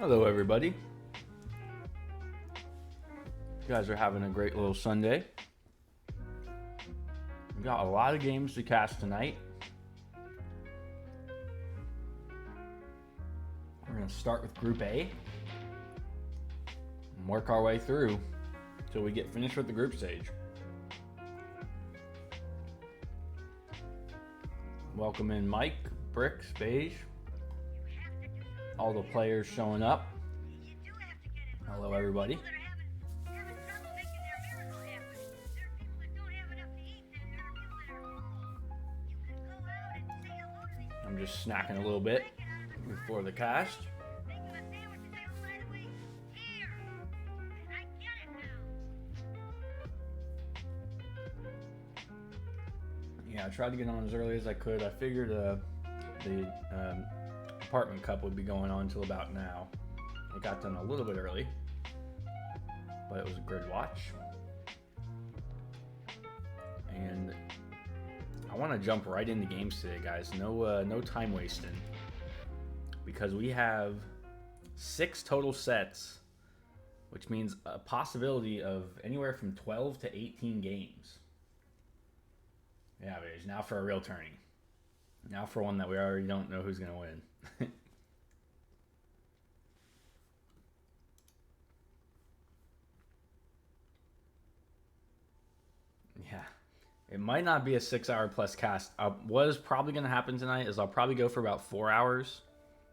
Hello, everybody. You guys are having a great little Sunday. We got a lot of games to cast tonight. We're going to start with Group A and work our way through until we get finished with the group stage. Welcome in Mike, Bricks, Beige, all the players showing up. Hello, everybody. I'm just snacking a little bit before the cast. Yeah, I tried to get on as early as I could. I figured the apartment cup would be going on until about now. It got done a little bit early, but it was a good watch. And I want to jump right into games today, guys. No time wasting, because we have 6 total sets, which means a possibility of anywhere from 12 to 18 games. Yeah, Beige. Now for a real tourney. Now for one that we already don't know who's going to win. Yeah. It might not be a 6-hour plus cast. What is probably going to happen tonight is I'll probably go for about 4 hours,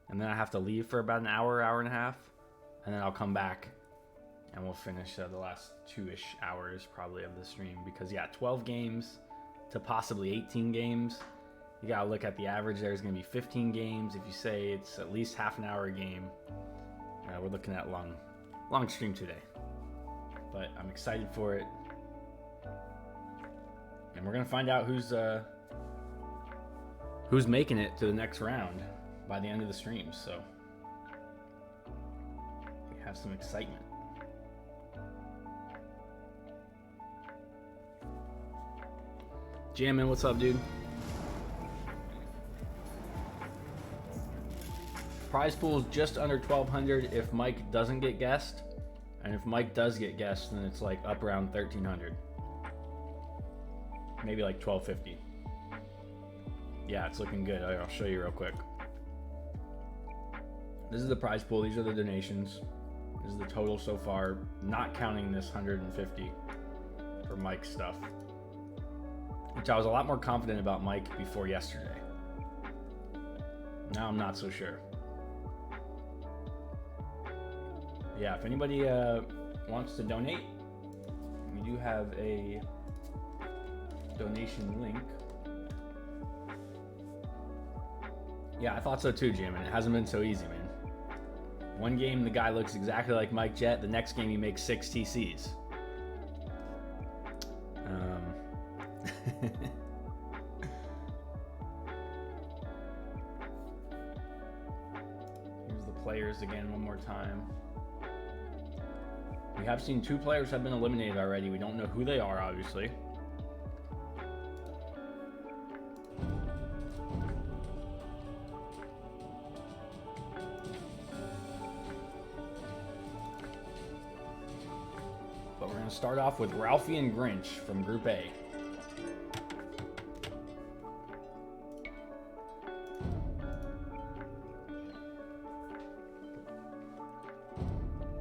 and then I have to leave for about an hour, hour and a half, and then I'll come back, and we'll finish the last 2-ish hours probably of the stream. Because, yeah, 12 games to possibly 18 games. You got to look at the average. There's going to be 15 games. If you say it's at least half an hour a game, we're looking at long stream today. But I'm excited for it. And we're going to find out who's making it to the next round by the end of the stream. So we have some excitement. Jammin', what's up, dude? Prize pool is just under 1,200 if Mike doesn't get guessed. And if Mike does get guessed, then it's like up around 1,300. Maybe like 1,250. Yeah, it's looking good. I'll show you real quick. This is the prize pool. These are the donations. This is the total so far, not counting this 150 for Mike's stuff, which I was a lot more confident about Mike before yesterday. Now I'm not so sure. Yeah, if anybody wants to donate, we do have a donation link. Yeah, I thought so too, Jim, and it hasn't been so easy, man. One game, the guy looks exactly like Mike Jet. The next game, he makes 6 TCs. Here's the players again one more time. We have seen 2 players have been eliminated already. We don't know who they are, obviously. But we're going to start off with Ralphie and Grinch from Group A.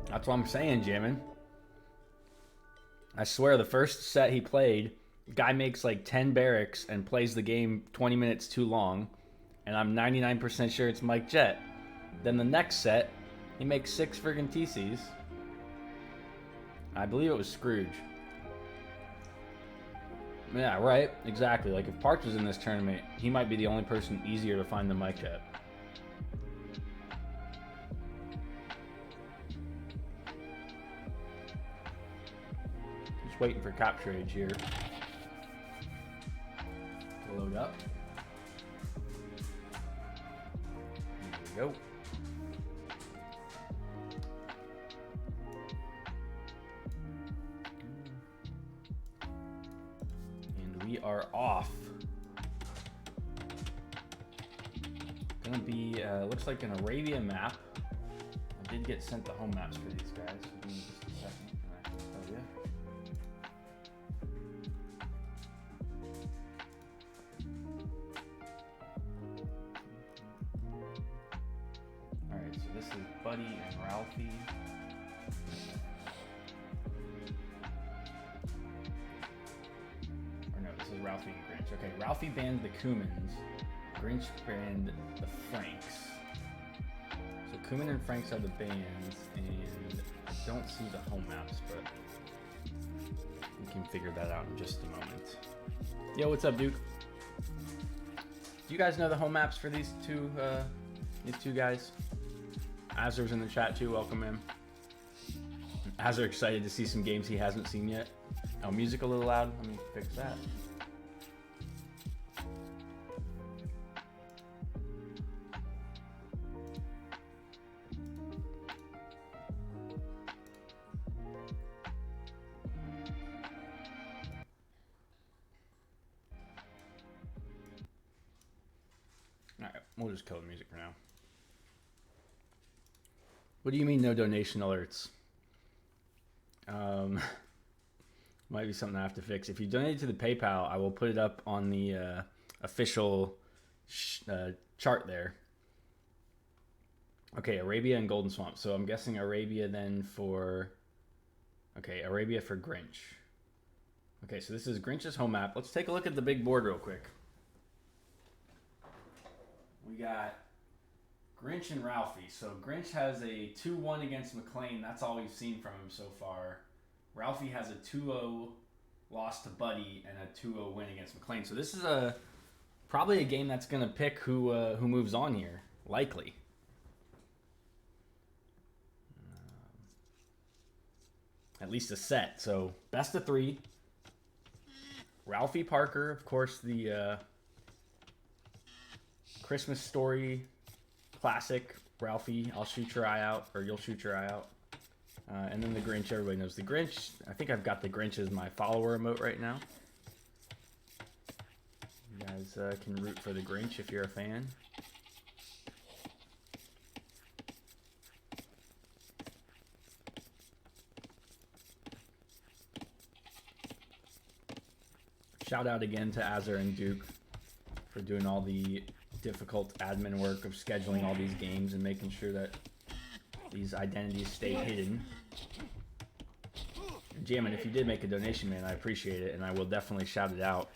That's what I'm saying, Jammin'. I swear the first set he played, the guy makes like 10 barracks and plays the game 20 minutes too long, and I'm 99% sure it's Mike Jet. Then the next set, he makes 6 friggin' TCs. I believe it was Scrooge. Yeah, right, exactly. Like if Parks was in this tournament, he might be the only person easier to find than Mike Jet. Waiting for capture age here to load up. There we go. And we are off. Gonna be looks like an Arabia map. I I did get sent the home maps for these guys. Give me just a second, and I can tell you. All right, so this is Buddy and Ralphie. Or no, this is Ralphie and Grinch. Okay, Ralphie banned the Kumans. Grinch banned the Franks. So Kuman and Franks are the bands, and I don't see the home maps, but we can figure that out in just a moment. Yo, what's up, Duke? Do you guys know the home maps for these two guys? Azer's in the chat too. Welcome in. Azer excited to see some games he hasn't seen yet. Oh, music a little loud. Let me fix that. Alright, we'll just kill the music for now. What do you mean no donation alerts? Might be something I have to fix. If you donate to the PayPal, I will put it up on the official chart there. Okay, Arabia and Golden Swamp. So I'm guessing Arabia then for... Okay, Arabia for Grinch. Okay, so this is Grinch's home map. Let's take a look at the big board real quick. We got Grinch and Ralphie. So Grinch has a 2-1 against McLean. That's all we've seen from him so far. Ralphie has a 2-0 loss to Buddy and a 2-0 win against McLean. So this is probably a game that's going to pick who moves on here. Likely. At least a set. So best of 3. Ralphie Parker, of course, the Christmas Story classic. Ralphie, I'll shoot your eye out, or you'll shoot your eye out. And then the Grinch, everybody knows the Grinch. I think I've got the Grinch as my follower emote right now. You guys can root for the Grinch if you're a fan. Shout out again to Azer and Duke for doing all the difficult admin work of scheduling all these games and making sure that these identities stay hidden. Jammin', if you did make a donation, man, I appreciate it, and I will definitely shout it out,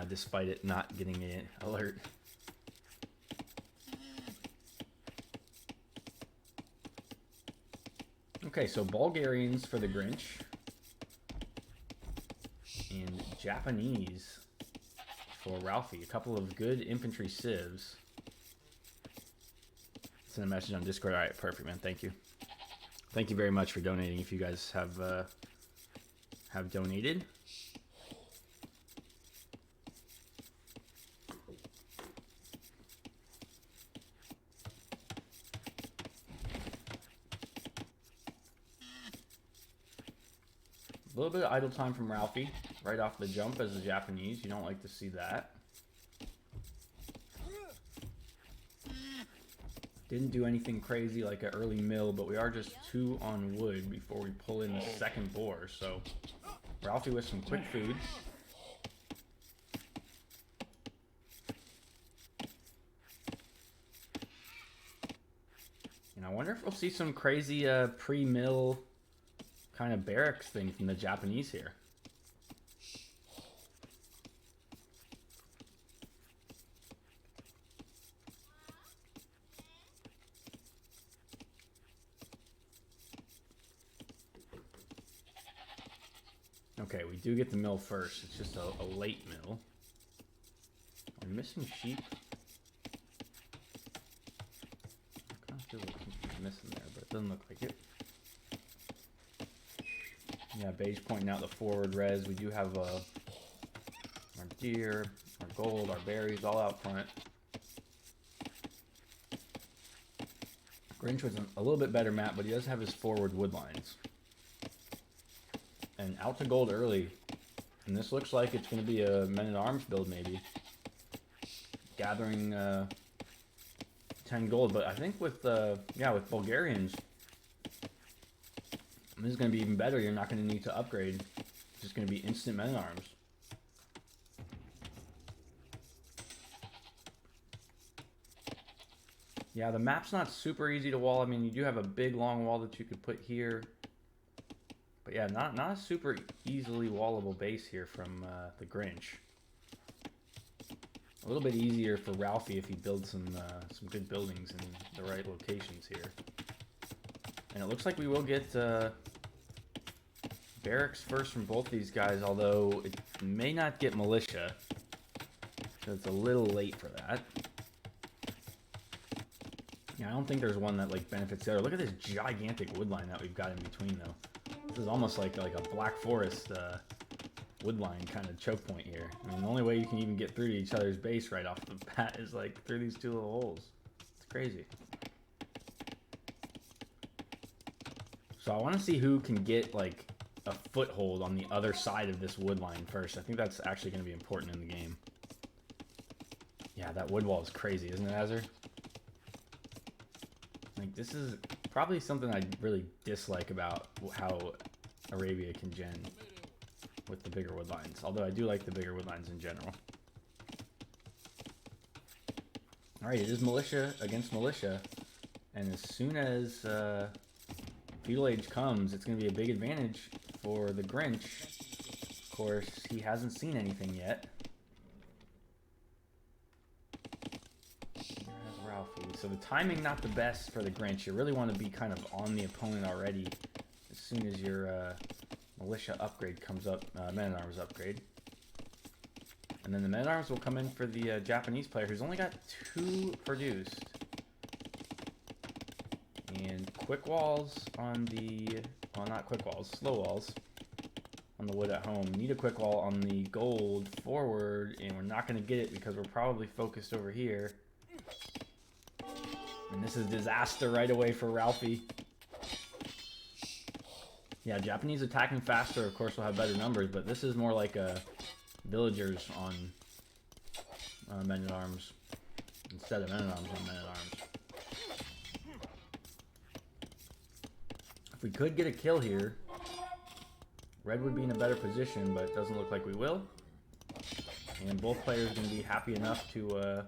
despite it not getting an alert. Okay, so Bulgarians for the Grinch, and Japanese for Ralphie. A couple of good infantry civs. Send a message on Discord. All right, perfect, man. Thank you. Thank you very much for donating. If you guys have donated. A little bit of idle time from Ralphie right off the jump as a Japanese. You don't like to see that. Didn't do anything crazy like an early mill, but we are just 2 on wood before we pull in the second boar. So Ralphie with some quick food. And I wonder if we'll see some crazy pre-mill kind of barracks thing from the Japanese here. Okay, we do get the mill first. It's just a late mill. We're missing sheep. I kind of feel like something's missing there, but it doesn't look like it. Yeah, Beige pointing out the forward res. We do have our deer, our gold, our berries all out front. Grinch was a little bit better map, but he does have his forward wood lines. And out to gold early. And this looks like it's going to be a Men-at-Arms build maybe. Gathering 10 gold, but I think with yeah, with Bulgarians, this is going to be even better. You're not going to need to upgrade. It's just going to be instant men at arms. Yeah, the map's not super easy to wall. I mean, you do have a big long wall that you could put here. But yeah, not a super easily wallable base here from the Grinch. A little bit easier for Ralphie if he builds some good buildings in the right locations here. And it looks like we will get barracks first from both these guys, although it may not get militia. So it's a little late for that. Yeah, I don't think there's one that like benefits the other. Look at this gigantic wood line that we've got in between, though. This is almost like a Black Forest wood line kind of choke point here. I mean, the only way you can even get through to each other's base right off the bat is like through these two little holes. It's crazy. So I want to see who can get like a foothold on the other side of this wood line first. I think that's actually going to be important in the game. Yeah, that wood wall is crazy, isn't it, Azur? Like, this is probably something I really dislike about how Arabia can gen with the bigger wood lines. Although I do like the bigger wood lines in general. Alright, it is militia against militia. And as soon as Feudal Age comes, it's going to be a big advantage for the Grinch. Of course, he hasn't seen anything yet. So the timing not the best for the Grinch. You really want to be kind of on the opponent already as soon as your militia upgrade comes up, men-at-arms upgrade. And then the men-at-arms will come in for the Japanese player who's only got 2 produced. And quick walls on the, well, not quick walls, slow walls on the wood at home. Need a quick wall on the gold forward, and we're not going to get it because we're probably focused over here. And this is disaster right away for Ralphie. Yeah, Japanese attacking faster, of course, will have better numbers, but this is more like villagers on men-at-arms instead of men-at-arms on men-at-arms. If we could get a kill here, Red would be in a better position, but it doesn't look like we will. And both players are going to be happy enough to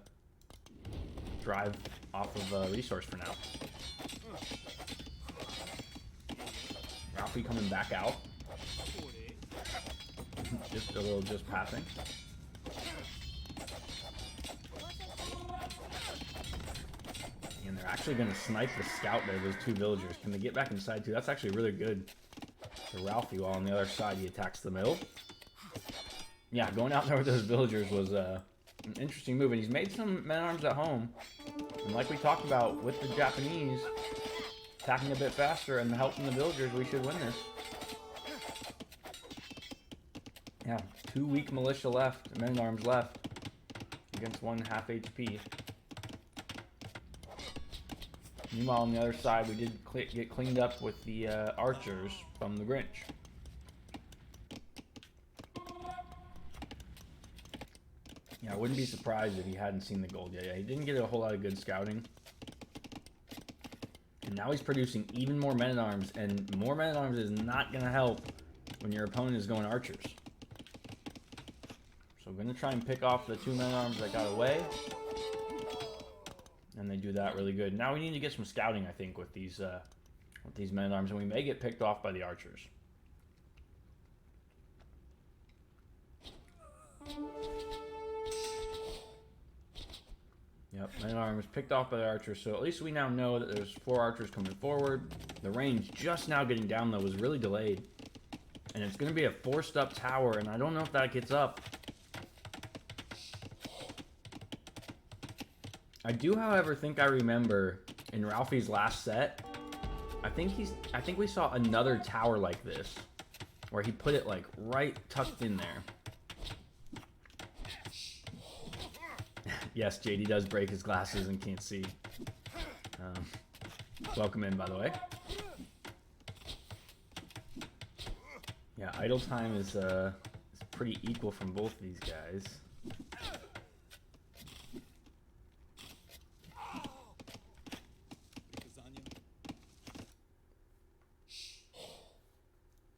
drive off of resource for now. Ralphie coming back out. just passing. And they're actually going to snipe the scout there, those 2 villagers. Can they get back inside too? That's actually really good for Ralphie, while on the other side he attacks the middle. Yeah, going out there with those villagers was an interesting move, and he's made some men-at-arms at home. And like we talked about with the Japanese attacking a bit faster and helping the villagers, we should win this. Yeah, 2 weak militia left, men-at-arms left against 1 half HP. Meanwhile, on the other side, we did get cleaned up with the archers from the Grinch. Yeah, I wouldn't be surprised if he hadn't seen the gold yet. Yeah, he didn't get a whole lot of good scouting. And now he's producing even more men-at-arms, and more men-at-arms is not going to help when your opponent is going archers. So I'm going to try and pick off the 2 men-at-arms that got away. And they do that really good. Now we need to get some scouting, I think, with these men-at-arms, and we may get picked off by the archers. Yep, men-at-arms picked off by the archers, so at least we now know that there's 4 archers coming forward. The range just now getting down, though, was really delayed. And it's going to be a forced up tower, and I don't know if that gets up. I do, however, think I remember in Ralphie's last set, I think we saw another tower like this, where he put it like right tucked in there. Yes, JD does break his glasses and can't see. Welcome in, by the way. Yeah, idle time is pretty equal from both these guys.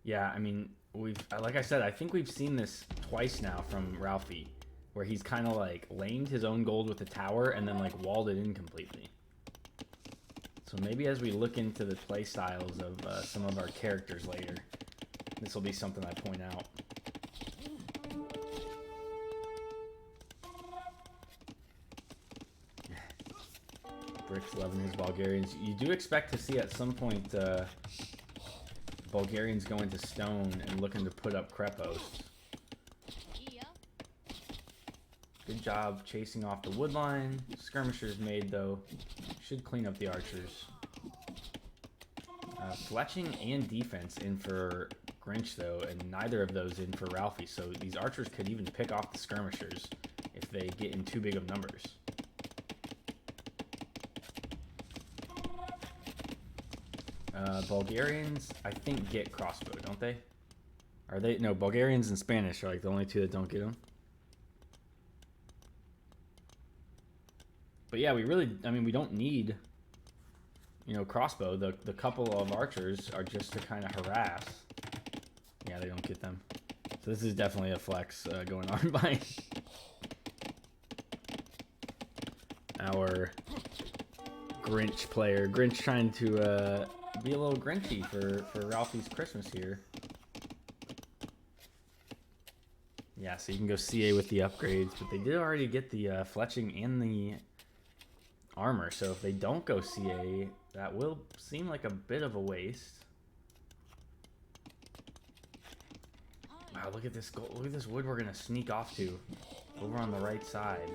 Yeah, I mean, like I said, I think we've seen this twice now from Ralphie, where he's kind of like lamed his own gold with a tower and then like walled it in completely. So maybe as we look into the play styles of some of our characters later, this will be something I point out. Brick's loving his Bulgarians. You do expect to see at some point Bulgarians go into stone and looking to put up Krepos. Good job chasing off the wood line. Skirmishers made, though. Should clean up the archers. Fletching and defense in for Grinch, though, and neither of those in for Ralphie. So these archers could even pick off the skirmishers if they get in too big of numbers. Bulgarians, I think, get crossbow, don't they? Are they? No, Bulgarians and Spanish are like the only two that don't get them. But yeah, we really, I mean, we don't need, you know, crossbow. The couple of archers are just to kind of harass. Yeah, they don't get them. So this is definitely a flex going on by our Grinch player. Grinch trying to be a little Grinchy for Ralphie's Christmas here. Yeah, so you can go CA with the upgrades, but they did already get the fletching and the armor, so if they don't go CA, that will seem like a bit of a waste. Wow, look at this gold. Look at this wood we're gonna sneak off to over on the right side.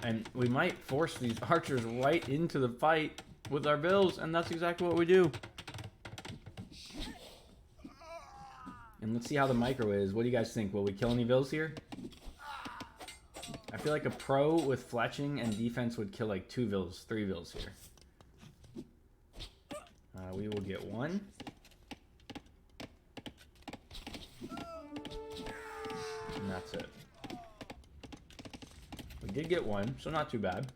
And we might force these archers right into the fight with our bills, and that's exactly what we do. And let's see how the micro is. What do you guys think? Will we kill any vills here? I feel like a pro with fletching and defense would kill like 2 vills, 3 vills here. We will get 1. And that's it. We did get 1, so not too bad.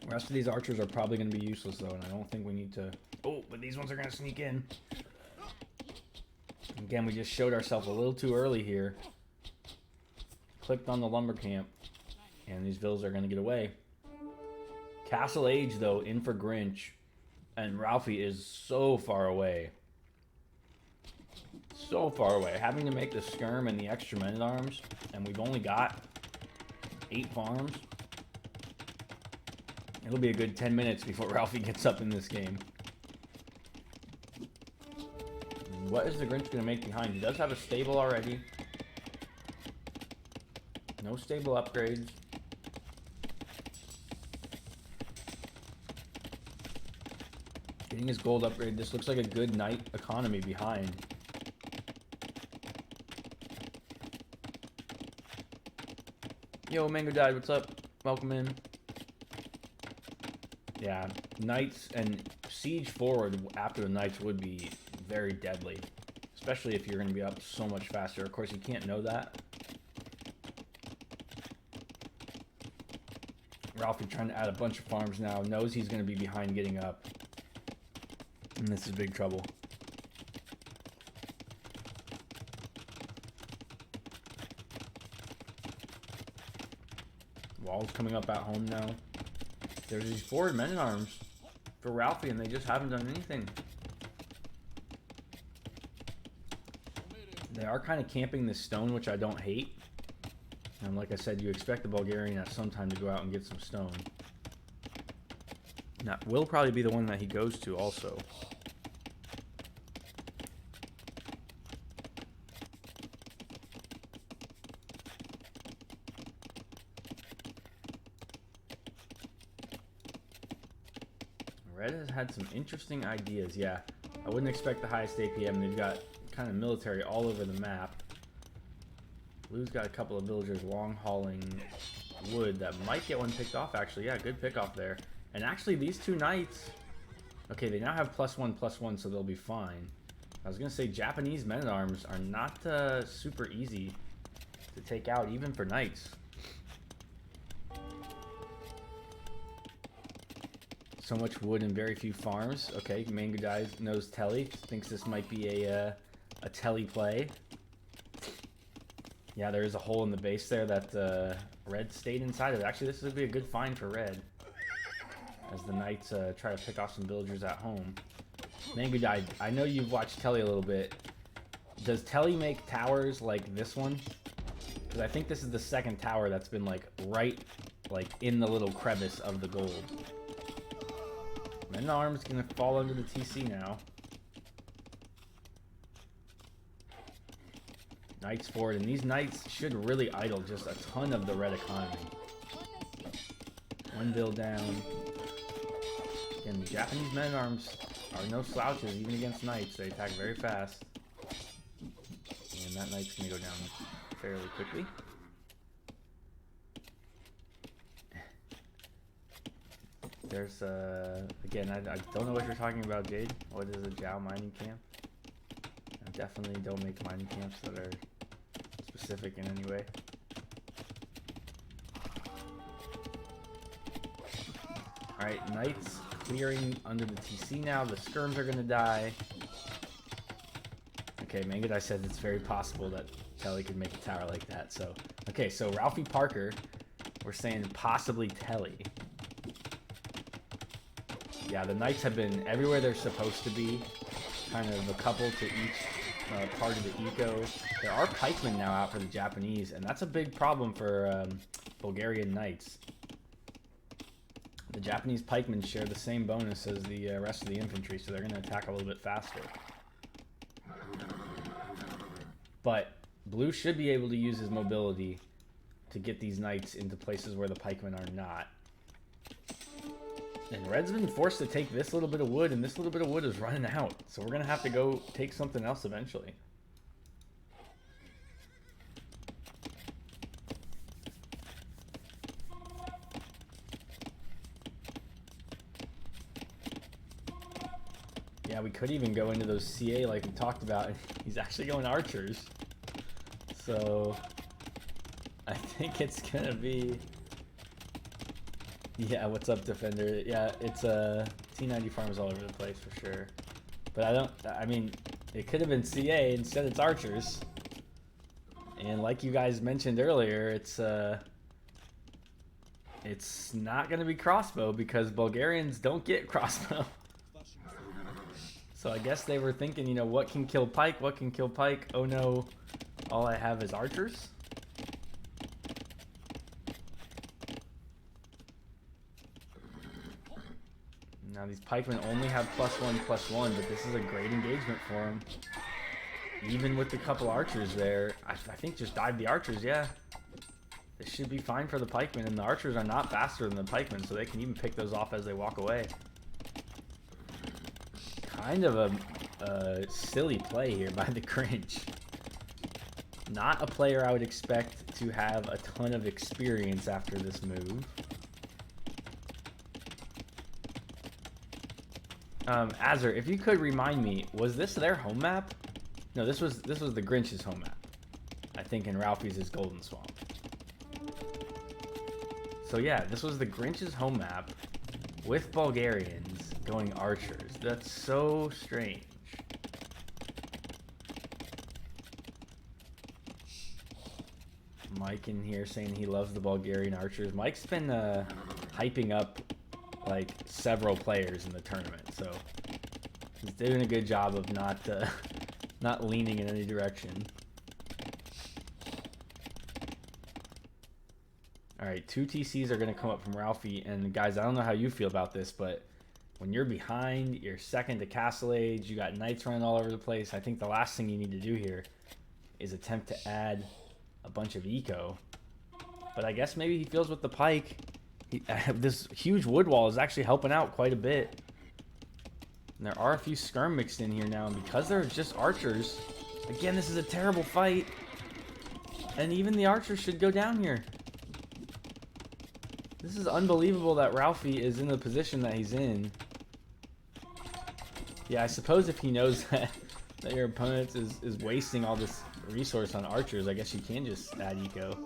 The rest of these archers are probably going to be useless though, and I don't think we need to... Oh, but these ones are going to sneak in. Again, we just showed ourselves a little too early here. Clicked on the lumber camp, and these vills are going to get away. Castle Age, though, in for Grinch, and Ralphie is so far away. So far away. Having to make the skirm and the extra men-at-arms, and we've only got 8 farms. It'll be a good 10 minutes before Ralphie gets up in this game. What is the Grinch going to make behind? He does have a stable already. No stable upgrades. Getting his gold upgrade. This looks like a good knight economy behind. Yo, Mango Died, what's up? Welcome in. Yeah, knights and siege forward after the knights would be very deadly, especially if you're going to be up so much faster. Of course, you can't know that. Ralphie trying to add a bunch of farms now, knows he's going to be behind getting up, and this is big trouble. Walls coming up at home now. There's these forward men-at-arms for Ralphie, and they just haven't done anything. They are kind of camping this stone, which I don't hate. And like I said, you expect the Bulgarian at some time to go out and get some stone. That will probably be the one that he goes to also. Red has had some interesting ideas, yeah. I wouldn't expect the highest APM. They've got kind of military all over the map. Blue's got a couple of villagers long hauling wood that might get one picked off, actually. Yeah, good pick off there. And actually, these 2 knights... Okay, they now have +1/+1, so they'll be fine. I was going to say, Japanese men-at-arms are not super easy to take out, even for knights. So much wood and very few farms. Okay, Mangudai knows Telly. Thinks this might be a Telly play. Yeah, there is a hole in the base there that red stayed inside of. Actually, this would be a good find for red. As the knights try to pick off some villagers at home. Mangudai, I know you've watched Telly a little bit. Does Telly make towers like this one? Because I think this is the second tower that's been like right like in the little crevice of the gold. Men-at-Arms gonna fall under the TC now. Knights forward, and these knights should really idle just a ton of the red economy. One bill down. And the Japanese men-at-arms are no slouches, even against knights. They attack very fast. And that knight's gonna go down fairly quickly. There's, again, I don't know what you're talking about, Jade. What is a Jiao mining camp? I definitely don't make mining camps that are specific in any way. Alright, knights clearing under the TC now. The skirms are gonna die. Okay, Mangudai said it's very possible that Telly could make a tower like that. So, okay, so Ralphie Parker, we're saying possibly Telly. Yeah, the knights have been everywhere they're supposed to be. Kind of a couple to each part of the eco. There are pikemen now out for the Japanese, and that's a big problem for Bulgarian knights. The Japanese pikemen share the same bonus as the rest of the infantry, so they're going to attack a little bit faster. But Blue should be able to use his mobility to get these knights into places where the pikemen are not. And Red's been forced to take this little bit of wood, and this little bit of wood is running out. So we're going to have to go take something else eventually. Yeah, we could even go into those CA like we talked about. He's actually going archers. So I think it's going to be... Yeah, what's up, Defender? Yeah, it's T90 farms all over the place for sure. But I mean, it could have been CA, instead it's archers. And like you guys mentioned earlier, it's not going to be crossbow because Bulgarians don't get crossbow. So I guess they were thinking, you know, what can kill pike? What can kill pike? Oh no, all I have is archers? Now these pikemen only have +1/+1, but this is a great engagement for them. Even with the couple archers there, I think just dive the archers, yeah. This should be fine for the pikemen, and the archers are not faster than the pikemen, so they can even pick those off as they walk away. Kind of a silly play here by the Cringe. Not a player I would expect to have a ton of experience after this move. Azur, if you could remind me, was this their home map? No, this was the Grinch's home map. I think in Ralphie's is Golden Swamp. So yeah, this was the Grinch's home map with Bulgarians going archers. That's so strange. Mike in here saying he loves the Bulgarian archers. Mike's been hyping up like several players in the tournament, so he's doing a good job of not leaning in any direction. All right, 2 TCs are going to come up from Ralphie, and guys, I don't know how you feel about this, but when you're behind, you're second to Castle Age, you got knights running all over the place. I think the last thing you need to do here is attempt to add a bunch of eco, but I guess maybe he feels with the pike. This huge wood wall is actually helping out quite a bit. And there are a few skirm mixed in here now, and because they're just archers, again, this is a terrible fight. And even the archers should go down here. This is unbelievable that Ralphie is in the position that he's in. Yeah, I suppose if he knows that your opponent is wasting all this resource on archers, I guess you can just add eco.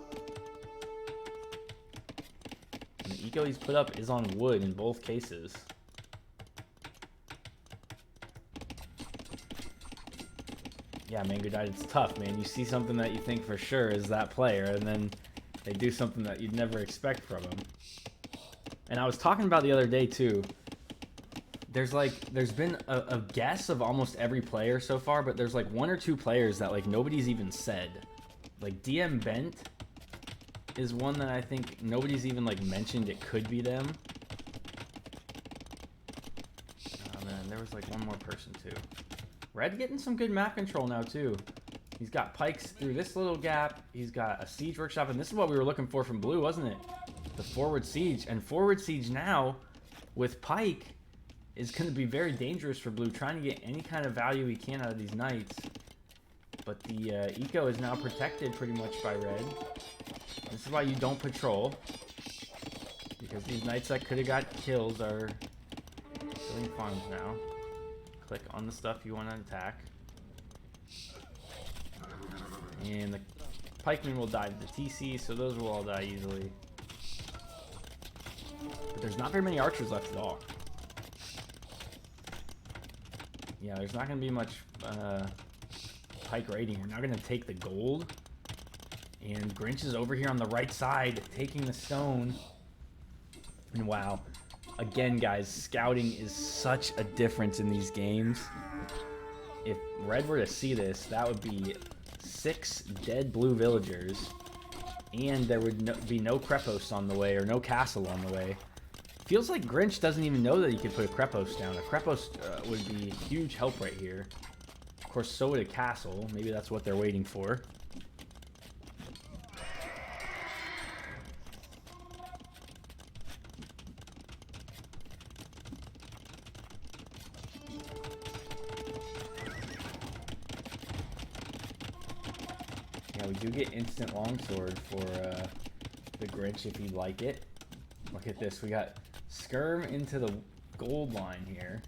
And the eco he's put up is on wood in both cases. Yeah, Mango Died, it's tough, man. You see something that you think for sure is that player, and then they do something that you'd never expect from them. And I was talking about the other day, too. There's been a guess of almost every player so far, but there's like 1 or 2 players that like nobody's even said. Like DM Bent is one that I think nobody's even like mentioned it could be them. Oh man, there was like one more person too. Red getting some good map control now too. He's got pikes through this little gap. He's got a siege workshop, and this is what we were looking for from blue, wasn't it? The forward siege. And forward siege now with pike is going to be very dangerous for blue, trying to get any kind of value he can out of these knights. But the eco is now protected pretty much by red. This is why you don't patrol, because these knights that could have got kills are killing farms now. Click on the stuff you want to attack. And the pikemen will die to the TC, so those will all die easily. But there's not very many archers left at all. Yeah, there's not going to be much pike raiding. We're now going to take the gold. And Grinch is over here on the right side, taking the stone. And wow. Again, guys, scouting is such a difference in these games. If red were to see this, that would be 6 dead blue villagers. And there would be no Krepos on the way, or no castle on the way. Feels like Grinch doesn't even know that he could put a Krepos down. A Krepos would be huge help right here. Of course, so would a castle. Maybe that's what they're waiting for. Yeah, we do get instant longsword for the Grinch if you'd like it. Look at this. We got Skirm into the gold line here.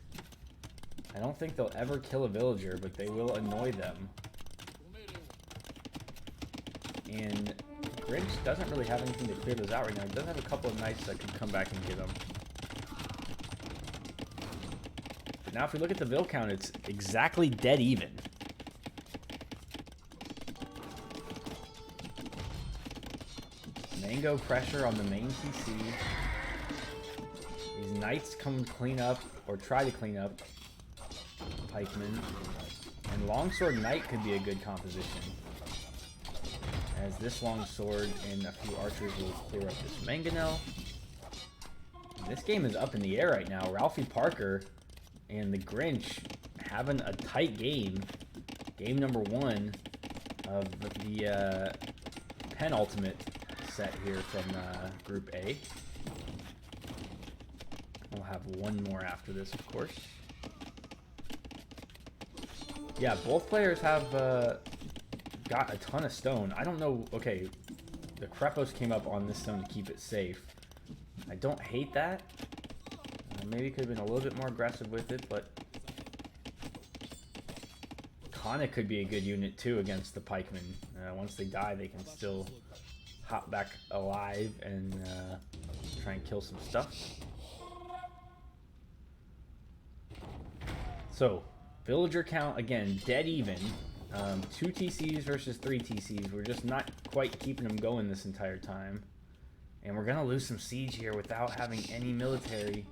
I don't think they'll ever kill a villager, but they will annoy them. And Grinch doesn't really have anything to clear those out right now. He does have a couple of knights that can come back and get them. But now if we look at the Vil count, it's exactly dead even. Mango pressure on the main TC. These knights come clean up, or try to clean up pikemen. And longsword knight could be a good composition, as this longsword and a few archers will clear up this mangonel. This game is up in the air right now. Ralphie Parker and the Grinch having a tight game. Game number 1 of the penultimate set here from Group A. We'll have one more after this, of course. Yeah, both players have got a ton of stone. I don't know. Okay, the Krepos came up on this stone to keep it safe. I don't hate that. Maybe could have been a little bit more aggressive with it, but Kana could be a good unit too against the pikemen. Once they die, they can still hop back alive and try and kill some stuff. So, villager count, again, dead even. 2 TCs versus 3 TCs. We're just not quite keeping them going this entire time. And we're going to lose some siege here without having any military.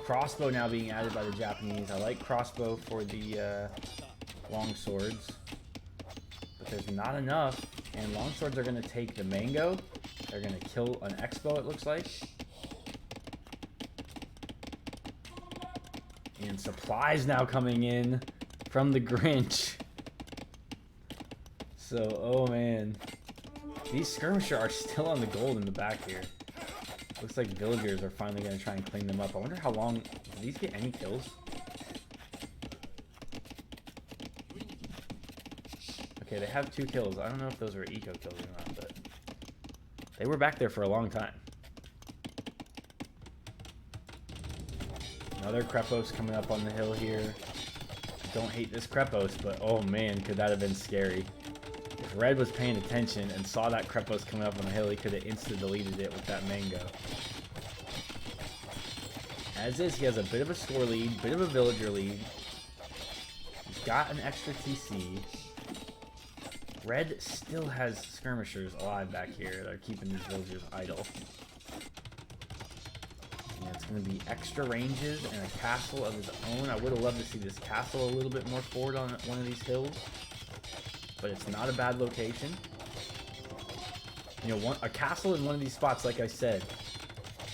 Crossbow now being added by the Japanese. I like crossbow for the long swords. But there's not enough. And longswords are going to take the mango. They're going to kill an Expo, it looks like. And supplies now coming in from the Grinch. So, oh man. These skirmishers are still on the gold in the back here. Looks like villagers are finally going to try and clean them up. I wonder how long... Do these get any kills? Okay, they have 2 kills. I don't know if those were eco kills or not, but... They were back there for a long time. Another Krepos coming up on the hill here. Don't hate this Krepos, but oh man, could that have been scary. If Red was paying attention and saw that Krepos coming up on the hill, he could have insta-deleted it with that mango. As is, he has a bit of a score lead, bit of a villager lead. He's got an extra TC. Red still has skirmishers alive back here that are keeping these villagers idle. Yeah, it's going to be extra ranges and a castle of his own. I would have loved to see this castle a little bit more forward on one of these hills. But it's not a bad location. You know, a castle in one of these spots, like I said,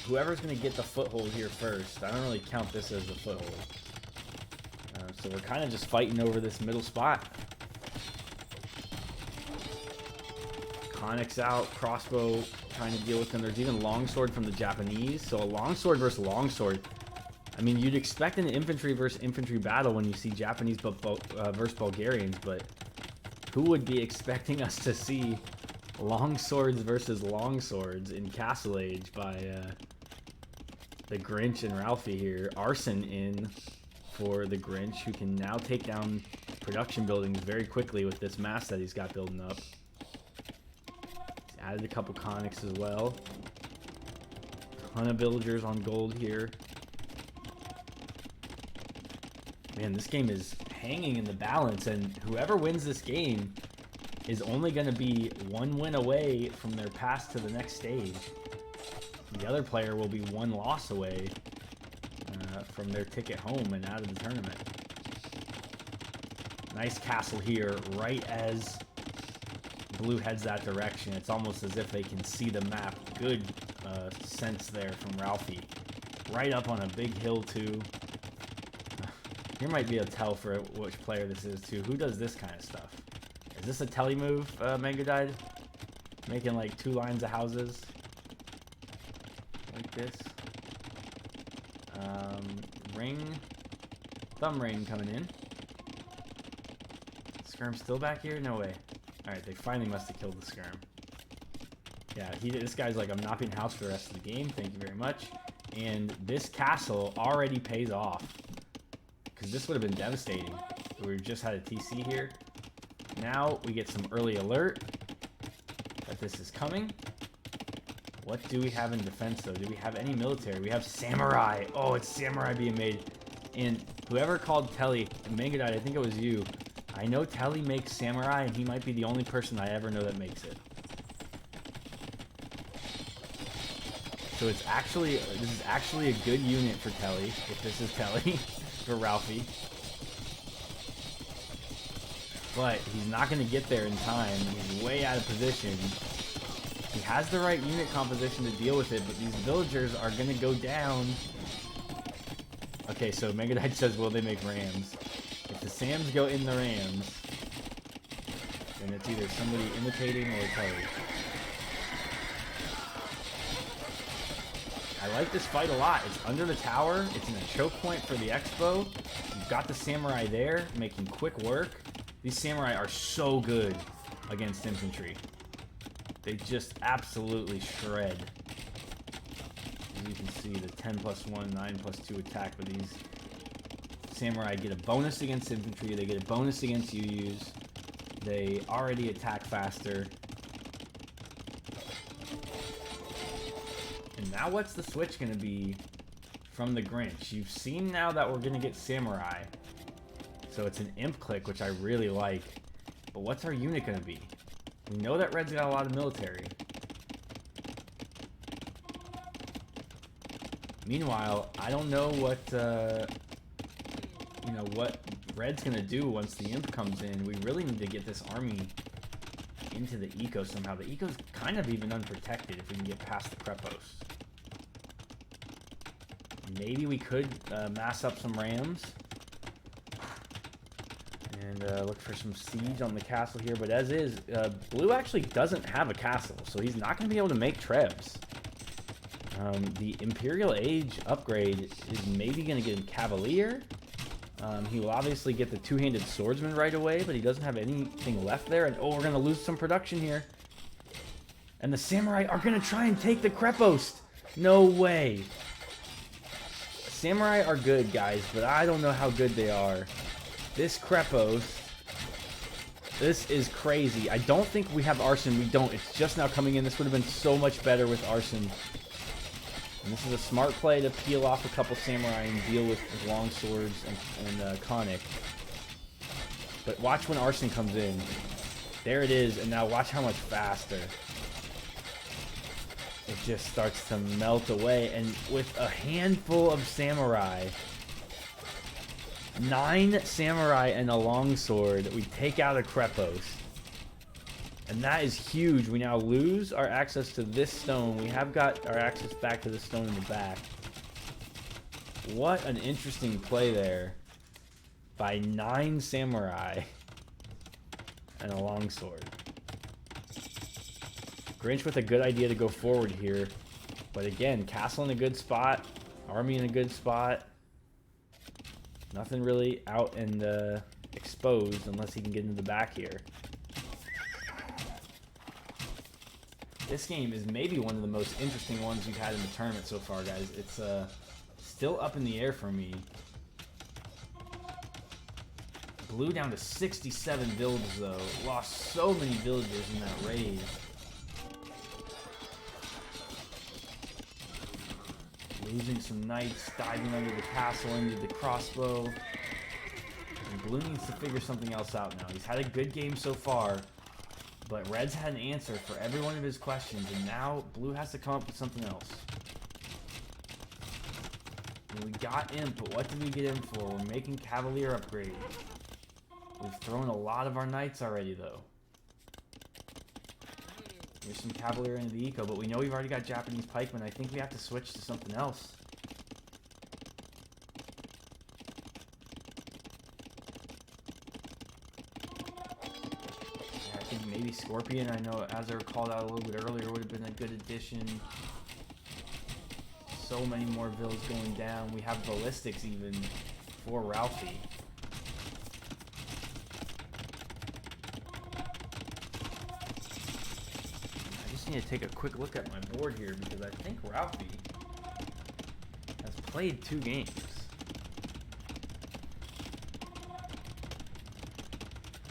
whoever's going to get the foothold here first, I don't really count this as a foothold. So we're kind of just fighting over this middle spot. Onyx out, crossbow trying to deal with them. There's even longsword from the Japanese. So a longsword versus longsword. I mean, you'd expect an infantry versus infantry battle when you see Japanese versus Bulgarians, but who would be expecting us to see longswords versus longswords in Castle Age by the Grinch and Ralphie here. Arson in for the Grinch, who can now take down production buildings very quickly with this mass that he's got building up. Added a couple conics as well. Ton of villagers on gold here. Man, this game is hanging in the balance, and whoever wins this game is only going to be one win away from their pass to the next stage. The other player will be one loss away from their ticket home and out of the tournament. Nice castle here, right as Blue heads that direction. It's almost as if they can see the map. Good sense there from Ralphie. Right up on a big hill too. Here might be a tell for which player this is too. Who does this kind of stuff? Is this a telly move, Mango Died? Making like 2 lines of houses like this. Thumb ring coming in. Skirm still back here? No way. Alright, they finally must have killed the Skirm. Yeah, this guy's like, I'm not being house for the rest of the game. Thank you very much. And this castle already pays off. Because this would have been devastating. We just had a TC here. Now we get some early alert that this is coming. What do we have in defense, though? Do we have any military? We have Samurai. Oh, it's Samurai being made. And whoever called Telly, Mango Died, I think it was you. I know Telly makes Samurai, and he might be the only person I ever know that makes it. So it's actually, this is actually a good unit for Telly, if this is Telly, for Ralphie. But he's not going to get there in time. He's way out of position. He has the right unit composition to deal with it, but these villagers are going to go down. Okay, so Mango Died says, will they make rams? If the Sams go in the rams, then it's either somebody imitating or Telly. I like this fight a lot. It's under the tower. It's in a choke point for the Expo. You've got the Samurai there, making quick work. These Samurai are so good against infantry. They just absolutely shred. As you can see, the 10+1, 9+2 attack, but these Samurai get a bonus against infantry. They get a bonus against UUs. They already attack faster. And now what's the switch going to be from the Grinch? You've seen now that we're going to get Samurai. So it's an imp click, which I really like. But what's our unit going to be? We know that Red's got a lot of military. Meanwhile, I don't know what, what Red's going to do once the imp comes in. We really need to get this army into the eco somehow. The eco's kind of even unprotected if we can get past the Krepos. Maybe we could mass up some rams and look for some siege on the castle here. But as is, Blue actually doesn't have a castle, so he's not going to be able to make trebs. The Imperial Age upgrade is maybe going to get him Cavalier. He will obviously get the two-handed swordsman right away, but he doesn't have anything left there. And oh, we're going to lose some production here. And the Samurai are going to try and take the Krepos. No way. Samurai are good, guys, but I don't know how good they are. This Krepos. This is crazy. I don't think we have Arson. We don't. It's just now coming in. This would have been so much better with Arson. And this is a smart play to peel off a couple Samurai and deal with long swords and Conic. But watch when Arson comes in. There it is. And now watch how much faster. It just starts to melt away. And with a handful of Samurai, 9 Samurai and a longsword, we take out a Krepos. And that is huge. We now lose our access to this stone. We have got our access back to the stone in the back. What an interesting play there by 9 Samurai and a longsword. Grinch with a good idea to go forward here. But again, castle in a good spot. Army in a good spot. Nothing really out and exposed unless he can get into the back here. This game is maybe one of the most interesting ones we've had in the tournament so far, guys. It's still up in the air for me. Blue down to 67 villages, though. Lost so many villagers in that raid. Losing some knights, diving under the castle into the crossbow. And Blue needs to figure something else out now. He's had a good game so far, but Red's had an answer for every one of his questions, and now Blue has to come up with something else. And we got Imp, but what did we get Imp for? We're making Cavalier upgrade. We've thrown a lot of our knights already, though. Here's some Cavalier into the eco, but we know we've already got Japanese pikemen. I think we have to switch to something else. Yeah, I think maybe Scorpion. I know Azure called out a little bit earlier would have been a good addition. So many more vills going down. We have ballistics even for Ralphie. Need to take a quick look at my board here because I think Ralphie has played 2 games.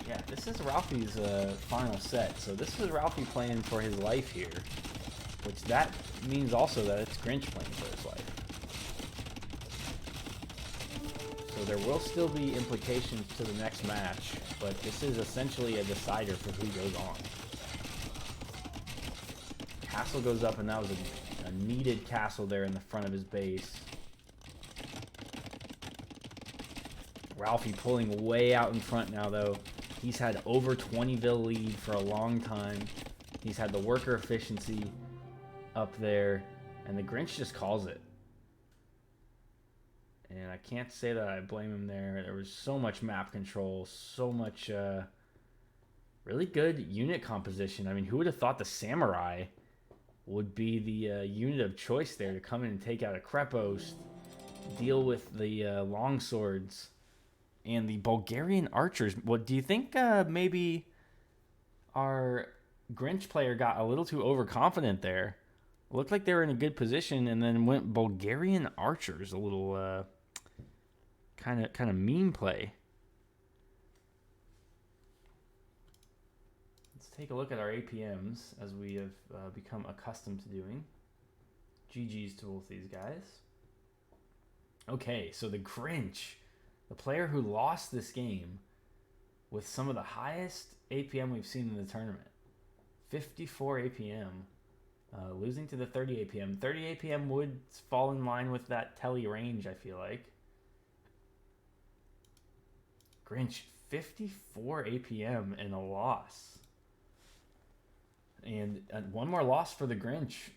Yeah, this is Ralphie's final set, so this is Ralphie playing for his life here, which that means also that it's Grinch playing for his life. So there will still be implications to the next match, but this is essentially a decider for who goes on. Castle goes up, and that was a needed castle there in the front of his base. Ralphie pulling way out in front now, though. He's had over 20 vill lead for a long time. He's had the worker efficiency up there, and the Grinch just calls it. And I can't say that I blame him there. There was so much map control, so much really good unit composition. I mean, who would have thought the Samurai would be the unit of choice there to come in and take out a Krepos, deal with the longswords and the Bulgarian archers. What do you think? Maybe our Grinch player got a little too overconfident there. Looked like they were in a good position, and then went Bulgarian archers. A little kind of meme play. Take a look at our APMs, as we have become accustomed to doing. GG's to both these guys. Okay, so the Grinch, the player who lost this game with some of the highest APM we've seen in the tournament. 54 APM, losing to the 30 APM. 30 APM would fall in line with that Telly range, I feel like. Grinch, 54 APM and a loss. And one more loss for the Grinch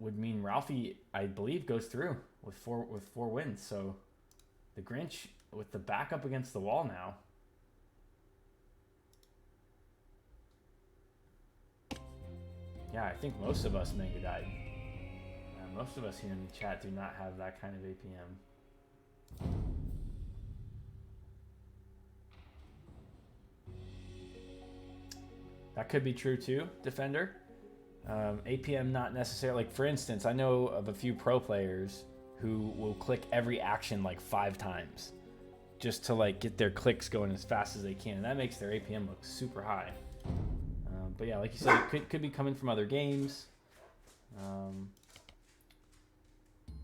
would mean Ralphie, I believe, goes through with four wins. So the Grinch with the back up against the wall now. Yeah, I think most of us Mega died. Most of us here in the chat do not have that kind of APM. That could be true too, Defender. APM not necessarily, like for instance, I know of a few pro players who will click every action like 5 times just to like get their clicks going as fast as they can. And that makes their APM look super high. But yeah, like you said, it could be coming from other games.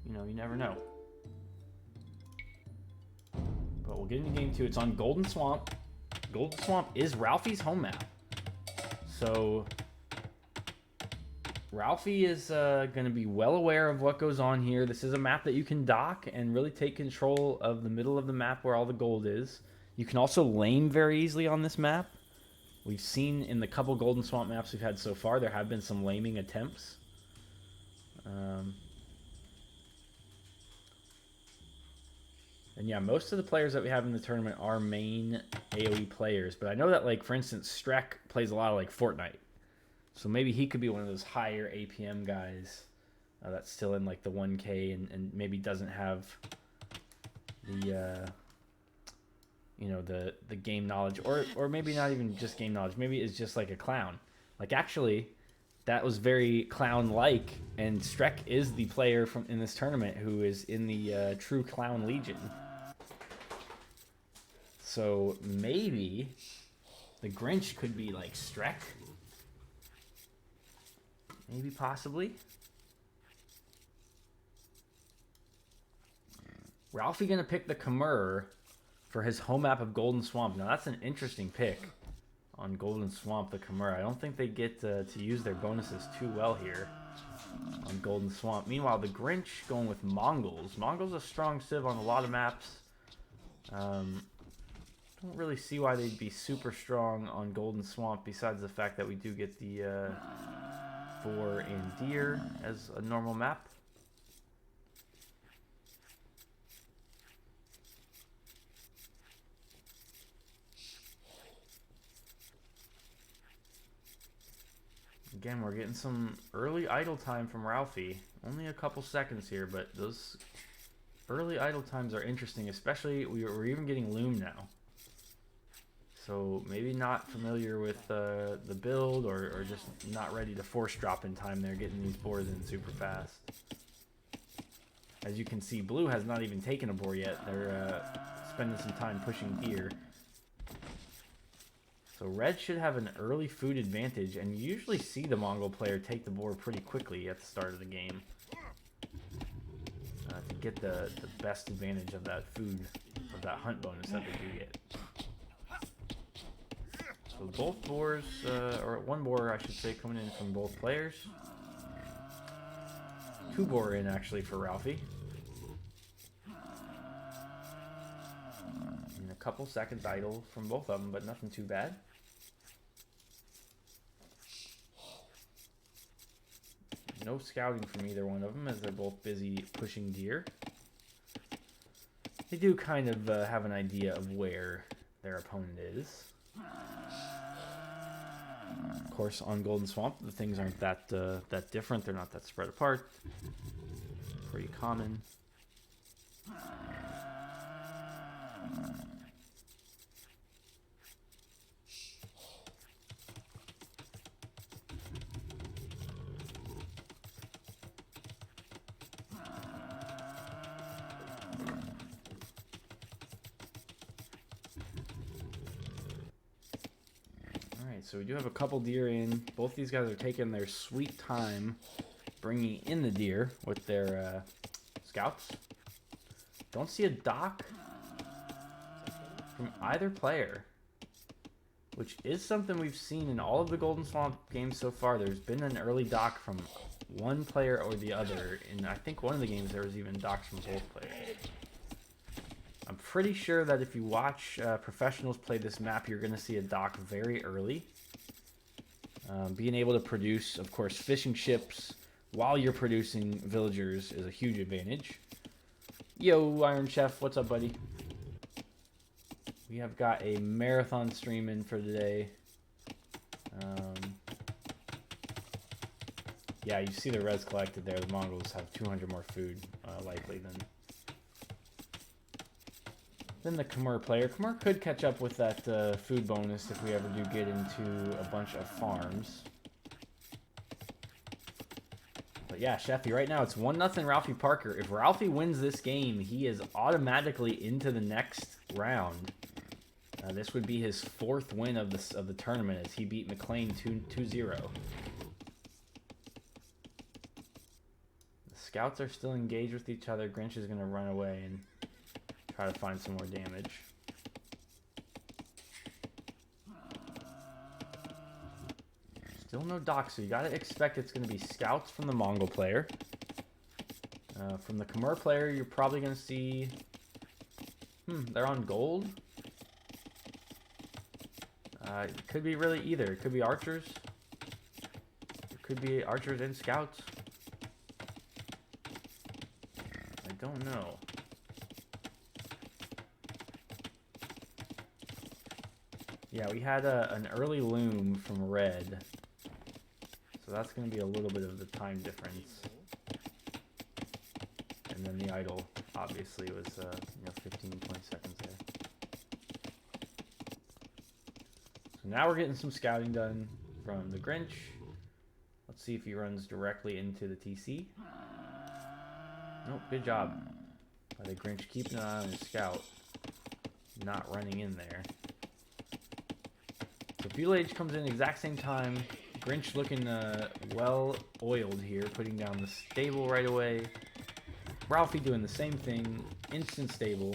You know, you never know. But we'll get into game 2. It's on Golden Swamp. Golden Swamp is Ralphie's home map. So Ralphie is going to be well aware of what goes on here. This is a map that you can dock and really take control of the middle of the map where all the gold is. You can also lane very easily on this map. We've seen in the couple Golden Swamp maps we've had so far, there have been some laming attempts. And yeah, most of the players that we have in the tournament are main AoE players. But I know that, like, for instance, Strek plays a lot of, like, Fortnite. So maybe he could be one of those higher APM guys that's still in, like, the 1K and maybe doesn't have the, you know, the game knowledge. Or maybe not even just game knowledge. Maybe it's just, like, a clown. Like, actually, that was very clown-like. And Strek is the player in this tournament who is in the True Clown Legion. So maybe the Grinch could be like Strek. Maybe, possibly. Ralphie gonna pick the Khmer for his home map of Golden Swamp. Now that's an interesting pick on Golden Swamp, the Khmer. I don't think they get to use their bonuses too well here on Golden Swamp. Meanwhile, the Grinch going with Mongols. Mongols a strong civ on a lot of maps. Don't really see why they'd be super strong on Golden Swamp, besides the fact that we do get the boar and deer as a normal map. Again, we're getting some early idle time from Ralphie. Only a couple seconds here, but those early idle times are interesting, especially we're even getting Loom now. So maybe not familiar with the build or just not ready to force drop in time there, getting these boars in super fast. As you can see, Blue has not even taken a boar yet. They're spending some time pushing deer. So Red should have an early food advantage, and you usually see the Mongol player take the boar pretty quickly at the start of the game to get the best advantage of that food, of that hunt bonus that they do get. So both boars, or one boar I should say, coming in from both players. Two boar in actually for Ralphie. And a couple seconds idle from both of them, but nothing too bad. No scouting from either one of them as they're both busy pushing deer. They do kind of have an idea of where their opponent is. Of course, on Golden Swamp, the things aren't that different. They're not that spread apart. Pretty common. So we do have a couple deer in. Both these guys are taking their sweet time bringing in the deer with their scouts. Don't see a dock from either player, which is something we've seen in all of the Golden Swamp games so far. There's been an early dock from one player or the other. In I think one of the games there was even docks from both players. I'm pretty sure that if you watch professionals play this map, you're going to see a dock very early. Being able to produce, of course, fishing ships while you're producing villagers is a huge advantage. Yo, Iron Chef, what's up, buddy? We have got a marathon stream in for today. Yeah, you see the res collected there. The Mongols have 200 more food, likely, than the Khmer player. Khmer could catch up with that food bonus if we ever do get into a bunch of farms. But yeah, Sheffy, right now it's 1-0 Ralphie Parker. If Ralphie wins this game, he is automatically into the next round. This would be his 4th win of the tournament as he beat McLean 2-0. The scouts are still engaged with each other. Grinch is going to run away and try to find some more damage. Still no dock, so you got to expect it's going to be scouts from the Mongol player. From the Khmer player, you're probably going to see... they're on gold? It could be really either. It could be archers. It could be archers and scouts. I don't know. Yeah, we had an early loom from red. So that's going to be a little bit of the time difference. And then the idle, obviously, was 15, 20 seconds there. So now we're getting some scouting done from the Grinch. Let's see if he runs directly into the TC. Nope, good job by the Grinch keeping an eye on his scout, not running in there. So Fuel Age comes in exact same time. Grinch looking well oiled here, putting down the stable right away. Ralphie doing the same thing, instant stable.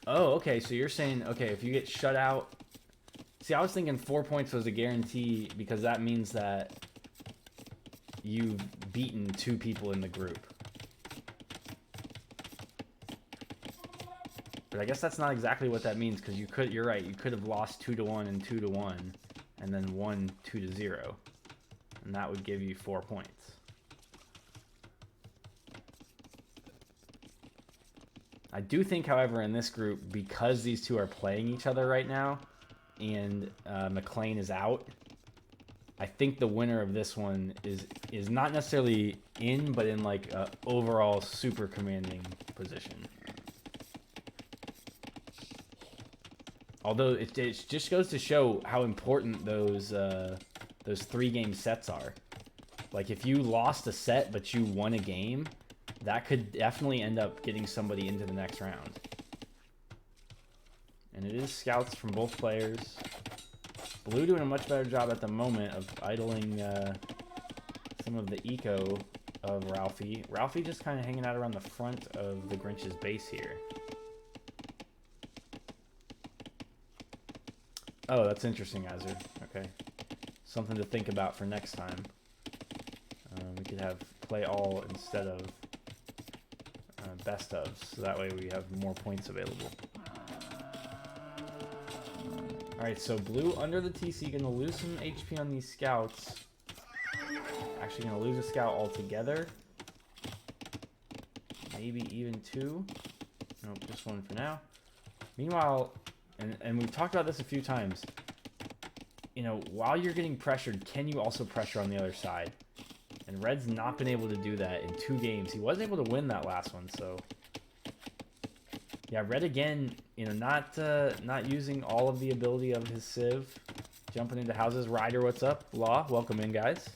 Oh, okay, so you're saying, okay, if you get shut out... See, I was thinking 4 points was a guarantee because that means that you've beaten 2 people in the group. But I guess that's not exactly what that means because you're right, you could have lost 2-1 and 2-1 and then won 2-0. And that would give you 4 points. I do think, however, in this group, because these two are playing each other right now, and McLean is out, I think the winner of this one is not necessarily in, but in like a overall super commanding position. Although it just goes to show how important those 3-game sets are. Like if you lost a set but you won a game, that could definitely end up getting somebody into the next round. And it is scouts from both players. Blue doing a much better job at the moment of idling some of the eco of Ralphie. Ralphie just kind of hanging out around the front of the Grinch's base here. Oh, that's interesting, Azur. Okay. Something to think about for next time. We could have play all instead of best of, so that way we have more points available. Alright, so blue under the TC, gonna lose some HP on these scouts. Actually gonna lose a scout altogether. Maybe even 2. Nope, just 1 for now. Meanwhile, and we've talked about this a few times, you know, while you're getting pressured, can you also pressure on the other side? And Red's not been able to do that in 2 games. He was able to win that last one, so... Yeah, Red again, you know, not using all of the ability of his Civ. Jumping into houses. Ryder, what's up? Law, welcome in, guys.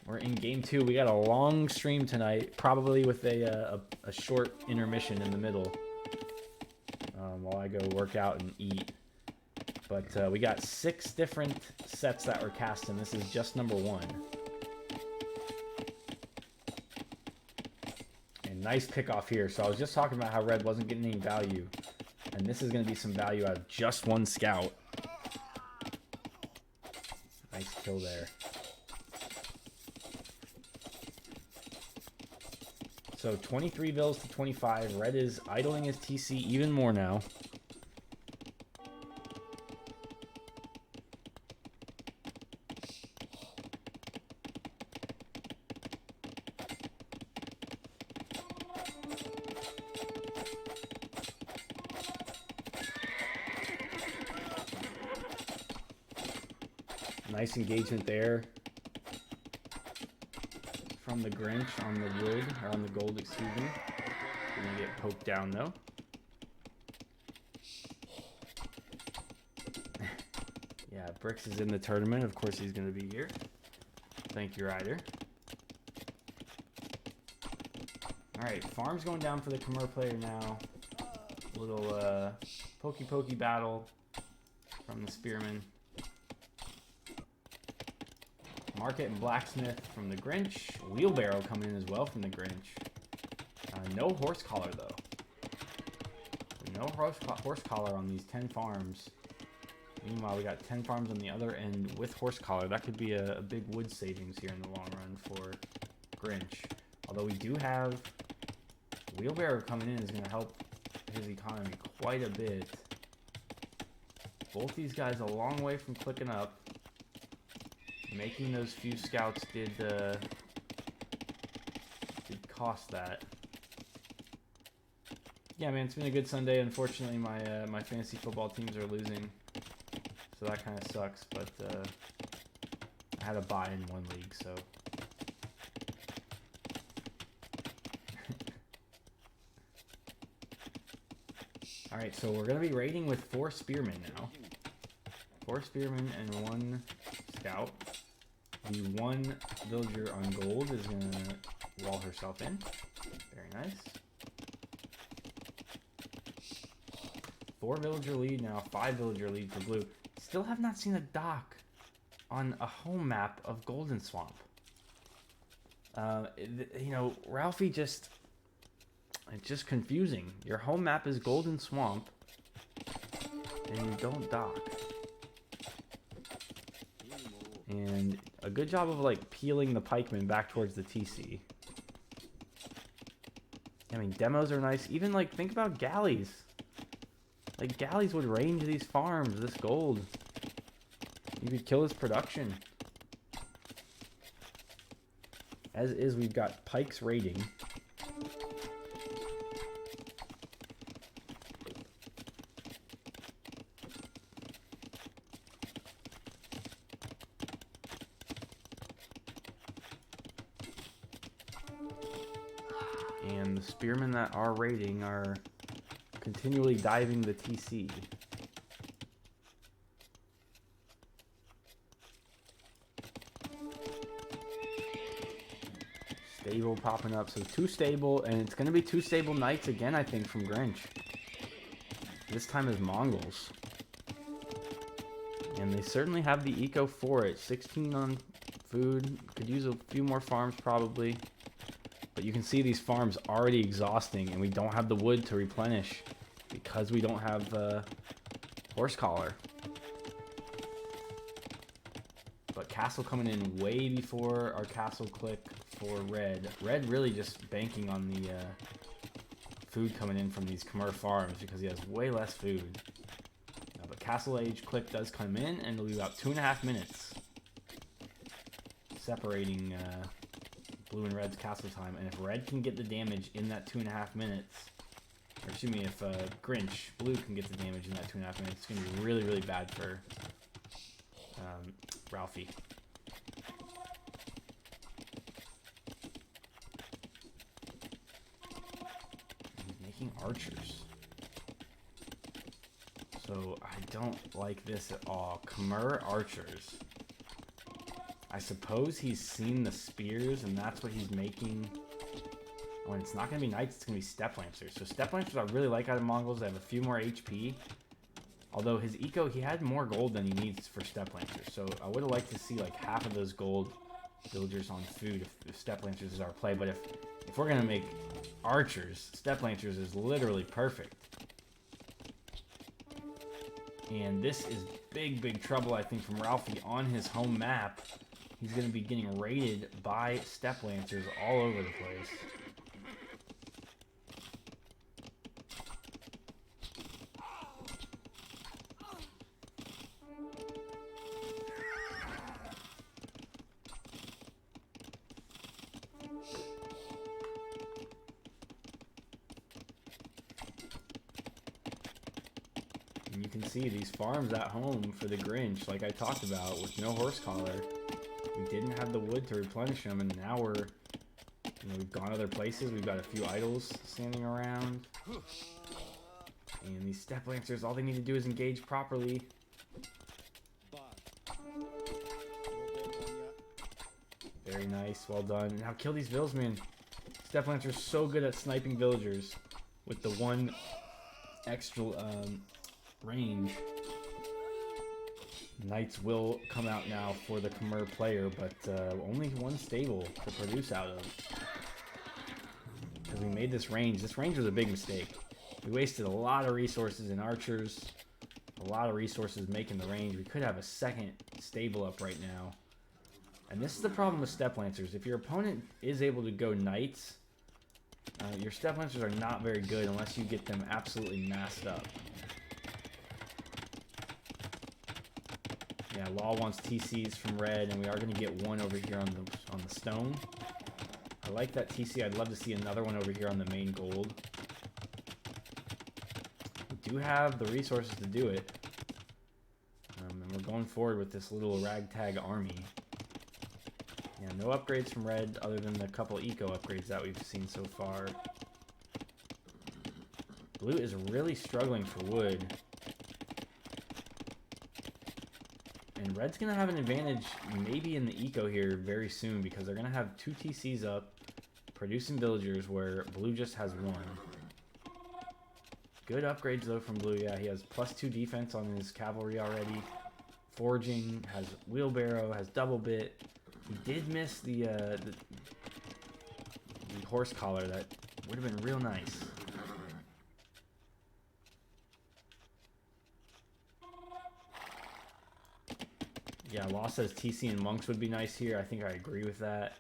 We're in game 2. We got a long stream tonight, probably with a short intermission in the middle. While I go work out and eat. But we got 6 different sets that were cast, and this is just number 1. And nice pickoff here. So I was just talking about how Red wasn't getting any value. And this is going to be some value out of just 1 scout. Nice kill there. So 23 bills to 25. Red is idling his TC even more now. Nice engagement there from the Grinch on the wood, or on the gold, excuse me. Gonna get poked down though. Bricks is in the tournament. Of course, he's going to be here. Thank you, Ryder. All right, farm's going down for the Khmer player now. Little pokey battle from the Spearman. Market and Blacksmith from the Grinch. Wheelbarrow coming in as well from the Grinch. No horse collar, though. No horse collar on these 10 farms. Meanwhile, we got 10 farms on the other end with horse collar. That could be a big wood savings here in the long run for Grinch. Although we do have Wheelbarrow coming in is going to help his economy quite a bit. Both these guys a long way from clicking up. Making those few scouts did cost that. Yeah, man, it's been a good Sunday. Unfortunately, my fantasy football teams are losing, so that kind of sucks. But I had a bye in one league, so. All right, so we're gonna be raiding with 4 spearmen now. 4 spearmen and 1 scout. The 1 villager on gold is gonna wall herself in. Very nice. 4 villager lead now, 5 villager lead for blue. Still have not seen a dock on a home map of Golden Swamp. You know, Ralphie just... It's just confusing. Your home map is Golden Swamp, and you don't dock. And a good job of, like, peeling the pikemen back towards the TC. I mean, demos are nice. Even, like, think about galleys. Like, galleys would range these farms, this gold. You could kill his production. As is, we've got pikes raiding. And the spearmen that are raiding are continually diving the TC. Stable popping up. So 2 stable, and it's going to be 2 stable knights again, I think, from Grinch. This time as Mongols. And they certainly have the eco for it. 16 on food. Could use a few more farms probably. But you can see these farms already exhausting, and we don't have the wood to replenish because we don't have horse collar. But castle coming in way before our castle click for red. Red really just banking on the food coming in from these Khmer farms because he has way less food. But castle age click does come in, and it'll be about 2.5 minutes separating blue and red's castle time. And if red can get the damage in that 2.5 minutes, or excuse me, if Grinch, blue can get the damage in that 2.5 minutes, it's going to be really, really bad for Ralphie. He's making archers. So I don't like this at all. Khmer archers. I suppose he's seen the spears, and that's what he's making. When it's not going to be knights, it's going to be step lancers. So step lancers I really like out of Mongols. They have a few more HP. Although his eco, he had more gold than he needs for step lancers. So I would have liked to see like half of those gold villagers on food if step lancers is our play. But if we're going to make archers, step lancers is literally perfect. And this is big trouble, I think, from Ralphie on his home map. He's going to be getting raided by step lancers all over the place. And you can see these farms at home for the Grinch, like I talked about, with no horse collar. We didn't have the wood to replenish them, and now we're, we've gone other places. We've got a few idols standing around. And these step lancers, all they need to do is engage properly. Very nice. Well done. Now kill these vills, man. Step Lancer's so good at sniping villagers with the one extra range. Knights will come out now for the Khmer player, but only one stable to produce out of. Because we made this range. This range was a big mistake. We wasted a lot of resources in archers, a lot of resources making the range. We could have a second stable up right now. And this is the problem with Step Lancers. If your opponent is able to go Knights, your Step Lancers are not very good unless you get them absolutely massed up. Yeah, Law wants TCs from red, and we are going to get one over here on the stone. I like that TC. I'd love to see another one over here on the main gold. We do have the resources to do it. And we're going forward with this little ragtag army. Yeah, no upgrades from red other than the couple eco upgrades that we've seen so far. Blue is really struggling for wood. And red's going to have an advantage maybe in the eco here very soon because they're going to have 2 TCs up producing villagers where blue just has 1. Good upgrades though from blue. Yeah, he has +2 defense on his cavalry already. Forging, has wheelbarrow, has double bit. He did miss the horse collar. That would have been real nice. Yeah, Law says TC and monks would be nice here. I think I agree with that.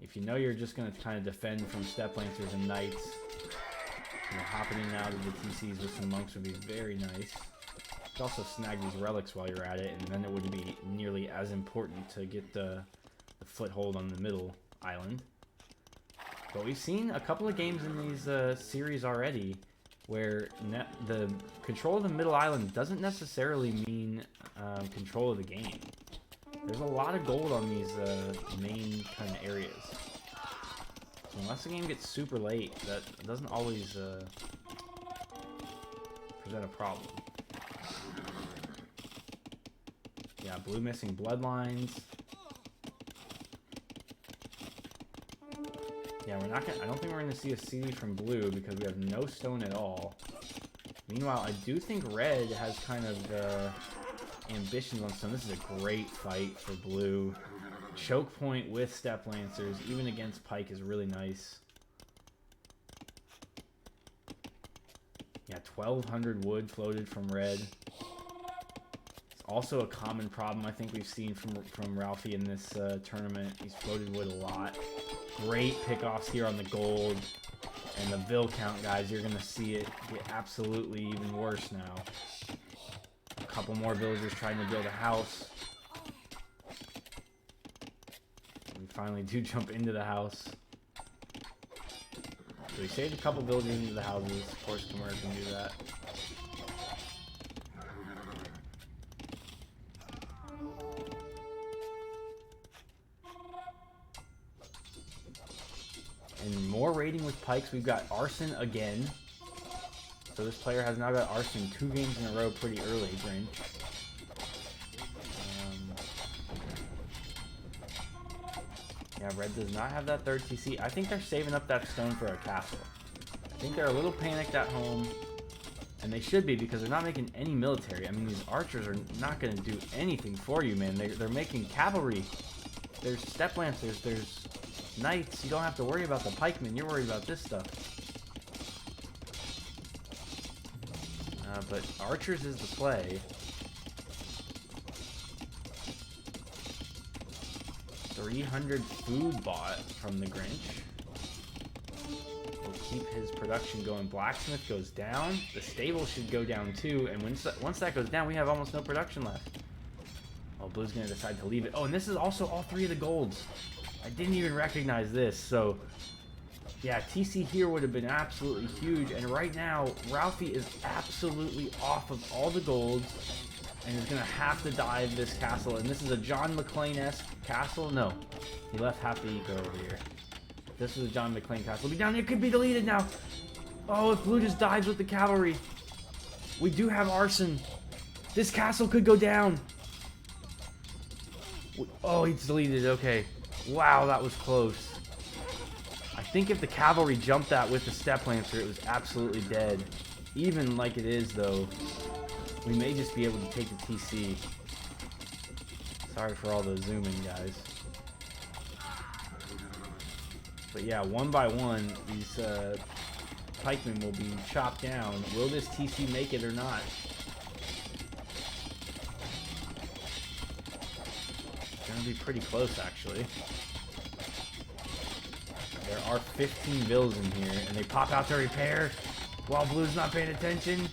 If you know you're just going to kind of defend from Step Lancers and Knights, you know, hopping in and out of the TCs with some monks would be very nice. You could also snag these relics while you're at it, and then it wouldn't be nearly as important to get the foothold on the middle island. But we've seen a couple of games in these series already where the control of the middle island doesn't necessarily mean control of the game. There's a lot of gold on these main kind of areas. So unless the game gets super late, that doesn't always present a problem. Yeah, blue missing bloodlines. Yeah, we're not gonna. I don't think we're gonna see a CD from blue because we have no stone at all. Meanwhile, I do think red has kind of ambitions on stone. This is a great fight for blue. Choke point with Step Lancers, even against Pike, is really nice. Yeah, 1,200 wood floated from red. It's also a common problem I think we've seen from Ralphie in this tournament. He's floated wood a lot. Great pickoffs here on the gold. And the Vill count, guys, you're going to see it get absolutely even worse now. A couple more villagers trying to build a house. We finally do jump into the house. So we saved a couple villagers into the houses. Of course, Khmer can do that. And more raiding with pikes. We've got arson again. So this player has now got arson 2 games in a row pretty early, Grinch. Yeah, red does not have that 3rd TC. I think they're saving up that stone for a castle. I think they're a little panicked at home. And they should be because they're not making any military. I mean, these archers are not going to do anything for you, man. They're making cavalry. There's Step Lancers. There's Knights. You don't have to worry about the pikemen. You're worried about this stuff. But archers is the play. 300 food bought from the Grinch. We'll keep his production going. Blacksmith goes down. The stable should go down too. And once that goes down, we have almost no production left. Oh, blue's going to decide to leave it. Oh, and this is also all 3 of the golds. I didn't even recognize this. So, yeah, TC here would have been absolutely huge. And right now, Ralphie is absolutely off of all the golds. And is going to have to dive this castle. And this is a John McClane-esque castle. No, he left half the eco over here. If this was a John McClane castle, it'll be down. It could be deleted now. Oh, if blue just dives with the cavalry. We do have arson. This castle could go down. Oh, he's deleted. Okay. Wow, that was close. I think if the cavalry jumped that with the step lancer, it was absolutely dead. Even like it is, though, we may just be able to take the TC. Sorry for all the zooming, guys. But yeah, one by one, these pikemen will be chopped down. Will this TC make it or not? It's gonna be pretty close, actually. There are 15 vills in here, and they pop out to repair while Blue's not paying attention.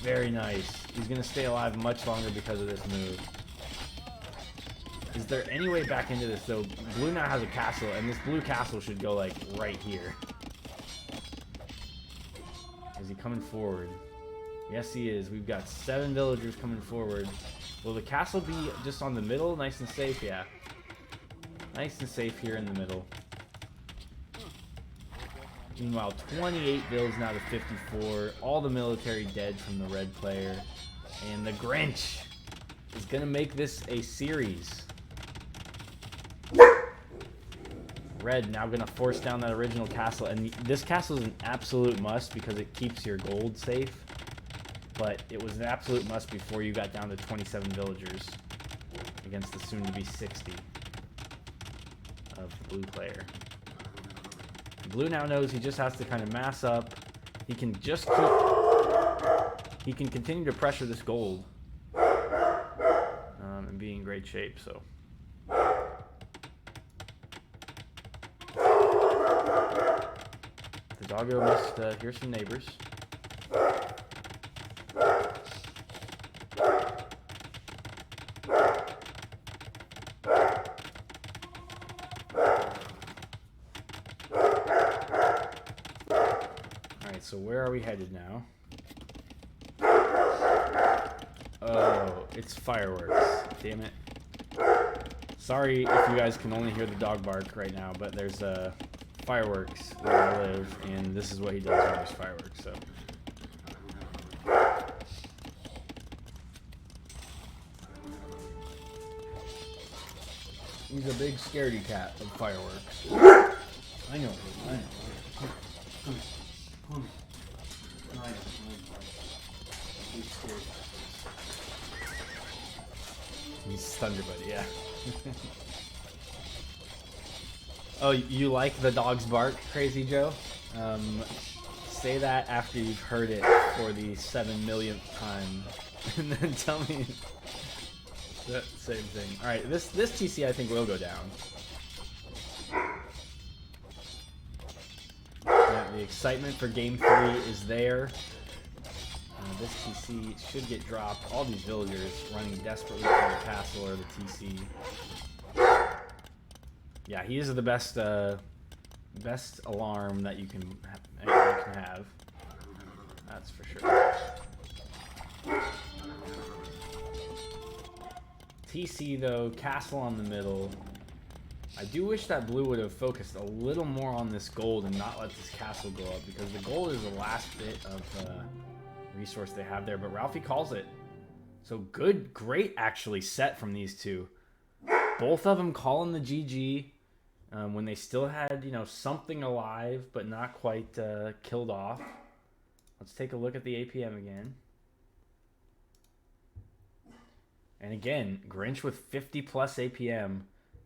Very nice. He's gonna stay alive much longer because of this move. Is there any way back into this, though? Blue now has a castle, and this blue castle should go, like, right here. Is he coming forward? Yes, he is. We've got 7 villagers coming forward. Will the castle be just on the middle? Nice and safe, yeah. Nice and safe here in the middle. Meanwhile, 28 vills now to 54. All the military dead from the red player. And the Grinch is going to make this a series. Red now going to force down that original castle. And this castle is an absolute must because it keeps your gold safe. But it was an absolute must before you got down to 27 villagers against the soon-to-be 60 of the blue player. Blue now knows he just has to kind of mass up. He can just keep... He can continue to pressure this gold. And be in great shape, so... The doggo must hear some neighbors. Alright, so where are we headed now? Oh, it's fireworks. Damn it. Sorry if you guys can only hear the dog bark right now, but there's fireworks where I live, and this is what he does when there's fireworks, so. He's a big scaredy cat of fireworks. I know. He's Thunderbuddy, yeah. Oh, you like the dog's bark, Crazy Joe? Say that after you've heard it for the 7 millionth time, and then tell me that same thing. All right, this TC I think will go down. Yeah, the excitement for Game 3 is there. This TC should get dropped. All these villagers running desperately for the castle or the TC. Yeah, he is the best alarm that you can have. That's for sure. TC though, castle on the middle. I do wish that blue would have focused a little more on this gold and not let this castle go up, because the gold is the last bit of resource they have there. But Ralphie calls it. So great actually set from these two. Both of them calling the GG when they still had, you know, something alive but not quite killed off. Let's take a look at the APM again. And again, Grinch with 50 plus APM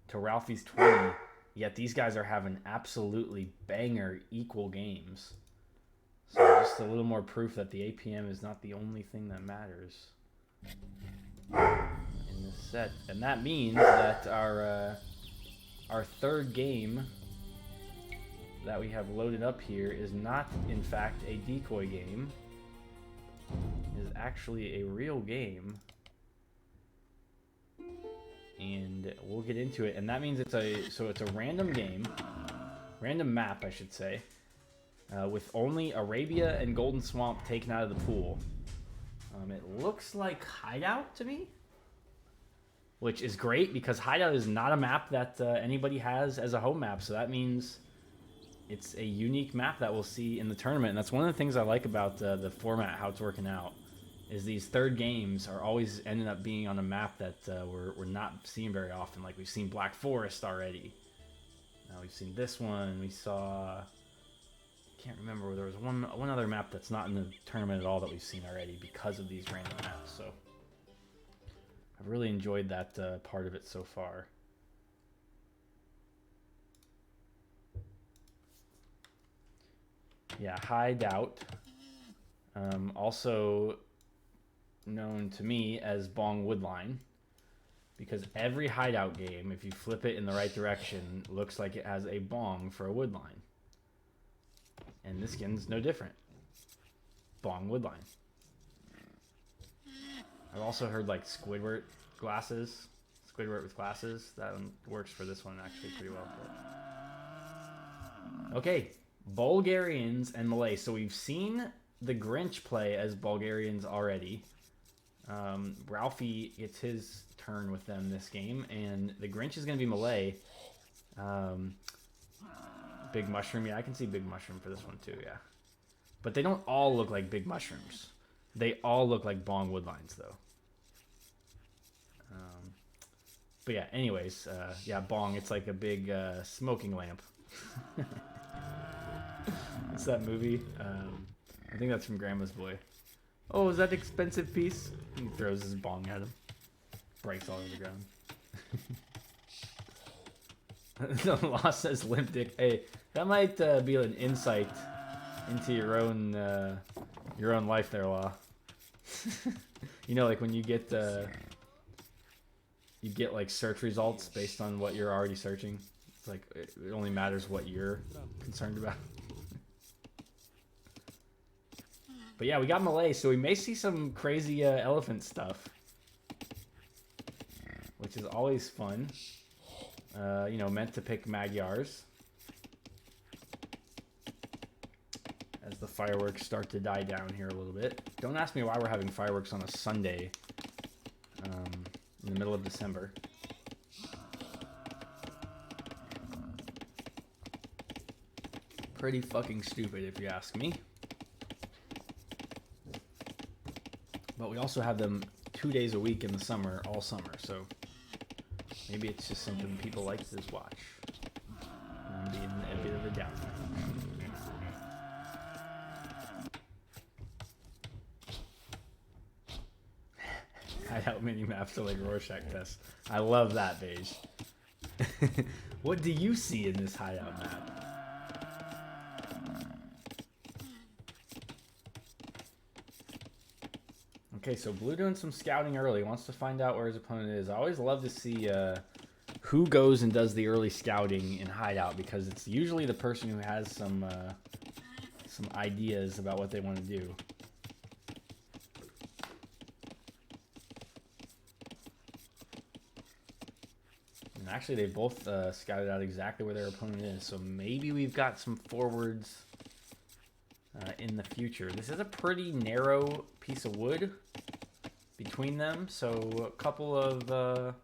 to Ralphie's 20. Yet these guys are having absolutely banger equal games. So just a little more proof that the APM is not the only thing that matters in this set. And that means that our third game that we have loaded up here is not, in fact, a decoy game. It is actually a real game. And we'll get into it. And that means it's a random game, random map, I should say, with only Arabia and Golden Swamp taken out of the pool. It looks like Hideout to me, which is great because Hideout is not a map that anybody has as a home map. So that means it's a unique map that we'll see in the tournament. And that's one of the things I like about the format, how it's working out. is these third games are always ending up being on a map that we're not seeing very often. Like we've seen Black Forest already. We've seen this one. We saw, can't remember, there was one other map that's not in the tournament at all that we've seen already because of these random maps. So I've really enjoyed that part of it so far. Yeah, Hideout. Also known to me as Bong Woodline, because every Hideout game, if you flip it in the right direction, looks like it has a bong for a woodline. And this skin's no different. Bong Woodline. I've also heard like Squidward glasses. Squidward with glasses. That one works for this one actually pretty well. But... Okay, Bulgarians and Malay. So we've seen the Grinch play as Bulgarians already. Ralphie gets his turn with them this game, and the Grinch is going to be Malay. Big Mushroom, yeah, I can see Big Mushroom for this one too, yeah. But they don't all look like Big Mushrooms. They all look like Bong Woodlines, though. But yeah, anyways, yeah, Bong, it's like a big smoking lamp. What's that movie? I think that's from Grandma's Boy. Oh, is that an expensive piece? He throws his bong at him. Breaks all over the ground. The law says limp dick. Hey, that might be an insight into your own life there, Law. You know, like when you get like search results based on what you're already searching. It's like it only matters what you're concerned about. But yeah, we got Malay, so we may see some crazy elephant stuff, which is always fun. You know, meant to pick Magyars as the fireworks start to die down here a little bit. Don't ask me why we're having fireworks on a Sunday in the middle of December. Pretty fucking stupid if you ask me. But we also have them 2 days a week in the summer, all summer, so maybe it's just something people like to just watch. And I'm being a bit of a downer. Hideout mini maps are like Rorschach tests. I love that, Beige. What do you see in this hideout map? Okay, so Blue doing some scouting early. Wants to find out where his opponent is. I always love to see who goes and does the early scouting in Hideout, because it's usually the person who has some ideas about what they want to do. And actually, they both scouted out exactly where their opponent is, so maybe we've got some forwards in the future. This is a pretty narrow piece of wood between them, so a couple of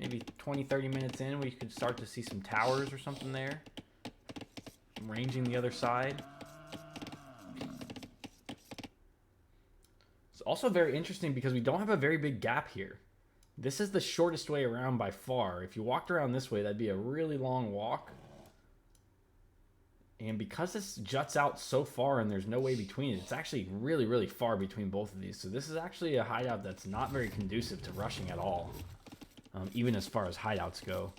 maybe 20-30 minutes in, we could start to see some towers or something there ranging the other side. It's also very interesting because we don't have a very big gap here. This is the shortest way around by far. If you walked around this way, that'd be a really long walk. And because this juts out so far and there's no way between it, it's actually really, really far between both of these. So this is actually a hideout that's not very conducive to rushing at all, even as far as hideouts go.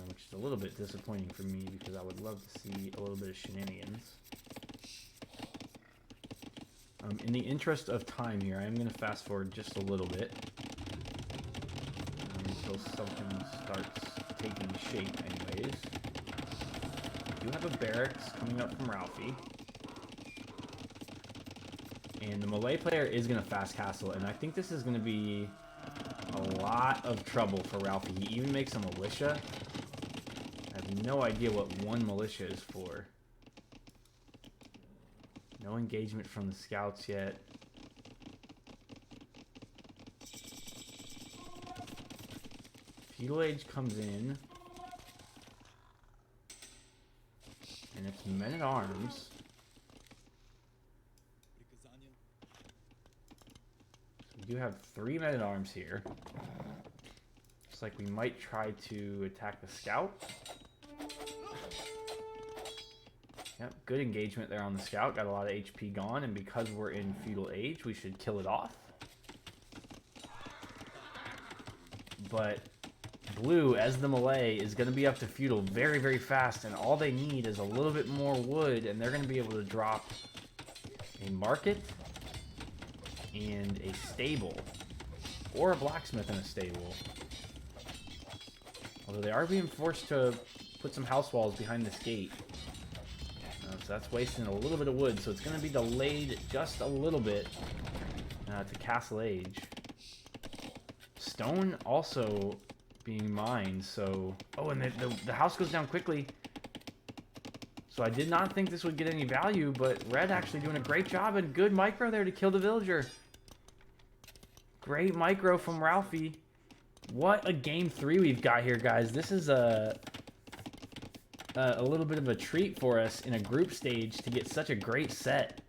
Which is a little bit disappointing for me because I would love to see a little bit of shenanigans. In the interest of time here, I am going to fast forward just a little bit until something starts taking shape anyways. We do have a barracks coming up from Ralphie. And the Malay player is going to fast castle, and I think this is going to be a lot of trouble for Ralphie. He even makes a militia. I have no idea what one militia is for. No engagement from the scouts yet. Feudal Age comes in. And it's men-at-arms. do have 3 men-at-arms here. Looks like we might try to attack the scout. Yep, good engagement there on the scout. Got a lot of HP gone, and because we're in feudal age, we should kill it off. But blue, as the melee, is going to be up to feudal very, very fast, and all they need is a little bit more wood, and they're going to be able to drop a market and a stable, or a blacksmith and a stable. Although they are being forced to put some house walls behind this gate. So that's wasting a little bit of wood, so it's going to be delayed just a little bit to Castle Age. Stone also being mined, so... Oh, and the house goes down quickly. So I did not think this would get any value, but Red actually doing a great job and good micro there to kill the villager. Great micro from Ralphie. What a game 3 we've got here, guys. This is a little bit of a treat for us in a group stage to get such a great set.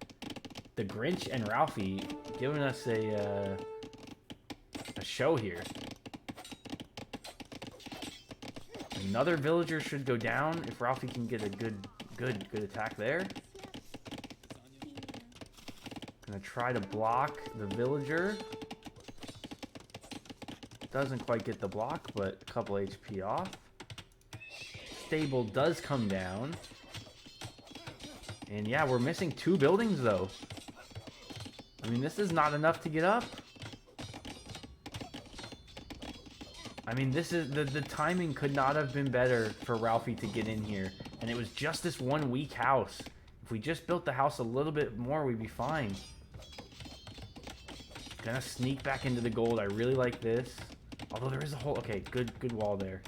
The Grinch and Ralphie giving us a show here. Another villager should go down if Ralphie can get a good attack there. Gonna try to block the villager. Doesn't quite get the block, but a couple HP off. Stable does come down. And yeah, we're missing 2 buildings though. I mean, this is not enough to get up. I mean, this is the timing could not have been better for Ralphie to get in here. And it was just this one weak house. If we just built the house a little bit more, we'd be fine. Gonna sneak back into the gold. I really like this. Although there is a hole. Okay, good wall there.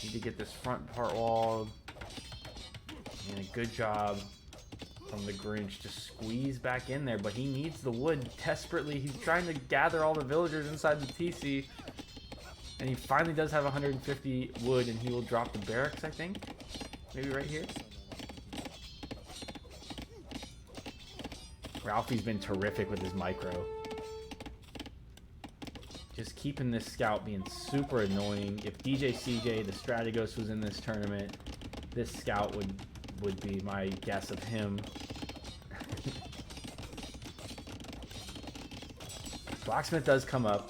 Need to get this front part walled. And a good job from the Grinch to squeeze back in there. But he needs the wood desperately. He's trying to gather all the villagers inside the TC. And he finally does have 150 wood, and he will drop the barracks, I think. Maybe right here. Ralphie's been terrific with his micro. Just keeping this scout being super annoying. If DJ CJ, the Strategos, was in this tournament, this scout would be my guess of him. Blacksmith does come up.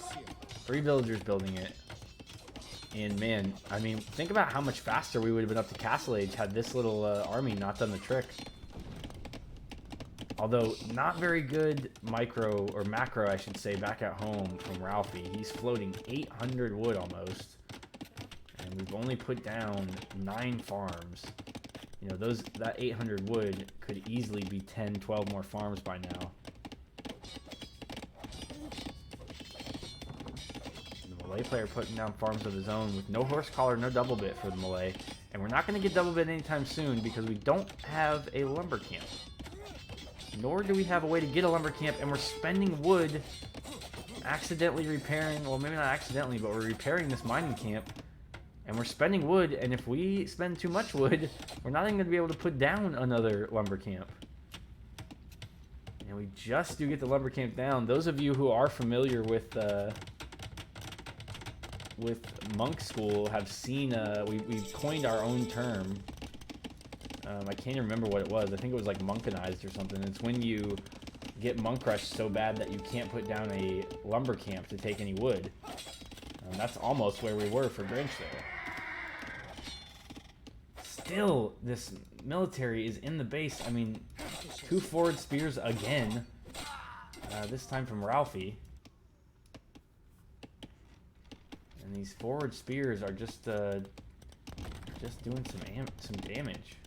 3 villagers building it. And man, I mean, think about how much faster we would have been up to Castle Age had this little army not done the trick. Although, not very good micro, or macro I should say, back at home from Ralphie. He's floating 800 wood almost. And we've only put down 9 farms. You know, that 800 wood could easily be 10, 12 more farms by now. Melee player putting down farms of his own with no horse collar, no double bit for the melee. And we're not going to get double bit anytime soon because we don't have a lumber camp. Nor do we have a way to get a lumber camp, and we're spending wood accidentally repairing, well maybe not accidentally, but we're repairing this mining camp. And we're spending wood, and if we spend too much wood, we're not even going to be able to put down another lumber camp. And we just do get the lumber camp down. Those of you who are familiar with Monk School have seen, we've coined our own term. I can't even remember what it was. I think it was like monkanized or something. It's when you get monk rushed so bad that you can't put down a lumber camp to take any wood. That's almost where we were for Grinch there. Still, this military is in the base. I mean, 2 forward spears again. This time from Ralphie. And these forward spears are just doing some damage.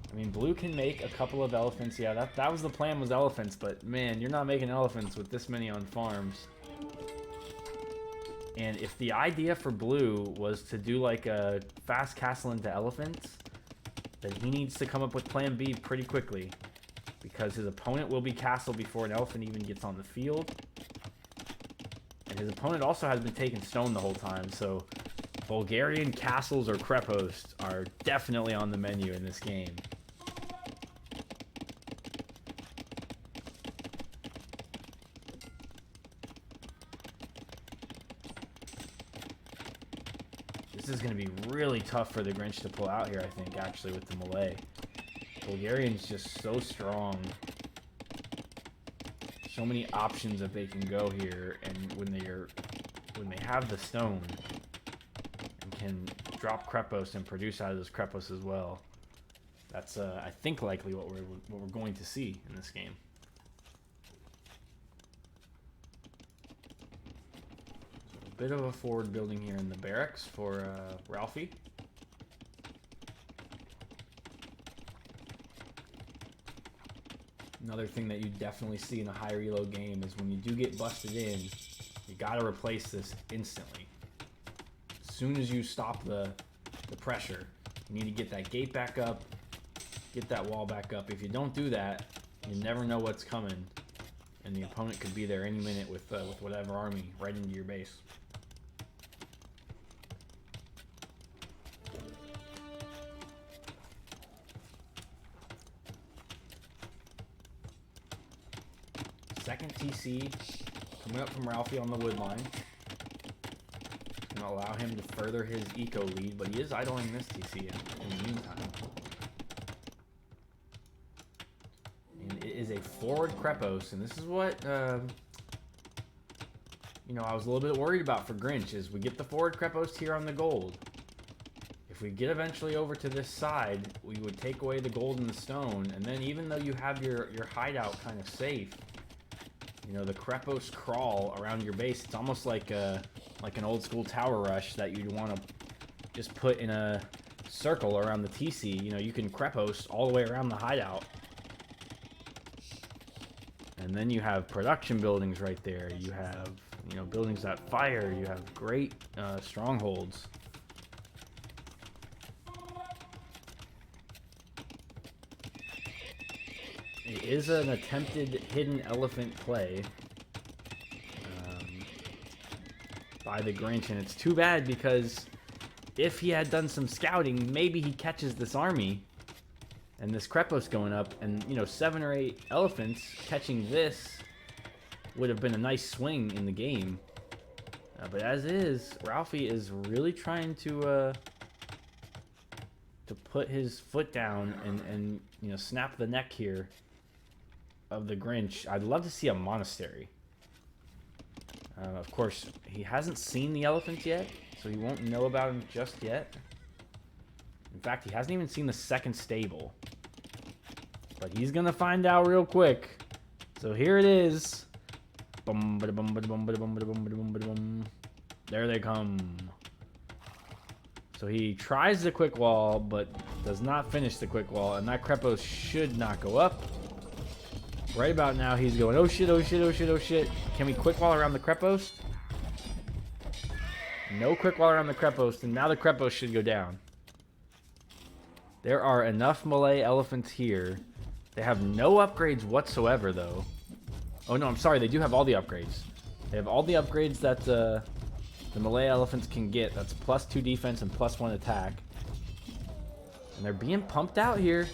I mean, blue can make a couple of elephants. Yeah, that was the plan, was elephants. But man, you're not making elephants with this many on farms. And if the idea for blue was to do like a fast castle into elephants, then he needs to come up with plan B pretty quickly. Because his opponent will be castled before an elephant even gets on the field. And his opponent also has been taking stone the whole time, so Bulgarian castles or Krepos are definitely on the menu in this game. This is going to be really tough for the Grinch to pull out here, I think, actually, with the melee. Bulgarian's just so strong. So many options that they can go here, and when they have the stone and can drop Krepos and produce out of those Krepos as well, that's I think likely what we're going to see in this game. So a bit of a forward building here in the barracks for Ralphie. Another thing that you definitely see in a high reload game is when you do get busted in, you gotta replace this instantly. As soon as you stop the pressure, you need to get that gate back up, get that wall back up. If you don't do that, you never know what's coming, and the opponent could be there any minute with whatever army right into your base. Second TC coming up from Ralphie on the wood line. Gonna allow him to further his eco lead, but he is idling this TC in the meantime. And it is a forward Krepos, and this is what you know, I was a little bit worried about for Grinch, is we get the forward Krepos here on the gold. If we get eventually over to this side, we would take away the gold and the stone, and then even though you have your hideout kind of safe, you know, the Krepos crawl around your base. It's almost like an old school tower rush that you'd want to just put in a circle around the TC. You know, you can Krepos all the way around the hideout. And then you have production buildings right there. You have, you know, buildings that fire. You have great strongholds. It is an attempted hidden elephant play by the Grinch, and it's too bad because if he had done some scouting, maybe he catches this army and this Krepos going up, and you know, 7 or 8 elephants catching this would have been a nice swing in the game. But as is, Ralphie is really trying to put his foot down and you know, snap the neck here of the Grinch. I'd love to see a monastery. Of course, he hasn't seen the elephants yet, so he won't know about them just yet. In fact, he hasn't even seen the second stable. But he's gonna find out real quick. So here it is. There they come. So he tries the quick wall, but does not finish the quick wall, and that Krepos should not go up. Right about now, he's going, oh shit, oh shit, oh shit, oh shit. Can we quick wall around the Krepos? No quick wall around the Krepos, and now the Krepos should go down. There are enough Malay elephants here. They have no upgrades whatsoever, though. Oh no, I'm sorry, they do have all the upgrades. They have all the upgrades that the Malay elephants can get. That's +2 defense and +1 attack. And they're being pumped out here.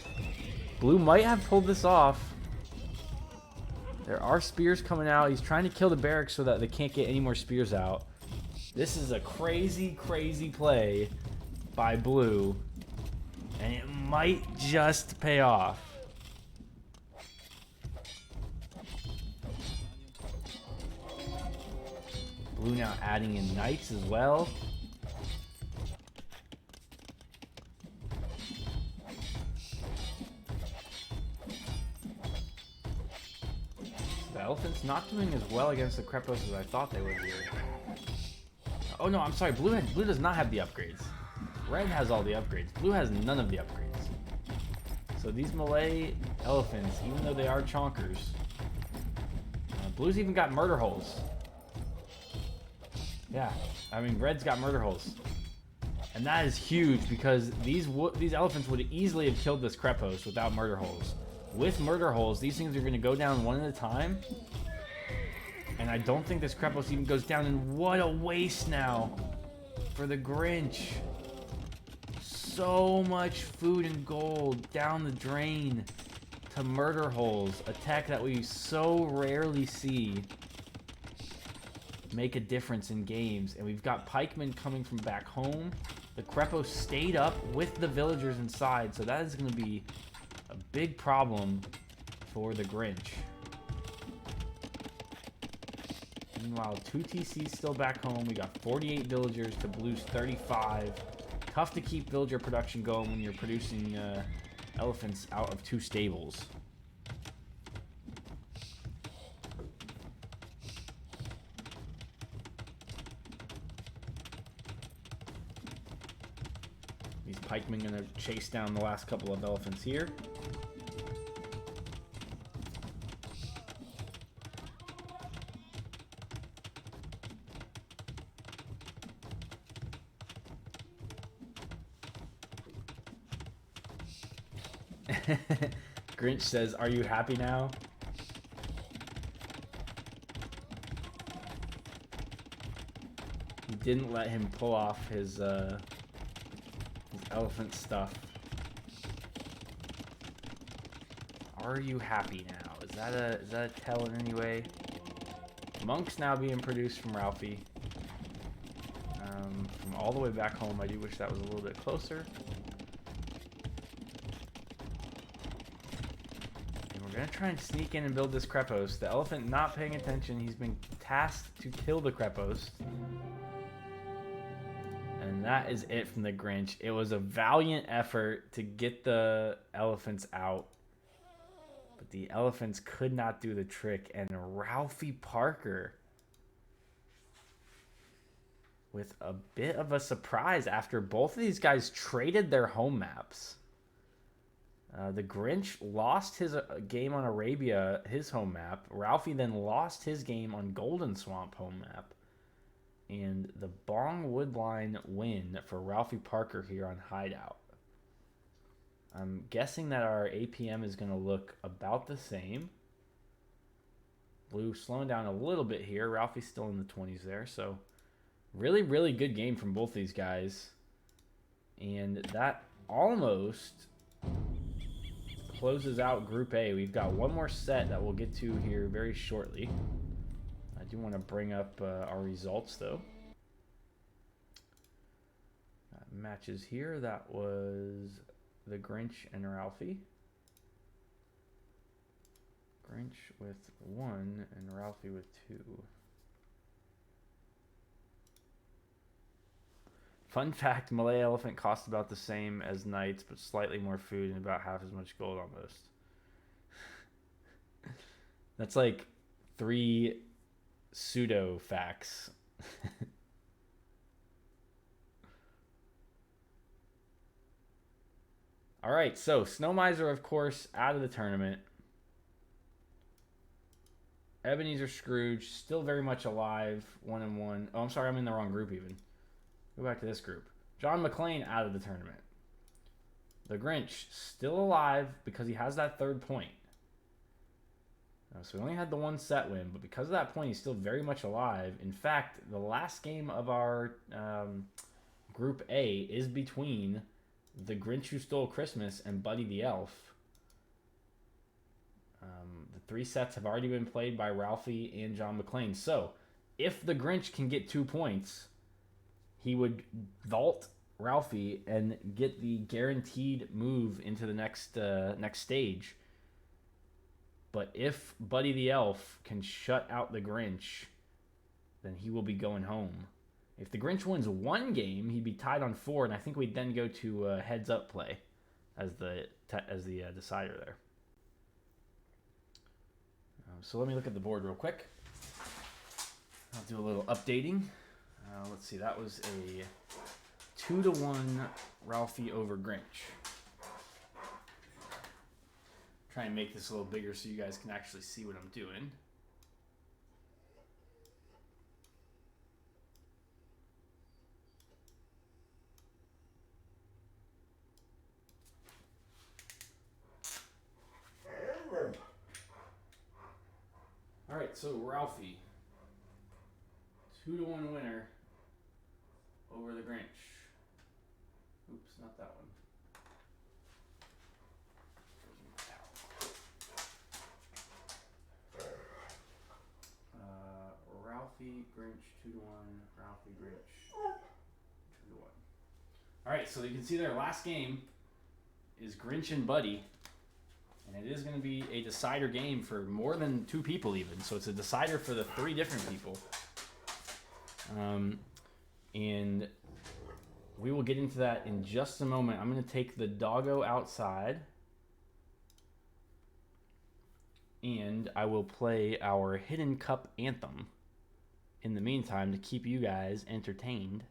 Blue might have pulled this off. There are spears coming out. He's trying to kill the barracks so that they can't get any more spears out. This is a crazy, crazy play by Blue. And it might just pay off. Blue now adding in knights as well. The elephants not doing as well against the Krepos as I thought they would here. Oh no, I'm sorry. Blue does not have the upgrades. Red has all the upgrades. Blue has none of the upgrades. So these Malay elephants, even though they are chonkers, Blue's even got murder holes. Yeah, I mean, Red's got murder holes. And that is huge because these elephants would easily have killed this Krepos without murder holes. With murder holes, these things are going to go down one at a time. And I don't think this Krepos even goes down. And what a waste now for the Grinch. So much food and gold down the drain to murder holes. A tech that we so rarely see make a difference in games. And we've got pikemen coming from back home. The Krepo stayed up with the villagers inside, so that is going to be a big problem for the Grinch. Meanwhile, 2 TCs still back home. We got 48 villagers to Blue's 35. Tough to keep villager production going when you're producing elephants out of 2 stables. These pikemen gonna chase down the last couple of elephants here. Grinch says, "Are you happy now?" He didn't let him pull off his elephant stuff. Are you happy now? Is that a tell in any way? Monk's now being produced from Ralphie. From all the way back home. I do wish that was a little bit closer. And we're gonna try and sneak in and build this Krepos. The elephant not paying attention. He's been tasked to kill the Krepos. And that is it from the Grinch. It was a valiant effort to get the elephants out. But the elephants could not do the trick. And Ralphie Parker, with a bit of a surprise after both of these guys traded their home maps. The Grinch lost his game on Arabia, his home map. Ralphie then lost his game on Golden Swamp home map. And the Bong Woodline win for Ralphie Parker here on Hideout. I'm guessing that our APM is going to look about the same. Blue slowing down a little bit here. Ralphie's still in the 20s there. So really, really good game from both these guys. And that almost closes out Group A. We've got one more set that we'll get to here very shortly. I do want to bring up our results, though. Matches here. That was the Grinch and Ralphie. Grinch with 1 and Ralphie with 2. Fun fact, Malay Elephant costs about the same as Knights, but slightly more food and about half as much gold almost. That's like 3 pseudo facts. All right, so Snow Miser, of course, out of the tournament. Ebenezer Scrooge still very much alive, 1-1. Oh, I'm sorry, I'm in the wrong group even. Go back to this group. John McClane out of the tournament. The Grinch still alive because he has that 3rd point. So we only had the 1 set win, but because of that point, he's still very much alive. In fact, the last game of our Group A is between the Grinch Who Stole Christmas and Buddy the Elf. The 3 sets have already been played by Ralphie and John McClane. So if the Grinch can get 2 points, he would vault Ralphie and get the guaranteed move into the next stage. But if Buddy the Elf can shut out the Grinch, then he will be going home. If the Grinch wins 1 game, he'd be tied on 4, and I think we'd then go to heads-up play as the decider there. So let me look at the board real quick. I'll do a little updating. Let's see, that was a 2-1 Ralphie over Grinch. Try and make this a little bigger so you guys can actually see what I'm doing. All right, so Ralphie, 2-1 winner over the Grinch. Oops, not that one. Ralphie, Grinch, 2-1. Ralphie, Grinch, 2-1. All right, so you can see their last game is Grinch and Buddy, and it is going to be a decider game for more than 2 people even. So it's a decider for the 3 different people. And we will get into that in just a moment. I'm going to take the doggo outside, and I will play our Hidden Cup anthem in the meantime to keep you guys entertained.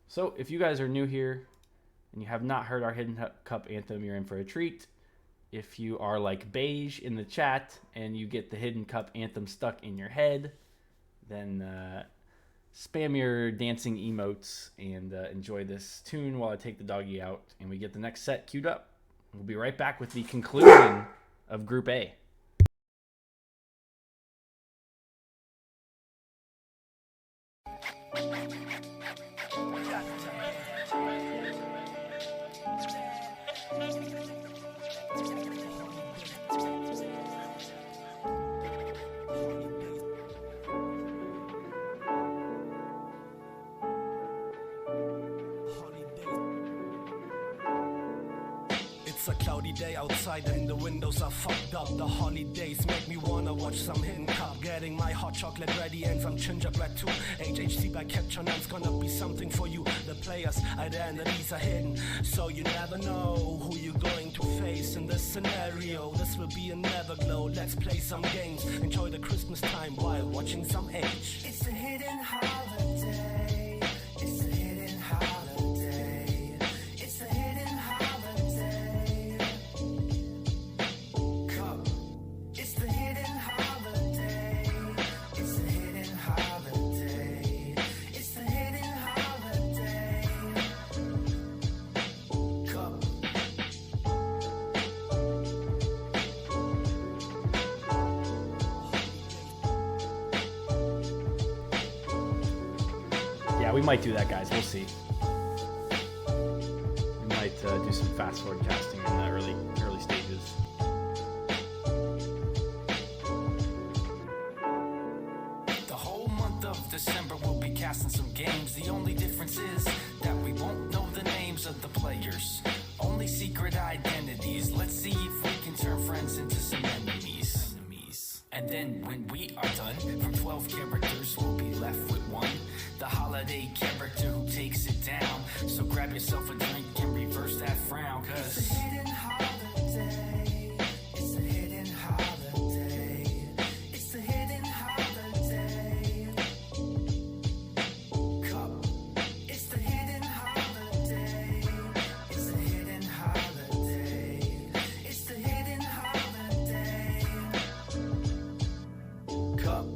So if you guys are new here and you have not heard our Hidden Cup anthem, you're in for a treat. If you are like Beige in the chat and you get the Hidden Cup anthem stuck in your head, then spam your dancing emotes and enjoy this tune while I take the doggy out and we get the next set queued up. We'll be right back with the conclusion of Group A. It's a cloudy day outside and the windows are fucked up. The holidays make me wanna watch some Hidden Cup. Getting my hot chocolate ready and some gingerbread too. HHC by Capture Nine's gonna be something for you. The players' identities are hidden, so you never know who you're going to face in this scenario. This will be an everglow. Let's play some games, enjoy the Christmas time while watching some H. It's a hidden holiday. It's a hidden holiday. It's a hidden holiday. Cup. It's the hidden holiday. It's a hidden holiday. It's the hidden holiday. Cup. Yeah, we might do that, guys. We'll see. We might do some fast forward casting in the early stages. The whole month of December we'll be casting some games. The only difference is that we won't know the names of the players. Only secret identities. Let's see if we can turn friends into some enemies. And then when we are done, from 12 characters we'll be left with one. The holiday character who takes it down. So grab yourself a drink and reverse that frown, cause it's a hidden holiday. It's a hidden holiday. It's a hidden holiday. Cup. It's the hidden holiday. It's a hidden holiday. It's the hidden holiday. Cup.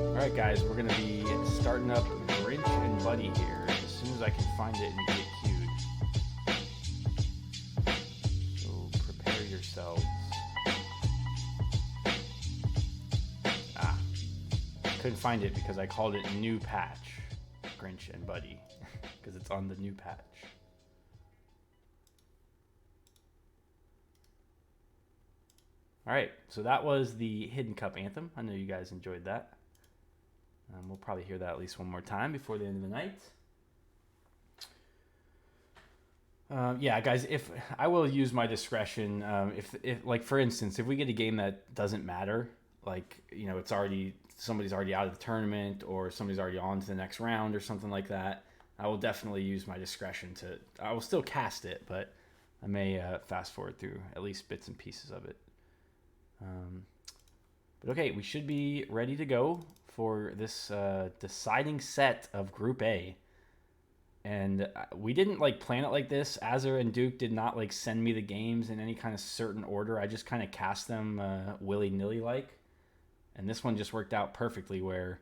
All right, guys, we're going to be starting up Grinch and Buddy here as soon as I can find it and get queued. So prepare yourselves. Couldn't find it because I called it New Patch, Grinch and Buddy, because it's on the new patch. All right, so that was the Hidden Cup anthem. I know you guys enjoyed that. We'll probably hear that at least one more time before the end of the night. Yeah, guys, if I will use my discretion, if like for instance, if we get a game that doesn't matter, like it's already somebody's already out of the tournament or somebody's already on to the next round or something like that, I will definitely use my discretion to. I will still cast it, but I may fast forward through at least bits and pieces of it. But okay, we should be ready to go for this deciding set of Group A. And we didn't plan it like this. Azar and Duke did not send me the games in any kind of certain order. I just kind of cast them willy-nilly And this one just worked out perfectly where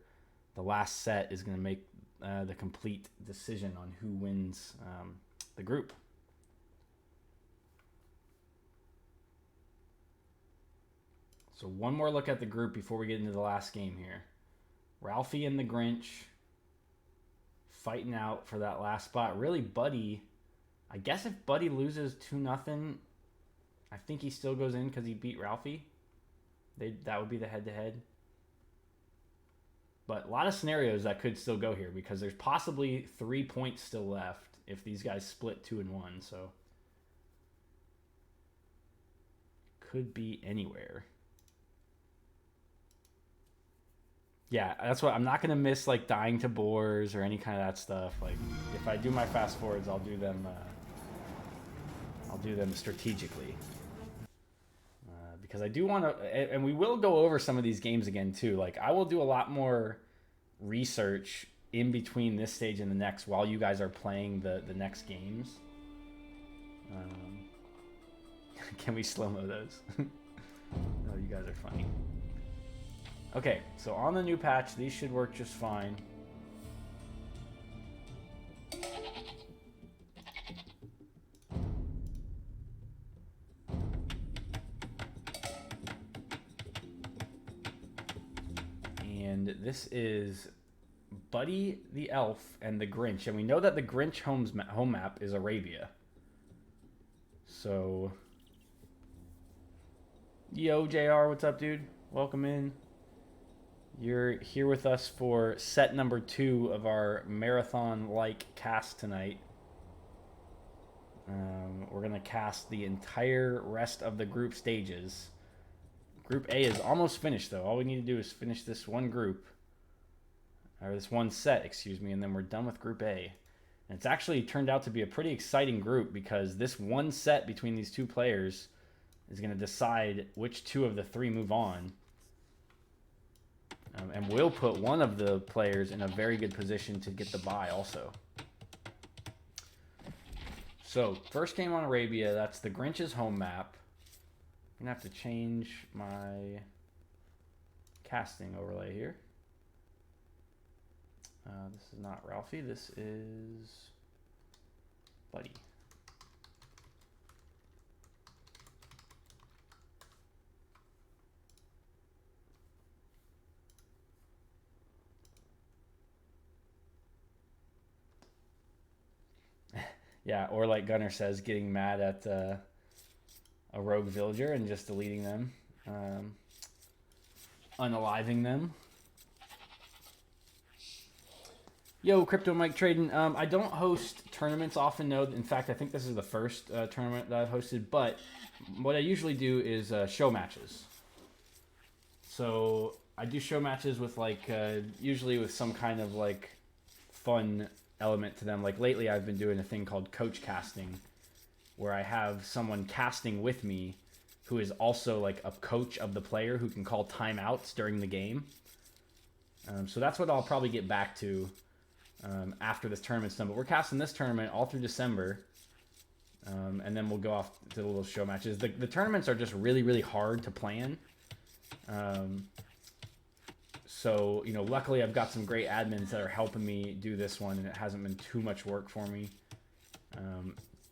the last set is going to make the complete decision on who wins the group. So one more look at the group before we get into the last game here. Ralphie and the Grinch fighting out for that last spot. Really, Buddy. I guess if Buddy loses 2-0, I think he still goes in because he beat Ralphie. That would be the head-to-head. But a lot of scenarios that could still go here because there's possibly 3 points still left if these guys split 2 and 1. So could be anywhere. Yeah, that's what I'm not gonna miss, like dying to boars or any kind of that stuff. Like if I do my fast forwards, I'll do them strategically. Because I do want to, and we will go over some of these games again too. Like I will do a lot more research in between this stage and the next while you guys are playing the next games. Can we slow-mo those? Oh, you guys are funny. Okay, so on the new patch, these should work just fine. And this is Buddy the Elf and the Grinch. And we know that the Grinch home map is Arabia. So, yo, JR, what's up, dude? Welcome in. You're here with us for set number 2 of our marathon-like cast tonight. We're going to cast the entire rest of the group stages. Group A is almost finished, though. All we need to do is finish this one group. Or this one set, excuse me, and then we're done with Group A. And it's actually turned out to be a pretty exciting group because this one set between these two players is going to decide which 2 of the 3 move on. And will put one of the players in a very good position to get the bye also. So, first game on Arabia, that's the Grinch's home map. I'm going to have to change my casting overlay here. This is not Ralphie, this is Buddy. Yeah, or like Gunnar says, getting mad at a rogue villager and just deleting them, unaliving them. Yo, Crypto Mike Trading. I don't host tournaments often, no. In fact, I think this is the first tournament that I've hosted. But what I usually do is show matches. So I do show matches with usually with some kind of like fun element to them. Like lately I've been doing a thing called coach casting where I have someone casting with me who is also like a coach of the player who can call timeouts during the game. So that's what I'll probably get back to after this tournament's done. But we're casting this tournament all through December, and then we'll go off to the little show matches. The tournaments are just really, really hard to plan. So, you know, luckily I've got some great admins that are helping me do this one, and it hasn't been too much work for me.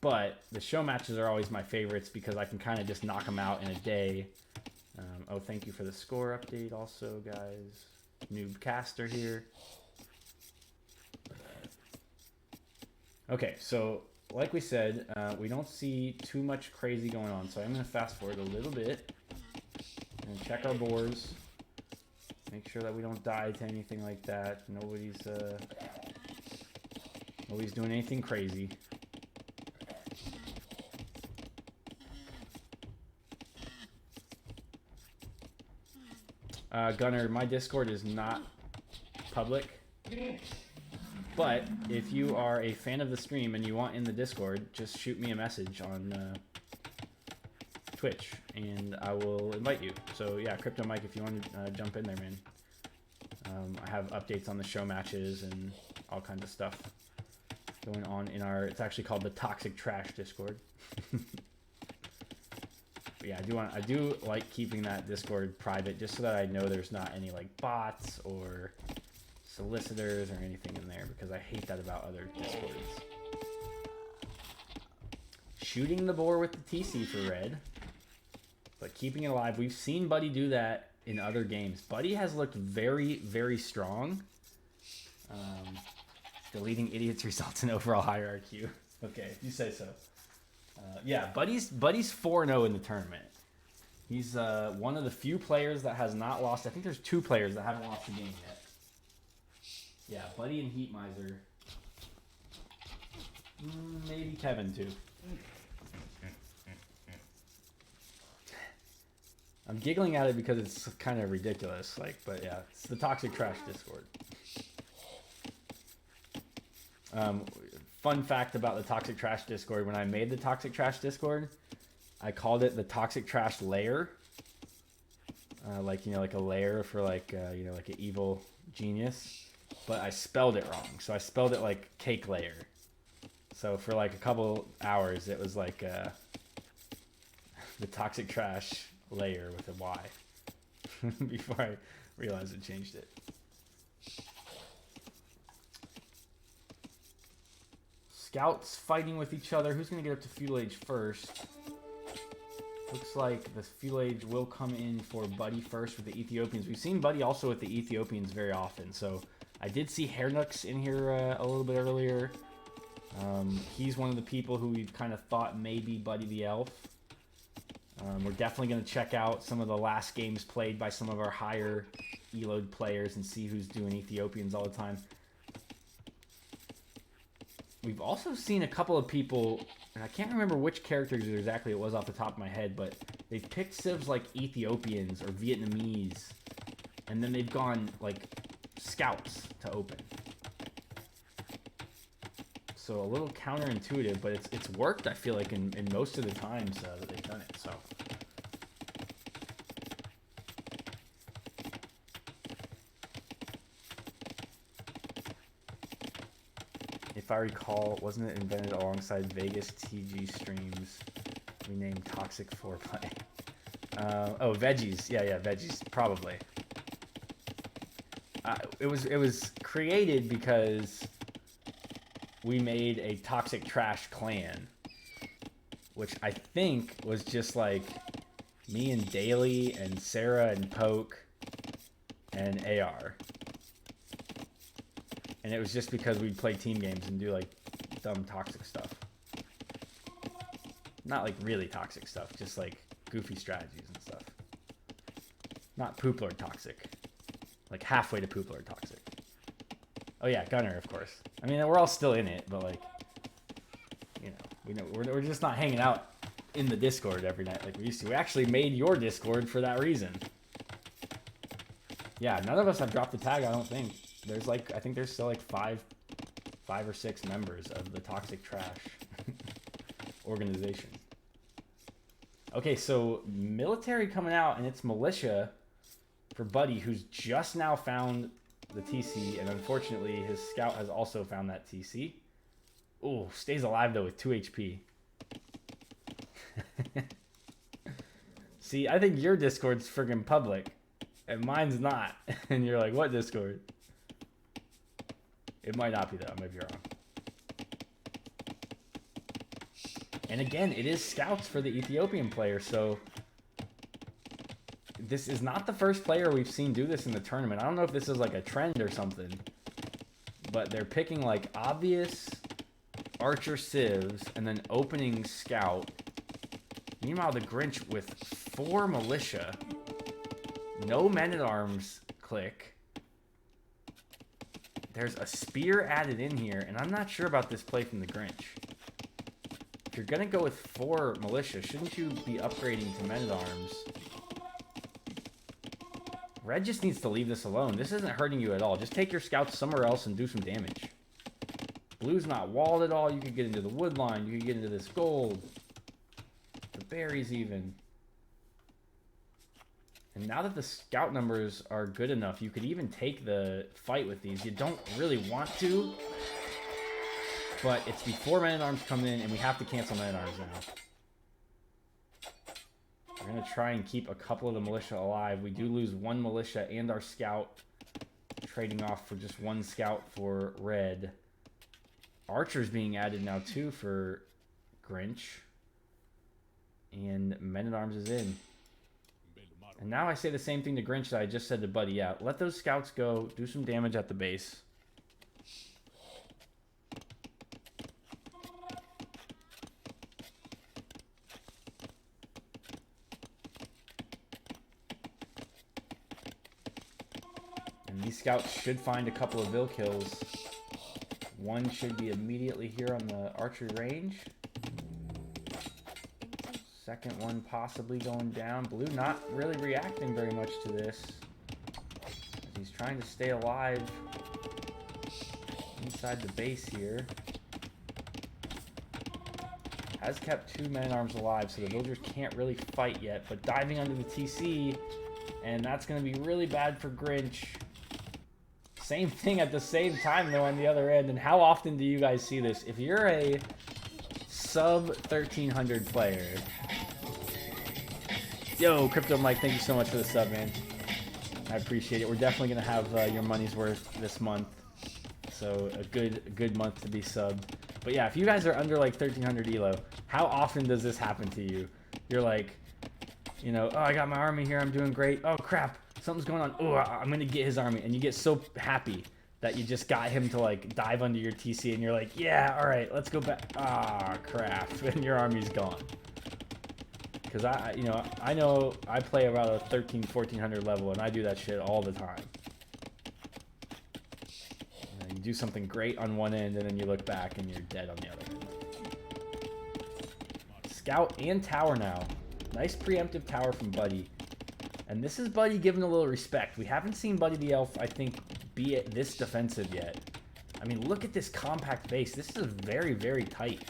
But the show matches are always my favorites because I can kind of just knock them out in a day. Oh, thank you for the score update also, guys. Noob caster here. Okay, so like we said, we don't see too much crazy going on. So I'm going to fast forward a little bit and check our boars. Make sure that we don't die to anything like that. Nobody's doing anything crazy. Gunnar, my Discord is not public. But if you are a fan of the stream and you want in the Discord, just shoot me a message on Twitch, and I will invite you. So yeah, Crypto Mike, if you want to jump in there, man. I have updates on the show matches and all kinds of stuff going on in our, it's actually called the Toxic Trash Discord. But yeah, I do like keeping that Discord private just so that I know there's not any like bots or solicitors or anything in there, because I hate that about other Discords. Shooting the boar with the TC for red, but keeping it alive. We've seen Buddy do that in other games. Buddy has looked very, very strong. Deleting idiots results in overall higher IQ. Okay, if you say so. Yeah, Buddy's 4-0 in the tournament. He's one of the few players that has not lost. I think there's 2 players that haven't lost a game yet. Yeah, Buddy and Heat Miser. Maybe Kevin too. I'm giggling at it because it's kind of ridiculous. But yeah, it's the Toxic Trash Discord. Fun fact about the Toxic Trash Discord: when I made the Toxic Trash Discord, I called it the Toxic Trash Lair. Like a lair for like an evil genius, but I spelled it wrong. So I spelled it like cake layer. So for like a couple hours, it was like the Toxic Trash Layer with a Y. Before I realized it changed it. Scouts fighting with each other. Who's going to get up to feudal age first? Looks like the feudal age will come in for Buddy first with the Ethiopians. We've seen Buddy also with the Ethiopians very often. So I did see Hairnooks in here a little bit earlier. He's one of the people who we kind of thought may be Buddy the Elf. We're definitely going to check out some of the last games played by some of our higher Elode players and see who's doing Ethiopians all the time. We've also seen a couple of people, and I can't remember which characters exactly it was off the top of my head, but they've picked civs like Ethiopians or Vietnamese, and then they've gone like scouts to open. So a little counterintuitive, but it's worked, I feel like, in most of the times that they've done it. So if I recall, wasn't it invented alongside Vegas TG streams renamed Toxic Foreplay? Oh, Veggies. Yeah, Veggies, probably. It was created because we made a Toxic Trash clan, which I think was just like me and Daly and Sarah and Poke and AR. And it was just because we'd play team games and do like dumb toxic stuff. Not like really toxic stuff, just like goofy strategies and stuff. Not Poop Lord toxic. Like halfway to Poop Lord toxic. Oh yeah, Gunner, of course. I mean, we're all still in it, but like, we're just not hanging out in the Discord every night like we used to. We actually made your Discord for that reason. Yeah, none of us have dropped the tag, I don't think. There's I think there's still like five or six members of the Toxic Trash organization. Okay, so military coming out, and it's militia for Buddy, who's just now found the TC, and unfortunately his scout has also found that TC. Oh, stays alive though with 2 HP. See, I think your Discord's friggin' public, and mine's not. And you're like, what Discord? It might not be though, I might be wrong. And again, it is scouts for the Ethiopian player, so this is not the first player we've seen do this in the tournament. I don't know if this is like a trend or something, but they're picking like obvious archer civs and then opening scout. Meanwhile, the Grinch with 4 militia, no men-at-arms click. There's a spear added in here, and I'm not sure about this play from the Grinch. If you're gonna go with 4 militia, shouldn't you be upgrading to men-at-arms? Red just needs to leave this alone. This isn't hurting you at all. Just take your scouts somewhere else and do some damage. Blue's not walled at all. You could get into the wood line. You could get into this gold. The berries even. And now that the scout numbers are good enough, you could even take the fight with these. You don't really want to, but it's before men-at-arms come in, and we have to cancel men-at-arms now. We're going to try and keep a couple of the militia alive. We do lose 1 militia and our scout, trading off for just 1 scout for red. Archer's being added now too for Grinch. And men-at-arms is in. And now I say the same thing to Grinch that I just said to Buddy. Yeah, let those scouts go. Do some damage at the base. And these scouts should find a couple of Vil kills. One should be immediately here on the archery range. Second one possibly going down. Blue not really reacting very much to this. He's trying to stay alive inside the base here. Has kept 2 men-at-arms alive, so the villagers can't really fight yet. But diving under the TC, and that's going to be really bad for Grinch. Same thing at the same time, though, on the other end. And how often do you guys see this? If you're a sub 1300 player... Yo, Crypto Mike, thank you so much for the sub, man. I appreciate it. We're definitely going to have your money's worth this month. So a good month to be subbed. But yeah, if you guys are under like 1300 elo, how often does this happen to you? You're like, you know, oh, I got my army here. I'm doing great. Oh, crap. Something's going on. Oh, I'm going to get his army. And you get so happy that you just got him to like dive under your TC. And you're like, yeah, all right, let's go back. Ah, crap. And your army's gone. Because I know I play about a 1400 level, and I do that shit all the time. You do something great on one end, and then you look back, and you're dead on the other end. Scout and tower now. Nice preemptive tower from Buddy. And this is Buddy giving a little respect. We haven't seen Buddy the Elf, I think, be this defensive yet. I mean, look at this compact base. This is very, very tight.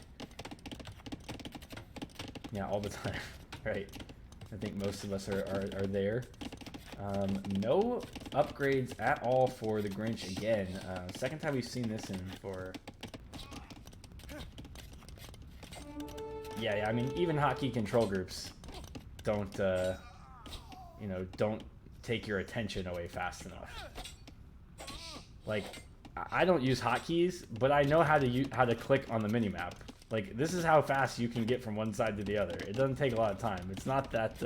Yeah, all the time. Right. I think most of us are there. No upgrades at all for the Grinch again. Second time we've seen this in for... Yeah, I mean, even hotkey control groups don't, don't take your attention away fast enough. Like, I don't use hotkeys, but I know how to click on the minimap. Like, this is how fast you can get from one side to the other. It doesn't take a lot of time. It's not that,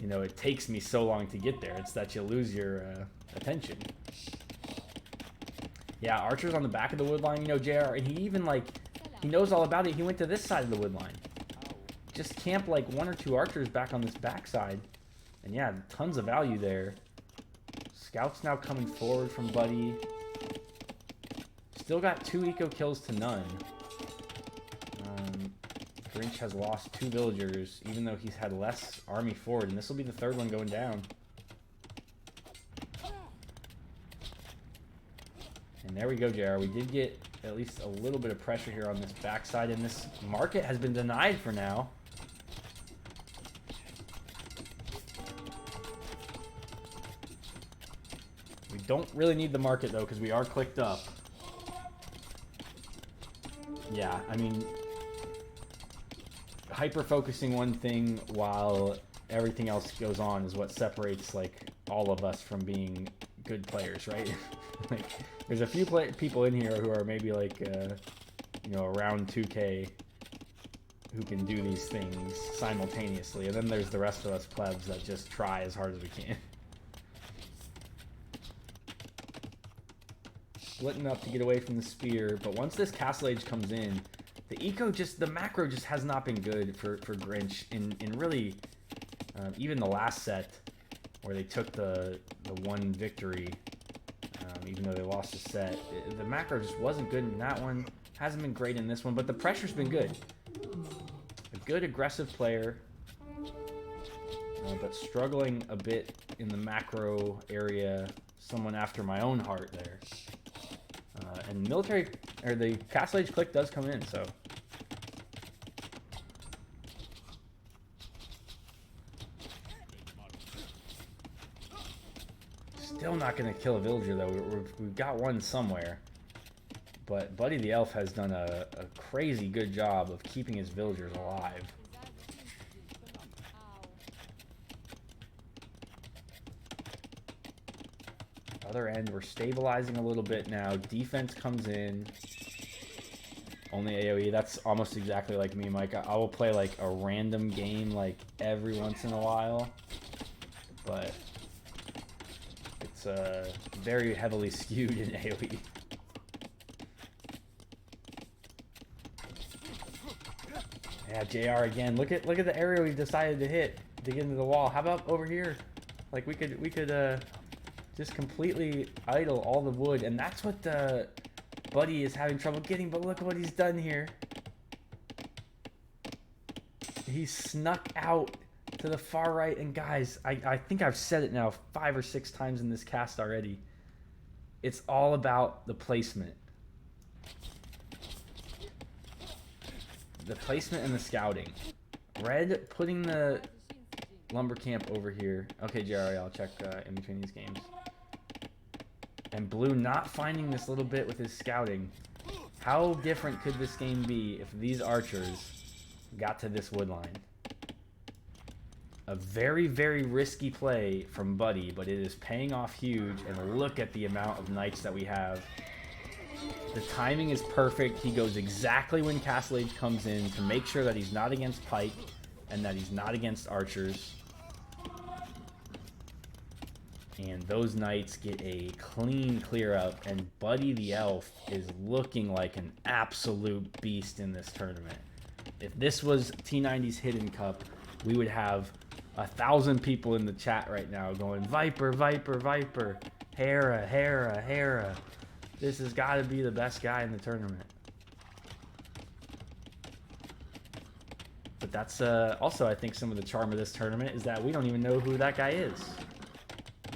it takes me so long to get there. It's that you lose your attention. Yeah, Archer's on the back of the wood line, JR, and he even, he knows all about it. He went to this side of the wood line. Just camp, 1 or 2 archers back on this back side. And yeah, tons of value there. Scouts now coming forward from Buddy. Still got 2 eco kills to none. Grinch has lost 2 villagers, even though he's had less army forward, and this will be the 3rd one going down. And there we go, JR. We did get at least a little bit of pressure here on this backside, and this market has been denied for now. We don't really need the market, though, because we are clicked up. Yeah, I mean... hyper-focusing one thing while everything else goes on is what separates, all of us from being good players, right? There's a few people in here who are maybe, around 2K who can do these things simultaneously, and then there's the rest of us plebs that just try as hard as we can. Splitting up to get away from the spear, but once this Castle Age comes in, the macro just has not been good for Grinch in really, even the last set where they took the one victory, even though they lost a set. The macro just wasn't good in that one, hasn't been great in this one, but the pressure's been good. A good aggressive player, but struggling a bit in the macro area, someone after my own heart there. And the Castle Age click does come in, so. Still not going to kill a villager, though. We've got one somewhere. But Buddy the Elf has done a crazy good job of keeping his villagers alive. Other end, we're stabilizing a little bit now. Defense comes in. Only AoE. That's almost exactly like me, Mike. I will play a random game every once in a while. but it's very heavily skewed in AoE. Yeah, JR again. Look at the area we decided to hit to get into the wall. How about over here? Like we could just completely idle all the wood, and that's what Buddy is having trouble getting. But look what he's done here. He snuck out to the far right, and guys, I think I've said it now 5 or 6 times in this cast already. It's all about the placement. The placement and the scouting. Red putting the lumber camp over here. Okay, JRE, I'll check in between these games. And Blue not finding this little bit with his scouting. How different could this game be if these archers got to this wood line? A very, very risky play from Buddy, but it is paying off huge. And look at the amount of knights that we have. The timing is perfect. He goes exactly when Castle Age comes in to make sure that he's not against Pike and that he's not against archers. And those knights get a clean clear up, and Buddy the Elf is looking like an absolute beast in this tournament. If this was T90's Hidden Cup, we would have 1,000 people in the chat right now going, Viper, Viper, Viper, Hera, Hera, Hera. This has got to be the best guy in the tournament. But that's also, I think, some of the charm of this tournament is that we don't even know who that guy is.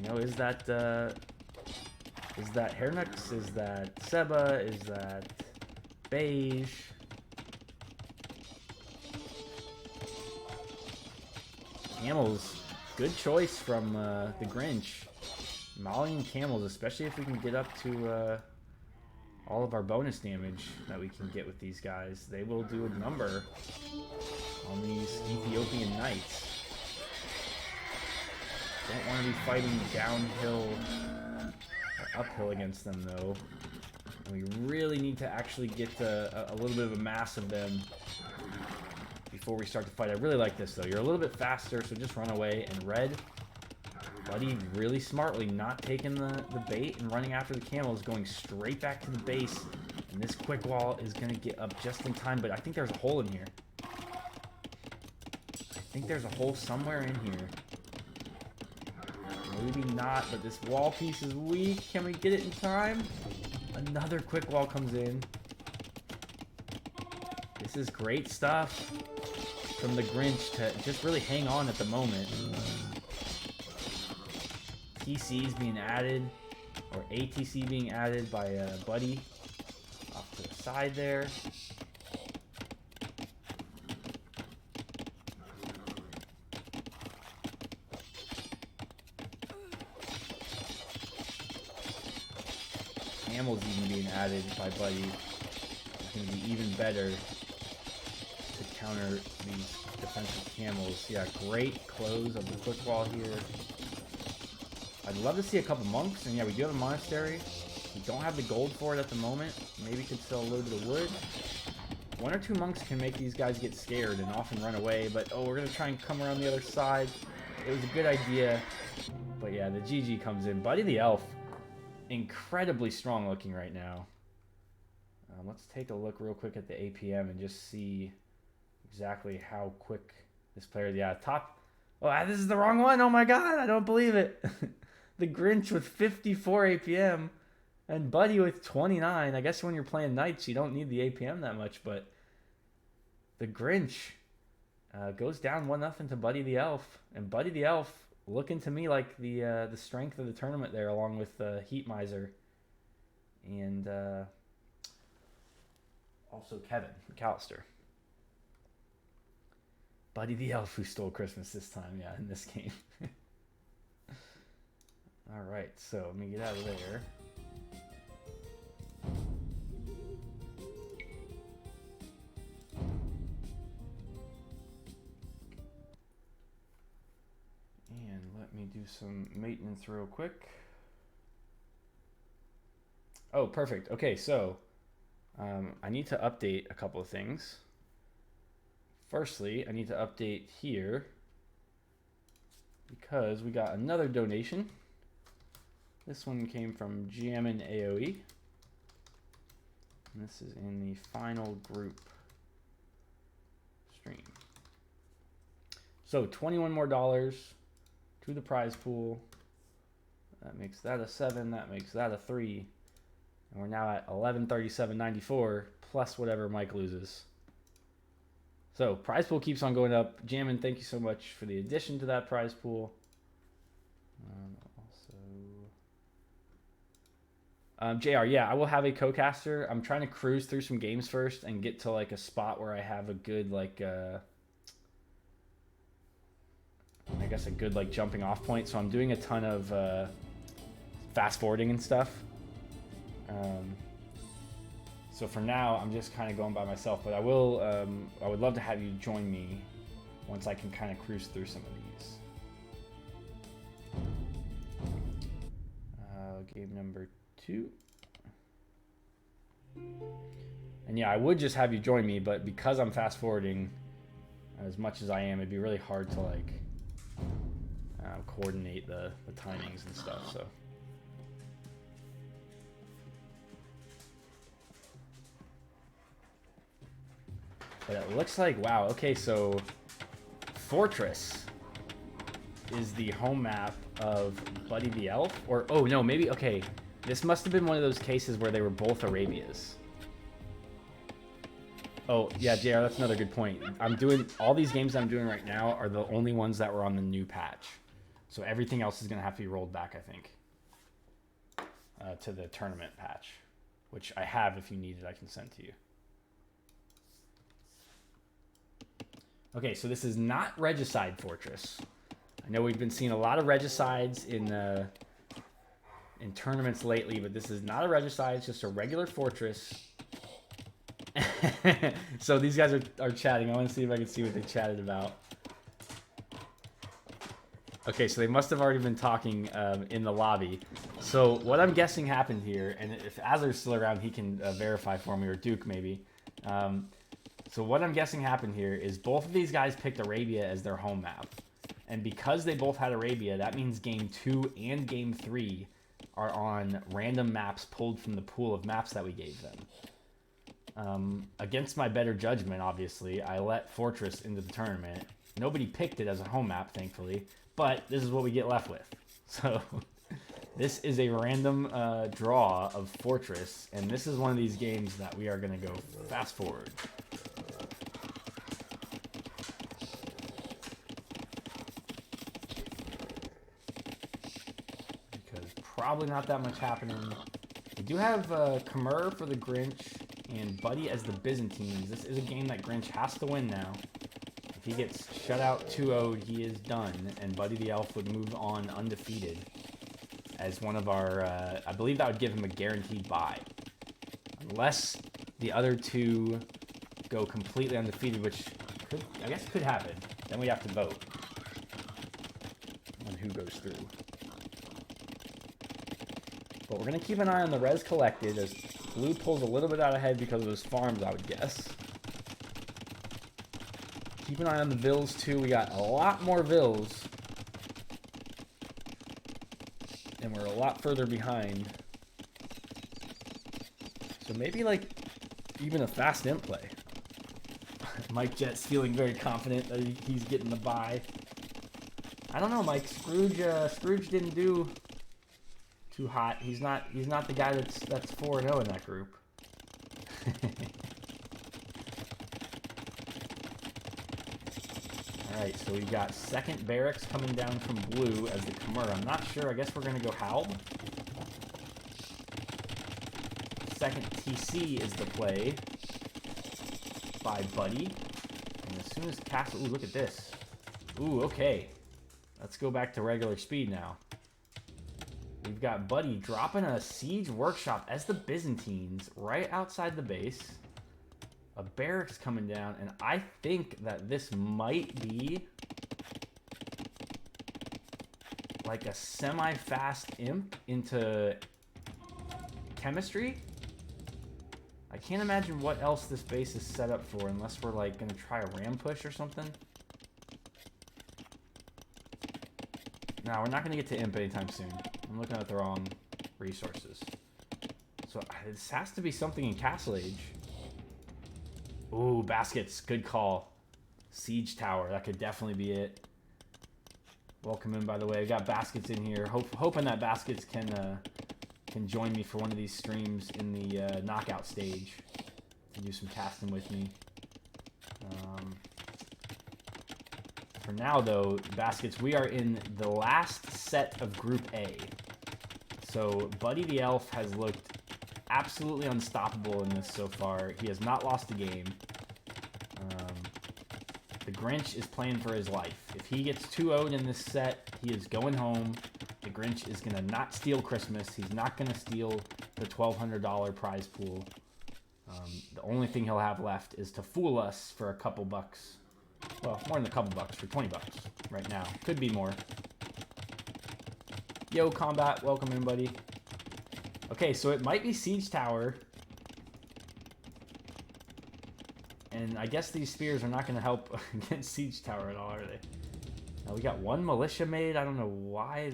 You know, is that Hernux? Is that Seba? Is that Beige? Camels, good choice from the Grinch. Molly and camels, especially if we can get up to all of our bonus damage that we can get with these guys. They will do a number on these Ethiopian knights. Don't want to be fighting downhill or uphill against them, though. And we really need to actually get a little bit of a mass of them before we start to fight. I really like this, though. You're a little bit faster, so just run away. And Red, Buddy really smartly not taking the bait and running after the camels, going straight back to the base. And this quick wall is going to get up just in time, but I think there's a hole in here. I think there's a hole somewhere in here. Maybe not, but this wall piece is weak. Can we get it in time? Another quick wall comes in. This is great stuff from the Grinch to just really hang on at the moment. TC's being added, or ATC being added by Buddy off to the side there. Camel's even being added by Buddy. It's going to be even better to counter these defensive camels. Yeah, great close of the quick wall here. I'd love to see a couple monks, and yeah, we do have a monastery. We don't have the gold for it at the moment. Maybe could sell a little bit of wood. 1 or 2 monks can make these guys get scared and often run away, but oh, we're going to try and come around the other side. It was a good idea, but yeah, the GG comes in. Buddy the Elf, incredibly strong looking right now. Let's take a look real quick at the APM and just see exactly how quick this player, yeah, top. Oh, this is the wrong one. Oh my god, I don't believe it. The Grinch with 54 APM and Buddy with 29. I guess when you're playing knights, you don't need the APM that much, but the Grinch goes down 1-0 to Buddy the Elf. And Buddy the Elf looking to me like the strength of the tournament there, along with Heat Miser and also Kevin McAllister. Buddy the Elf who stole Christmas this time, yeah, in this game. Alright, so let me get out of there. And let me do some maintenance real quick. Oh, perfect. Okay, so I need to update a couple of things. Firstly, I need to update here because we got another donation. This one came from Jammin AOE. And this is in the final group stream. So $21 more to the prize pool. That makes that a 7. That makes that a 3. And we're now at 1137.94 plus whatever Mike loses. So prize pool keeps on going up. Jammin, thank you so much for the addition to that prize pool. JR, yeah, I will have a co-caster. I'm trying to cruise through some games first and get to like a spot where I have a good like I guess a good like jumping off point. So I'm doing a ton of fast forwarding and stuff. So for now, I'm just kind of going by myself, but I will. I would love to have you join me once I can kind of cruise through some of these. Game number 2. And yeah, I would just have you join me, but because I'm fast forwarding as much as I am, it'd be really hard to like coordinate the timings and stuff. So. But it looks like, wow, okay, so Fortress is the home map of Buddy the Elf, or, oh no, maybe, okay, this must have been one of those cases where they were both Arabias. Oh, yeah, JR, that's another good point. I'm doing, all these games I'm doing right now are the only ones that were on the new patch. So everything else is going to have to be rolled back, I think, to the tournament patch, which I have. If you need it, I can send to you. Okay, so this is not Regicide Fortress. I know we've been seeing a lot of Regicides in tournaments lately, but this is not a Regicide. It's just a regular Fortress. So these guys are chatting. I want to see if I can see what they chatted about. Okay, so they must have already been talking in the lobby. So what I'm guessing happened here, and if Azler's still around, he can verify for me, or Duke maybe. So what I'm guessing happened here is both of these guys picked Arabia as their home map. And because they both had Arabia, that means Game 2 and Game 3 are on random maps pulled from the pool of maps that we gave them. Against my better judgment, obviously, I let Fortress into the tournament. Nobody picked it as a home map, thankfully. But this is what we get left with. So this is a random draw of Fortress. And this is one of these games that we are going to go fast forward. Probably not that much happening. We do have Khmer for the Grinch and Buddy as the Byzantines. This is a game that Grinch has to win now. If he gets shut out 2-0'd, he is done, and Buddy the Elf would move on undefeated as one of our, I believe that would give him a guaranteed bye. Unless the other two go completely undefeated, which could, I guess could happen. Then we have to vote on who goes through. But we're going to keep an eye on the res collected as Blue pulls a little bit out ahead because of his farms, I would guess. Keep an eye on the Vills, too. We got a lot more Vills. And we're a lot further behind. So maybe, like, even a fast imp play. Mike Jet's feeling very confident that he's getting the bye. I don't know, Mike. Scrooge didn't do too hot. He's not the guy that's 4-0 in that group. Alright, so we've got second Barracks coming down from Blue as the Khmer. I'm not sure. I guess we're going to go Halb. Second TC is the play by Buddy. And as soon as Castle... Ooh, look at this. Ooh, okay. Let's go back to regular speed now. We've got Buddy dropping a Siege Workshop as the Byzantines right outside the base. A Barracks coming down, and I think that this might be like a semi-fast imp into chemistry. I can't imagine what else this base is set up for unless we're like going to try a ram push or something. No, we're not going to get to Imp anytime soon. I'm looking at the wrong resources. So this has to be something in Castle Age. Ooh, baskets. Good call. Siege Tower. That could definitely be it. Welcome in, by the way. We got baskets in here. Hoping that baskets can join me for one of these streams in the knockout stage. Do some casting with me. For now, though, baskets, we are in the last set of Group A. So Buddy the Elf has looked absolutely unstoppable in this so far. He has not lost a game. The Grinch is playing for his life. If he gets 2-0'd in this set, he is going home. The Grinch is going to not steal Christmas. He's not going to steal the $1,200 prize pool. The only thing he'll have left is to fool us for a couple bucks. Well, more than a couple bucks, for 20 bucks right now. Could be more. Yo, Combat, welcome in, buddy. Okay, so it might be Siege Tower. And I guess these spears are not going to help against Siege Tower at all, are they? Now we got one militia made. I don't know why.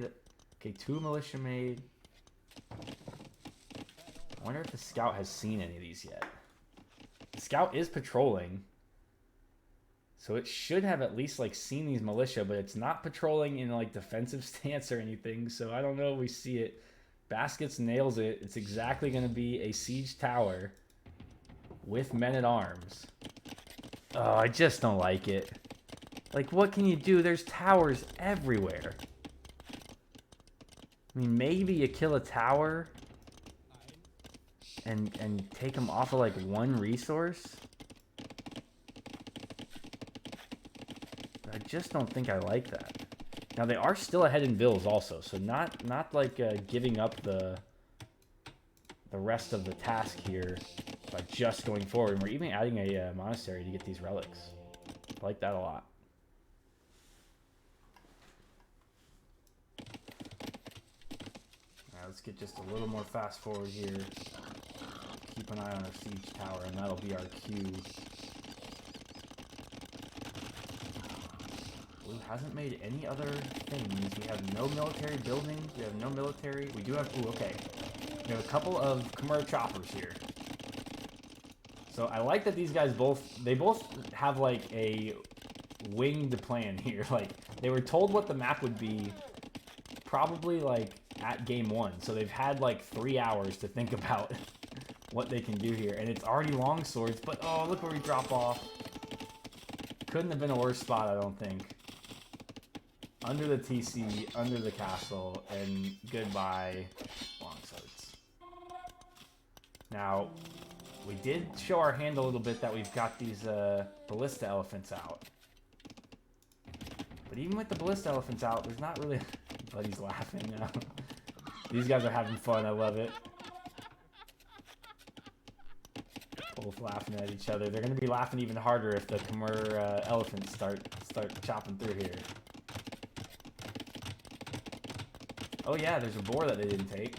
Okay, 2 militia made. I wonder if the scout has seen any of these yet. The scout is patrolling. So it should have at least like seen these militia, but it's not patrolling in like defensive stance or anything. So I don't know if we see it. Baskets nails it. It's exactly going to be a Siege Tower with men-at-arms. Oh, I just don't like it. Like, what can you do? There's towers everywhere. I mean, maybe you kill a tower and take them off of, like, one resource. But I just don't think I like that. Now, they are still ahead in bills also, so not like giving up the rest of the task here by just going forward. And we're even adding a monastery to get these relics. I like that a lot. Alright, let's get just a little more fast forward here. Keep an eye on our siege tower, and that'll be our cue. Blue hasn't made any other things. We have no military buildings. We have no military. We do have... Ooh, okay. We have a couple of Khmer choppers here. So I like that these guys both have like a winged plan here. Like, they were told what the map would be probably like at game 1. So they've had like 3 hours to think about what they can do here. And it's already long swords, but oh, look where we drop off. Couldn't have been a worse spot, I don't think. Under the TC, under the castle, and goodbye long swords. Now, we did show our hand a little bit that we've got these ballista elephants out. But even with the ballista elephants out, there's not really... Buddy's laughing now. These guys are having fun, I love it. Both laughing at each other. They're going to be laughing even harder if the Khmer elephants start chopping through here. Oh yeah, there's a boar that they didn't take.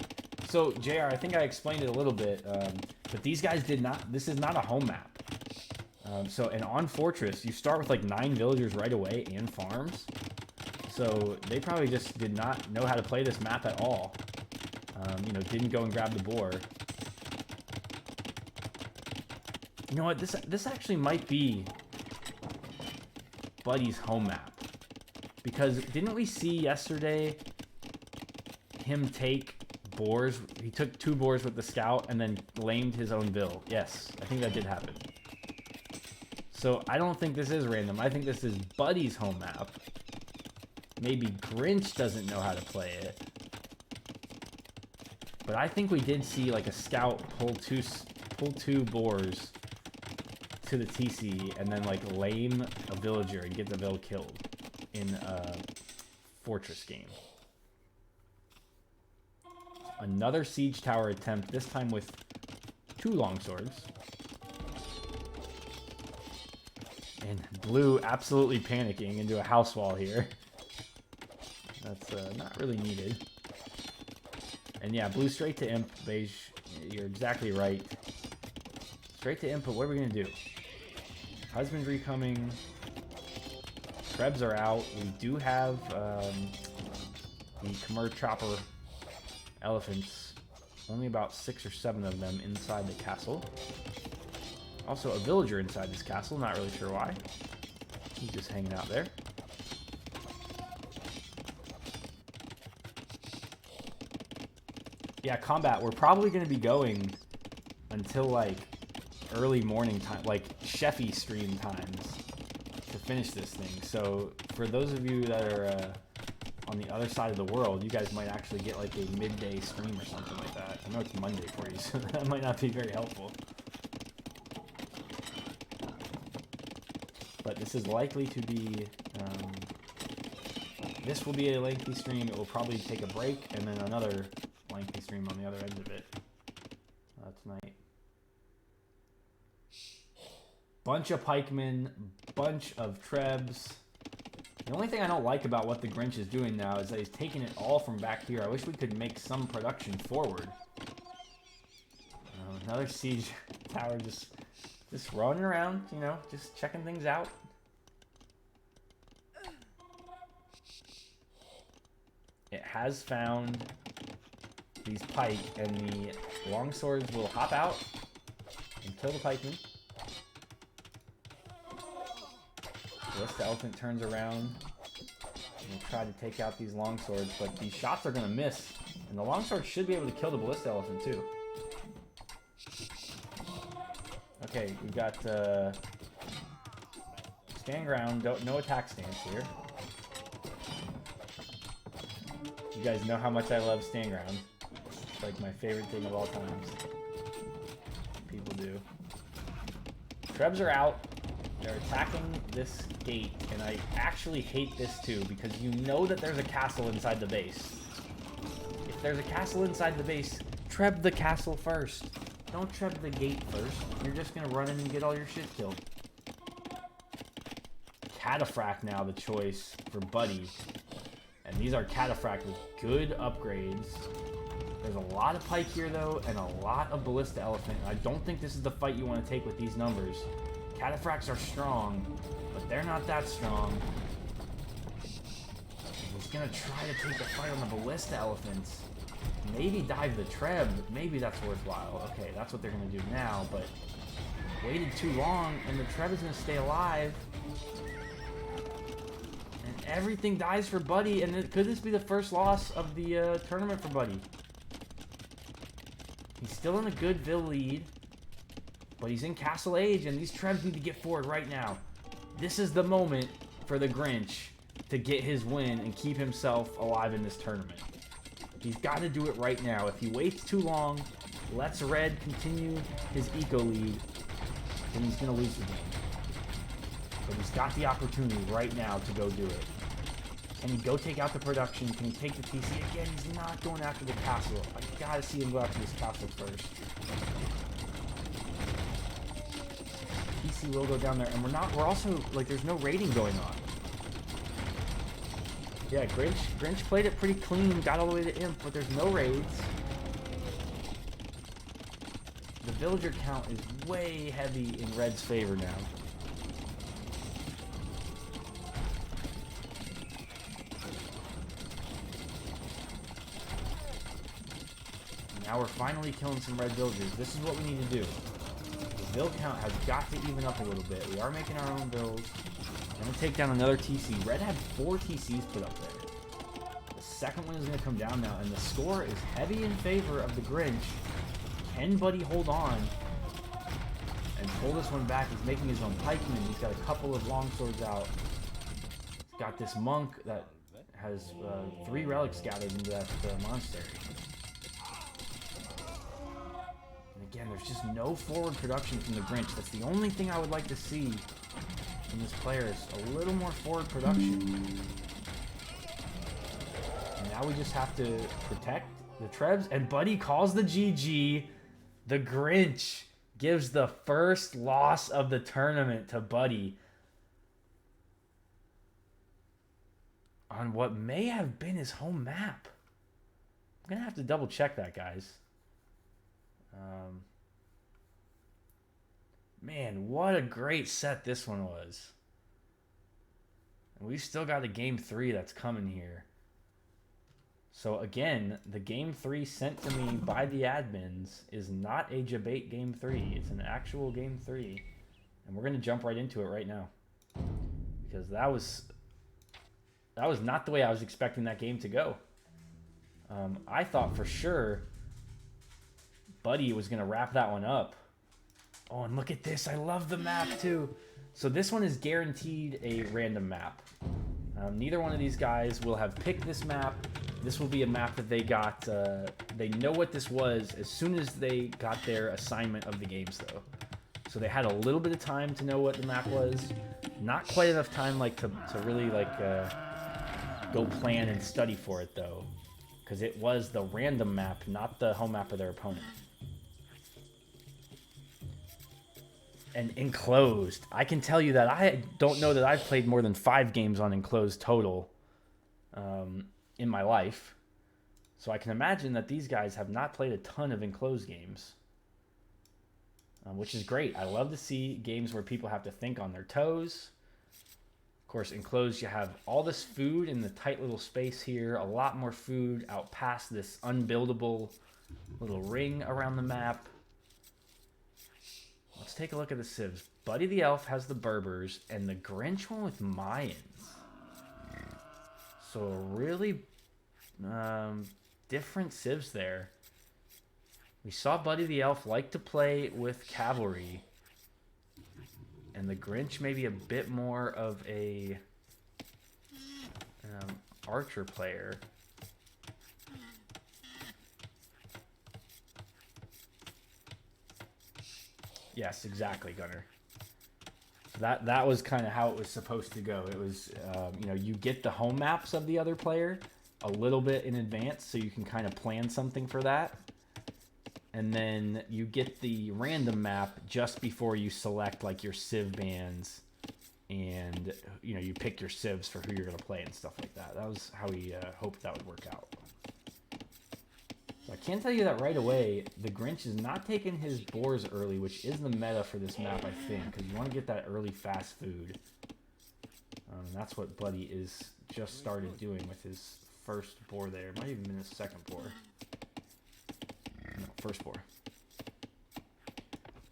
So, JR, I think I explained it a little bit, but these guys did not... This is not a home map. So, and on Fortress, you start with like 9 villagers right away and farms. So, they probably just did not know how to play this map at all. You know, didn't go and grab the boar. You know what? This actually might be Buddy's home map. Because didn't we see yesterday him take boars? He took 2 boars with the scout and then lamed his own bill. Yes, I think that did happen. So I don't think this is random. I think this is Buddy's home map. Maybe Grinch doesn't know how to play it. But I think we did see like a scout pull two boars to the TC and then like lame a villager and get the vill killed in a Fortress game. Another siege tower attempt, this time with 2 longswords. And Blue absolutely panicking into a house wall here. That's not really needed. And yeah, Blue straight to Imp. Beige, you're exactly right. Straight to Imp, but what are we going to do? Husbandry coming. Krebs are out. We do have the Khmer Chopper elephants. Only about 6 or 7 of them inside the castle. Also a villager inside this castle, not really sure why. He's just hanging out there. Yeah, combat, we're probably going to be going until like early morning time, like Sheffy stream times to finish this thing. So for those of you that are on the other side of the world, you guys might actually get like a midday stream or something like that. I know it's Monday for you, so that might not be very helpful. But this is likely to be, this will be a lengthy stream. It will probably take a break and then another lengthy stream on the other end of it tonight. Bunch of pikemen, bunch of trebs. The only thing I don't like about what the Grinch is doing now is that he's taking it all from back here. I wish we could make some production forward. Another siege tower just running around, you know, just checking things out. It has found these pike, and the longswords will hop out and kill the pikemen. The elephant turns around and will try to take out these longswords, but these shots are going to miss, and the longsword should be able to kill the ballista elephant too. Okay, we've got stand ground, no attack stance here. You guys know how much I love stand ground. It's like my favorite thing of all times. People do. Trebs are out. They're attacking this gate, and I actually hate this too, because you know that there's a castle inside the base. If there's a castle inside the base, treb the castle first. Don't treb the gate first. You're just gonna run in and get all your shit killed. Cataphract now the choice for Buddy. And these are Cataphract with good upgrades. There's a lot of pike here though, and a lot of ballista elephant. I don't think this is the fight you want to take with these numbers. Cataphracts are strong, but they're not that strong. He's gonna try to take the fight on the ballista elephants. Maybe dive the treb. Maybe that's worthwhile. Okay, that's what they're gonna do now, but waited too long, and the treb is gonna stay alive. And everything dies for Buddy, and could this be the first loss of the tournament for Buddy? He's still in a good Vill lead. But he's in Castle Age, and these trebs need to get forward right now. This is the moment for the Grinch to get his win and keep himself alive in this tournament. He's got to do it right now. If he waits too long, lets Red continue his eco lead, then he's going to lose the game. But he's got the opportunity right now to go do it. Can he go take out the production? Can he take the TC? Again, he's not going after the castle. I got to see him go after this castle first. PC will go down there, and we're also, like, there's no raiding going on. Yeah, Grinch played it pretty clean, got all the way to Imp, but there's no raids. The villager count is way heavy in Red's favor now. Now we're finally killing some red villagers. This is what we need to do. The build count has got to even up a little bit. We are making our own builds. I'm going to take down another TC. Red had 4 TCs put up there. The second one is going to come down now, and the score is heavy in favor of the Grinch. Can Buddy hold on and pull this one back? He's making his own pikemen. He's got a couple of longswords out. He's got this monk that has 3 relics gathered into that monastery. Again, there's just no forward production from the Grinch. That's the only thing I would like to see from this player is a little more forward production. And now we just have to protect the trebs. And Buddy calls the GG. The Grinch gives the first loss of the tournament to Buddy on what may have been his home map. I'm going to have to double check that, guys. Man, what a great set this one was. And we've still got a game 3 that's coming here. So again, the game 3 sent to me by the admins is not a debate game 3. It's an actual game 3. And we're going to jump right into it right now. Because that was not the way I was expecting that game to go. I thought for sure Buddy was going to wrap that one up. Oh, and look at this. I love the map too. So this one is guaranteed a random map. Neither one of these guys will have picked this map. This will be a map that they got. They know what this was as soon as they got their assignment of the games, though. So they had a little bit of time to know what the map was. Not quite enough time, like to really like go plan and study for it, though, because it was the random map, not the home map of their opponent. And Enclosed. I can tell you that I don't know that I've played more than 5 games on Enclosed total in my life. So I can imagine that these guys have not played a ton of Enclosed games, which is great. I love to see games where people have to think on their toes. Of course, Enclosed, you have all this food in the tight little space here, a lot more food out past this unbuildable little ring around the map. Let's take a look at the civs. Buddy the Elf has the Berbers, and the Grinch one with Mayans. So really different civs there. We saw Buddy the Elf like to play with cavalry, and the Grinch maybe a bit more of a archer player. Yes, exactly, Gunner. That was kind of how it was supposed to go. It was, you get the home maps of the other player a little bit in advance, so you can kind of plan something for that. And then you get the random map just before you select like your civ bands, and you pick your civs for who you're going to play and stuff like that. That was how we hoped that would work out. I can tell you that right away, the Grinch is not taking his boars early, which is the meta for this map, I think, because you want to get that early fast food. And that's what Buddy is just started doing with his first boar there. It might even been his second boar. No, first boar.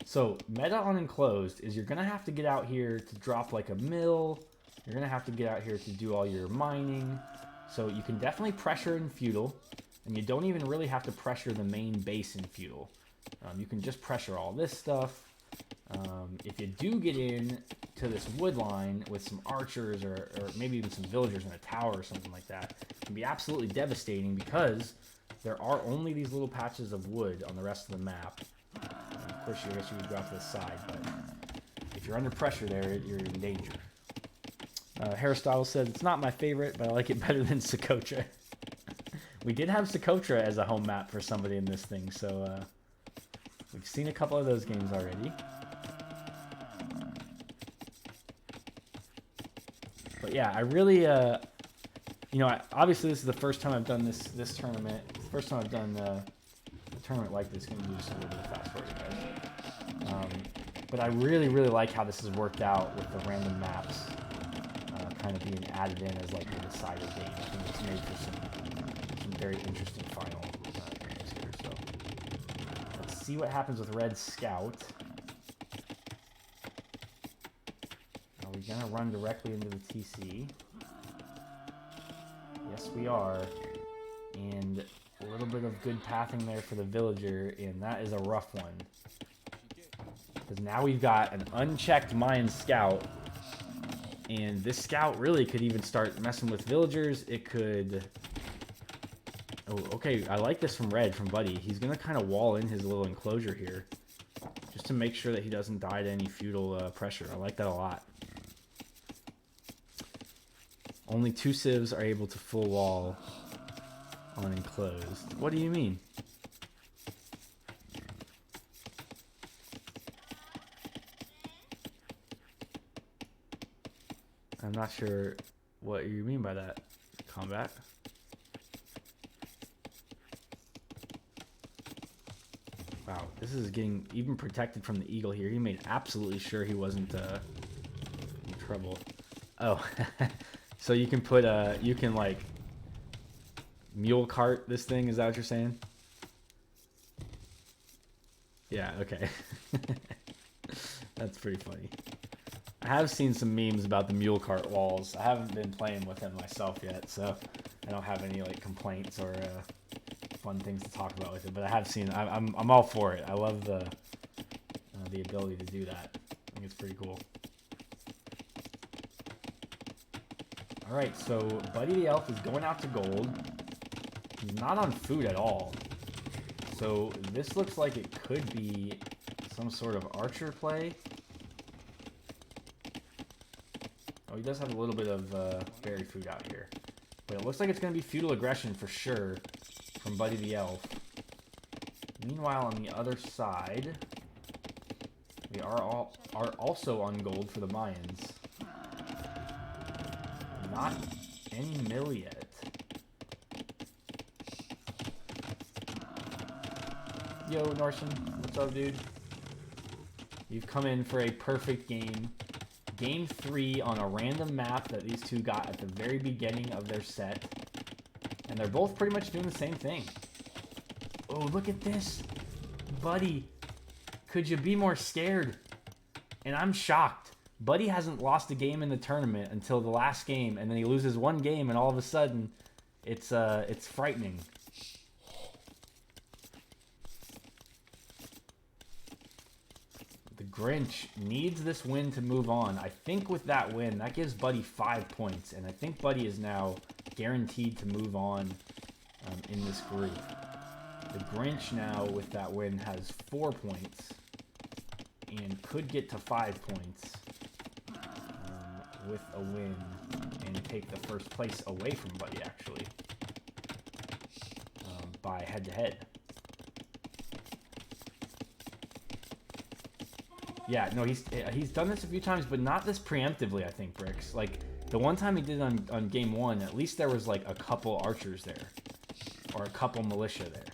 So, meta on Enclosed is you're going to have to get out here to drop like a mill. You're going to have to get out here to do all your mining. So you can definitely pressure in Feudal. And you don't even really have to pressure the main base in Feudal. You can just pressure all this stuff. If you do get in to this wood line with some archers or maybe even some villagers in a tower or something like that, it can be absolutely devastating because there are only these little patches of wood on the rest of the map. Of course, I guess you would go out to the side, but if you're under pressure there, you're in danger. Hairstyle says, it's not my favorite, but I like it better than Socotra. We did have Socotra as a home map for somebody in this thing, so we've seen a couple of those games already. But yeah, I really, obviously this is the first time I've done this tournament. It's the first time I've done a tournament like this. Going to do just a little bit of fast forward, guys. But I really, really like how this has worked out with the random maps kind of being added in as like the decider game. I think it's made for some very interesting final games here. So let's see what happens with Red Scout. Are we gonna run directly into the TC? Yes, we are. And a little bit of good pathing there for the villager, and that is a rough one. Because now we've got an unchecked Mayan Scout, and this Scout really could even start messing with villagers. It could... Oh, okay, I like this from Red, from Buddy. He's going to kind of wall in his little enclosure here, just to make sure that he doesn't die to any feudal pressure. I like that a lot. Only 2 civs are able to full wall on Enclosed. What do you mean? I'm not sure what you mean by that. Combat? Wow, this is getting even protected from the eagle here. He made absolutely sure he wasn't in trouble. Oh, so you can put you can like mule cart this thing. Is that what you're saying? Yeah, okay. That's pretty funny. I have seen some memes about the mule cart walls. I haven't been playing with them myself yet, so I don't have any like complaints or fun things to talk about with it. But I have seen. I'm all for it. I love the ability to do that. I think it's pretty cool. All right, so Buddy the Elf is going out to gold. He's not on food at all. So this looks like it could be some sort of archer play. Oh, he does have a little bit of berry food out here. But it looks like it's going to be feudal aggression for sure from Buddy the Elf. Meanwhile, on the other side, we are also on gold for the Mayans. Not any mill yet. Yo, Norsen, what's up, dude? You've come in for a perfect game. Game 3 on a random map that these two got at the very beginning of their set. And they're both pretty much doing the same thing. Oh, look at this. Buddy, could you be more scared? And I'm shocked. Buddy hasn't lost a game in the tournament until the last game, and then he loses one game, and all of a sudden, it's frightening. The Grinch needs this win to move on. I think with that win, that gives Buddy 5 points, and I think Buddy is now guaranteed to move on in this group. The Grinch now, with that win, has 4 points, and could get to 5 points with a win and take the first place away from Buddy, actually, by head-to-head. Yeah, no, he's done this a few times, but not this preemptively, I think, Bricks. Like, the one time he did on game 1, at least there was, like, a couple archers there. Or a couple militia there.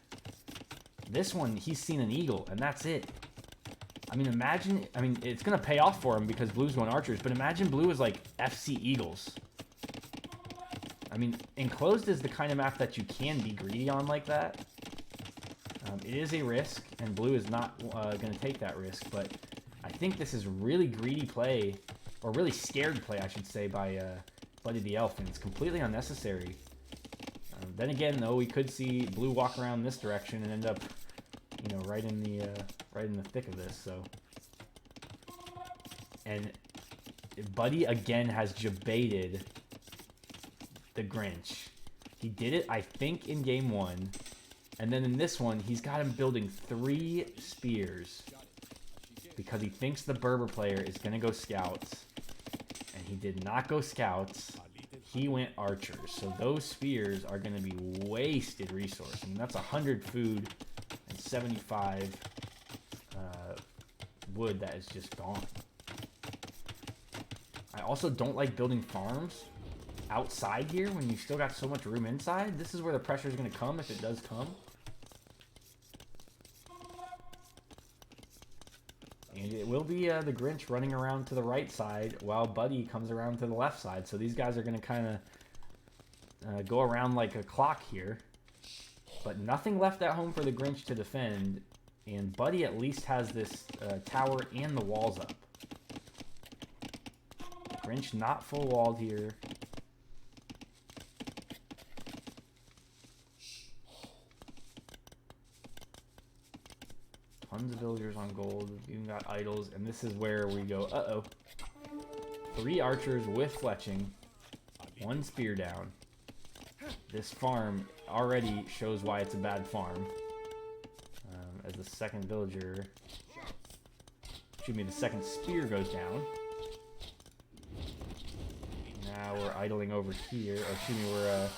This one, he's seen an eagle, and that's it. I mean, imagine... I mean, it's going to pay off for him because Blue's going archers, but imagine Blue is, like, FC Eagles. I mean, Enclosed is the kind of map that you can be greedy on like that. It is a risk, and Blue is not going to take that risk, but... I think this is really greedy play, or really scared play, I should say, by Buddy the Elf, and it's completely unnecessary. Then again, though, we could see Blue walk around this direction and end up, you know, right in the thick of this. So, and Buddy again has jebaited the Grinch. He did it, I think, in game 1, and then in this one, he's got him building 3 spears. Because he thinks the Berber player is going to go scouts. And he did not go scouts. He went archers. So those spears are going to be wasted resource. I mean, that's 100 food and 75 wood that is just gone. I also don't like building farms outside here when you still got so much room inside. This is where the pressure is going to come if it does come. And it will be the Grinch running around to the right side while Buddy comes around to the left side. So these guys are going to kind of go around like a clock here. But nothing left at home for the Grinch to defend. And Buddy at least has this tower and the walls up. Grinch not full walled here. Tons of villagers on gold. We've even got idols. And this is where we go, uh-oh. 3 archers with fletching. 1 spear down. This farm already shows why it's a bad farm. As the second villager... Excuse me, the second spear goes down. Now we're idling over here. Or excuse me, we're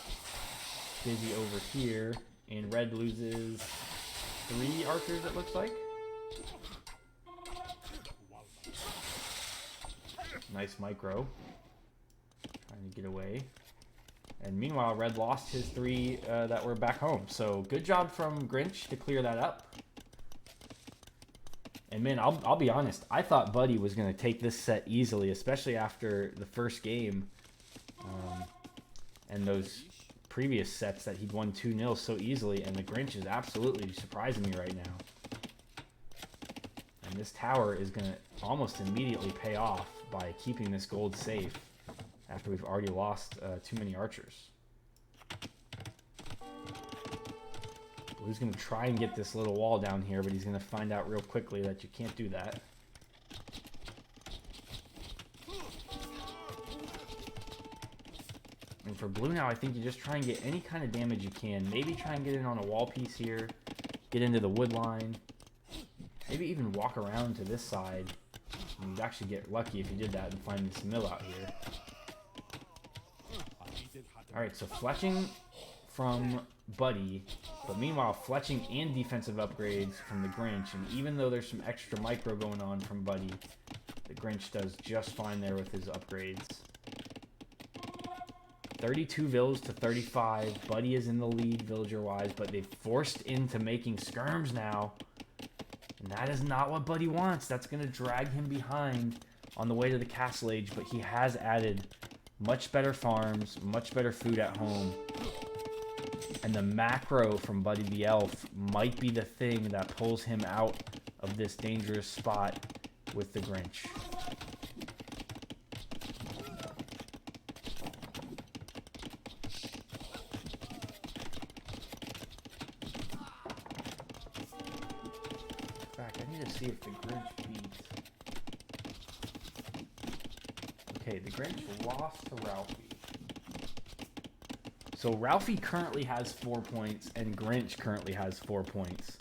busy over here. And red loses 3 archers, it looks like. Nice micro. Trying to get away. And meanwhile, red lost his 3 that were back home. So good job from Grinch to clear that up. And man, I'll be honest. I thought Buddy was going to take this set easily, especially after the first game. And those previous sets that he'd won 2-0 so easily, and the Grinch is absolutely surprising me right now. And this tower is going to almost immediately pay off by keeping this gold safe after we've already lost too many archers. Blue's going to try and get this little wall down here, but he's going to find out real quickly that you can't do that. And for blue now, I think you just try and get any kind of damage you can. Maybe try and get in on a wall piece here. Get into the wood line. Maybe even walk around to this side. And you'd actually get lucky if you did that and find this mill out here. Alright, so fletching from Buddy. But meanwhile, fletching and defensive upgrades from the Grinch. And even though there's some extra micro going on from Buddy, the Grinch does just fine there with his upgrades. 32 vills to 35. Buddy is in the lead villager-wise, but they've forced into making skirms now. And that is not what Buddy wants. That's going to drag him behind on the way to the Castle Age, but he has added much better farms, much better food at home. And the macro from Buddy the Elf might be the thing that pulls him out of this dangerous spot with the Grinch. See if the Grinch beats. Okay, the Grinch lost to Ralphie. So Ralphie currently has 4 points and Grinch currently has 4 points.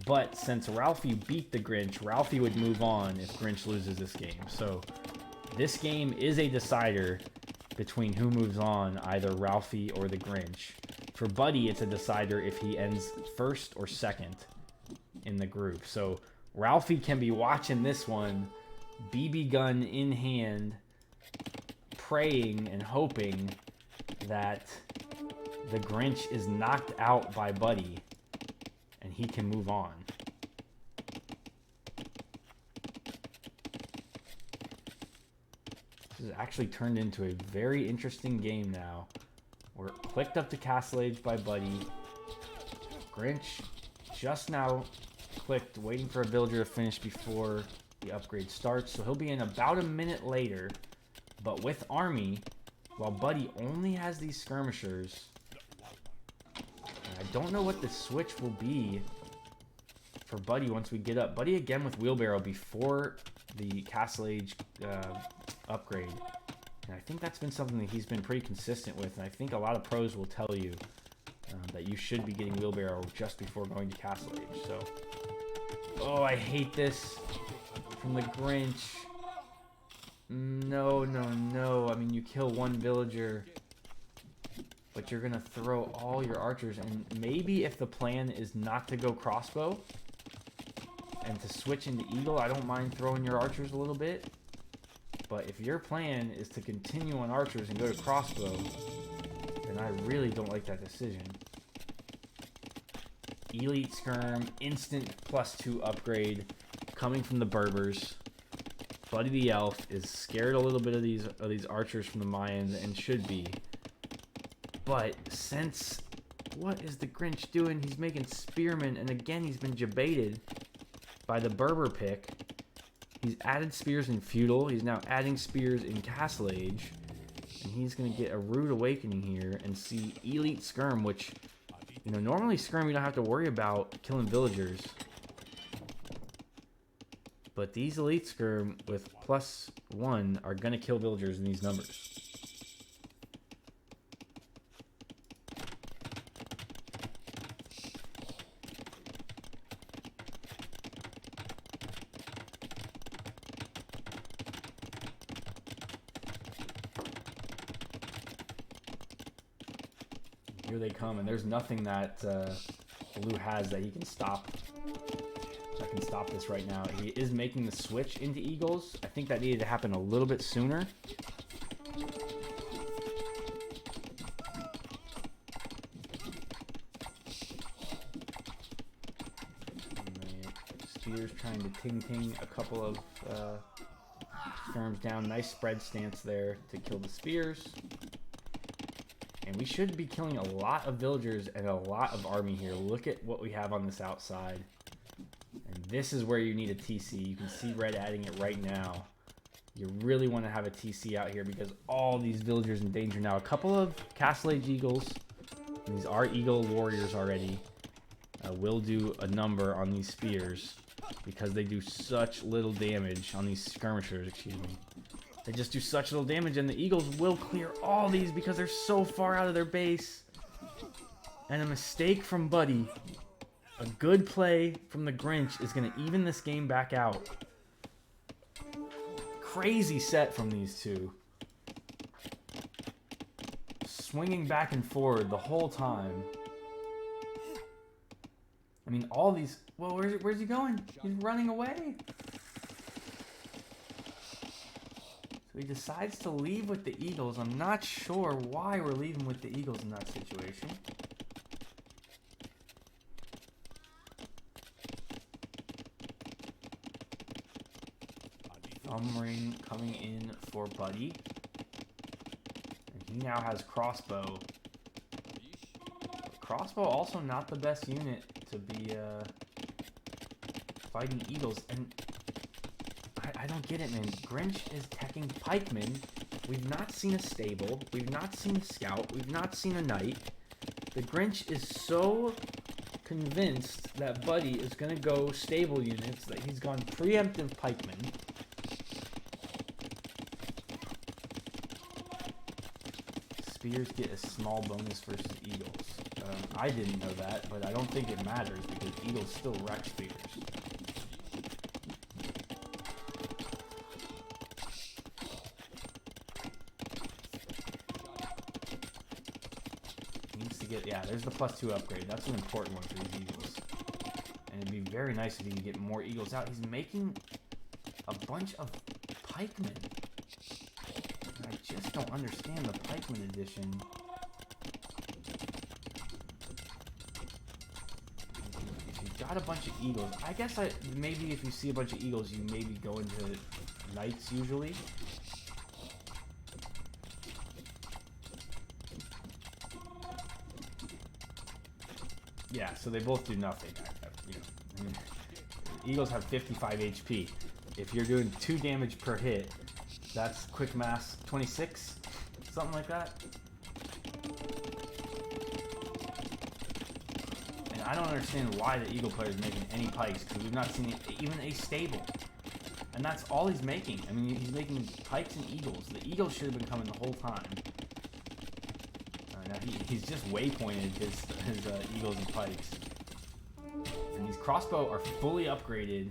But since Ralphie beat the Grinch, Ralphie would move on if Grinch loses this game. So this game is a decider between who moves on, either Ralphie or the Grinch. For Buddy, it's a decider if he ends first or second in the group. So Ralphie can be watching this one, BB gun in hand, praying and hoping that the Grinch is knocked out by Buddy and he can move on. This has actually turned into a very interesting game now. We're clicked up to Castle Age by Buddy. Grinch just now clicked, waiting for a villager to finish before the upgrade starts. So he'll be in about a minute later, but with army, while Buddy only has these skirmishers. And I don't know what the switch will be for Buddy once we get up. Buddy again with wheelbarrow before the Castle Age upgrade. And I think that's been something that he's been pretty consistent with, and I think a lot of pros will tell you that you should be getting wheelbarrow just before going to Castle Age. So, oh, I hate this from the Grinch. No, no, no. I mean, you kill one villager, but you're gonna throw all your archers. And maybe if the plan is not to go crossbow and to switch into eagle, I don't mind throwing your archers a little bit. But if your plan is to continue on archers and go to crossbow, then I really don't like that decision. Elite Skirm, instant +2 upgrade coming from the Berbers. Buddy the Elf is scared a little bit of these archers from the Mayans, and should be. But since, what is the Grinch doing? He's making spearmen, and again he's been jebaited by the Berber pick. He's added spears in feudal. He's now adding spears in Castle Age. And he's going to get a rude awakening here and see Elite Skirm, which, you know, normally Skirm you don't have to worry about killing villagers. But these Elite Skirm with +1 are going to kill villagers in these numbers. Here they come, and there's nothing that Blue has that he can stop. That can stop this right now. He is making the switch into Eagles. I think that needed to happen a little bit sooner. Spears trying to ting a couple of skirms down. Nice spread stance there to kill the spears. And we should be killing a lot of villagers and a lot of army here. Look at what we have on this outside. And this is where you need a TC. You can see Red adding it right now. You really want to have a TC out here because all these villagers in danger now. A couple of Castle Age Eagles. And these are Eagle Warriors already. Will do a number on these spears because they do such little damage on these skirmishers, excuse me. They just do such little damage, and the Eagles will clear all these because they're so far out of their base. And a mistake from Buddy, a good play from the Grinch, is going to even this game back out. Crazy set from these two. Swinging back and forward the whole time. I mean, all these... Well, where's he going? He's running away. So he decides to leave with the Eagles. I'm not sure why we're leaving with the Eagles in that situation. Ring coming in for Buddy. And he now has Crossbow. Crossbow also not the best unit to be fighting Eagles. And I don't get it, man. Grinch is teching pikemen. We've not seen a stable. We've not seen a scout. We've not seen a knight. The Grinch is so convinced that Buddy is going to go stable units that he's gone preemptive pikemen. Spears get a small bonus versus Eagles. I didn't know that, but I don't think it matters because Eagles still wreck spears. Needs to get, yeah, there's the +2 upgrade. That's an important one for these Eagles. And it'd be very nice if he could get more Eagles out. He's making a bunch of pikemen. I just don't understand the pikeman edition. If you've got a bunch of Eagles, I guess maybe if you see a bunch of Eagles, you maybe go into Knights usually. Yeah, so they both do nothing. You know, I mean, Eagles have 55 HP. If you're doing 2 damage per hit, that's quick mass 26, something like that. And I don't understand why the Eagle player is making any pikes because we've not seen even a stable. And that's all he's making. I mean, he's making pikes and Eagles. The Eagles should have been coming the whole time. Now he's just waypointed his Eagles and pikes. And these crossbow are fully upgraded.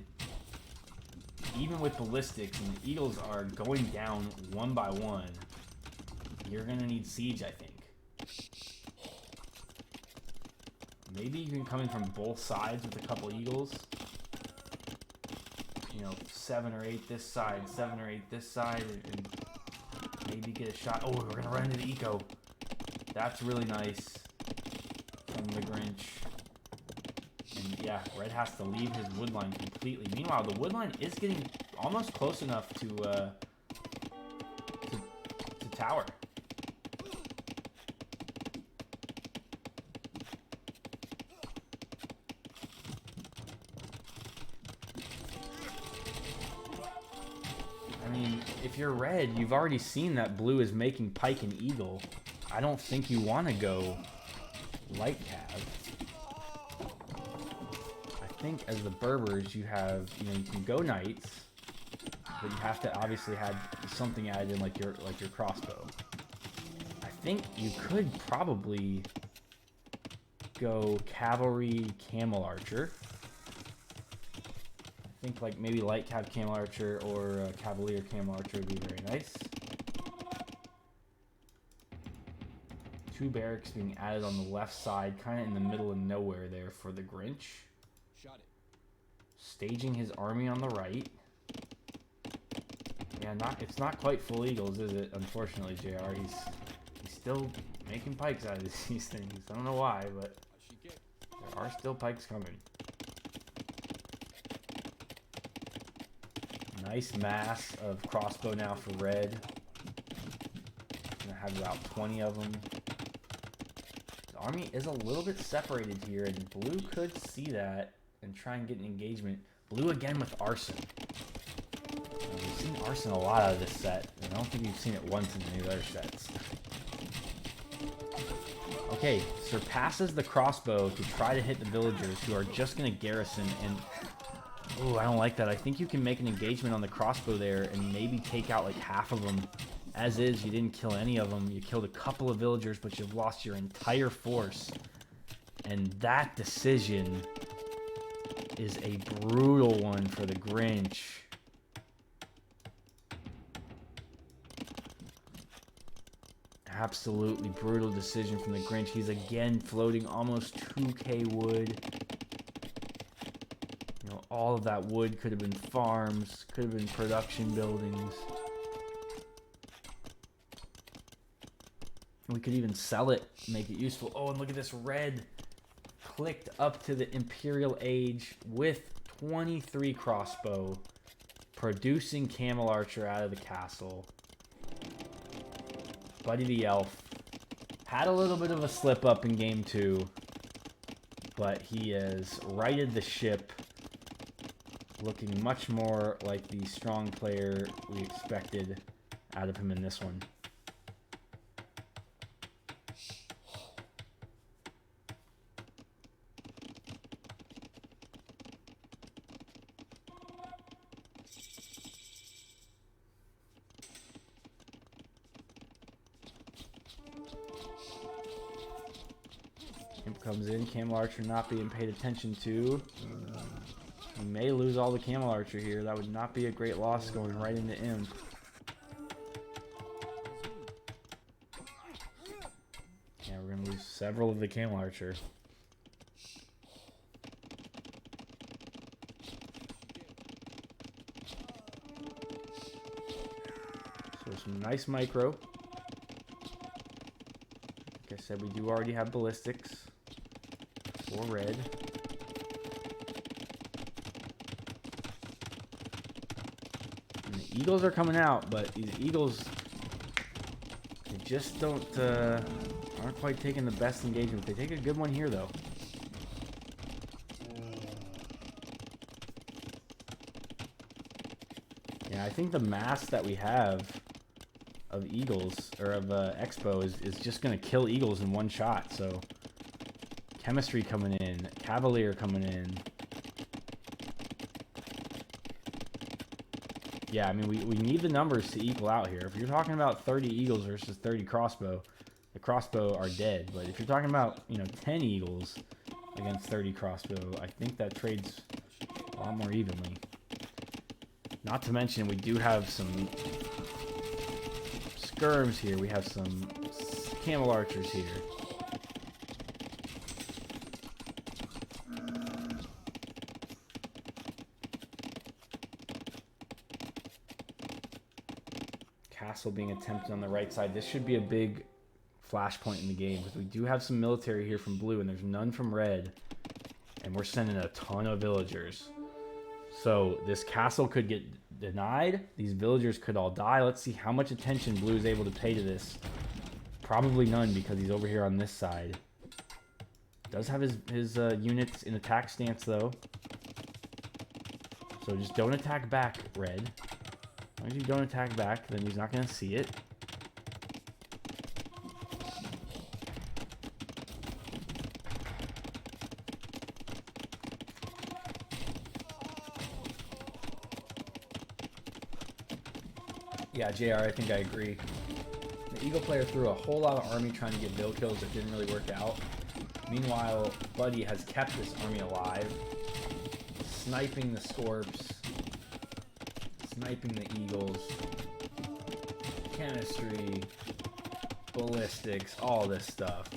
Even with ballistics, and the Eagles are going down one by one, you're going to need siege, I think. Maybe you can come in from both sides with a couple Eagles. You know, 7 or 8 this side, 7 or 8 this side, and maybe get a shot. Oh, we're going to run into the eco. That's really nice from the Grinch. And yeah, Red has to leave his wood line completely. Meanwhile, the wood line is getting almost close enough to tower. I mean, if you're Red, you've already seen that Blue is making Pike and Eagle. I don't think you want to go light cav. I think as the Berbers, you have, you know, you can go Knights, but you have to obviously have something added in like your crossbow. I think you could probably go Cavalry Camel Archer. I think like maybe light cav Camel Archer or Cavalier Camel Archer would be very nice. 2 barracks being added on the left side, kind of in the middle of nowhere there for the Grinch. Staging his army on the right. Yeah, it's not quite full Eagles, is it? Unfortunately, JR, he's still making pikes out of these things. I don't know why, but there are still pikes coming. Nice mass of crossbow now for Red. Gonna have about 20 of them. The army is a little bit separated here, and blue could see that and try and get an engagement. Blue again with Arson. We've seen Arson a lot out of this set, and I don't think we've seen it once in any of the other sets. Okay, surpasses the crossbow to try to hit the villagers who are just going to garrison, and oh, I don't like that. I think you can make an engagement on the crossbow there and maybe take out like half of them. As is, you didn't kill any of them. You killed a couple of villagers, but you've lost your entire force. And that decision is a brutal one for the Grinch. Absolutely brutal decision from the Grinch. He's again floating almost 2k wood. You know, all of that wood could have been farms, could have been production buildings. We could even sell it, make it useful. Oh, and look at this red. Clicked up to the Imperial Age with 23 crossbow. Producing Camel Archer out of the castle. Buddy the Elf. Had a little bit of a slip up in game 2. But he has righted the ship. Looking much more like the strong player we expected out of him in this one. Comes in, Camel Archer not being paid attention to. We may lose all the Camel Archer here. That would not be a great loss going right into Imp. Yeah, we're going to lose several of the Camel Archer. So some nice micro. Like I said, we do already have ballistics. Or red. And the eagles are coming out, but these eagles, they just don't aren't quite taking the best engagement. They take a good one here though. Yeah, I think the mass that we have of eagles or of Expo is just gonna kill eagles in one shot. So. Chemistry coming in, Cavalier coming in. Yeah, I mean, we need the numbers to equal out here. If you're talking about 30 Eagles versus 30 Crossbow, the Crossbow are dead. But if you're talking about, 10 Eagles against 30 Crossbow, I think that trades a lot more evenly. Not to mention, we do have some skirms here. We have some Camel Archers here. Castle being attempted on the right side. This should be a big flashpoint in the game because we do have some military here from blue and there's none from red, and we're sending a ton of villagers. So this castle could get denied. These villagers could all die. Let's see how much attention blue is able to pay to this. Probably none because he's over here on this side. Does have his units in attack stance though. So just don't attack back, red. As long as you don't attack back, then he's not going to see it. Yeah, JR, I think I agree. The Eagle player threw a whole lot of army trying to get bill kills that didn't really work out. Meanwhile, Buddy has kept this army alive, sniping the Scorps, sniping the Eagles, chemistry, ballistics, all this stuff.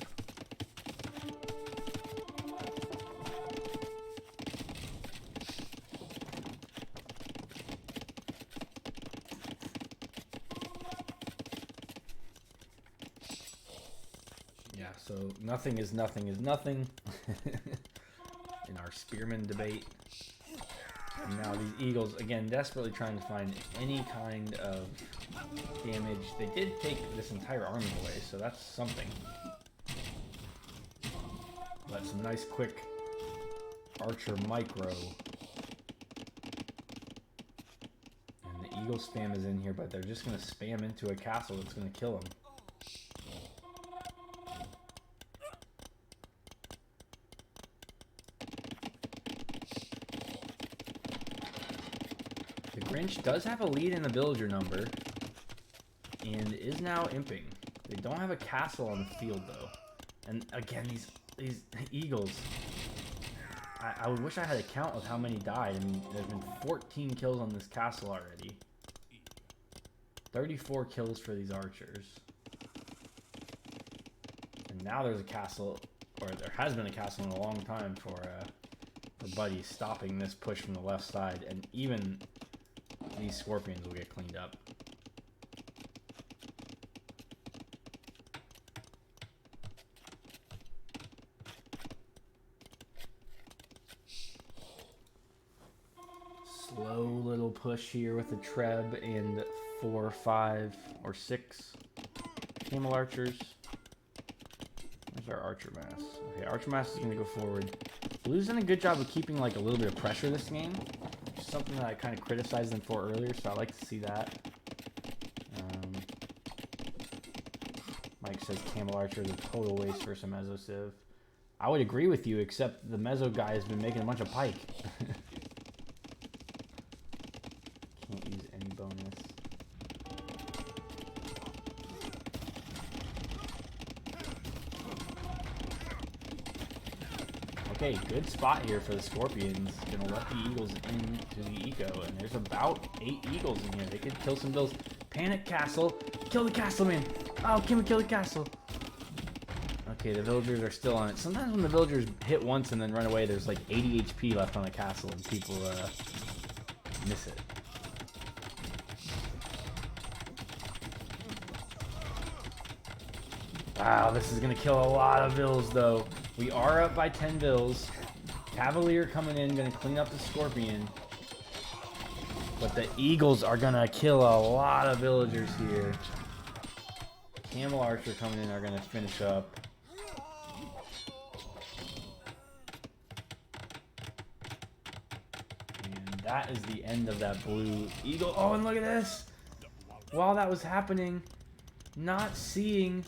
Yeah, so nothing is nothing is nothing in our Spearman debate. And now these Eagles, again, desperately trying to find any kind of damage. They did take this entire army away, so that's something. But some nice quick archer micro. And the eagle spam is in here, but they're just going to spam into a castle that's going to kill them. The Grinch does have a lead in the villager number and is now imping. They don't have a castle on the field though. And again, these eagles. I wish I had a count of how many died. I mean, there's been 14 kills on this castle already. 34 kills for these archers. And now there's a castle, or there has been a castle in a long time for Buddy stopping this push from the left side. And even these scorpions will get cleaned up. Slow little push here with the Treb and 4, 5, or 6 camel archers. There's our archer mass. Okay, archer mass is going to go forward. Blue's done a good job of keeping like a little bit of pressure this game. Something that I kind of criticized them for earlier, so I like to see that. Mike says camel archer is a total waste for some Mezzo Civ. I would agree with you, except the Mezzo guy has been making a bunch of pike. Can't use any bonus. Okay, good spot here for the Scorpions. Gonna let the Eagles into the eco, and there's about 8 Eagles in here. They could kill some bills. Panic castle. Kill the castle, man. Oh, can we kill the castle? Okay, the villagers are still on it. Sometimes when the villagers hit once and then run away, there's like 80 HP left on the castle, and people miss it. Wow, this is gonna kill a lot of vills, though. We are up by 10 vills. Cavalier coming in, gonna clean up the Scorpion. But the Eagles are gonna kill a lot of villagers here. Camel Archer coming in are gonna finish up. And that is the end of that blue Eagle. Oh, and look at this! While that was happening, not seeing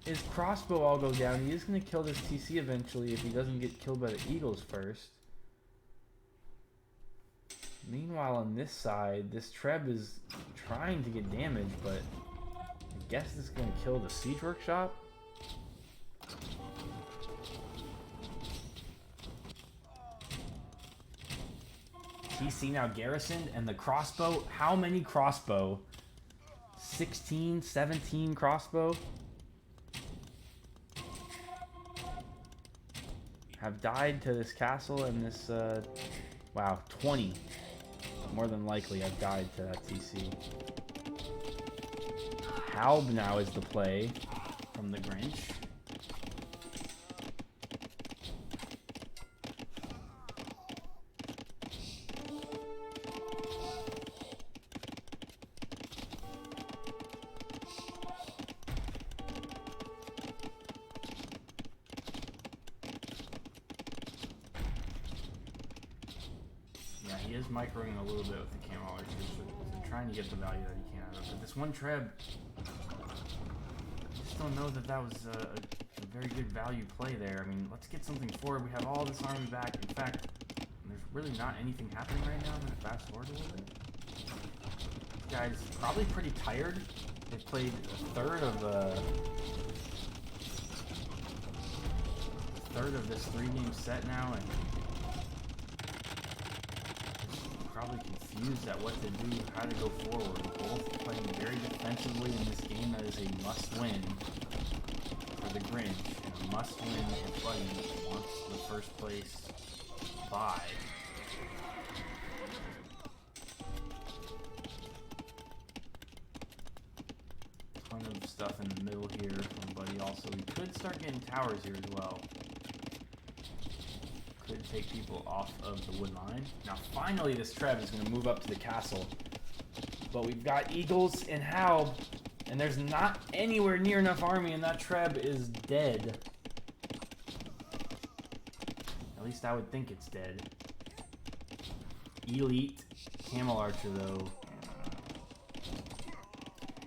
his crossbow all go down. He is going to kill this TC eventually if he doesn't get killed by the Eagles first. Meanwhile, on this side, this Treb is trying to get damage, but I guess it's going to kill the Siege Workshop. TC now garrisoned, and the crossbow, how many crossbow? 16, 17 crossbow? Have died to this castle and this, wow, 20. More than likely have died to that TC. Halb now is the play from the Grinch. He is microing a little bit with the camel archers, so trying to get the value that he can out of it. But this one Treb, I just don't know that that was a very good value play there. I mean, let's get something forward. We have all this army back. In fact, there's really not anything happening right now. I'm going to fast forward a little bit. This guy's probably pretty tired. They played a third of this 3-game set now, and probably confused at what to do, how to go forward. Both playing very defensively in this game that is a must-win for the Grinch, and a must-win if Buddy wants the first place bye. Ton of stuff in the middle here from Buddy also. He could start getting towers here as well. Could take people off of the wood line. Now finally this Treb is going to move up to the castle. But we've got Eagles and Halb, and there's not anywhere near enough army, and that Treb is dead. At least I would think it's dead. Elite Camel Archer, though.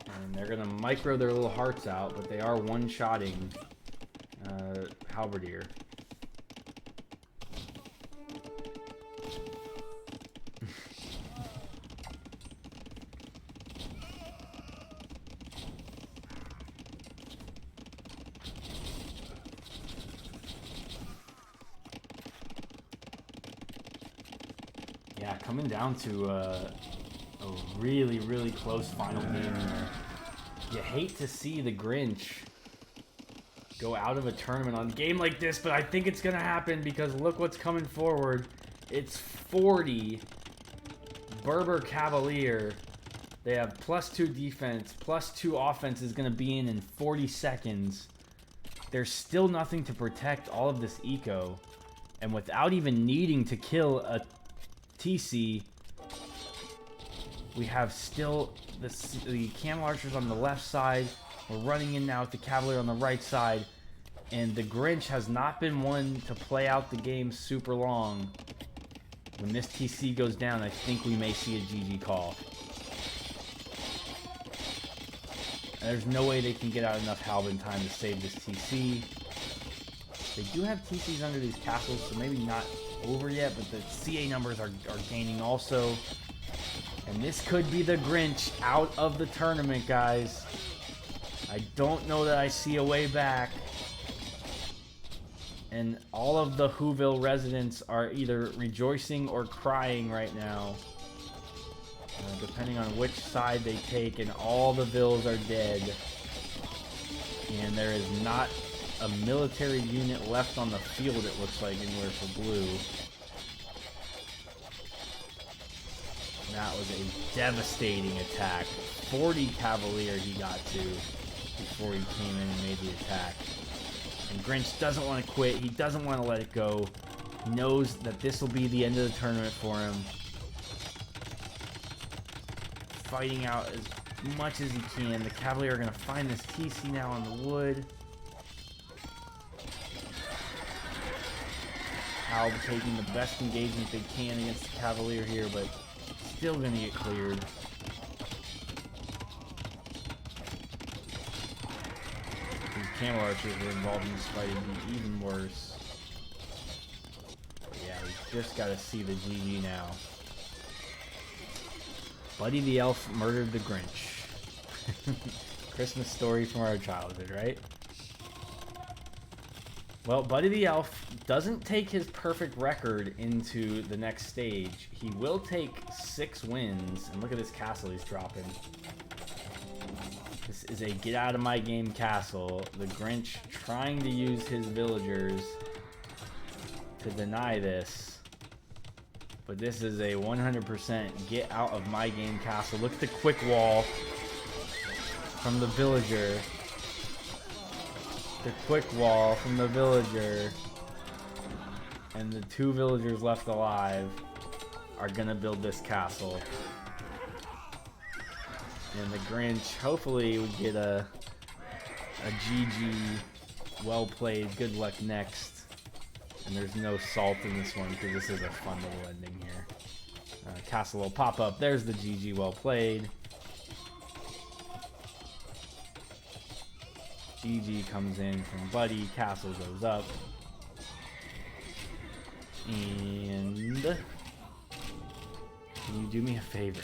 And they're going to micro their little hearts out, but they are one-shotting Halberdier. Yeah, coming down to a really, really close final game here. You hate to see the Grinch go out of a tournament on a game like this, but I think it's going to happen because look what's coming forward. It's 40 Berber Cavalier. They have +2 defense, +2 offense is going to be in 40 seconds. There's still nothing to protect all of this eco. And without even needing to kill a TC, we have still the Camel Archers on the left side. We're running in now with the Cavalier on the right side. And the Grinch has not been one to play out the game super long. When this TC goes down, I think we may see a GG call. And there's no way they can get out enough Halb in time to save this TC. They do have TCs under these castles, so maybe not over yet, but the CA numbers are gaining also. And this could be the Grinch out of the tournament, guys. I don't know that I see a way back. And all of the Whoville residents are either rejoicing or crying right now. Depending on which side they take, and all the Villes are dead. And there is not a military unit left on the field, it looks like, anywhere for blue. That was a devastating attack. 40 Cavalier he got to before he came in and made the attack. And Grinch doesn't want to quit. He doesn't want to let it go. He knows that this will be the end of the tournament for him. Fighting out as much as he can. The Cavalier are going to find this TC now on the wood. Halb taking the best engagement they can against the Cavalier here, but still going to get cleared. These Camel Archers are involved in this fight would be even worse. But yeah, we just got to see the GG now. Buddy the Elf murdered the Grinch. Christmas story from our childhood, right? Well, Buddy the Elf doesn't take his perfect record into the next stage. He will take 6 wins. And look at this castle he's dropping. This is a get out of my game castle. The Grinch trying to use his villagers to deny this. But this is a 100% get out of my game castle. Look at the quick wall from the villager. The quick wall from the villager. And the 2 villagers left alive are gonna build this castle. And the Grinch hopefully would get a GG. Well played. Good luck next. And there's no salt in this one because this is a fun little ending here. Castle will pop up. There's the GG. Well played. GG comes in from Buddy. Castle goes up. And can you do me a favor?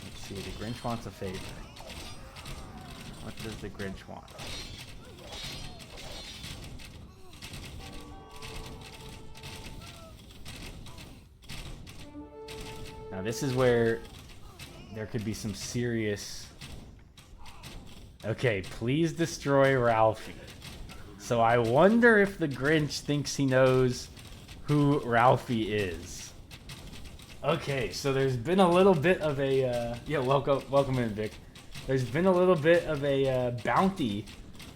Let's see. The Grinch wants a favor. What does the Grinch want? Now this is where there could be some serious... Okay, please destroy Ralphie. So I wonder if the Grinch thinks he knows who Ralphie is. Okay, so there's been a little bit of a... yeah, welcome in, Vic. There's been a little bit of a bounty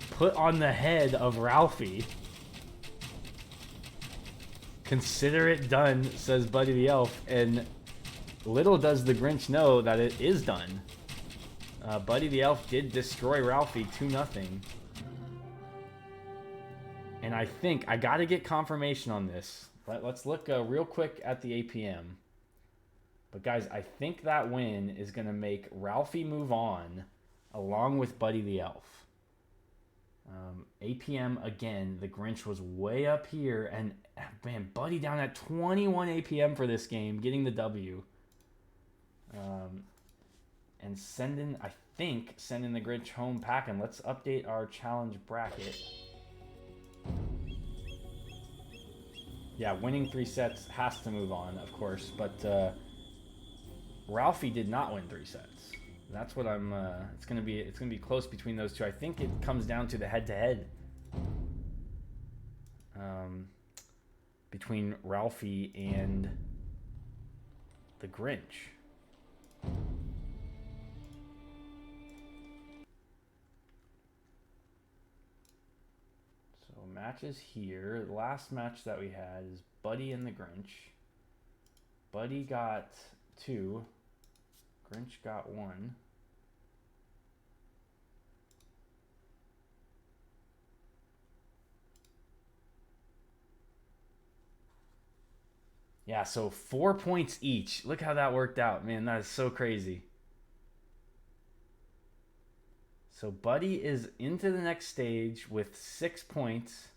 put on the head of Ralphie. Consider it done, says Buddy the Elf, and little does the Grinch know that it is done. Buddy the Elf did destroy Ralphie 2-0. And I think I got to get confirmation on this. Let's look real quick at the APM. But guys, I think that win is going to make Ralphie move on along with Buddy the Elf. APM, again, the Grinch was way up here. And, man, Buddy down at 21 APM for this game, getting the W. And sending the Grinch home packing. Let's update our challenge bracket. Yeah, winning 3 sets has to move on, of course. But Ralphie did not win 3 sets. That's what I'm. It's gonna be close between those two. I think it comes down to the head-to-head between Ralphie and the Grinch. So matches here. The last match that we had is Buddy and the Grinch. Buddy got 2. Grinch got 1. Yeah, so 4 points each. Look how that worked out, man. That is so crazy. So Buddy is into the next stage with 6 points.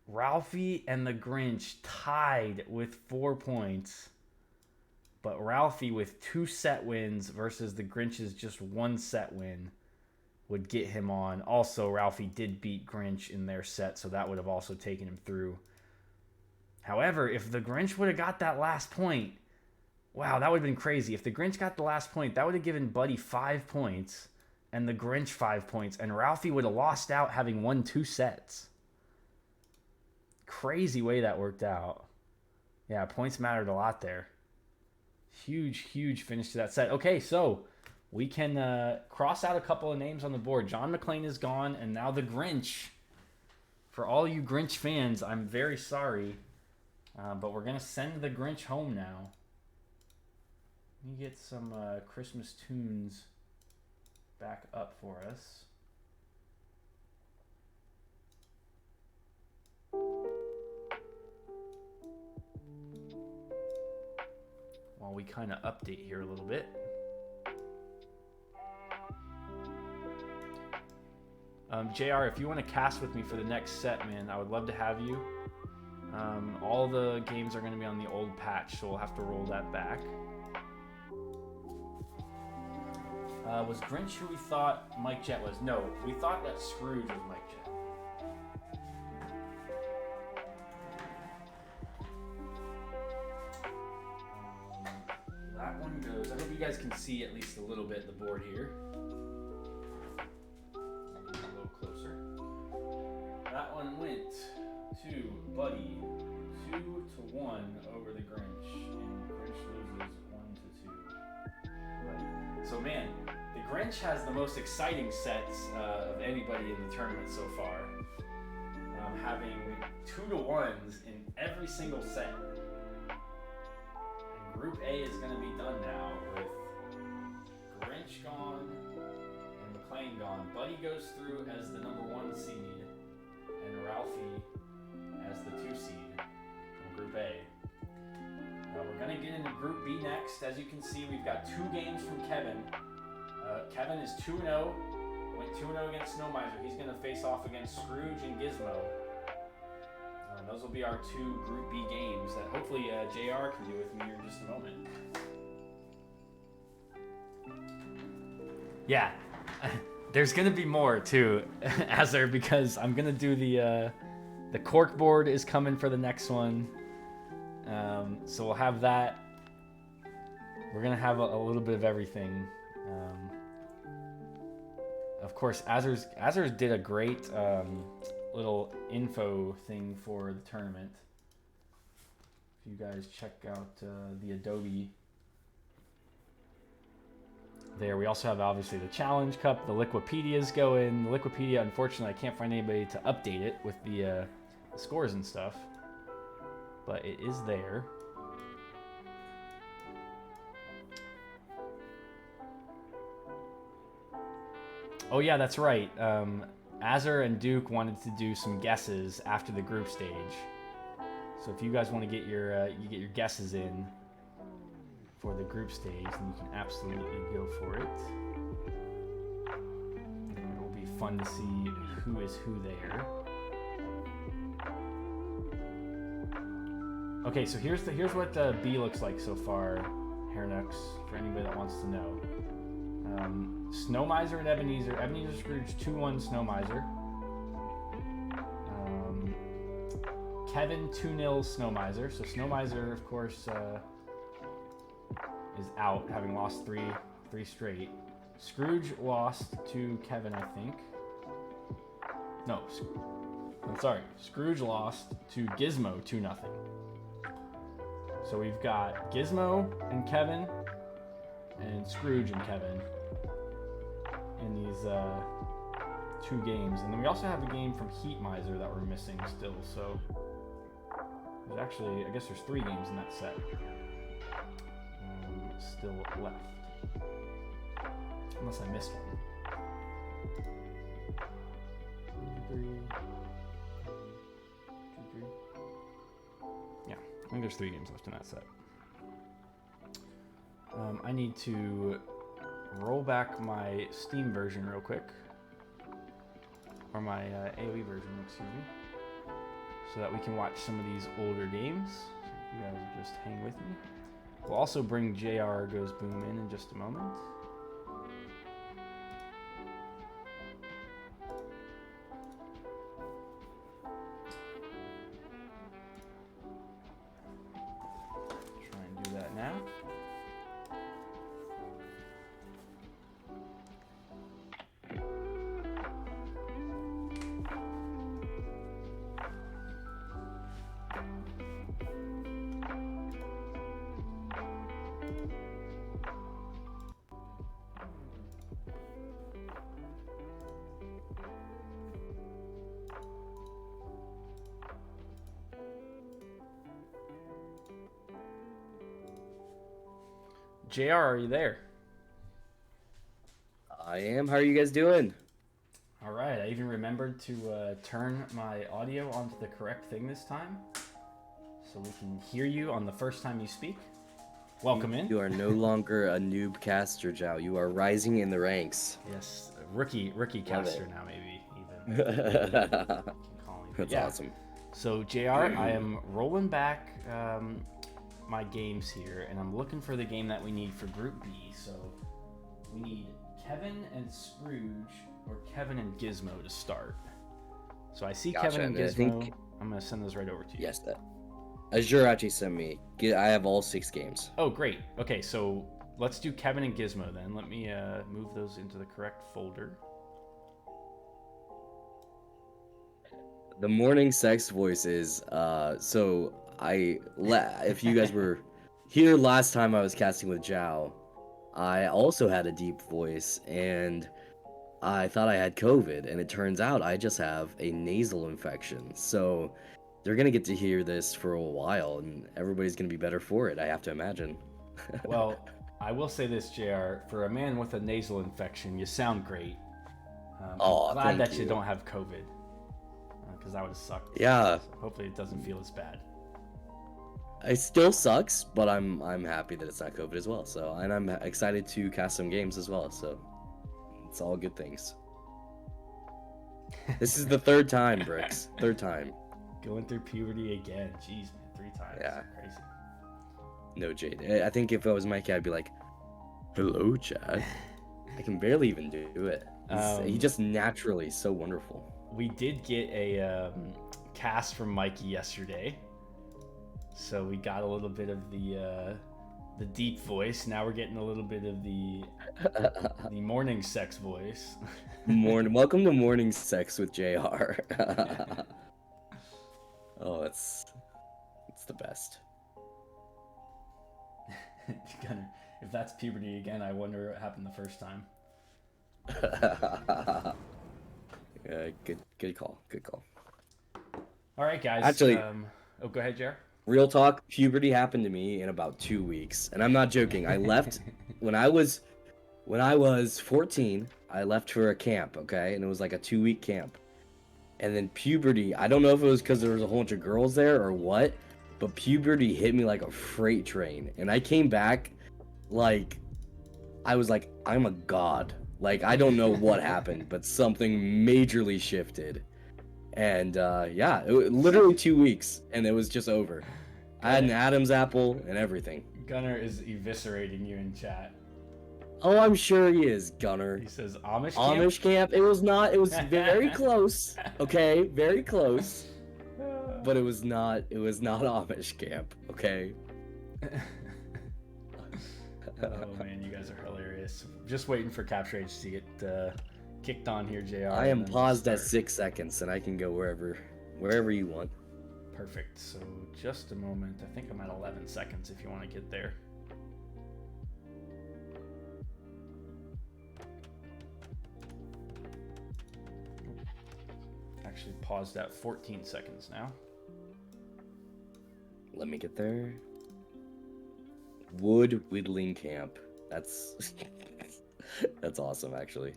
Ralphie and the Grinch tied with 4 points. But Ralphie with 2 set wins versus the Grinch's just 1 set win would get him on. Also, Ralphie did beat Grinch in their set, so that would have also taken him through. However, if the Grinch would have got that last point, wow, that would have been crazy. If the Grinch got the last point, that would have given Buddy 5 points and the Grinch 5 points, and Ralphie would have lost out having won 2 sets. Crazy way that worked out. Yeah, points mattered a lot there. Huge finish to that set. Okay, so we can cross out a couple of names on the board. John McClane is gone, and now the Grinch. For all you Grinch fans, I'm very sorry, but we're going to send the Grinch home now. Let me get some Christmas tunes back up for us. While we kind of update here a little bit. JR, if you want to cast with me for the next set, man, I would love to have you. All the games are going to be on the old patch, so we'll have to roll that back. Was Grinch who we thought Mike Jet was? No, we thought that Scrooge was Mike Jet. That one goes. I hope you guys can see at least a little bit the board here. A little closer. That one went to Buddy 2-1 over the Grinch, and Grinch loses 1-2. Right. So man, the Grinch has the most exciting sets of anybody in the tournament so far, having 2-1s in every single set. And Group A is going to be done now with Grinch gone and McClane gone. Buddy goes through as the number 1 seed, and Ralphie as the 2 seed from Group A. We're going to get into Group B next. As you can see, we've got 2 games from Kevin. Kevin is 2-0, went 2-0 against Snow Miser. He's going to face off against Scrooge and Gizmo. Those will be our 2 Group B games that hopefully JR can do with me here in just a moment. Yeah, there's going to be more too, Azar, because I'm going to do the cork board is coming for the next one. So we'll have that. We're going to have a little bit of everything. Of course, Azar's did a great little info thing for the tournament. If you guys check out the Adobe there, we also have obviously the Challenge Cup, the Liquipedia's going. The Liquipedia, unfortunately, I can't find anybody to update it with the scores and stuff, but it is there. Oh yeah, that's right. Azur and Duke wanted to do some guesses after the group stage. So if you guys want to get your guesses in for the group stage, then you can absolutely go for it. It will be fun to see who is who there. Okay, so here's what B looks like so far, Hairnux, for anybody that wants to know. Snow Miser and Ebenezer. Ebenezer Scrooge 2-1 Snow Miser. Kevin 2-0 Snow Miser. So Snow Miser, of course, is out, having lost three straight. Scrooge lost to Kevin, I think. No, I'm sorry. Scrooge lost to Gizmo 2-0. So we've got Gizmo and Kevin, and Scrooge and Kevin in these 2 games. And then we also have a game from Heat Miser that we're missing still. So there's actually, I guess there's 3 games in that set still left. Unless I missed one. 3. Yeah, I think there's 3 games left in that set. I need to roll back my Steam version real quick. Or my AoE version, excuse me. So that we can watch some of these older games. So you guys just hang with me. We'll also bring JR Goes Boom in just a moment. Try and do that now. JR, are you there? I am. How are you guys doing? All right, I even remembered to turn my audio onto the correct thing this time, so we can hear you on the first time you speak. Welcome in. You are no longer a noob caster, Zhao. You are rising in the ranks. Yes, rookie caster now, maybe even. That's yeah. awesome. So JR, I am rolling back my games here, and I'm looking for the game that we need for Group B. So we need Kevin and Scrooge, or Kevin and Gizmo to start. So I see Gotcha, Kevin and and I Gizmo. think- I'm gonna send those right over to you. Yes, that. Azure actually sent me. I have all 6 games. Oh, great. Okay, so let's do Kevin and Gizmo then. Let me move those into the correct folder. The morning sex voices. If you guys were here last time I was casting with Zhao, I also had a deep voice, and I thought I had COVID, and it turns out I just have a nasal infection. So they're gonna get to hear this for a while, and everybody's gonna be better for it, I have to imagine. Well, I will say this, JR. For a man with a nasal infection, you sound great. I'm glad thank that you you. don't have COVID, because that would have sucked. Yeah. So hopefully it doesn't feel as bad. It still sucks, but I'm happy that it's not COVID as well. So, and I'm excited to cast some games as well. So, it's all good things. This is the 3rd time, Bricks. 3rd time. Going through puberty again. Jeez, man, 3 times. Yeah. Crazy. No, Jade. I think if I was Mikey, I'd be like, "Hello, Chad." I can barely even do it. He's just naturally so wonderful. We did get a cast from Mikey yesterday, so we got a little bit of the deep voice. Now we're getting a little bit of the morning sex voice. Welcome to Morning Sex with JR. Oh, it's the best. Gunner, if that's puberty again, I wonder what happened the first time. Good call. All right, guys. Actually- go ahead, JR. Real talk, puberty happened to me in about 2 weeks, and I'm not joking. I left when I was 14. I left for a camp, okay, and it was like a 2-week camp. And then puberty, I don't know if it was because there was a whole bunch of girls there or what, but puberty hit me like a freight train. And I came back like, I was like, I'm a god. Like, I don't know what happened, but something majorly shifted. And yeah, literally 2 weeks, and it was just over. I had an Adam's apple and everything. Gunner is eviscerating you in chat. Oh, I'm sure he is, Gunner. He says Amish camp? Amish camp? It was not. It was very close. Okay, very close. But it was not. It was not Amish camp. Okay. Oh man, you guys are hilarious. Just waiting for Capture Age to get kicked on here, JR. I am and then paused at start. 6 seconds, and I can go wherever you want. Perfect. So just a moment. I think I'm at 11 seconds if you want to get there. Actually paused at 14 seconds now. Let me get there. Wood whittling camp. That's that's awesome, actually.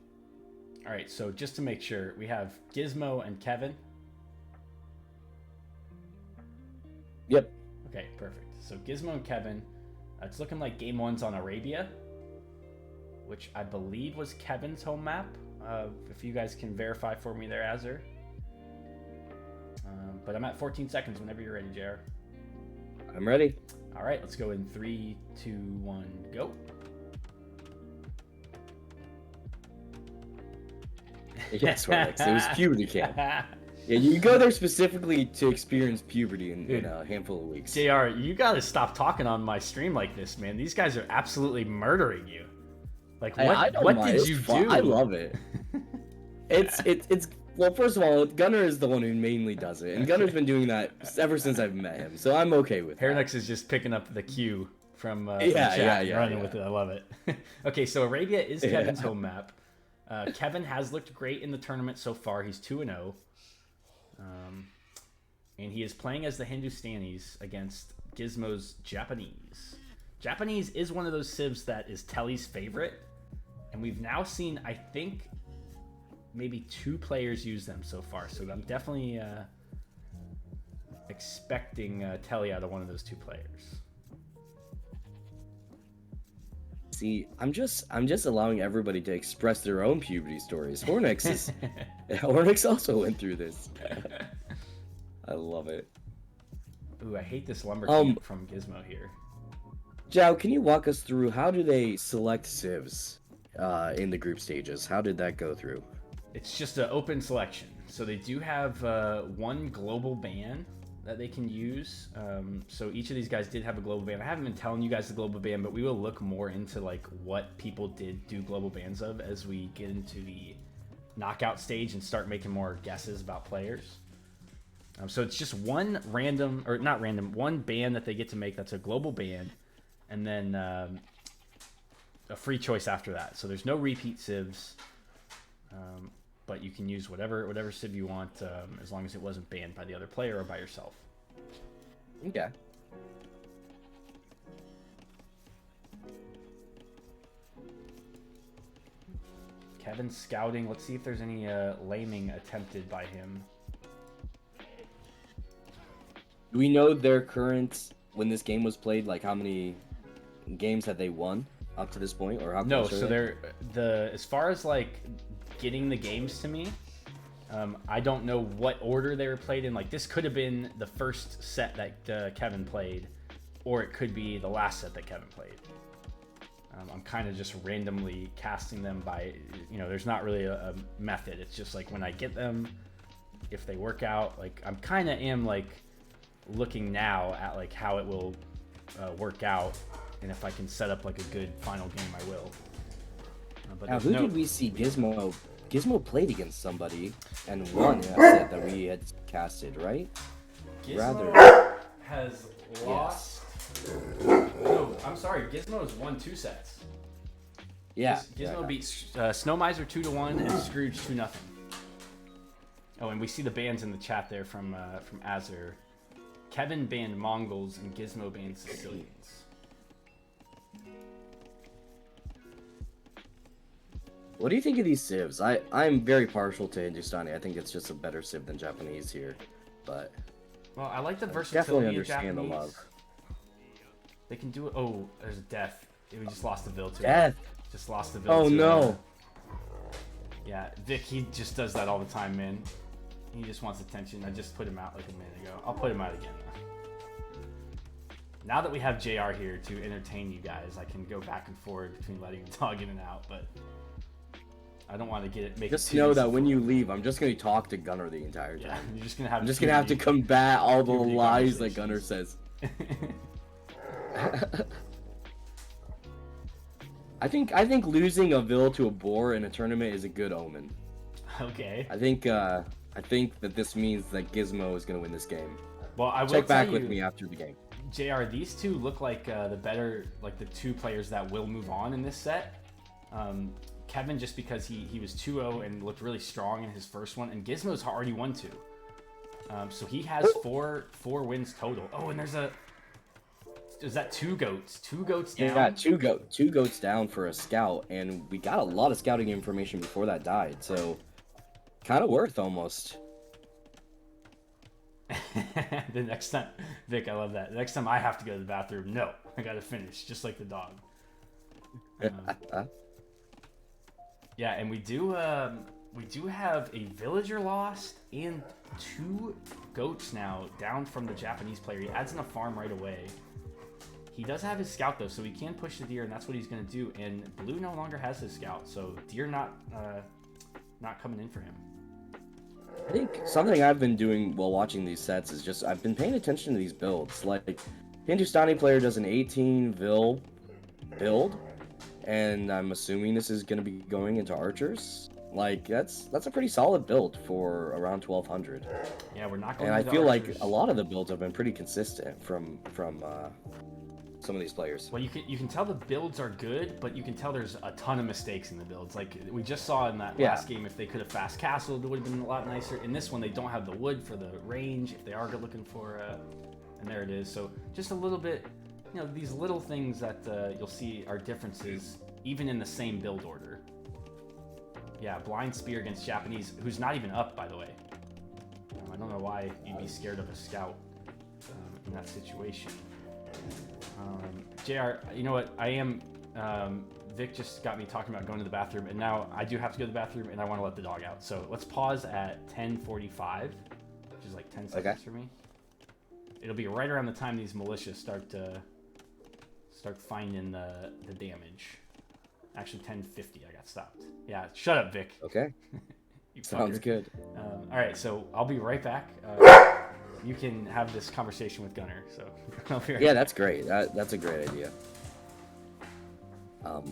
All right, so just to make sure, we have Gizmo and Kevin. Yep. Okay, perfect. So Gizmo and Kevin. It's looking like game one's on Arabia, which I believe was Kevin's home map. If you guys can verify for me there, Azure. But I'm at 14 seconds whenever you're ready, JR. I'm ready. All right, let's go in 3, 2, 1, go. Yes, Rolex. It was puberty camp. Yeah, you go there specifically to experience puberty in a handful of weeks. JR, you gotta stop talking on my stream like this, man. These guys are absolutely murdering you. Like, what did you do? I love it. It's well, first of all, Gunner is the one who mainly does it, and Gunner's been doing that ever since I've met him, so I'm okay with that. Hairnux is just picking up the cue from chat, running with it. I love it. Okay, so Arabia is Kevin's home map. Kevin has looked great in the tournament so far. He's 2-0. And he is playing as the Hindustanis against Gizmo's Japanese. Japanese is one of those civs that is Telly's favorite. And we've now seen, I think, maybe 2 players use them so far. So I'm definitely expecting Telly out of one of those 2 players. See, I'm just allowing everybody to express their own puberty stories. Hornix also went through this. I love it. Ooh, I hate this lumber camp from Gizmo here. Zhao, can you walk us through how do they select civs in the group stages? How did that go through? It's just an open selection. So they do have one global ban that they can use. So each of these guys did have a global ban. I haven't been telling you guys the global ban, but we will look more into like what people did do global bans of as we get into the knockout stage and start making more guesses about players. So it's just one random, or not random, one ban that they get to make that's a global ban, and then a free choice after that. So there's no repeat civs, but you can use whatever civ you want, as long as it wasn't banned by the other player or by yourself. Okay. Kevin's scouting. Let's see if there's any laming attempted by him. Do we know their current, when this game was played, like how many games have they won up to this point, or how? No, so they're as far as like getting the games to me, I don't know what order they were played in. Like this could have been the first set that Kevin played, or it could be the last set that Kevin played. I'm kind of just randomly casting them by, there's not really a method. It's just like when I get them, if they work out, like I'm kind of am like looking now at like how it will work out, and if I can set up like a good final game, I will. But now, who did we see Gizmo? Gizmo played against somebody and won in that set that we had casted, right? Gizmo has lost. No, I'm sorry. Gizmo's won 2 sets. Yeah. Gizmo beat Snow Miser 2-1 and Scrooge 2-0. Oh, and we see the bans in the chat there from Azure. Kevin banned Mongols and Gizmo banned Sicilians. What do you think of these civs? I'm very partial to Hindustani. I think it's just a better civ than Japanese here, but Well, I like the definitely versatility of understand the Japanese. love. They can do it. Oh, there's a death. We just lost the Vil to Death. Just lost the Vil Oh to no. Yeah, Vic, he just does that all the time, man. He just wants attention. I just put him out like a minute ago. I'll put him out again. Now that we have JR here to entertain you guys, I can go back and forth between letting the dog in and out, but I don't want to make Just it too know that when you insufferable. leave, I'm just gonna talk to Gunner the entire Yeah, time. you're just gonna have. I'm just gonna have to combat all the puberty lies that conversations. Gunner says. I think losing a Vil to a boar in a tournament is a good omen. Okay. I think that this means that Gizmo is gonna win this game. Well, I will Check back tell with you, me after the game. JR, these two look like the two players that will move on in this set. Kevin, just because he was 2-0 and looked really strong in his first one, and Gizmo's already won 2. So he has four wins total. Oh, and is that 2 goats? 2 goats down? Yeah, two goats down for a scout, and we got a lot of scouting information before that died, so kind of worth almost. The next time, Vic, I love that. The next time I have to go to the bathroom, no, I gotta finish, just like the dog. Yeah, and we do have a villager lost and 2 goats now down from the Japanese player. He adds in a farm right away. He does have his scout though, so he can push the deer, and that's what he's gonna do. And blue no longer has his scout, so deer not coming in for him. I think something I've been doing while watching these sets is just I've been paying attention to these builds. Like, Hindustani player does an 18 Vil build, and I'm assuming this is going to be going into archers. Like, that's a pretty solid build for around 1200. Yeah, we're not going. And I into feel like archers. a lot of the builds have been pretty consistent from some of these players. Well, you can tell the builds are good, but you can tell there's a ton of mistakes in the builds. Like we just saw in that last game, if they could have fast castled, it would have been a lot nicer. In this one, they don't have the wood for the range. If they are looking for, and there it is. So just a little bit, these little things that you'll see are differences even in the same build order. Yeah, blind spear against Japanese, who's not even up, by the way. I don't know why you'd be scared of a scout in that situation. JR, you know what? I am. Vic just got me talking about going to the bathroom, and now I do have to go to the bathroom, and I want to let the dog out. So let's pause at 10:45, which is like 10 seconds for me. It'll be right around the time these militias start finding the damage. Actually, 10:50. I got stopped. Yeah, shut up, Vic. Okay, You sounds fucker. good. All right, so I'll be right back. You can have this conversation with Gunner. So I'll be right Yeah, that's great. That's a great idea.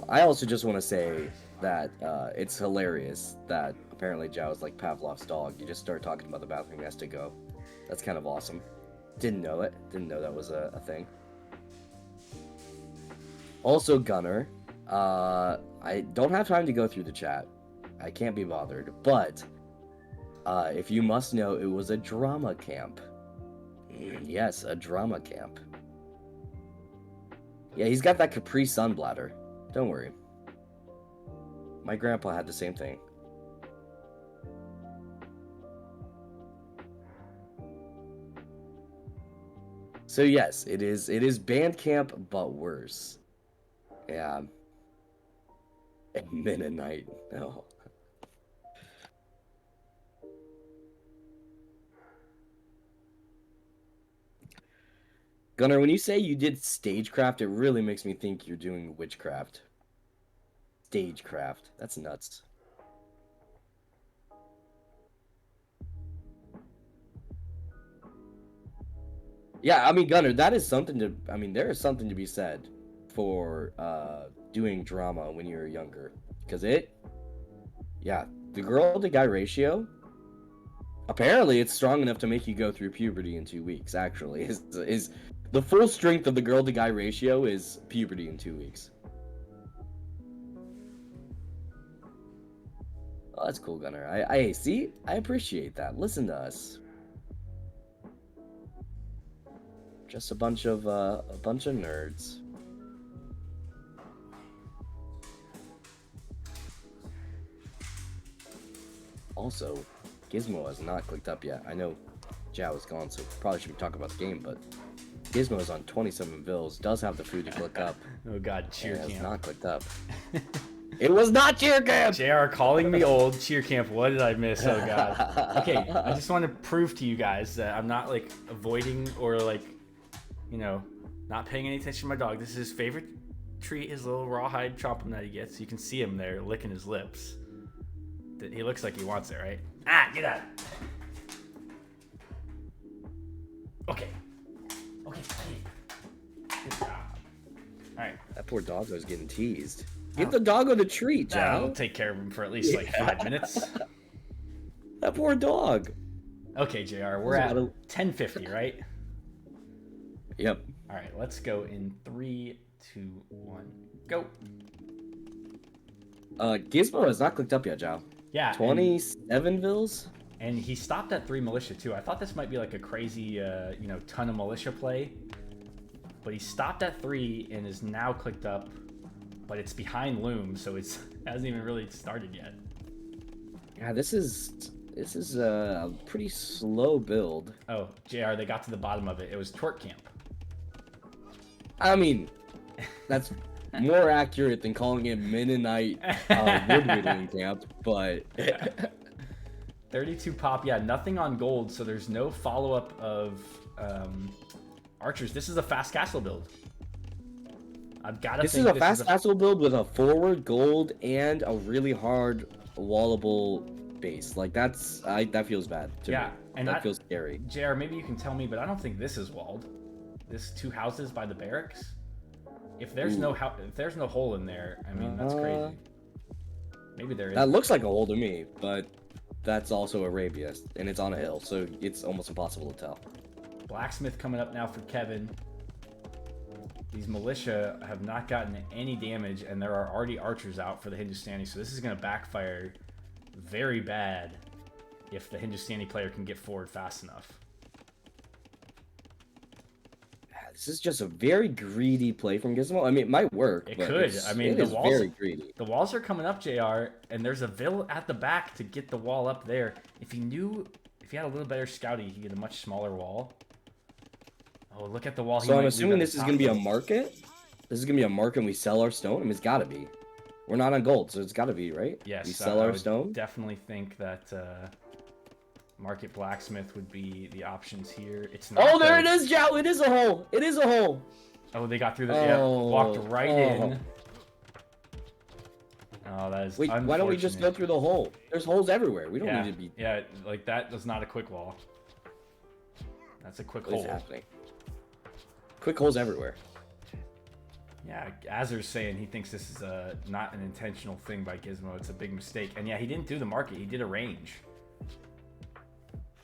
I also just want to say that it's hilarious that apparently Zhao is like Pavlov's dog. You just start talking about the bathroom, he has to go. That's kind of awesome. Didn't know it. Didn't know that was a thing. Also, Gunner, I don't have time to go through the chat. I can't be bothered. But if you must know, it was a drama camp. Yes, a drama camp. Yeah, he's got that Capri Sun bladder. Don't worry. My grandpa had the same thing. So yes, it is band camp, but worse. Yeah. And Mennonite. No. Gunnar, when you say you did stagecraft, it really makes me think you're doing witchcraft. Stagecraft. That's nuts. Yeah, I mean, Gunnar, that is something to... I mean, there is something to be said for doing drama when you're younger. Because it... Yeah, the girl-to-guy ratio... Apparently, it's strong enough to make you go through puberty in 2 weeks, actually. Is the full strength of the girl-to-guy ratio is puberty in 2 weeks. Oh, that's cool, Gunnar. I see. I appreciate that. Listen to us. Just a bunch of nerds. Also, Gizmo has not clicked up yet. I know Jao is gone, so probably shouldn't talk about the game, but Gizmo is on 27 bills, does have the food to click up. Oh god, cheer and has camp. not clicked up. It was not cheer camp! JR calling me old. Cheer camp. What did I miss? Oh god. Okay, I just want to prove to you guys that I'm not like avoiding or like, you know, not paying any attention to my dog. This is his favorite treat, his little rawhide chomping that he gets. You can see him there licking his lips. He looks like he wants it, right? Ah, get out. Okay. Okay. Good job. All right. That poor doggo is getting teased. Give the doggo the treat, I'll Jao. take care of him for at least like 5 minutes. That poor dog. Okay, JR, we're at 10:50, right? Yep. All right, let's go in 3, 2, 1, go. Gizmo has not clicked up yet, Jao. Yeah. 27 vills? And he stopped at 3 militia too. I thought this might be like a crazy, ton of militia play. But he stopped at 3 and is now clicked up. But it's behind Loom, so it hasn't even really started yet. Yeah, this is a pretty slow build. Oh, JR, they got to the bottom of it. It was Twerk Camp. I mean, that's more accurate than calling it Mennonite woodwinning camp, but 32 pop, yeah, nothing on gold, so there's no follow-up of archers. This is a fast castle build. I've got to this think is a fast castle build with a forward gold and a really hard wallable base. Like that feels bad to me. And that feels scary. JR, maybe you can tell me, but I don't think this is walled. This 2 houses by the barracks. If there's if there's no hole in there, I mean that's crazy. Maybe there is. That looks like a hole to me, but that's also Arabia, and it's on a hill, so it's almost impossible to tell. Blacksmith coming up now for Kevin. These militia have not gotten any damage, and there are already archers out for the Hindustani, so this is going to backfire very bad if the Hindustani player can get forward fast enough. This is just a very greedy play from Gizmo. I mean, it might work. It but could. I mean, it is very greedy. The walls are coming up, JR, and there's a Vil at the back to get the wall up there. If he had a little better scouting, he could get a much smaller wall. Oh, look at the wall. So I'm assuming this is going to be a market? This is going to be a market and we sell our stone? I mean, it's got to be. We're not on gold, so it's got to be, right? Yes. We sell our stone? Definitely think that Market Blacksmith would be the options here. It's not. Oh, there it is, Jao! It is a hole! It is a hole! Oh, they got through the... Yeah, walked right in. Oh, that is Wait, why don't we just go through the hole? There's holes everywhere. We don't need to be... Yeah, like that is not a quick wall. That's a quick hole. What is happening? Quick holes everywhere. Yeah, Azer's saying he thinks this is not an intentional thing by Gizmo. It's a big mistake. And yeah, he didn't do the market. He did a range.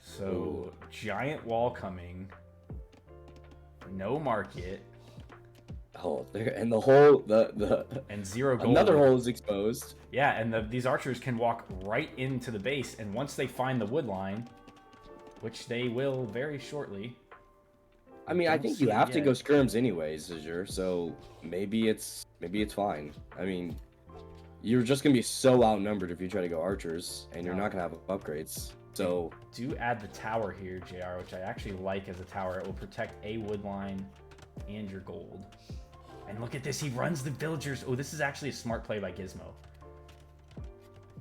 So, ooh. Giant wall coming. No market. Oh, there, and the hole, and 0 gold. Another hole is exposed. Yeah, and these archers can walk right into the base. And once they find the wood line, which they will very shortly... I mean, I think you have to go skirms anyways, Azure, so maybe it's fine. I mean, you're just going to be so outnumbered if you try to go archers, and you're not going to have upgrades. So do add the tower here, JR, which I actually like as a tower. It will protect a wood line and your gold. And look at this, he runs the villagers. Oh, this is actually a smart play by Gizmo.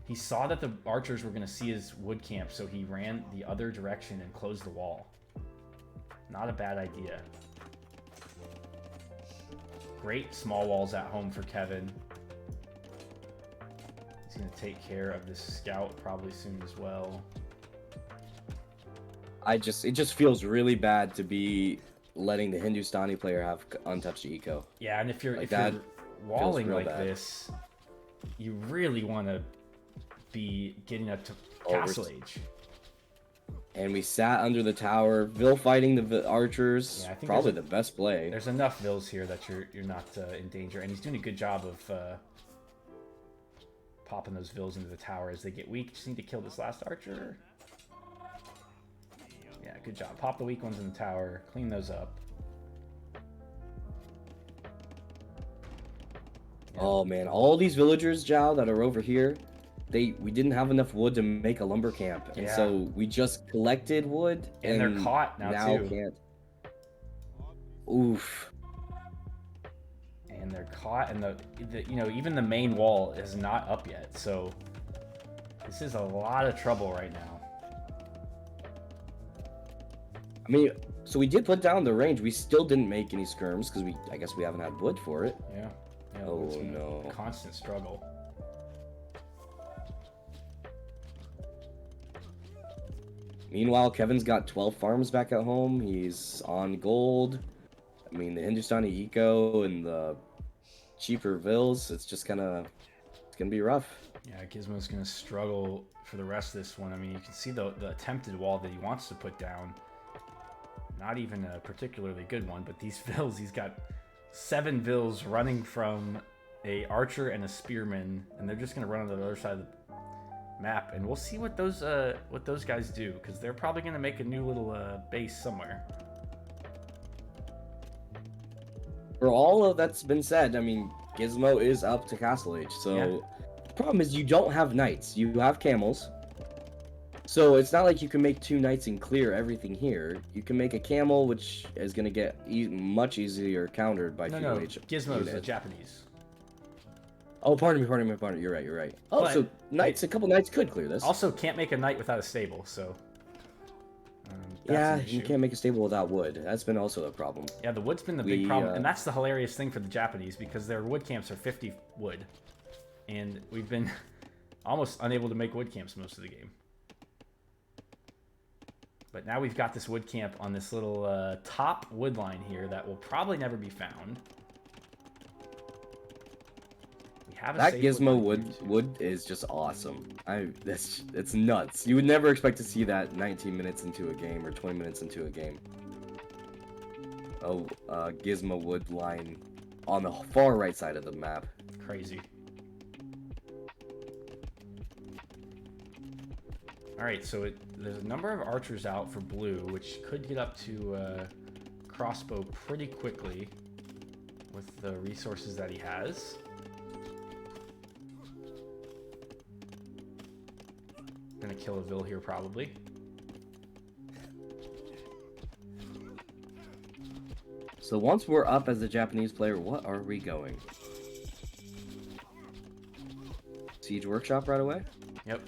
He saw that the archers were going to see his wood camp, so he ran the other direction and closed the wall. Not a bad idea. Great small walls at home for Kevin. He's going to take care of this scout probably soon as well. It just feels really bad to be letting the Hindustani player have untouched eco. Yeah, and if you're walling like this, you really want to be getting up to Castle Age. And we sat under the tower, Vil fighting the archers. Yeah, I think probably the best play. There's enough Vils here that you're not in danger, and he's doing a good job of popping those Vils into the tower as they get weak. Just need to kill this last archer. Yeah, good job. Pop the weak ones in the tower, clean those up. Yeah. Oh man, all these villagers, Jao, that are over here, we didn't have enough wood to make a lumber camp, and Yeah. so we just collected wood, And they're caught now, too. can't. Oof. And they're caught, and even the main wall is not up yet. So this is a lot of trouble right now. I mean, so we did put down the range. We still didn't make any skirms because I guess we haven't had wood for it. Yeah. Oh, it's been no. a constant struggle. Meanwhile, Kevin's got 12 farms back at home. He's on gold. I mean, the Hindustani Eco and the cheaper vills, it's gonna be rough. Yeah, Gizmo's gonna struggle for the rest of this one. I mean, you can see the attempted wall that he wants to put down. Not even a particularly good one, but these vills, he's got 7 vills running from a archer and a spearman, and they're just gonna run on the other side of the map, and we'll see what those guys do, because they're probably gonna make a new little base somewhere. For all of that's been said, I mean, Gizmo is up to Castle Age, so Yeah. the problem is you don't have knights, you have camels. So it's not like you can make 2 knights and clear everything here. You can make a camel, which is going to get much easier countered by No, Age. Gizmo's the Japanese. Oh, pardon me. You're right. Oh, But- so a couple knights could clear this. Also, can't make a knight without a stable, so. That's yeah, an you issue. can't make a stable without wood. That's been also a problem. Yeah, the wood's been the big We, problem, and that's the hilarious thing for the Japanese, because their wood camps are 50 wood, and we've been almost unable to make wood camps most of the game. But now we've got this wood camp on this little top wood line here that will probably never be found. We have a That safe Gizmo wood line here, too. wood is just awesome. It's nuts. You would never expect to see that 19 minutes into a game or 20 minutes into a game. Oh, Gizmo wood line on the far right side of the map. Crazy. Alright, so there's a number of archers out for blue, which could get up to crossbow pretty quickly with the resources that he has. Gonna kill a Vil here probably. So once we're up as a Japanese player, what are we going? Siege Workshop right away? Yep.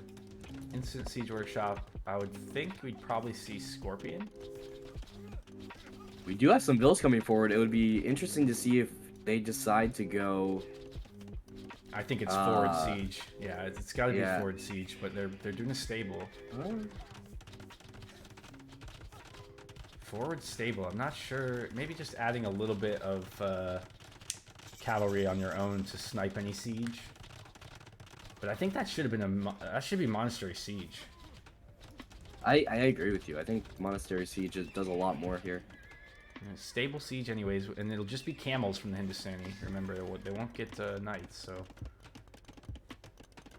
Instant Siege Workshop. I would think we'd probably see Scorpion. We do have some bills coming forward. It would be interesting to see if they decide to go. I think it's forward siege. Yeah, it's got to be yeah. forward siege, but they're doing a stable. Forward stable. I'm not sure. Maybe just adding a little bit of cavalry on your own to snipe any siege. But I think that should have been that should be Monastery Siege. I agree with you. I think Monastery Siege does a lot more here. Stable siege, anyways, and it'll just be camels from the Hindustani. Remember, they won't get knights, so.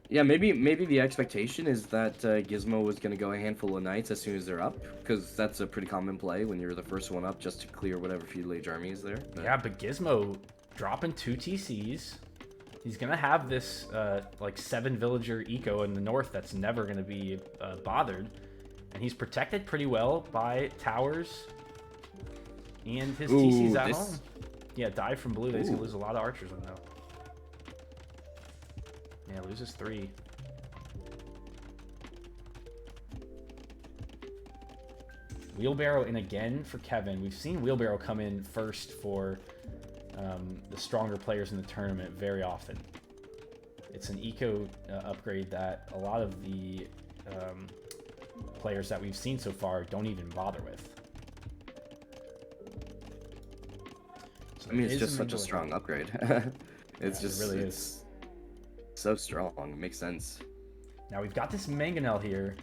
Yeah, maybe the expectation is that Gizmo was going to go a handful of knights as soon as they're up, because that's a pretty common play when you're the first one up, just to clear whatever feudal age army is there. But... yeah, but Gizmo dropping 2 TCs. He's gonna have this like 7 villager eco in the north that's never gonna be bothered, and he's protected pretty well by towers. And his TC's at home. Yeah, die from blue. He's gonna lose a lot of archers on though. Yeah, loses 3. Wheelbarrow in again for Kevin. We've seen Wheelbarrow come in first for the stronger players in the tournament very often. It's an eco upgrade that a lot of the players that we've seen so far don't even bother with. So I mean, it's is just a such a Mingula. strong upgrade. It's Yeah, just it really it's so strong. It makes sense. Now we've got this mangonel here.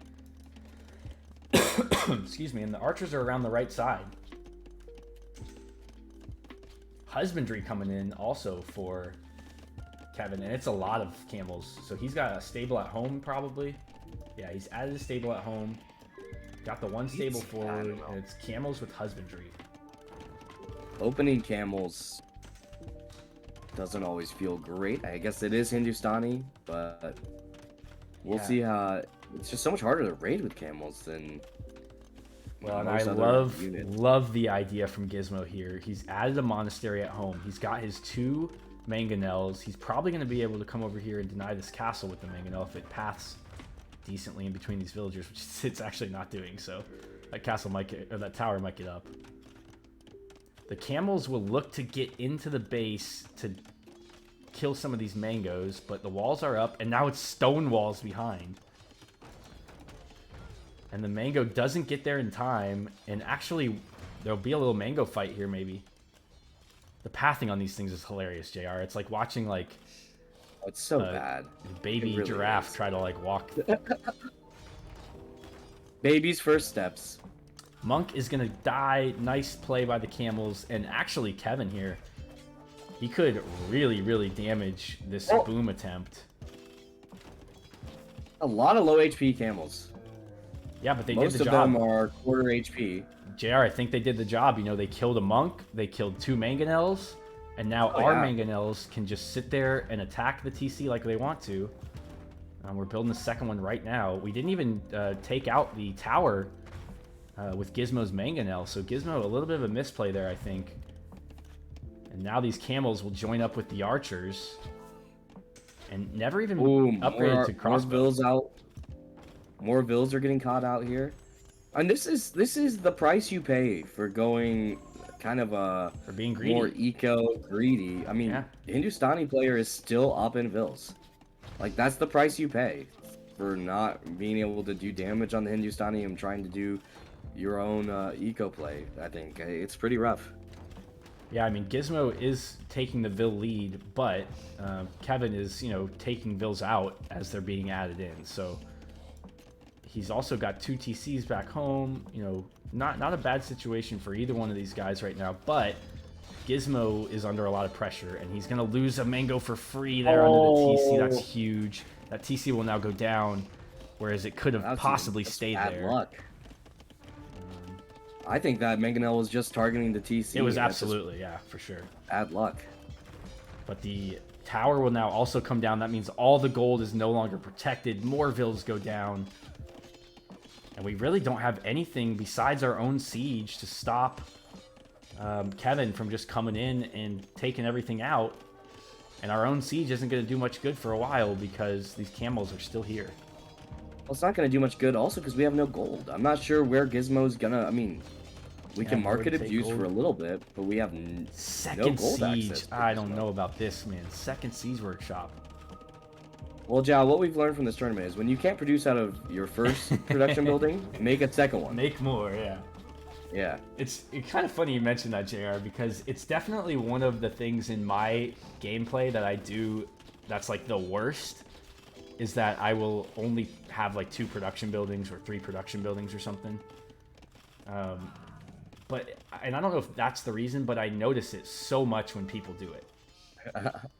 Excuse me, and the archers are around the right side. Husbandry coming in also for Kevin, and it's a lot of camels. So he's got a stable at home probably. Yeah, he's added a stable at home. Got the one stable forward, and it's camels with husbandry. Opening camels doesn't always feel great. I guess it is Hindustani, but We'll Yeah. see how. It's just so much harder to raid with camels than. Well, and I most other love units. love the idea from Gizmo here. He's added a monastery at home. He's got his 2 mangonels. He's probably going to be able to come over here and deny this castle with the mangonel if it paths decently in between these villagers, which it's actually not doing. So that castle might get, or that tower might get up. The camels will look to get into the base to kill some of these mangoes, but the walls are up, and now it's stone walls behind. And the mango doesn't get there in time, and actually, there'll be a little mango fight here, maybe. The pathing on these things is hilarious, JR. It's like watching, like, Oh, it's so bad. a baby It really giraffe is. try to, like, walk. Baby's first steps. Monk is going to die. Nice play by the camels. And actually, Kevin here, he could really, really damage this Oh. boom attempt. A lot of low HP camels. Yeah, but they Most did the of job. them are quarter HP. JR, I think they did the job. You know, they killed a monk, they killed 2 mangonels, and now Oh, our yeah. mangonels can just sit there and attack the TC like they want to. We're building the second one right now. We didn't even take out the tower with Gizmo's mangonel, so Gizmo, a little bit of a misplay there, I think. And now these camels will join up with the archers, and never even Ooh, upgraded to more crossbow. bills out. More bills are getting caught out here. And this is the price you pay for going kind of a For being greedy. more eco greedy. I mean, Yeah. Hindustani player is still up in bills. Like that's the price you pay for not being able to do damage on the Hindustani and trying to do your own eco play. I think it's pretty rough. Yeah, I mean, Gizmo is taking the Vil lead, but Kevin is, you know, taking Vils out as they're being added in. So he's also got 2 TCs back home. You know, not a bad situation for either one of these guys right now, but Gizmo is under a lot of pressure, and he's going to lose a mango for free there under the TC. That's huge. That TC will now go down, whereas it could have That's- possibly that's stayed bad there. luck. I think that Mangonel was just targeting the TC. It was That's just absolutely, yeah, for sure. bad luck. But the tower will now also come down. That means all the gold is no longer protected. More vills go down. And we really don't have anything besides our own siege to stop Kevin from just coming in and taking everything out. And our own siege isn't going to do much good for a while because these camels are still here. Well, it's not going to do much good also because we have no gold. I'm not sure where Gizmo's gonna. I mean, we Yeah, can I market would take abuse gold. for a little bit, but we have no Second gold siege. access to I don't Gizmo. know about this, man. Second siege workshop. Well, Jao, what we've learned from this tournament is when you can't produce out of your first production building, make a second one. Make more, yeah. Yeah. It's kind of funny you mentioned that, JR, because it's definitely one of the things in my gameplay that I do that's like the worst, is that I will only have like 2 production buildings or 3 production buildings or something. And I don't know if that's the reason, but I notice it so much when people do it.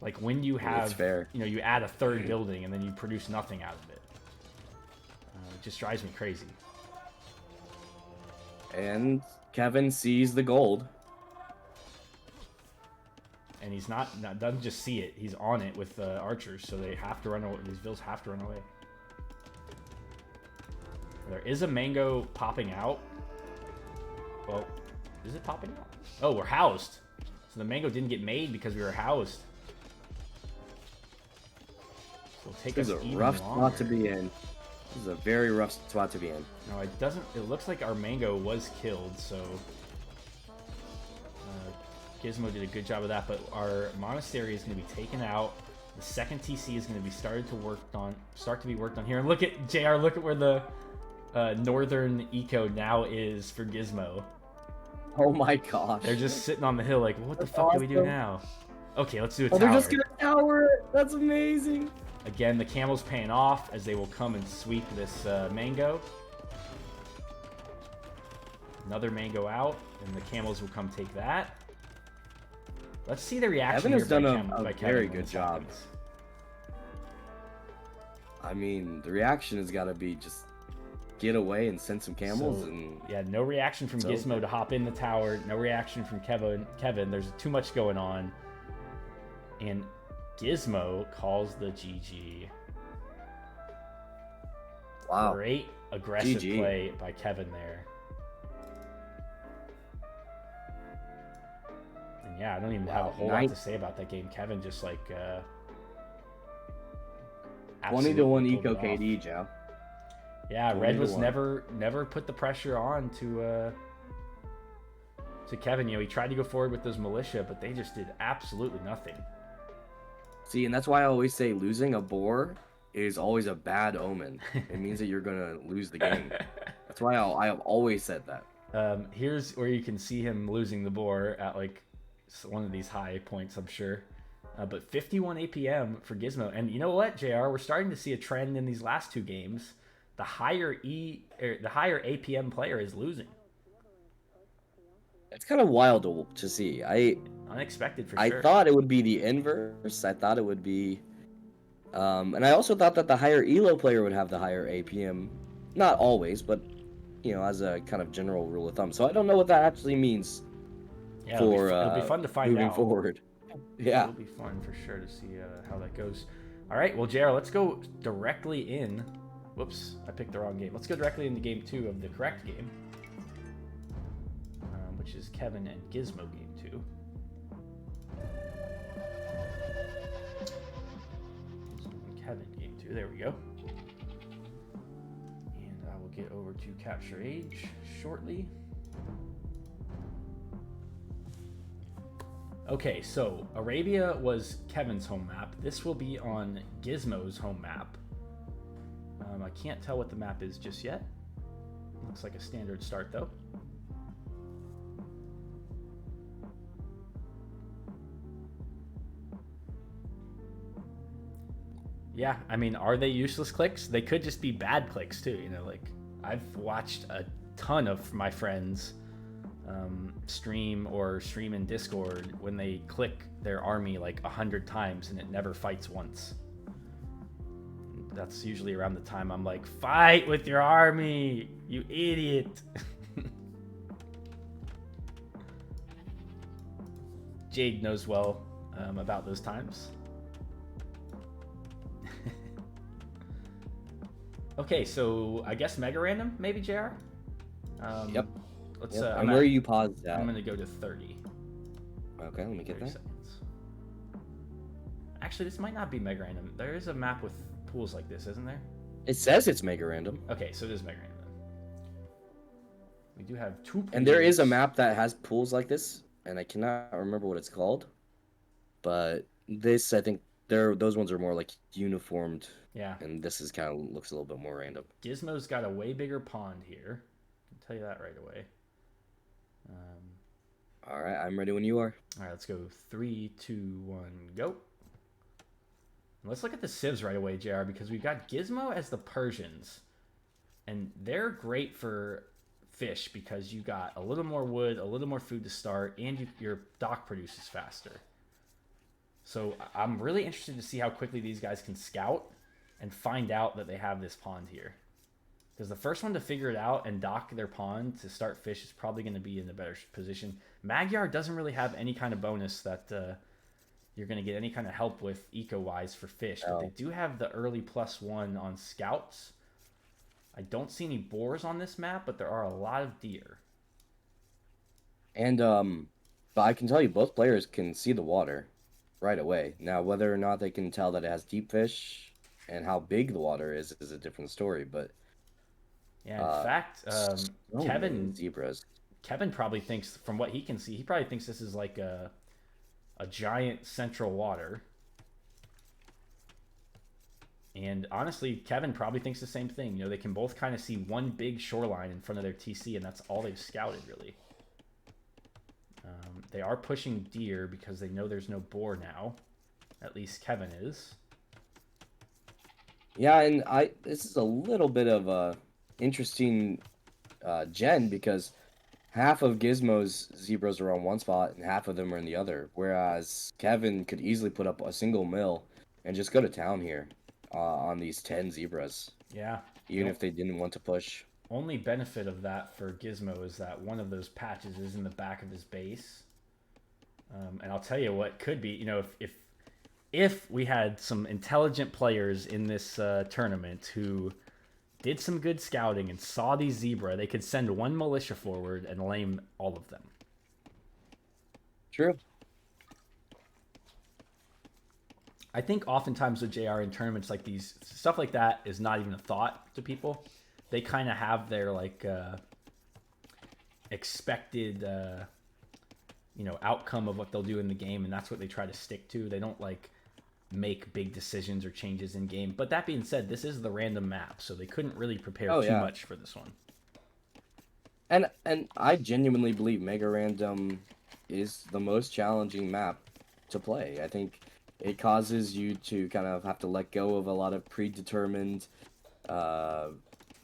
Like when you have, fair. you know, you add a 3rd building and then you produce nothing out of it. It just drives me crazy. And Kevin sees the gold. And he's doesn't just see it, he's on it with the archers, so they have to run away. These vills have to run away. There is a mango popping out. Well, is it popping out? Oh, we're housed. So the mango didn't get made because we were housed. So it'll take This us is a even rough longer. spot to be in. This is a very rough spot to be in. No, it doesn't. It looks like our mango was killed, so Gizmo did a good job of that. But our monastery is going to be taken out. The second TC is going to be start to be worked on here. And look at JR. Look at where the northern eco now is for Gizmo. Oh my gosh. They're just sitting on the hill, like, what the That's fuck do we do awesome. now? Okay, let's do a Oh, tower. they're just gonna tower it. That's amazing. Again, the camel's paying off as they will come and sweep this mango. Another mango out, and the camels will come take that. Let's see the reaction Evan has here done by a Kevin very when good this job. happens. I mean, the reaction has got to be just get away and send some camels So, and yeah, no reaction from It's Gizmo over. to hop in the tower. No reaction from Kevin. There's too much going on. And Gizmo calls the GG. Wow. Great aggressive GG. play by Kevin there. And yeah, I don't even have a Wow, whole lot to say about that game. Kevin just like 20 to 1 absolutely eco pulled it off. KD, Joe. Yeah, 20 Red to was 1. never put the pressure on to Kevin. You know, he tried to go forward with those militia, but they just did absolutely nothing. See, and that's why I always say losing a boar is always a bad omen. It means that you're gonna lose the game. That's why I have always said that. Here's where you can see him losing the boar at like one of these high points, I'm sure. But 51 APM for Gizmo, and you know what, JR? We're starting to see a trend in these last two games. The higher APM player is losing. It's kind of wild to see. Unexpected for I sure. thought it would be the inverse. I thought it would be, and I also thought that the higher elo player would have the higher APM. Not always, but you know, as a kind of general rule of thumb. So I don't know what that actually means Yeah, for it'll be fun to find moving out. forward. Yeah. It'll be fun for sure to see how that goes. All right, well, JR, let's go directly in. Whoops, I picked the wrong game. Let's go directly into game 2 of the correct game, which is Kevin and Gizmo game 2. Kevin game 2, there we go. And I will get over to Capture Age shortly. Okay, so Arabia was Kevin's home map. This will be on Gizmo's home map. I can't tell what the map is just yet. Looks like a standard start, though. Yeah, I mean, are they useless clicks? They could just be bad clicks, too. You know, like, I've watched a ton of my friends stream in Discord when they click their army like 100 times and it never fights once. That's usually around the time I'm like, fight with your army, you idiot. Jade knows well about those times. Okay, so I guess mega random, maybe, JR? Yep. Let's. Yep. And where are you paused at? I'm gonna go to 30. Okay, let me get 30 that. seconds. Actually, this might not be mega random. There is a map with pools like this, isn't there? It says it's mega random. Okay, so it is mega random. We do have 2 pools. And there is a map that has pools like this, and I cannot remember what it's called. But this, I think, those ones are more like uniformed. Yeah. And this is kind of looks a little bit more random. Gizmo's got a way bigger pond here. I can tell you that right away. All right, I'm ready when you are. All right, let's go 3, 2, 1, go. Let's look at the civs right away, JR, because we've got Gizmo as the Persians. And they're great for fish because you got a little more wood, a little more food to start, and your dock produces faster. So I'm really interested to see how quickly these guys can scout and find out that they have this pond here. Because the first one to figure it out and dock their pond to start fish is probably going to be in a better position. Magyar doesn't really have any kind of bonus that you're going to get any kind of help with eco-wise for fish. But they do have the early +1 on scouts. I don't see any boars on this map, but there are a lot of deer. And but I can tell you both players can see the water right away. Now, whether or not they can tell that it has deep fish and how big the water is a different story. But yeah, in fact, zebras. Kevin probably thinks, from what he can see, he probably thinks this is like a giant central water. And honestly, Kevin probably thinks the same thing. You know, they can both kind of see one big shoreline in front of their TC, and that's all they've scouted, really. They are pushing deer because they know there's no boar now. At least Kevin is. Yeah, and this is a little bit of a interesting gen because half of Gizmo's zebras are on one spot and half of them are in the other. Whereas Kevin could easily put up a single mill and just go to town here on these 10 zebras. Yeah. Even if they didn't want to push. Only benefit of that for Gizmo is that one of those patches is in the back of his base. And I'll tell you what could be, you know, if we had some intelligent players in this tournament who did some good scouting and saw these zebra, they could send one militia forward and lame all of them. True. I think oftentimes with JR in tournaments like these, stuff like that is not even a thought to people. They kind of have their like expected outcome of what they'll do in the game, and that's what they try to stick to. They don't like make big decisions or changes in game. But that being said, this is the random map, so they couldn't really prepare too much for this one. And I genuinely believe Mega Random is the most challenging map to play. I think it causes you to kind of have to let go of a lot of predetermined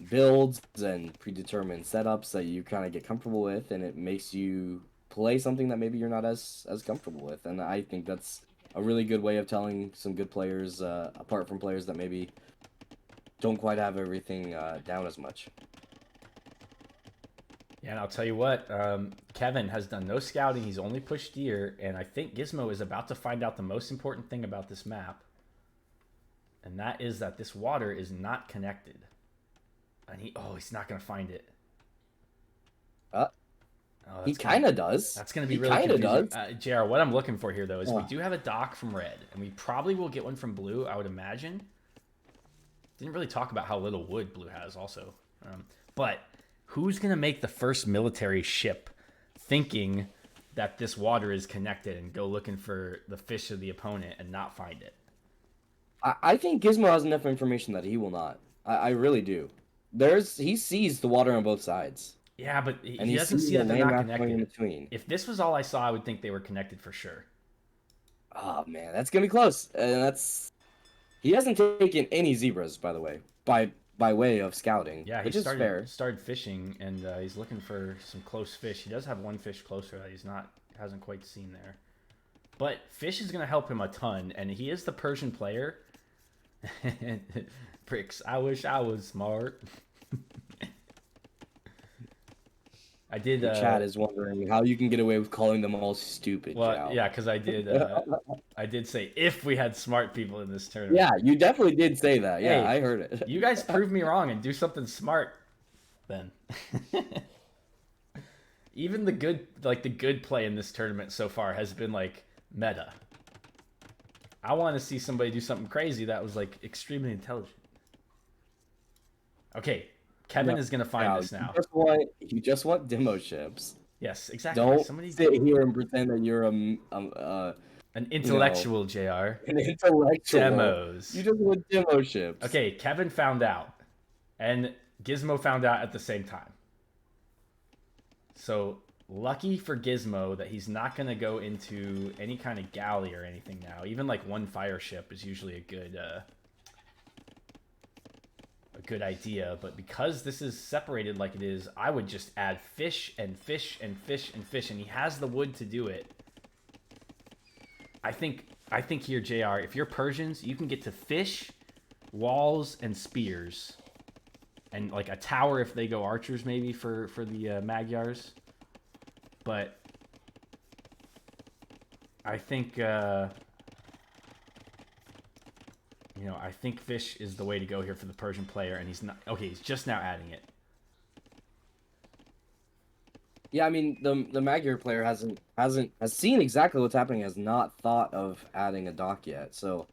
builds and predetermined setups that you kind of get comfortable with, and it makes you play something that maybe you're not as comfortable with. And I think that's a really good way of telling some good players apart from players that maybe don't quite have everything down as much. Yeah, and I'll tell you what, Kevin has done no scouting. He's only pushed deer, and I think Gizmo is about to find out the most important thing about this map, and that is that this water is not connected. And he's not going to find it. He kind of does. That's going to be really confusing. JR, what I'm looking for here, though, is we do have a dock from red, and we probably will get one from blue, I would imagine. Didn't really talk about how little wood blue has also. But who's going to make the first military ship thinking that this water is connected and go looking for the fish of the opponent and not find it? I think Gizmo has enough information that he will not. I really do. He sees the water on both sides. Yeah, but he doesn't see that they're not connected. In between. If this was all I saw, I would think they were connected for sure. Oh man, that's gonna be close. And he hasn't taken any zebras, by the way, by way of scouting. Yeah, which is fair. Started fishing, and he's looking for some close fish. He does have one fish closer that hasn't quite seen there. But fish is gonna help him a ton, and he is the Persian player. Pricks, I wish I was smart. I did. Chad is wondering how you can get away with calling them all stupid. Well, Chow. yeah, because I did. I did say if we had smart people in this tournament. Yeah, you definitely did say that. Yeah, Hey, I heard it. You guys prove me wrong and do something smart, then. Even the good play in this tournament so far has been like meta. I want to see somebody do something crazy that was like extremely intelligent. Okay. Kevin is gonna find this now. You just want demo ships. Yes, exactly. Don't sit here and pretend that you're an intellectual, JR. An intellectual. Demos. You just want demo ships. Okay, Kevin found out, and Gizmo found out at the same time. So lucky for Gizmo that he's not gonna go into any kind of galley or anything now. Even like one fire ship is usually a good idea, but because this is separated like it is, I would just add fish and fish and fish and fish, and he has the wood to do it. I think here, JR, if you're Persians, you can get to fish, walls, and spears, and like a tower if they go archers maybe for the Magyars. But I think I think fish is the way to go here for the Persian player, and he's not. Okay, he's just now adding it. Yeah, I mean the Magyar player has seen exactly what's happening, has not thought of adding a dock yet. So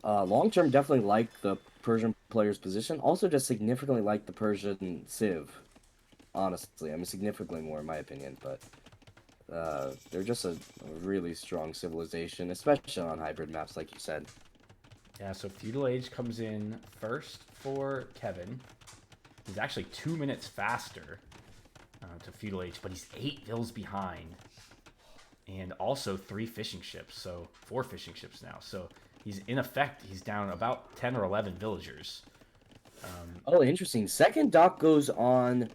long term, definitely like the Persian player's position. Also, just significantly like the Persian Civ. Honestly, I mean significantly more in my opinion, but they're just a really strong civilization, especially on hybrid maps, like you said. Yeah, so Feudal Age comes in first for Kevin. He's actually 2 minutes faster to Feudal Age, but he's 8 vills behind. And also 3 fishing ships, so 4 fishing ships now. So he's down about 10 or 11 villagers. Oh, interesting. Second dock goes on,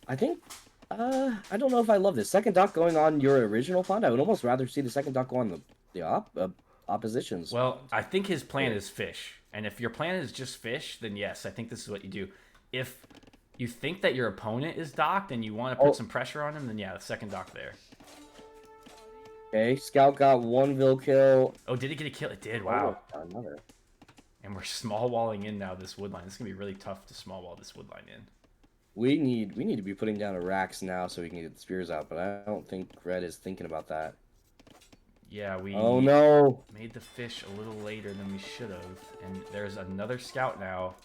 I think, I don't know if I love this. Second dock going on your original pond? I would almost rather see the second dock go on the oppositions. Well, I think his plan is fish. And if your plan is just fish, then yes, I think this is what you do. If you think that your opponent is docked and you want to put some pressure on him, then yeah, the second dock there. Okay, Scout got 1 vill kill. Oh, did it get a kill? It did, wow. Oh, another. And we're small walling in now this wood line. It's gonna be really tough to small wall this wood line in. We need to be putting down a racks now so we can get the spears out, but I don't think Red is thinking about that. Yeah, we Oh no! made the fish a little later than we should have. And there's another scout now.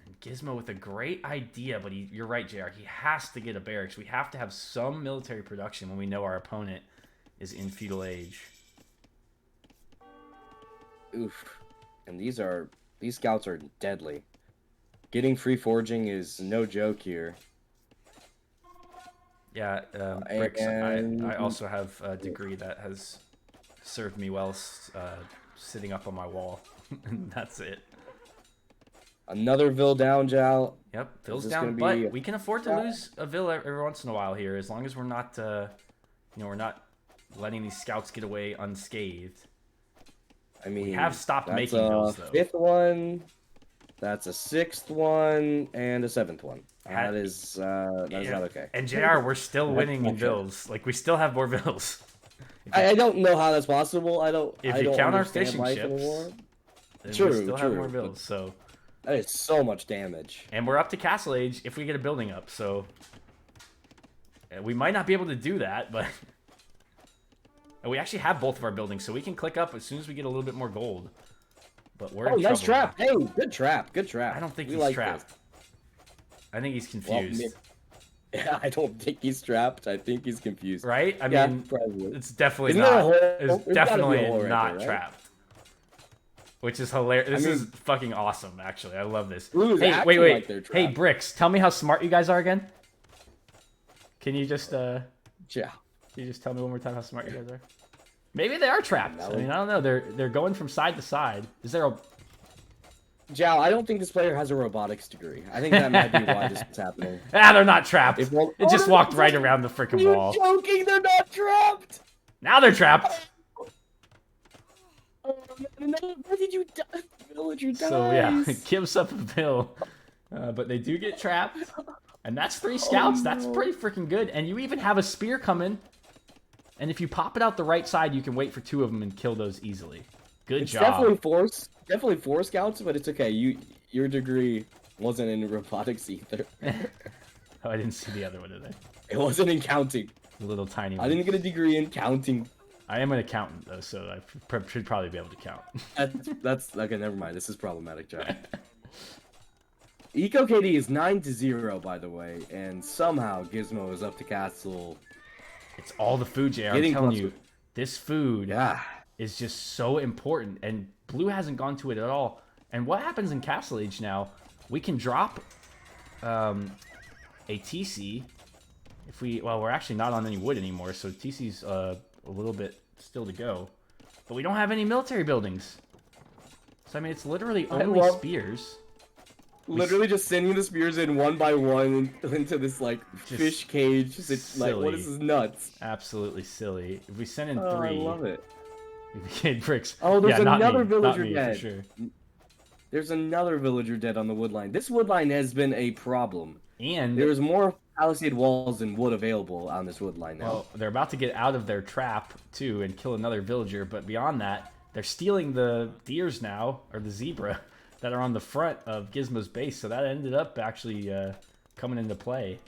And Gizmo with a great idea, but you're right, JR. He has to get a barracks. We have to have some military production when we know our opponent is in feudal age. Oof. And these scouts are deadly. Getting free foraging is no joke here. Yeah, Bricks, I also have a degree that has served me well sitting up on my wall. And that's it. Another Ville down, Jal. Yep, Is Ville's this down, gonna be but we can afford to lose a Ville every once in a while here, as long as we're not, we're not letting these scouts get away unscathed. I mean, We have stopped that's making a Villes, though. 5th one. That's a 6th one and a 7th one. That is not okay. And JR, we're still winning in not good. Villes. Like, we still have more Villes. I don't know how that's possible. If I you don't count our understand fishing life ships, anymore. then True, we still have true. more Villes. So, That is so much damage. and we're up to Castle Age if we get a building up. So, we might not be able to do that, but and we actually have both of our buildings, so we can click up as soon as we get a little bit more gold. But we're in Nice trouble trap. Hey, good trap. Good trap. I don't think We he's like trapped. this. I think he's Well, confused. yeah, I don't think he's trapped. I think he's confused. Right? I Yeah, mean, probably. it's definitely Isn't there a not. hole? It's There's gotta be a definitely hole right not there, right? trapped. Which is hilarious. This I is mean- fucking awesome, actually. I love this. Blue's Hey, acting wait. like they're Hey, trapped. Bricks, tell me how smart you guys are again. Can you just Yeah. tell me one more time how smart you guys are? Maybe they are trapped. I mean, I don't know. They're going from side to side. Is there a Jao, I don't think this player has a robotics degree. I think that might be why this is happening. they're not trapped. If one- It just they're walked not right trapped. around the Are freaking you wall. joking? They're not trapped. Now they're trapped. Oh, no, where did you die? Villager dies. So yeah, gives up a bill, but they do get trapped, and that's 3 scouts. That's no. pretty freaking good. And you even have a spear coming, and if you pop it out the right side, you can wait for 2 of them and kill those easily. Good It's job. definitely four scouts, but it's okay. Your degree wasn't in robotics either. Oh, I didn't see the other one today. It wasn't in counting. The little tiny I one. didn't get a degree in counting. I am an accountant though, so I should probably be able to count. That's okay. Never mind. This is problematic, John. Eco KD is 9-0, by the way, and somehow Gizmo is up to Castle. It's all the food, JR. I'm Getting telling closer. you, this food Yeah. is just so important, and Blue hasn't gone to it at all. And what happens in Castle Age now, we can drop a TC if we're actually not on any wood anymore, so TC's a little bit still to go. But we don't have any military buildings. So I mean, it's literally only love- spears. Literally just sending the spears in one by one into this like fish cage. It's like, what silly. is this nuts? Absolutely silly. If we send in Oh, 3, I love it. we get bricks. Oh, there's yeah, not another me, villager not me, dead. for sure. There's another villager dead on the wood line. This wood line has been a problem. And There's more palisade walls than wood available on this wood line now. well, they're about to get out of their trap too and kill another villager. But beyond that, they're stealing the deers now, or the zebra, that are on the front of Gizmo's base. So that ended up actually coming into play.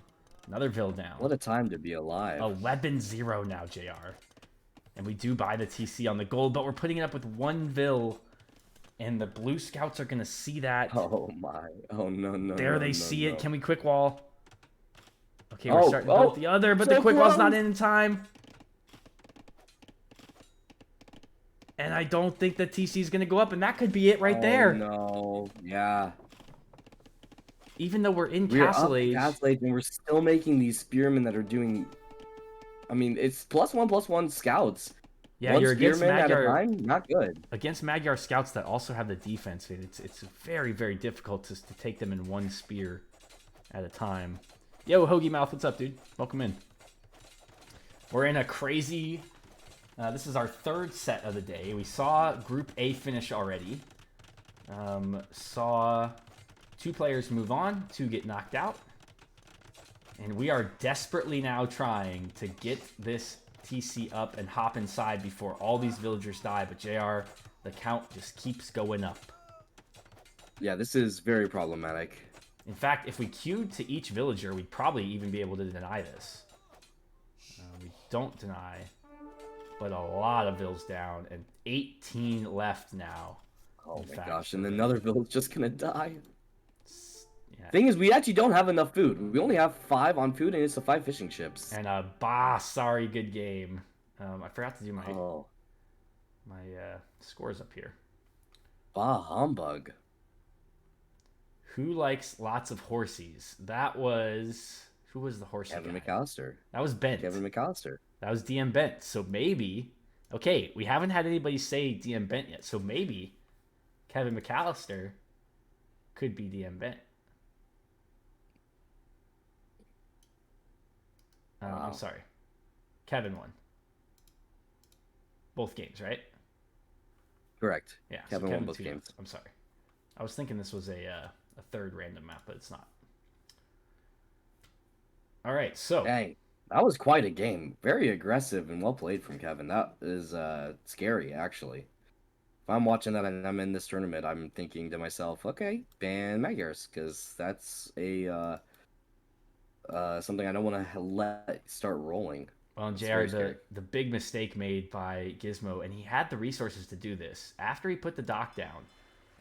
Another Ville down. What a time to be alive. 11-0 now, JR. And we do buy the TC on the gold, but we're putting it up with 1 Ville. And the blue scouts are going to see that. Oh my. Oh no. There no, they no, see no. it. Can we quick wall? Okay, we're Oh, starting to build the other, but the so quick wall's not close. in time. And I don't think the TC's going to go up, and that could be it right there. No. Yeah. Even though we're in We're Castle up Age. Castle Age and we're still making these spearmen that are doing. I mean, it's +1/+1 scouts. Yeah, One you're against spearman at a Magyar, time. Not good. against Magyar scouts that also have the defense. It's very, very difficult to take them in 1 spear at a time. Yo, Hoagie Mouth, what's up, dude? Welcome in. We're in a crazy... this is our 3rd set of the day. We saw Group A finish already. Saw 2 players move on, 2 get knocked out. And we are desperately now trying to get this TC up and hop inside before all these villagers die. But JR, the count just keeps going up. Yeah, this is very problematic. In fact, if we queued to each villager, we'd probably even be able to deny this. We don't deny, but a lot of vills down, and 18 left now. Oh In my fact, gosh, so and the- another village just gonna die. Yeah. Thing is, we actually don't have enough food. We only have 5 on food, and it's the 5 fishing ships. And sorry, good game. I forgot to do my Oh, scores up here. bah humbug. Who likes lots of horsies? Who was the horsey Kevin guy? McAllister. That was Bent. Kevin McAllister. That was DM Bent. So maybe, okay, we haven't had anybody say DM Bent yet. So maybe Kevin McAllister could be DM Bent. Wow. I'm sorry. Kevin won. Both games, right? Correct. Yeah. Kevin won both two games. notes. I'm sorry. I was thinking this was a third random map, but it's not. All right, so Dang, that was quite a game. Very aggressive and well played from Kevin. That is scary, actually. If I'm watching that and I'm in this tournament, I'm thinking to myself, okay, ban Magyars, because that's a something I don't want to let start rolling. well, It's JR, very scary. the big mistake made by Gizmo, and he had the resources to do this. After he put the dock down,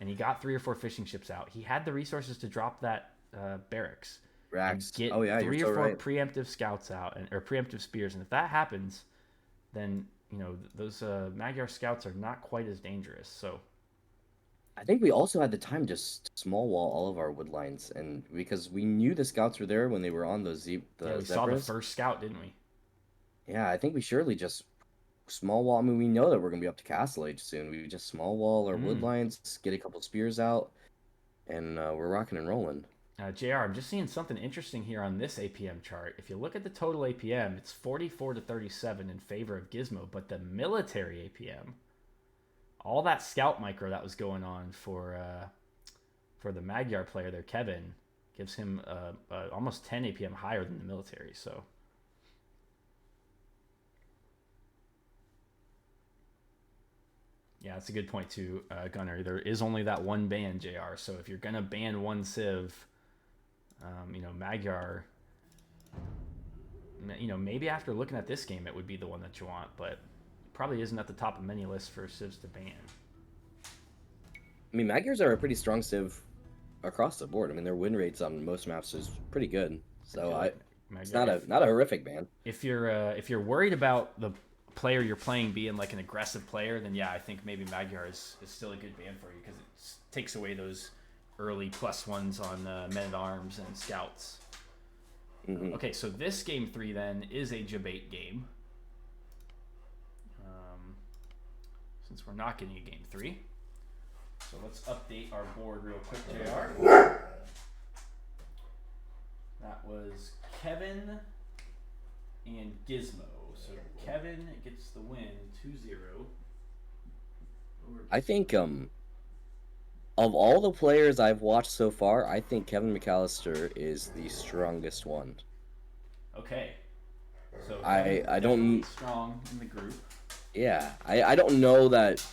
and he got 3 or 4 fishing ships out, he had the resources to drop that barracks. Rax. Get Oh yeah, 3 you're or so 4 right. preemptive scouts out, or preemptive spears, and if that happens, then those Magyar scouts are not quite as dangerous. So I think we also had the time to small wall all of our wood lines, and because we knew the scouts were there when they were on those we saw the zebras. first scout, didn't we? Yeah, I think we surely just small wall. I mean, we know that we're gonna be up to Castle Age soon. We just small wall our wood lines, get a couple spears out, and we're rocking and rolling. JR, I'm just seeing something interesting here on this APM chart. If you look at the total APM, it's 44 to 37 in favor of Gizmo, but the military APM, all that scout micro that was going on for the Magyar player there, Kevin, gives him almost 10 APM higher than the military. So yeah, that's a good point too, Gunner. There is only that one ban, JR. So if you're gonna ban one Civ, Magyar, maybe after looking at this game, it would be the one that you want, but probably isn't at the top of many lists for Civs to ban. I mean, Magyars are a pretty strong civ across the board. I mean, their win rates on most maps is pretty good. So it's not a horrific ban. If you're worried about the player you're playing being like an aggressive player, then yeah, I think maybe Magyar is still a good ban for you because it takes away those early +1s on men-at-arms and scouts. Mm-hmm. Okay, so this game 3 then is a debate game. Since we're not getting a game 3. So let's update our board real quick, JR. That was Kevin and Gizmo. So Kevin gets the win 2-0. I think of all the players I've watched so far, I think Kevin McAllister is the strongest one. Okay. So I Kevin's don't- definitely strong in the group. Yeah, I don't know that.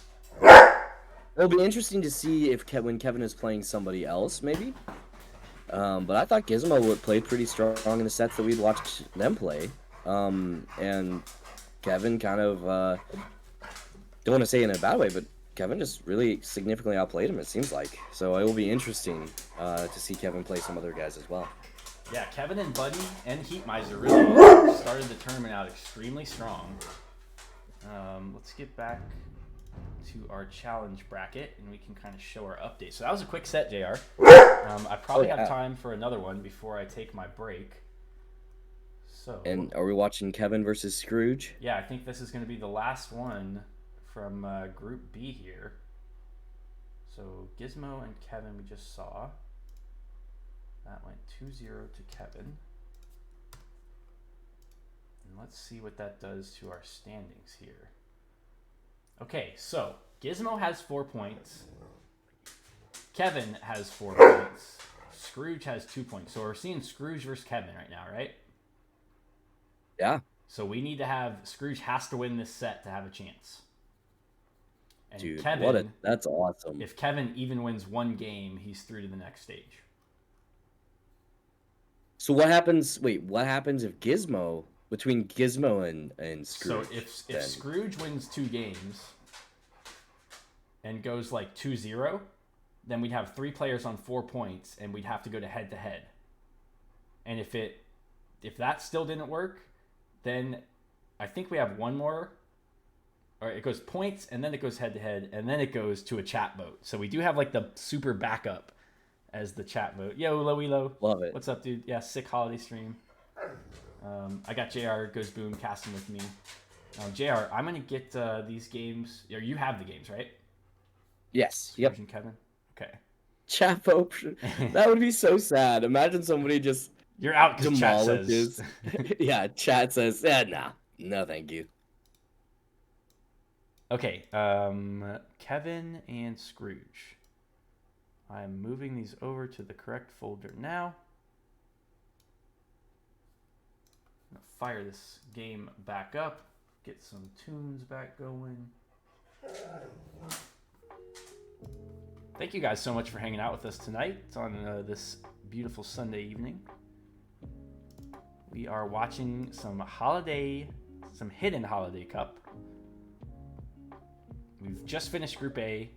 It'll be interesting to see if when Kevin is playing somebody else, maybe. But I thought Gizmo played pretty strong in the sets that we'd watched them play. And Kevin kind of, don't want to say in a bad way, but Kevin just really significantly outplayed him, it seems like. So it will be interesting to see Kevin play some other guys as well. Yeah, Kevin and Buddy and Heat Miser really started the tournament out extremely strong. Let's get back to our challenge bracket and we can kind of show our update. So that was a quick set, JR. I probably have time for another one before I take my break. So And are we watching Kevin versus Scrooge? yeah, I think this is going to be the last one from Group B here. So Gizmo and Kevin we just saw. That went 2-0 to Kevin. And let's see what that does to our standings here. Okay, so Gizmo has 4 points. Kevin has 4 points. Scrooge has 2 points. So we're seeing Scrooge versus Kevin right now, right? Yeah. So we need to have Scrooge has to win this set to have a chance. And Dude, Kevin, that's awesome. if Kevin even wins one game, he's through to the next stage. So what happens? Wait, what happens if between Gizmo and Scrooge? So if then? Scrooge wins 2 games and goes like 2-0, then we'd have 3 players on 4 points, and we'd have to go to head to head. And if that still didn't work, then I think we have one more. Or it goes points, and then it goes head to head, and then it goes to a chat vote. So we do have like the super backup as the chat vote. Yo, Loilo. Love it. What's up, dude? Yeah, sick holiday stream. I got JR Goes Boom casting with me. JR, I'm gonna get these games. Or you have the games, right? Yes. Yep. And Kevin. Okay. Chat vote. That would be so sad. Imagine somebody just You're out because chat demolishes. says. Yeah, chat says, nah, no, thank you. Okay. Kevin and Scrooge. I'm moving these over to the correct folder now. I'm gonna fire this game back up. Get some tunes back going. Thank you guys so much for hanging out with us tonight on this beautiful Sunday evening. We are watching some hidden holiday cup. We've just finished Group A.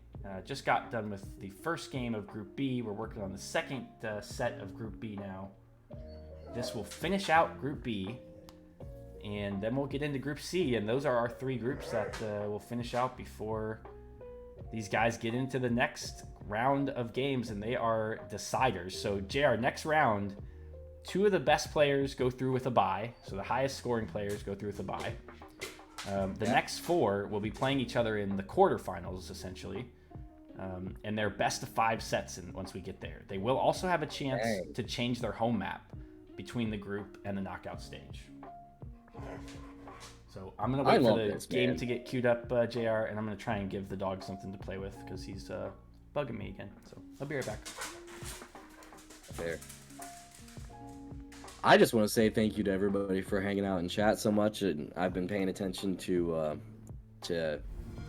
Just got done with the first game of Group B. We're working on the second set of Group B now. This will finish out Group B, and then we'll get into Group C. And those are our 3 groups that will finish out before these guys get into the next round of games, and they are deciders. So JR, next round, 2 of the best players go through with a bye. So the highest scoring players go through with a bye. The next 4 will be playing each other in the quarterfinals, essentially. And they're best of 5 sets once we get there. They will also have a chance to change their home map between the group and the knockout stage. So I'm going to wait for the game to get queued up, JR, and I'm going to try and give the dog something to play with because he's bugging me again. So I'll be right back. Fair. I just want to say thank you to everybody for hanging out in chat so much, and I've been paying attention to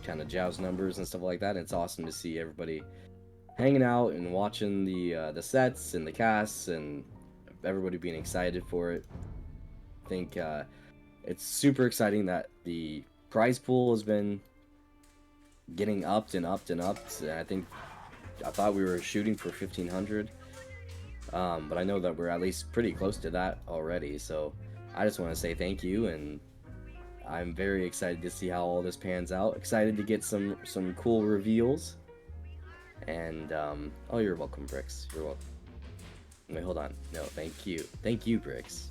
kind of Zhao's numbers and stuff like that. And it's awesome to see everybody hanging out and watching the sets and the casts and everybody being excited for it. I think it's super exciting that the prize pool has been getting upped and upped and upped. And I thought we were shooting for 1,500. But I know that we're at least pretty close to that already, so I just want to say thank you, and I'm very excited to see how all this pans out. Excited to get some cool reveals, and oh, you're welcome, Bricks. You're welcome. Wait, hold on. No, thank you, Bricks.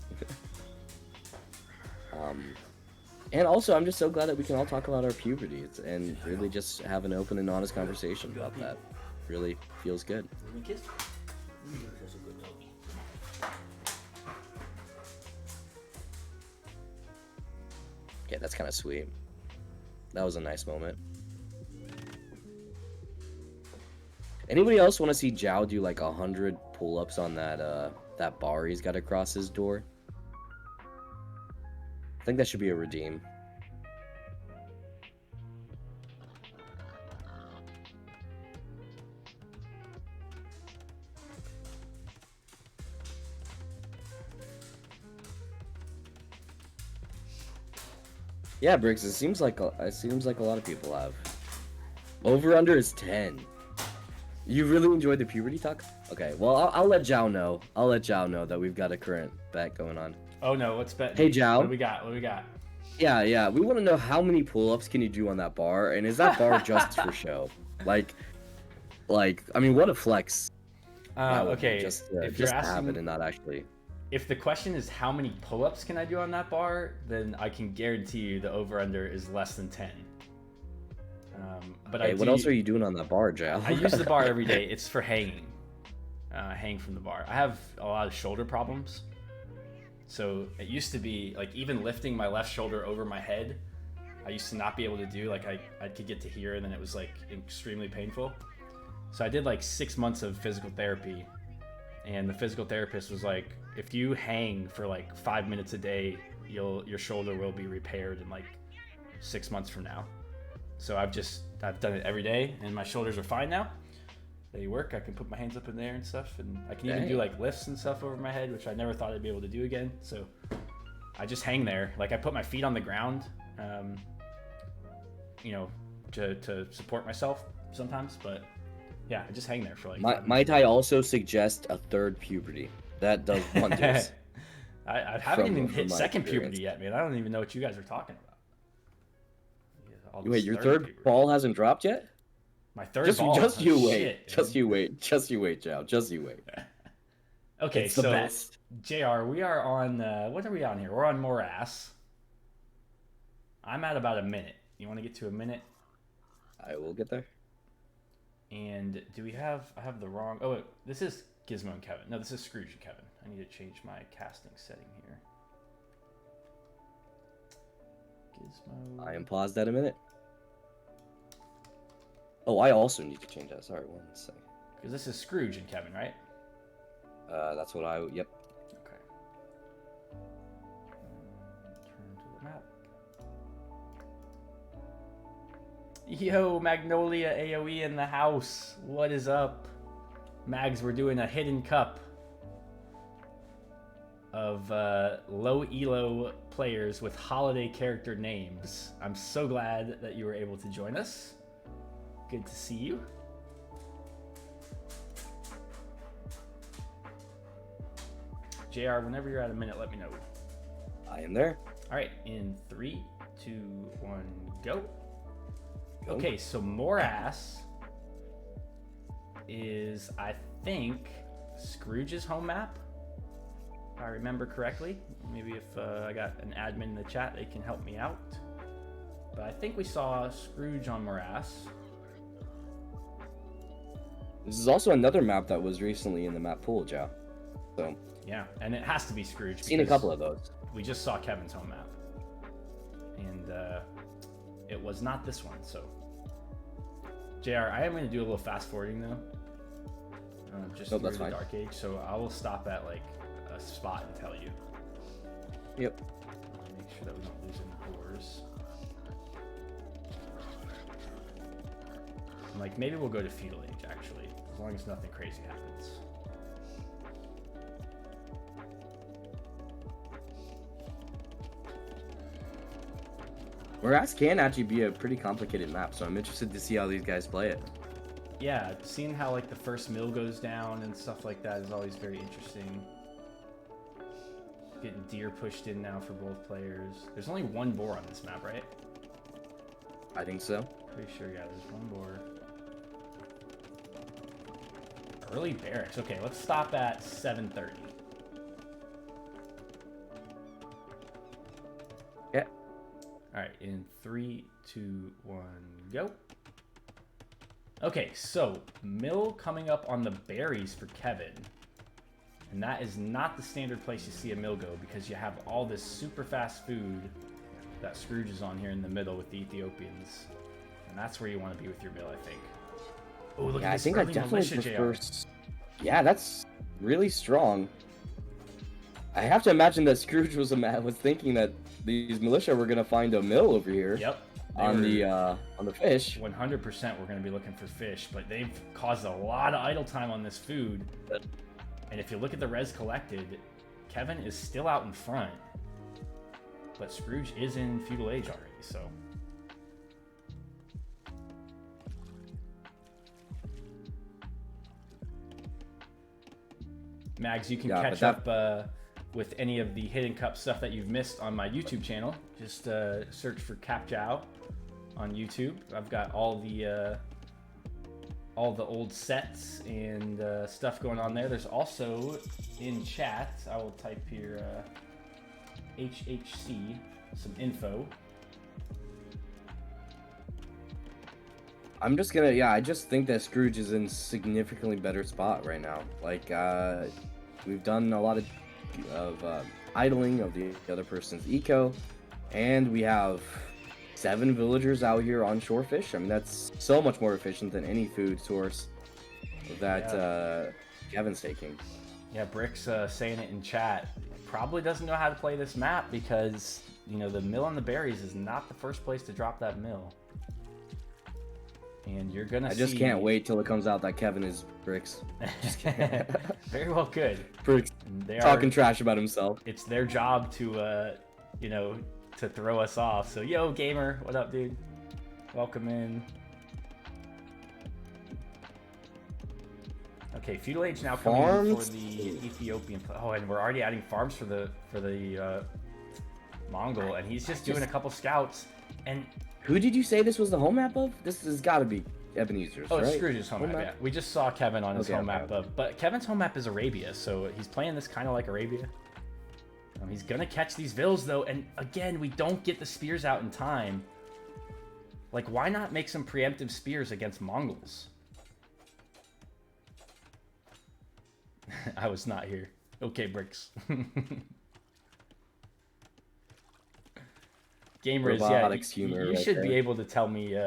And also, I'm just so glad that we can all talk about our puberties and really just have an open and honest conversation about that. Really feels good. Yeah, that's kind of sweet. That was a nice moment. Anybody else want to see Zhao do like 100 pull-ups on that bar he's got across his door? I think that should be a redeem. Yeah, Briggs, it seems like a lot of people have. Over under is 10. You really enjoyed the puberty talk? Okay, well I'll let Zhao know. I'll let Zhao know that we've got a current bet going on. Oh no, what's bet? Hey Zhao. What do we got? Yeah. We want to know how many pull-ups can you do on that bar, and is that bar just for show? Like, I mean, what a flex. Okay. Just if you're asking, have it and not actually. If the question is how many pull-ups can I do on that bar, then I can guarantee you the over/under is less than 10. But what else are you doing on that bar, Zhao? I use the bar every day. It's for hanging. Hang from the bar. I have a lot of shoulder problems. So it used to be like even lifting my left shoulder over my head, I used to not be able to do. Like I could get to here and then it was like extremely painful. So I did like 6 months of physical therapy, and the physical therapist was like, if you hang for like 5 minutes a day your shoulder will be repaired in like 6 months from now. So I've done it every day, and my shoulders are fine now. They work. I can put my hands up in there and stuff, and I can even do like lifts and stuff over my head, which I never thought I'd be able to do again. So I just hang there. Like I put my feet on the ground, you know, to support myself sometimes. But yeah, I just hang there for like. Might I also suggest a third puberty? That does wonders. I haven't even hit second puberty yet, man. I don't even know what you guys are talking about. Yeah, wait, your third ball hasn't dropped yet? My third just, ball. Just you wait. Shit, just you wait. Just you wait, Joe. Just you wait. Okay, it's the so best. JR, we are on. What are we on here? We're on Morass. I'm at about a minute. You want to get to a minute? I will get there. And do we have? I have the wrong. Oh, wait, this is Gizmo and Kevin. No, this is Scrooge and Kevin. I need to change my casting setting here. Gizmo. I am paused at a minute. Oh, I also need to change that. Sorry, 1 second. Because this is Scrooge and Kevin, right? That's what I. Yep. Okay. Turn to the map. Yo, Magnolia AoE in the house. What is up? Mags, we're doing a hidden cup of low elo players with holiday character names. I'm so glad that you were able to join us. Good to see you. JR, whenever you're at a minute, let me know. I am there. All right, in 3, 2, 1, go. Okay, so Morass is, I think, Scrooge's home map, if I remember correctly. Maybe if I got an admin in the chat, they can help me out. But I think we saw Scrooge on Morass. This is also another map that was recently in the map pool, Joe. So Yeah, and it has to be Scrooge. seen a couple of those. We just saw Kevin's home map, and it was not this one. So, JR, I am going to do a little fast forwarding though. Just through that's the fine. Dark Age, so I will stop at like a spot and tell you. Yep. Make sure that we don't lose any doors. Like maybe we'll go to Feudal Age actually, as long as nothing crazy happens. Morass can actually be a pretty complicated map, so I'm interested to see how these guys play it. Yeah, seeing how like the first mill goes down and stuff like that is always very interesting. Getting deer pushed in now for both players. There's only one boar on this map, right? I think so. Pretty sure, yeah, there's one boar. Early barracks. Okay, let's stop at 7:30. Yeah. All right, in 3, 2, 1, go. Okay, so mill coming up on the berries for Kevin. And that is not the standard place you see a mill go because you have all this super fast food that Scrooge is on here in the middle with the Ethiopians. And that's where you want to be with your mill, I think. Oh, look at I this think I early definitely militia, prefer. JR. Yeah, that's really strong. I have to imagine that Scrooge was thinking that these militia were gonna find a mill over here. Yep. On the fish. 100% we're going to be looking for fish, but they've caused a lot of idle time on this food. And if you look at the res collected, Kevin is still out in front, but Scrooge is in Feudal Age already, so. Mags, you can catch up with any of the Hidden Cup stuff that you've missed on my YouTube channel. Just search for Capjow on YouTube. I've got all the old sets and stuff going on there. There's also in chat, I will type here HHC, some info. I'm just gonna, I just think that Scrooge is in significantly better spot right now. Like, we've done a lot of idling of the other person's eco, and we have 7 villagers out here on shore fish. I mean, that's so much more efficient than any food source that Kevin's taking. Yeah, Brick's saying it in chat. probably doesn't know how to play this map because, you know, the mill on the berries is not the first place to drop that mill. And you're gonna I just can't wait till it comes out that Kevin is Bricks. Just kidding. Very well could. Bricks They talking are, trash about himself. it's their job to, you know, to throw us off. So, yo, gamer, what up, dude? Welcome in. Okay, feudal age now coming in for Farms? the Ethiopian. Oh, and we're already adding farms for the Mongol, and he's just doing a couple scouts. And Who did you say this was the home map of? This has got to be Ebenezer's, oh, right? it's Scrooge's home map. Yeah, we just saw Kevin on his Okay, home okay, map, but Kevin's home map is Arabia, so he's playing this kind of like Arabia. He's gonna catch these vills though, and again, we don't get the spears out in time. Like, why not make some preemptive spears against Mongols? I was not here. Okay, Bricks. Gamers, yeah, Robotics humor you right should be there. able to tell me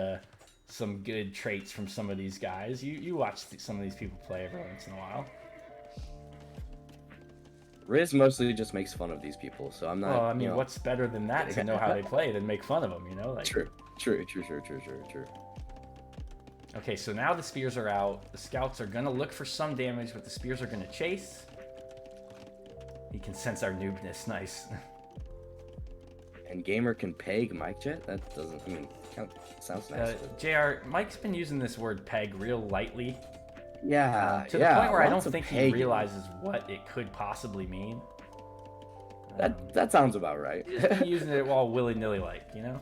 some good traits from some of these guys. You watch some of these people play every once in a while. Riz mostly just makes fun of these people, so I'm not. Well, I mean, you know, what's better than that to know how they play than make fun of them, you know? Like, True. okay, so now the spears are out. The scouts are gonna look for some damage, but the spears are gonna chase. He can sense our noobness. Nice. And Gamer can peg Mike Jet? That doesn't, I mean, sounds nice. JR, Mike's been using this word peg real lightly. Yeah, To yeah. the point where I don't lots of think he pegging. realizes what it could possibly mean. That sounds about right. He's been using it all willy-nilly like, you know?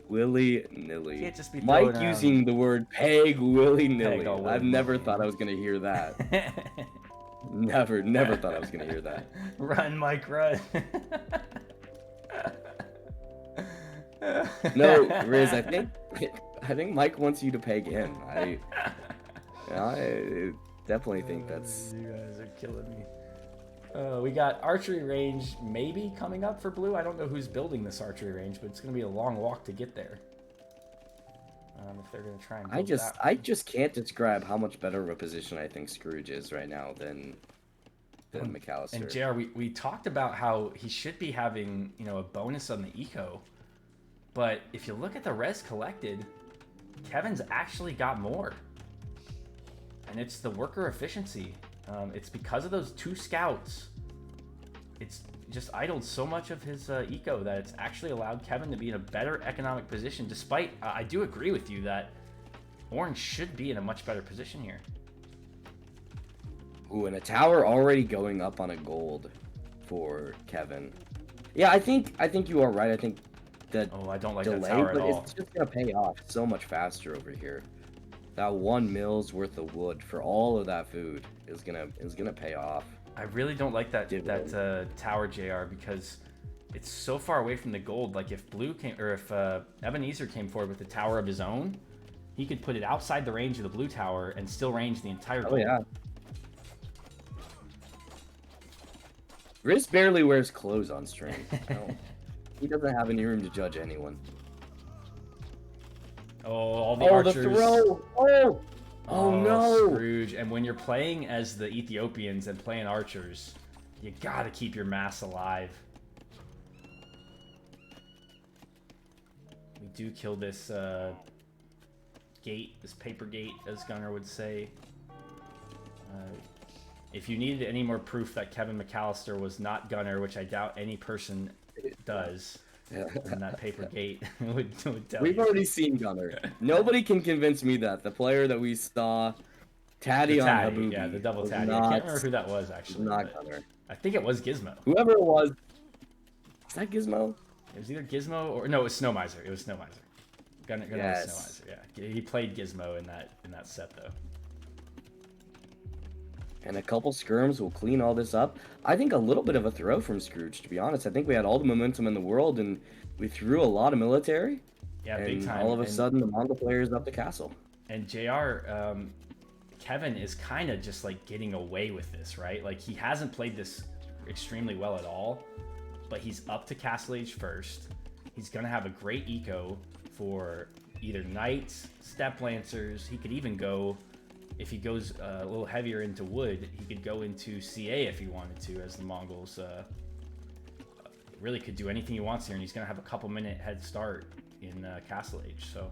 Willy-nilly. Can't just be Mike throwing around- using the word peg willy-nilly. Peg all I've never willy-nilly. thought I was going to hear that. Never thought I was going to hear that. Run, Mike, run. No, Riz, I think Mike wants you to peg him. I definitely think that's. You guys are killing me. We got archery range maybe coming up for blue. I don't know who's building this archery range, but it's going to be a long walk to get there. If they're going to try and build that. I just can't describe how much better of a position I think Scrooge is right now than McAllister. And JR, we talked about how he should be having, you know, a bonus on the eco. But if you look at the res collected, Kevin's actually got more. And it's the worker efficiency. It's because of those 2 scouts. It's just idled so much of his eco that it's actually allowed Kevin to be in a better economic position, despite, I do agree with you that Orange should be in a much better position here. Ooh, and a tower already going up on a gold for Kevin. Yeah, I think you are right. I think that Oh, I don't like delay, that tower at but all. it's just gonna pay off so much faster over here. That 1 mill's worth of wood for all of that food is gonna pay off. I really don't like that Dividend. tower, JR, because it's so far away from the gold. Like if Blue came, or if Ebenezer came forward with a tower of his own, he could put it outside the range of the blue tower and still range the entire gold. Oh yeah. Riz barely wears clothes on stream. He doesn't have any room to judge anyone. Oh, all the Oh, archers. the throw! Oh no! Scrooge. And when you're playing as the Ethiopians and playing archers, you gotta keep your mass alive. We do kill this gate, this paper gate, as Gunnar would say. If you needed any more proof that Kevin McAllister was not Gunnar, which I doubt any person does, then that paper gate would tell We've you. already seen Gunnar. Nobody can convince me that the player that we saw, Taddy The on Taddy, Habubi, yeah, the double was Taddy. I not- can't remember who that was actually. not but Gunnar. I think it was Gizmo. Whoever it was, is that Gizmo? It was either Gizmo or no, it was Snow Miser. It was Snow Miser. Gunnar Yes. was Snow Miser. Yeah, he played Gizmo in that set though. And a couple skirms will clean all this up. I think a little bit of a throw from Scrooge, to be honest. I think we had all the momentum in the world, and we threw a lot of military. Yeah, and big time. all of a And- sudden, the Mongol player is up the castle. And JR, Kevin is kind of just like getting away with this, right? Like he hasn't played this extremely well at all, but he's up to Castle Age first. He's gonna have a great eco for either knights, step lancers. He could even go if he goes a little heavier into wood, he could go into CA if he wanted to, as the Mongols really could do anything he wants here, and he's going to have a couple-minute head start in Castle Age. So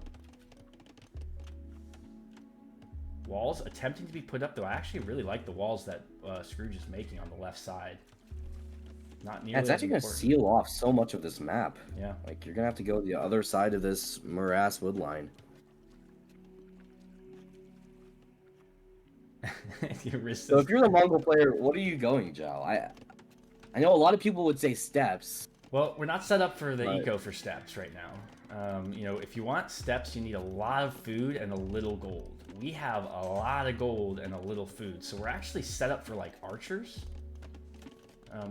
walls attempting to be put up, though. I actually really like the walls that Scrooge is making on the left side. Not nearly It's actually as going to important. seal off so much of this map. Yeah. Like, you're going to have to go to the other side of this morass wood line. Your wrist So is- if you're the Mongol player, what are you going, Joe? I know a lot of people would say steps. Well, we're not set up for the Right. eco for steps right now. You know, if you want steps, you need a lot of food and a little gold. We have a lot of gold and a little food, so we're actually set up for like archers,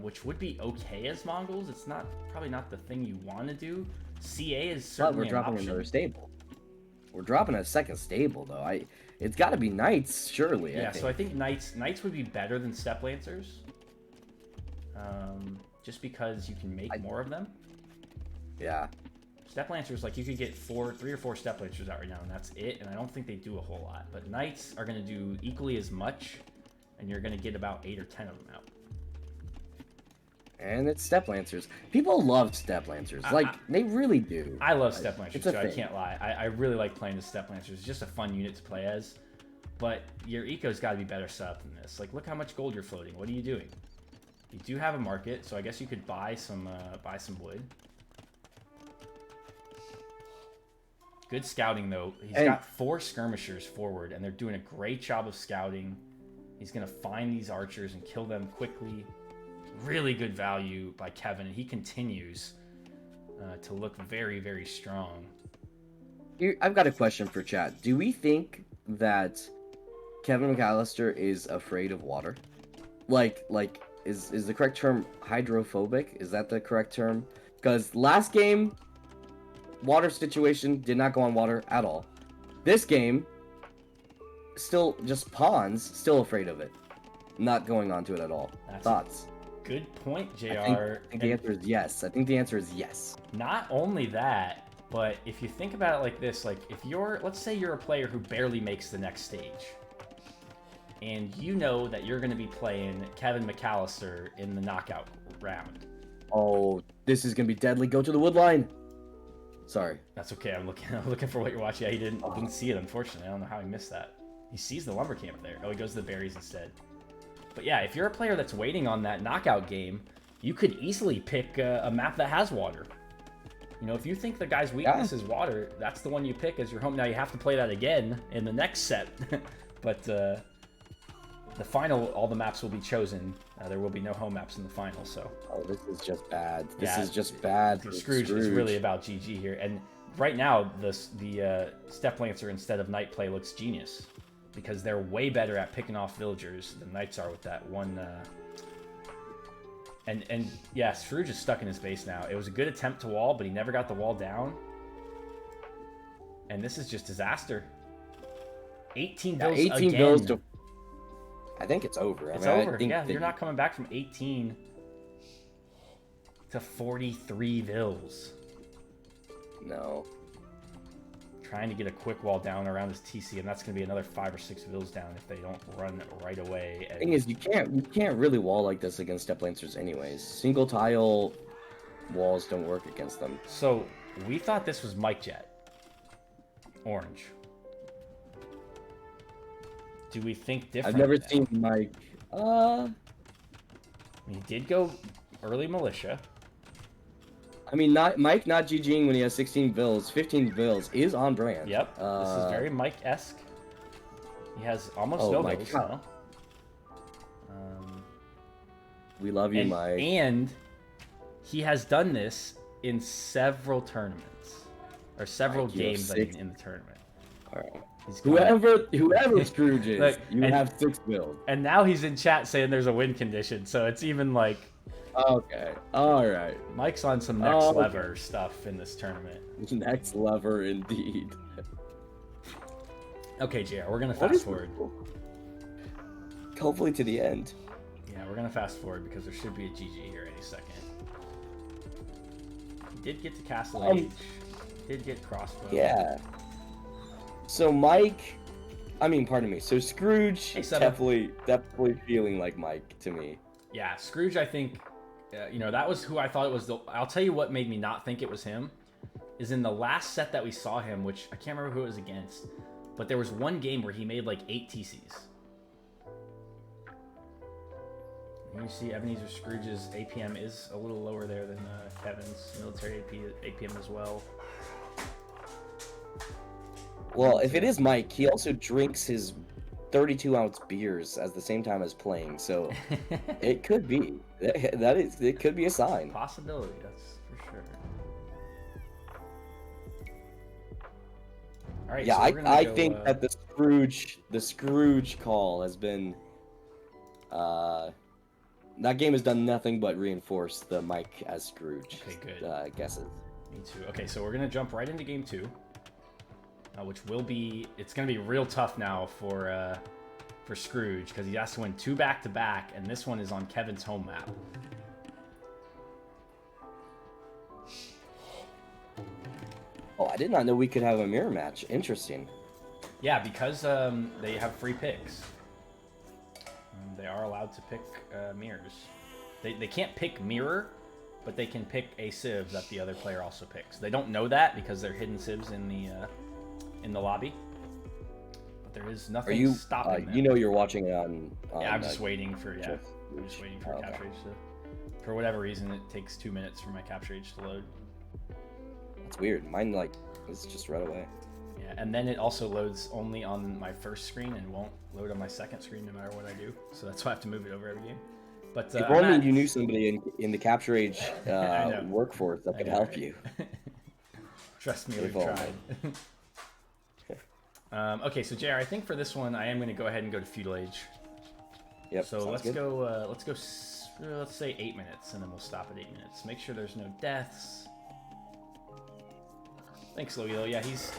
which would be okay as Mongols. It's not probably not the thing you want to do. CA is But certainly we're an dropping option. another stable. We're dropping a second stable, though. It's got to be knights, surely. Yeah, so I think knights would be better than steppe lancers, just because you can make more of them. Yeah. Steppe lancers, like, you could get 3 or 4 steppe lancers out right now, and that's it. And I don't think they do a whole lot. But knights are going to do equally as much, and you're going to get about 8 or 10 of them out. And it's steppe lancers. People love steppe lancers. They really do. I love steppe lancers, It's a so I thing. can't lie. I really like playing the steppe lancers. It's just a fun unit to play as. But your eco's got to be better set up than this. Like, look how much gold you're floating. What are you doing? You do have a market, so I guess you could buy some wood. Good scouting, though. He's got 4 skirmishers forward, and they're doing a great job of scouting. He's going to find these archers and kill them quickly. Really good value by Kevin, and he continues to look very, very strong. I've got a question for chat. Do we think that Kevin McAllister is afraid of water? Is the correct term hydrophobic? Is that the correct term? Because last game, water situation, did not go on water at all. This game, still just pawns, still afraid of it. Not going onto it at all. Thoughts? Good point, JR. I think the answer is yes. I think the answer is yes. Not only that, but if you think about it like this, like if let's say you're a player who barely makes the next stage, and you know that you're going to be playing Kevin McAllister in the knockout round. Oh, this is gonna be deadly. Go to the wood line. Sorry. That's okay. I'm looking for what you're watching. Yeah, he didn't see it, unfortunately. I don't know how he missed that. He sees the lumber camp there. Oh, he goes to the berries instead. But yeah, if you're a player that's waiting on that knockout game, you could easily pick a map that has water. You know, if you think the guy's weakness is water, that's the one you pick as your home. Now you have to play that again in the next set, but the final, all the maps will be chosen. There will be no home maps in the final. So. Oh, this is just bad. This Yeah, is just bad. for Scrooge is really about GG here, and right now the Steppe Lancer instead of Knight play looks genius because they're way better at picking off villagers than Knights are with that one. And yeah, Scrooge is stuck in his base now. It was a good attempt to wall, but he never got the wall down. And this is just disaster. 18 vills 18 again. vills to. I think it's over. It's I mean, over. I think Yeah, you're not coming back from 18 to 43 vills. No. Trying to get a quick wall down around his TC, and that's going to be another 5 or 6 vills down if they don't run right away. The thing is, you can't really wall like this against Steppe Lancers anyways. Single tile walls don't work against them. So we thought this was Mike Jet. Orange. Do we think different? I've never now? seen Mike. He did go early militia. I mean, Mike not GGing when he has 16 vills. 15 vills is on brand. Yep. This is very Mike-esque. He has almost Oh no my vills God. now. We love you, Mike. And he has done this in several tournaments. Or several Mike, you have games I 6. mean, in the tournament. All right. He's got- Whoever Scrooge is, Look, you and- have 6 vills. And now he's in chat saying there's a win condition, so it's even like Okay. All right. Mike's on some next Okay. lever stuff in this tournament. Next lever, indeed. Okay, JR, we're gonna What fast is- forward. Hopefully to the end. Yeah, we're gonna fast forward because there should be a GG here any second. He did get to Castle Age. Did get crossbow. Yeah. So Mike I mean, pardon me. So Scrooge Hey, Seba. definitely feeling like Mike to me. Yeah, Scrooge, I think, that was who I thought it was. I'll tell you what made me not think it was him, is in the last set that we saw him, which I can't remember who it was against, but there was one game where he made like 8 TCs. And you see Ebenezer Scrooge's APM is a little lower there than Kevin's military APM as well. Well, if it is Mike, he also drinks his 32-ounce beers at the same time as playing, so it could be. It could be a sign. Possibility, that's for sure. All right. Yeah, so I think that the Scrooge call has been that game has done nothing but reinforce the Mike as Scrooge. Okay, good. Guesses. Me too. Okay, so we're gonna jump right into game 2, which it's gonna be real tough now for Scrooge because he has to win 2 back-to-back, and this one is on Kevin's home map. Oh, I did not know we could have a mirror match. Interesting. Yeah, because they have free picks. They are allowed to pick mirrors. They can't pick mirror, but they can pick a civ that the other player also picks. They don't know that because they're hidden civs in the lobby. But there is nothing stopping them. You know you're watching it on yeah, I'm just waiting for Just, I'm just waiting for capture age to. For whatever reason, it takes 2 minutes for my capture age to load. It's weird. Mine it's just right away. Yeah, and then it also loads only on my first screen and won't load on my second screen no matter what I do. So that's why I have to move it over every game. But if only you knew somebody in the capture age workforce that could help you. Trust me, we've tried. Okay, so JR, I think for this one, I am going to go ahead and go to feudal age. Yep. So let's go. Let's say 8 minutes, and then we'll stop at 8 minutes. Make sure there's no deaths. Thanks, Loyo. Yeah, he's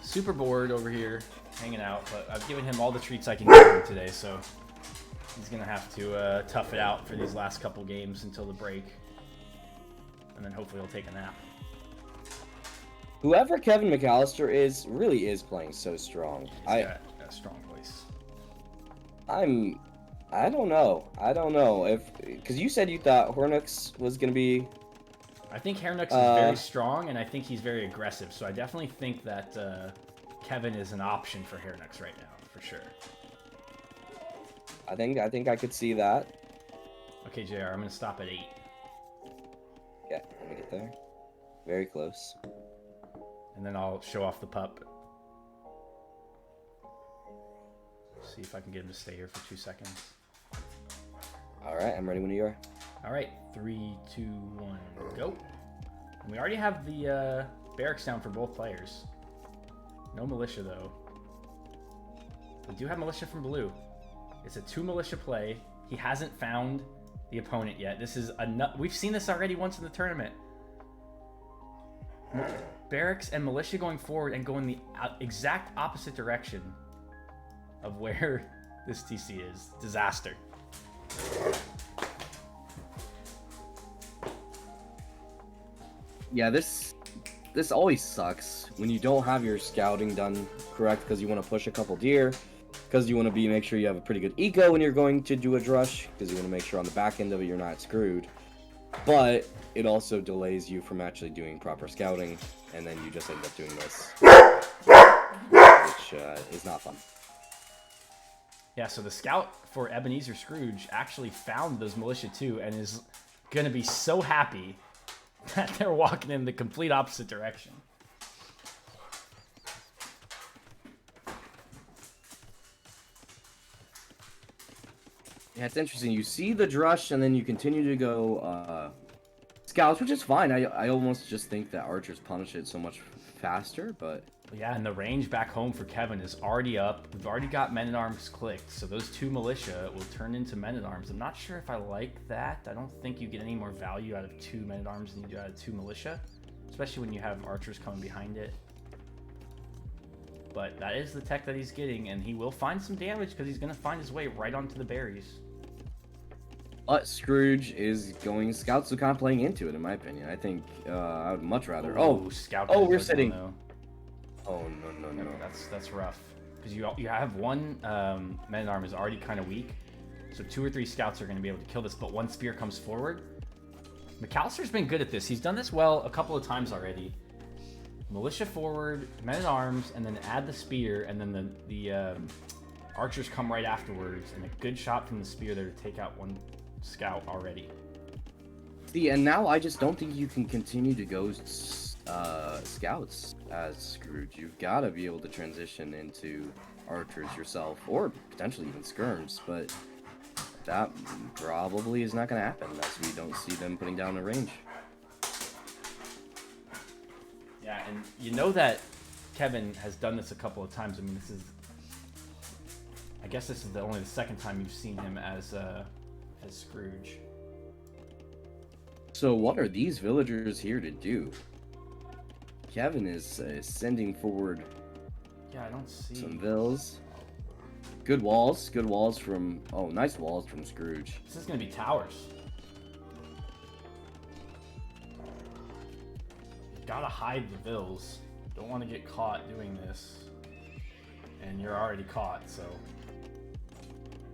super bored over here, hanging out. But I've given him all the treats I can give him today, so he's gonna have to tough it out for these last couple games until the break, and then hopefully he'll take a nap. Whoever Kevin McAllister really is playing so strong. He's got a strong voice. I don't know because you said you thought Hornux was gonna be. I think Hornux is very strong, and I think he's very aggressive. So I definitely think that Kevin is an option for Hornux right now, for sure. I think I could see that. Okay, JR, I'm gonna stop at 8. Yeah, let me get there. Very close. And then I'll show off the pup. See if I can get him to stay here for 2 seconds. All right, I'm ready when you are. All right, 3, 2, 1, go. And we already have the barracks down for both players. No militia, though. We do have militia from blue. It's a 2 militia play. He hasn't found the opponent yet. This is we've seen this already once in the tournament. Barracks and militia going forward and going the exact opposite direction of where this TC is. Disaster. Yeah, this always sucks when you don't have your scouting done correct because you want to push a couple deer, because you want to make sure you have a pretty good eco when you're going to do a drush, because you want to make sure on the back end of it you're not screwed. But it also delays you from actually doing proper scouting, and then you just end up doing this, which is not fun. Yeah, so the scout for Ebenezer Scrooge actually found those militia too, and is going to be so happy that they're walking in the complete opposite direction. Yeah, it's interesting. You see the drush, and then you continue to go scouts, which is fine. I almost just think that archers punish it so much faster, but... Yeah, and the range back home for Kevin is already up. We've already got men-at-arms clicked, so those 2 militia will turn into men-at-arms. I'm not sure if I like that. I don't think you get any more value out of 2 men-at-arms than you do out of 2 militia, especially when you have archers coming behind it. But that is the tech that he's getting, and he will find some damage because he's going to find his way right onto the berries. But Scrooge is going... Scouts are kind of playing into it, in my opinion. I think I would much rather... Scout. Oh, we're sitting... Oh no no no. That's rough. Because you have one men-at-arm is already kind of weak. So 2 or 3 scouts are going to be able to kill this, but one spear comes forward. McAllister's been good at this. He's done this well a couple of times already. Militia forward, men-at-arms, and then add the spear, and then the archers come right afterwards, and a good shot from the spear there to take out one scout already. See, and now I just don't think you can continue to go scouts as Scrooge. You've got to be able to transition into archers yourself, or potentially even skirms, but that probably is not going to happen as we don't see them putting down a range. Yeah, and you know that Kevin has done this a couple of times. I mean, I guess this is only the second time you've seen him as Scrooge. So what are these villagers here to do? Kevin is sending forward Yeah, I don't see. some vills. Good walls from... Oh, nice walls from Scrooge. This is going to be towers. You gotta hide the vills. Don't want to get caught doing this. And you're already caught, so...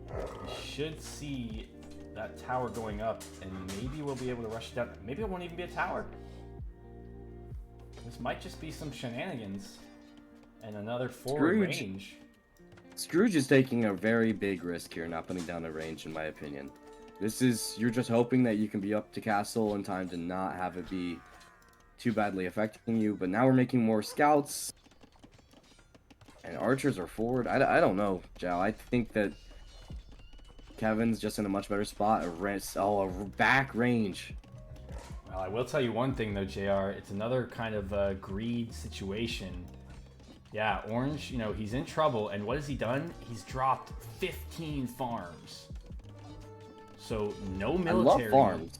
You should see that tower going up, and maybe we'll be able to rush it down. Maybe it won't even be a tower. This might just be some shenanigans. And another forward Scrooge. range. Scrooge is taking a very big risk here, not putting down a range, in my opinion. You're just hoping that you can be up to castle in time to not have it be too badly affecting you, but now we're making more scouts. And archers are forward. I don't know, Joe. I think that Kevin's just in a much better spot. A back range. Well, I will tell you one thing though, JR. It's another kind of greed situation. Yeah, Orange, he's in trouble, and what has he done? He's dropped 15 farms. So no military. I love farms.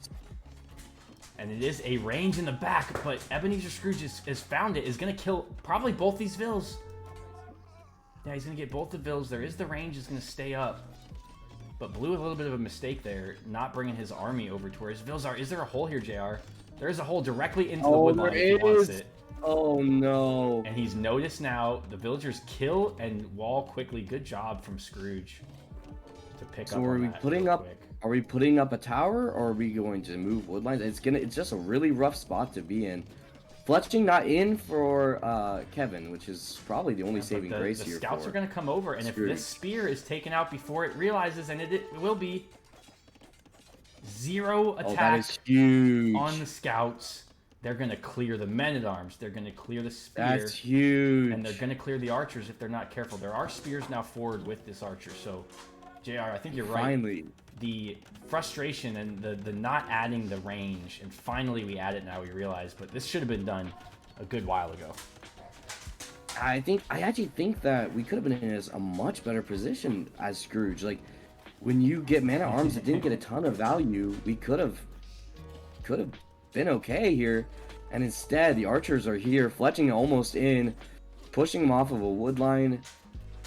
And it is a range in the back, but Ebenezer Scrooge has found it. Is going to kill probably both these vills. Yeah, he's going to get both the vills. There is the range. Is going to stay up. But Blue, a little bit of a mistake there, not bringing his army over to where his vills are. Is there a hole here, JR? There is a hole directly into the woodline if he wants it. Oh no. And he's noticed now the villagers kill and wall quickly. Good job from Scrooge to pick up. So are we putting up a tower, or are we going to move woodlines? It's just a really rough spot to be in. Fletching not in for Kevin, which is probably the only saving grace here. The scouts for are going to come over, and Scrooge. if this spear is taken out before it realizes, and it will be, 0 attack that is huge. on the scouts. They're going to clear the men-at-arms. They're going to clear the spear. That's huge. And they're going to clear the archers if they're not careful. There are spears now forward with this archer. So, JR, I think you're right. Finally. The frustration and the not adding the range, and finally we add it now, we realize. But this should have been done a good while ago. I actually think that we could have been in a much better position as Scrooge. Like, when you get man-at-arms that didn't get a ton of value, we could have been okay here, and instead the archers are here, fletching almost in, pushing them off of a wood line.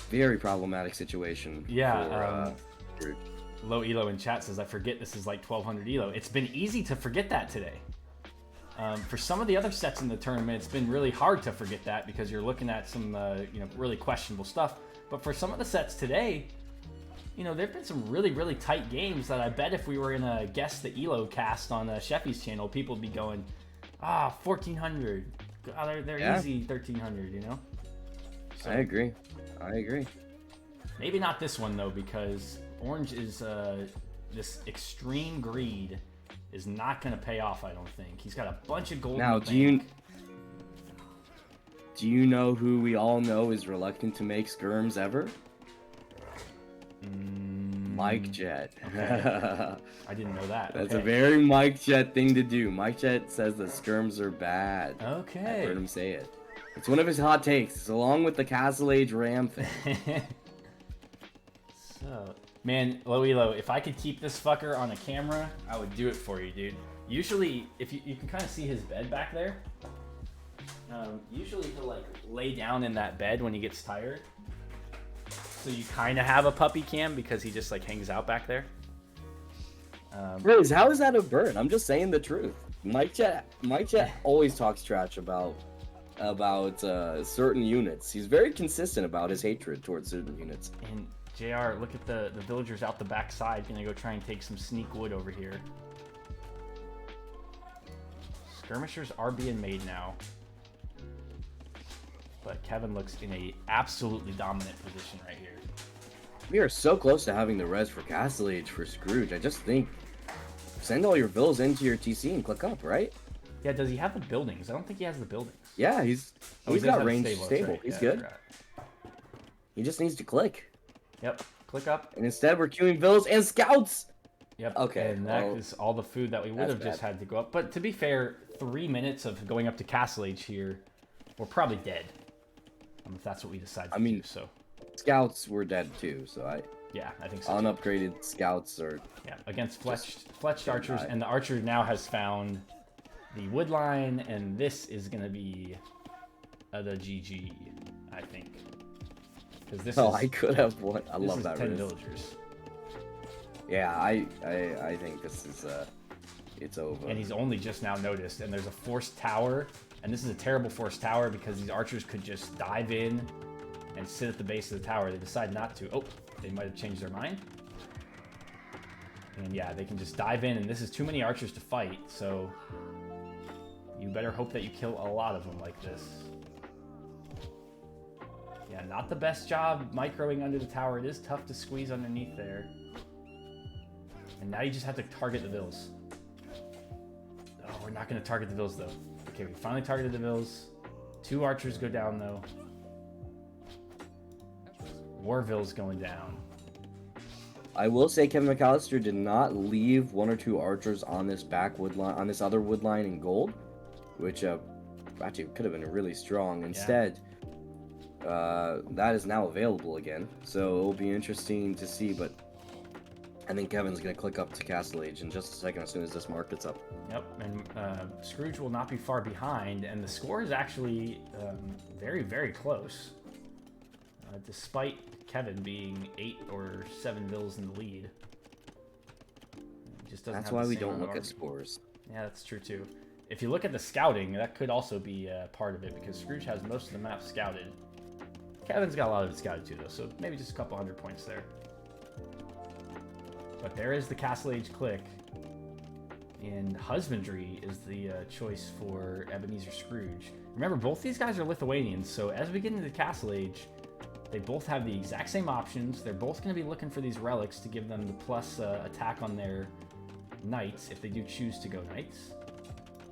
Very problematic situation. Yeah. For Scrooge. Low Elo in chat says, I forget this is like 1200 Elo. It's been easy to forget that today. For some of the other sets in the tournament, it's been really hard to forget that because you're looking at some really questionable stuff. But for some of the sets today, there've been some really, really tight games that I bet if we were in a Guess the Elo cast on Sheffy's channel, people would be going, 1400. They're easy 1300, So, I agree. Maybe not this one, though, because Orange is, this extreme greed is not going to pay off, I don't think. He's got a bunch of gold. Now, do you know who we all know is reluctant to make skirms ever? Mike Jet. Okay. I didn't know that. That's okay. a very Mike Jet thing to do. Mike Jet says that skirms are bad. Okay. I've heard him say it. It's one of his hot takes, along with the Castle Age Ram thing. So, man, Low Elo, if I could keep this fucker on a camera, I would do it for you, dude. Usually, if you can kind of see his bed back there. Usually he'll like lay down in that bed when he gets tired. So you kind of have a puppy cam because he just like hangs out back there. Riz, how is that a burn? I'm just saying the truth. Mike Jet always talks trash about about certain units. He's very consistent about his hatred towards certain units. And JR, look at the villagers out the backside. Gonna go try and take some sneak wood over here. Skirmishers are being made now. But Kevin looks in a absolutely dominant position right here. We are so close to having the res for Castle Age for Scrooge. I just think send all your vills into your TC and click up, right? Yeah, does he have the buildings? I don't think he has the buildings. Yeah, he's Oh, he does got have range that's stable. right. He's Yeah, I good. forgot. He just needs to click. Yep, click up. And instead we're queuing vills and scouts. Yep. Okay, And that well, is all the food that we would that's have just bad. had to go up. But to be fair, 3 minutes of going up to Castle Age here, we're probably dead. If that's what we decide to do. So Scouts were dead too, so yeah, I think so. Too. unupgraded scouts are Yeah, against fletched archers, die. and the archer now has found the wood line, and this is gonna be the GG, I think, because this Oh, is I could have won. I this love is that 10 risk. villagers, Yeah, I think this is it's over. and he's only just now noticed. And there's a forced tower, and this is a terrible forced tower because these archers could just dive in and sit at the base of the tower. They decide not to. Oh, they might have changed their mind. And yeah, they can just dive in, and this is too many archers to fight, so you better hope that you kill a lot of them like this. Yeah, not the best job microing under the tower. It is tough to squeeze underneath there. And now you just have to target the vills. Oh, we're not going to target the vills, though. Okay, we finally targeted the vills. 2 archers go down, though. Warville's going down. I will say Kevin McAllister did not leave 1 or 2 archers on this back wood line, on this other wood line in gold, which actually could have been really strong. Instead, that is now available again, so it'll be interesting to see. But I think Kevin's gonna click up to Castle Age in just a second as soon as this mark gets up. Yep, and Scrooge will not be far behind, and the score is actually very, very close. Despite Kevin being 8 or 7 vills in the lead. He just doesn't That's have why the we same don't amount of look at army. scores. Yeah, that's true too. If you look at the scouting, that could also be part of it, because Scrooge has most of the map scouted. Kevin's got a lot of it scouted too, though, so maybe just a couple 100 points there. But there is the Castle Age click. And Husbandry is the choice for Ebenezer Scrooge. Remember, both these guys are Lithuanians, so as we get into the Castle Age, they both have the exact same options. They're both going to be looking for these relics to give them the plus attack on their knights, if they do choose to go knights.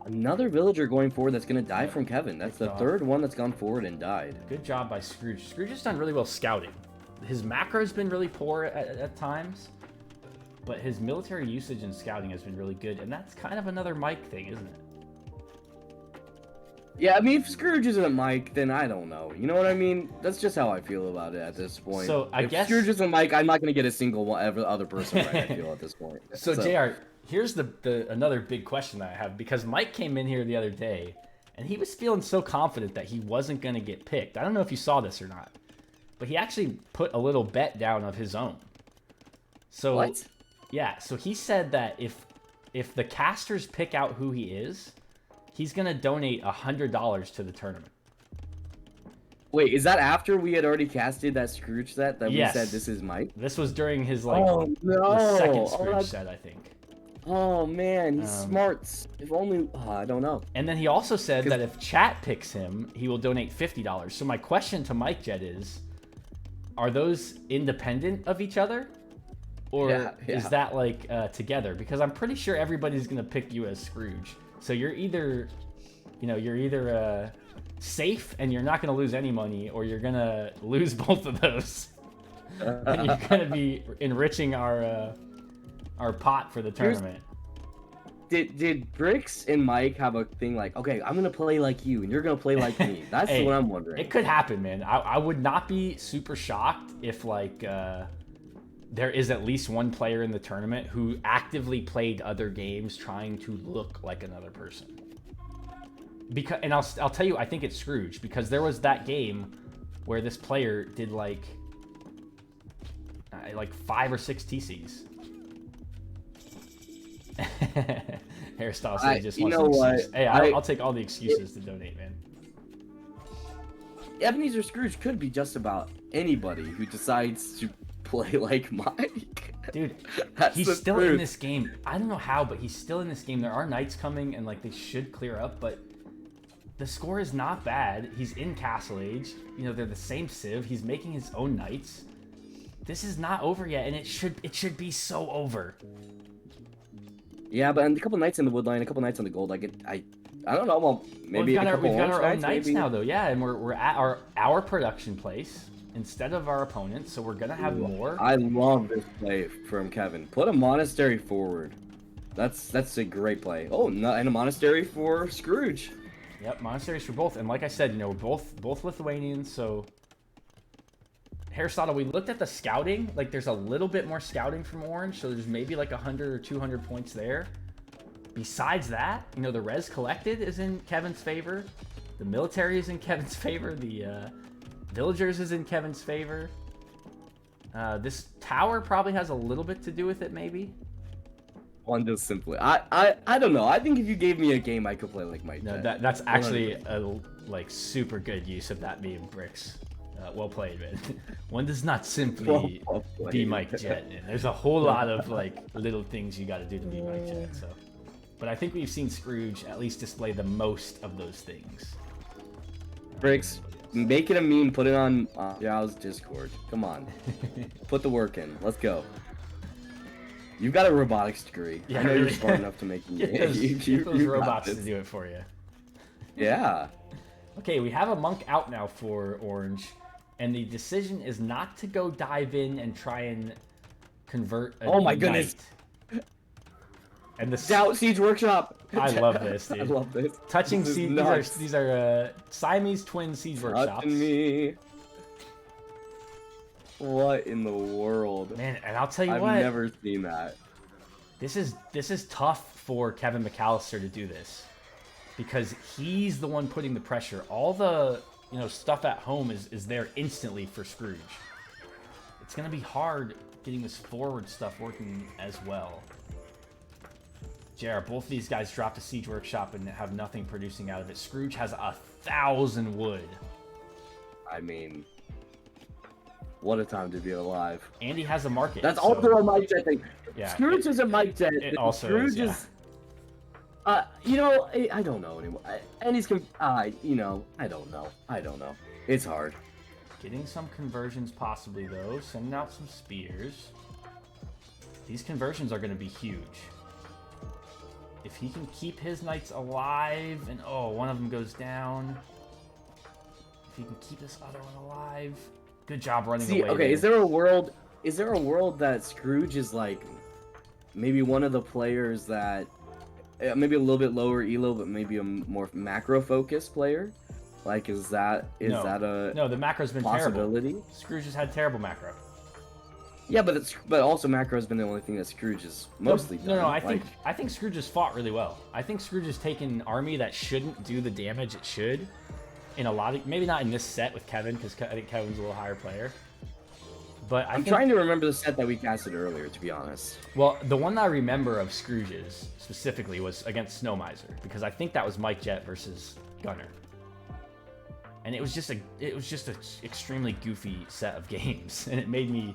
Another villager going forward that's gonna die from Kevin. That's the off. 3rd one that's gone forward and died. Good job by Scrooge. Scrooge has done really well scouting. His macro's been really poor at times, but his military usage and scouting has been really good, and that's kind of another Mike thing, isn't it? Yeah, I mean, if Scrooge isn't Mike, then I don't know. You know what I mean? That's just how I feel about it at this point. So, I if guess- Scrooge isn't Mike, I'm not gonna get a single one, every other person right. I feel at this point. So JR, here's the another big question that I have, because Mike came in here the other day and he was feeling so confident that he wasn't going to get picked. I don't know if you saw this or not, but he actually put a little bet down of his own. So What? Yeah, so he said that if the casters pick out who he is, he's going to donate $100 to the tournament. Wait, is that after we had already casted that Scrooge set that Yes. we said this is Mike? This was during his the second Scrooge set, I think. Oh man, he's Um, smart. If only I don't know. And then he also said that if chat picks him, he will donate $50. So my question to Mike Jet is, are those independent of each other? Or Yeah. is that like together? Because I'm pretty sure everybody's going to pick you as Scrooge. So you're either safe and you're not going to lose any money, or you're going to lose both of those. And you're going to be enriching our pot for the tournament. Did Bricks and Mike have a thing like, okay, I'm gonna play like you and you're gonna play like me? That's Hey, what I'm wondering. It could happen, man. I would not be super shocked if like there is at least one player in the tournament who actively played other games trying to look like another person. Because, and I'll tell you, I think it's Scrooge, because there was that game where this player did like 5 or 6 TCs. Aristotle says he just you wants know an what? excuse. Hey, I'll take all the excuses to donate, man. Ebenezer Scrooge could be just about anybody who decides to play like Mike. Dude, That's he's the still in truth. this game. I don't know how, but he's still in this game. There are knights coming, and like they should clear up, but the score is not bad. He's in Castle Age. You know, they're the same civ. He's making his own knights. This is not over yet, and it should be so over. Yeah, but and a couple nights in the Woodline, a couple nights on the Gold. Like I don't know. Well, maybe we've got a couple our orange own nights, knights maybe. now, though. Yeah, and we're at our production place instead of our opponents, so we're gonna have more. I love this play from Kevin. Put a monastery forward. That's a great play. Oh, no, and a monastery for Scrooge. Yep, monasteries for both. And like I said, you know, we're both Lithuanians, so Aristotle, we looked at the scouting. Like, there's a little bit more scouting from Orange, so there's maybe like 100 or 200 points there. Besides that, you know, the res collected is in Kevin's favor. The military is in Kevin's favor. The villagers is in Kevin's favor. This tower probably has a little bit to do with it, maybe. One just simply. I don't know. I think if you gave me a game, I could play like Mike. No, Jet. that's actually a like super good use of that meme, Bricks. Well played, man. One does not simply Well be played. Mike Jet. And there's a whole lot of like little things you got to do to be Mike Jet. So, but I think we've seen Scrooge at least display the most of those things. Bricks, make it a meme. Put it on Zhao's Discord. Come on, put the work in. Let's go. You've got a robotics degree. Yeah, I know you're really. smart enough to make. Get those, get those you got robots to this. do it for you. Yeah. Okay, we have a monk out now for Orange, and the decision is not to go dive in and try and convert a Oh my goodness. knight. And the Zhao Siege Workshop. I love this, dude. I love this. touching This is siege. nuts. These are Siamese twin siege workshops. Touching me. What in the world? Man, and I'll tell you I've what, never seen that. this is tough for Kevin McAllister to do this, because he's the one putting the pressure. All the stuff at home is there instantly for Scrooge. It's gonna be hard getting this forward stuff working as well. JR, both of these guys dropped a siege workshop and have nothing producing out of it. Scrooge has 1,000 wood. I mean, what a time to be alive. And he has a market. That's so- also a Mike Jet thing. Yeah, Scrooge is a Mike Jet. it also Scrooge is, yeah. I don't know anymore. And he's, I don't know. It's hard. Getting some conversions possibly, though. Sending out some spears. These conversions are going to be huge. If he can keep his knights alive, and one of them goes down. If he can keep this other one alive. Good job running See, away. okay, there. is there a world that Scrooge is like maybe one of the players that maybe a little bit lower elo but maybe a more macro focused player? Like is that a No, the macro's been possibility? terrible. Scrooge has had terrible macro. Yeah, but also macro has been the only thing that Scrooge has mostly done. No, I like, think Scrooge has fought really well. I think Scrooge has taken an army that shouldn't do the damage it should. In a lot of, maybe not in this set with Kevin, because I think Kevin's a little higher player. But I'm trying to remember the set that we casted earlier, to be honest. Well, the one I remember of Scrooge's specifically was against Snow Miser, because I think that was Mike Jet versus Gunner. And it was just a extremely goofy set of games, and it made me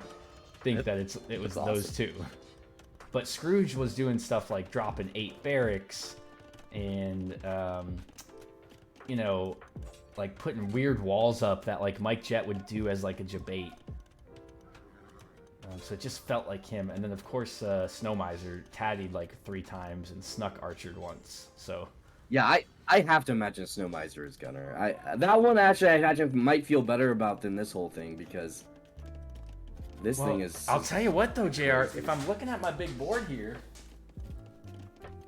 think that it was awesome. those two. But Scrooge was doing stuff like dropping 8 barracks, and like putting weird walls up that like Mike Jet would do as like a debate. So it just felt like him. And then of course Snow Miser taddied like 3 times and snuck archered once. So Yeah, I have to imagine Snow Miser is Gunner. That one actually I imagine might feel better about than this whole thing because this thing is. I'll tell you what though, JR, if I'm looking at my big board here,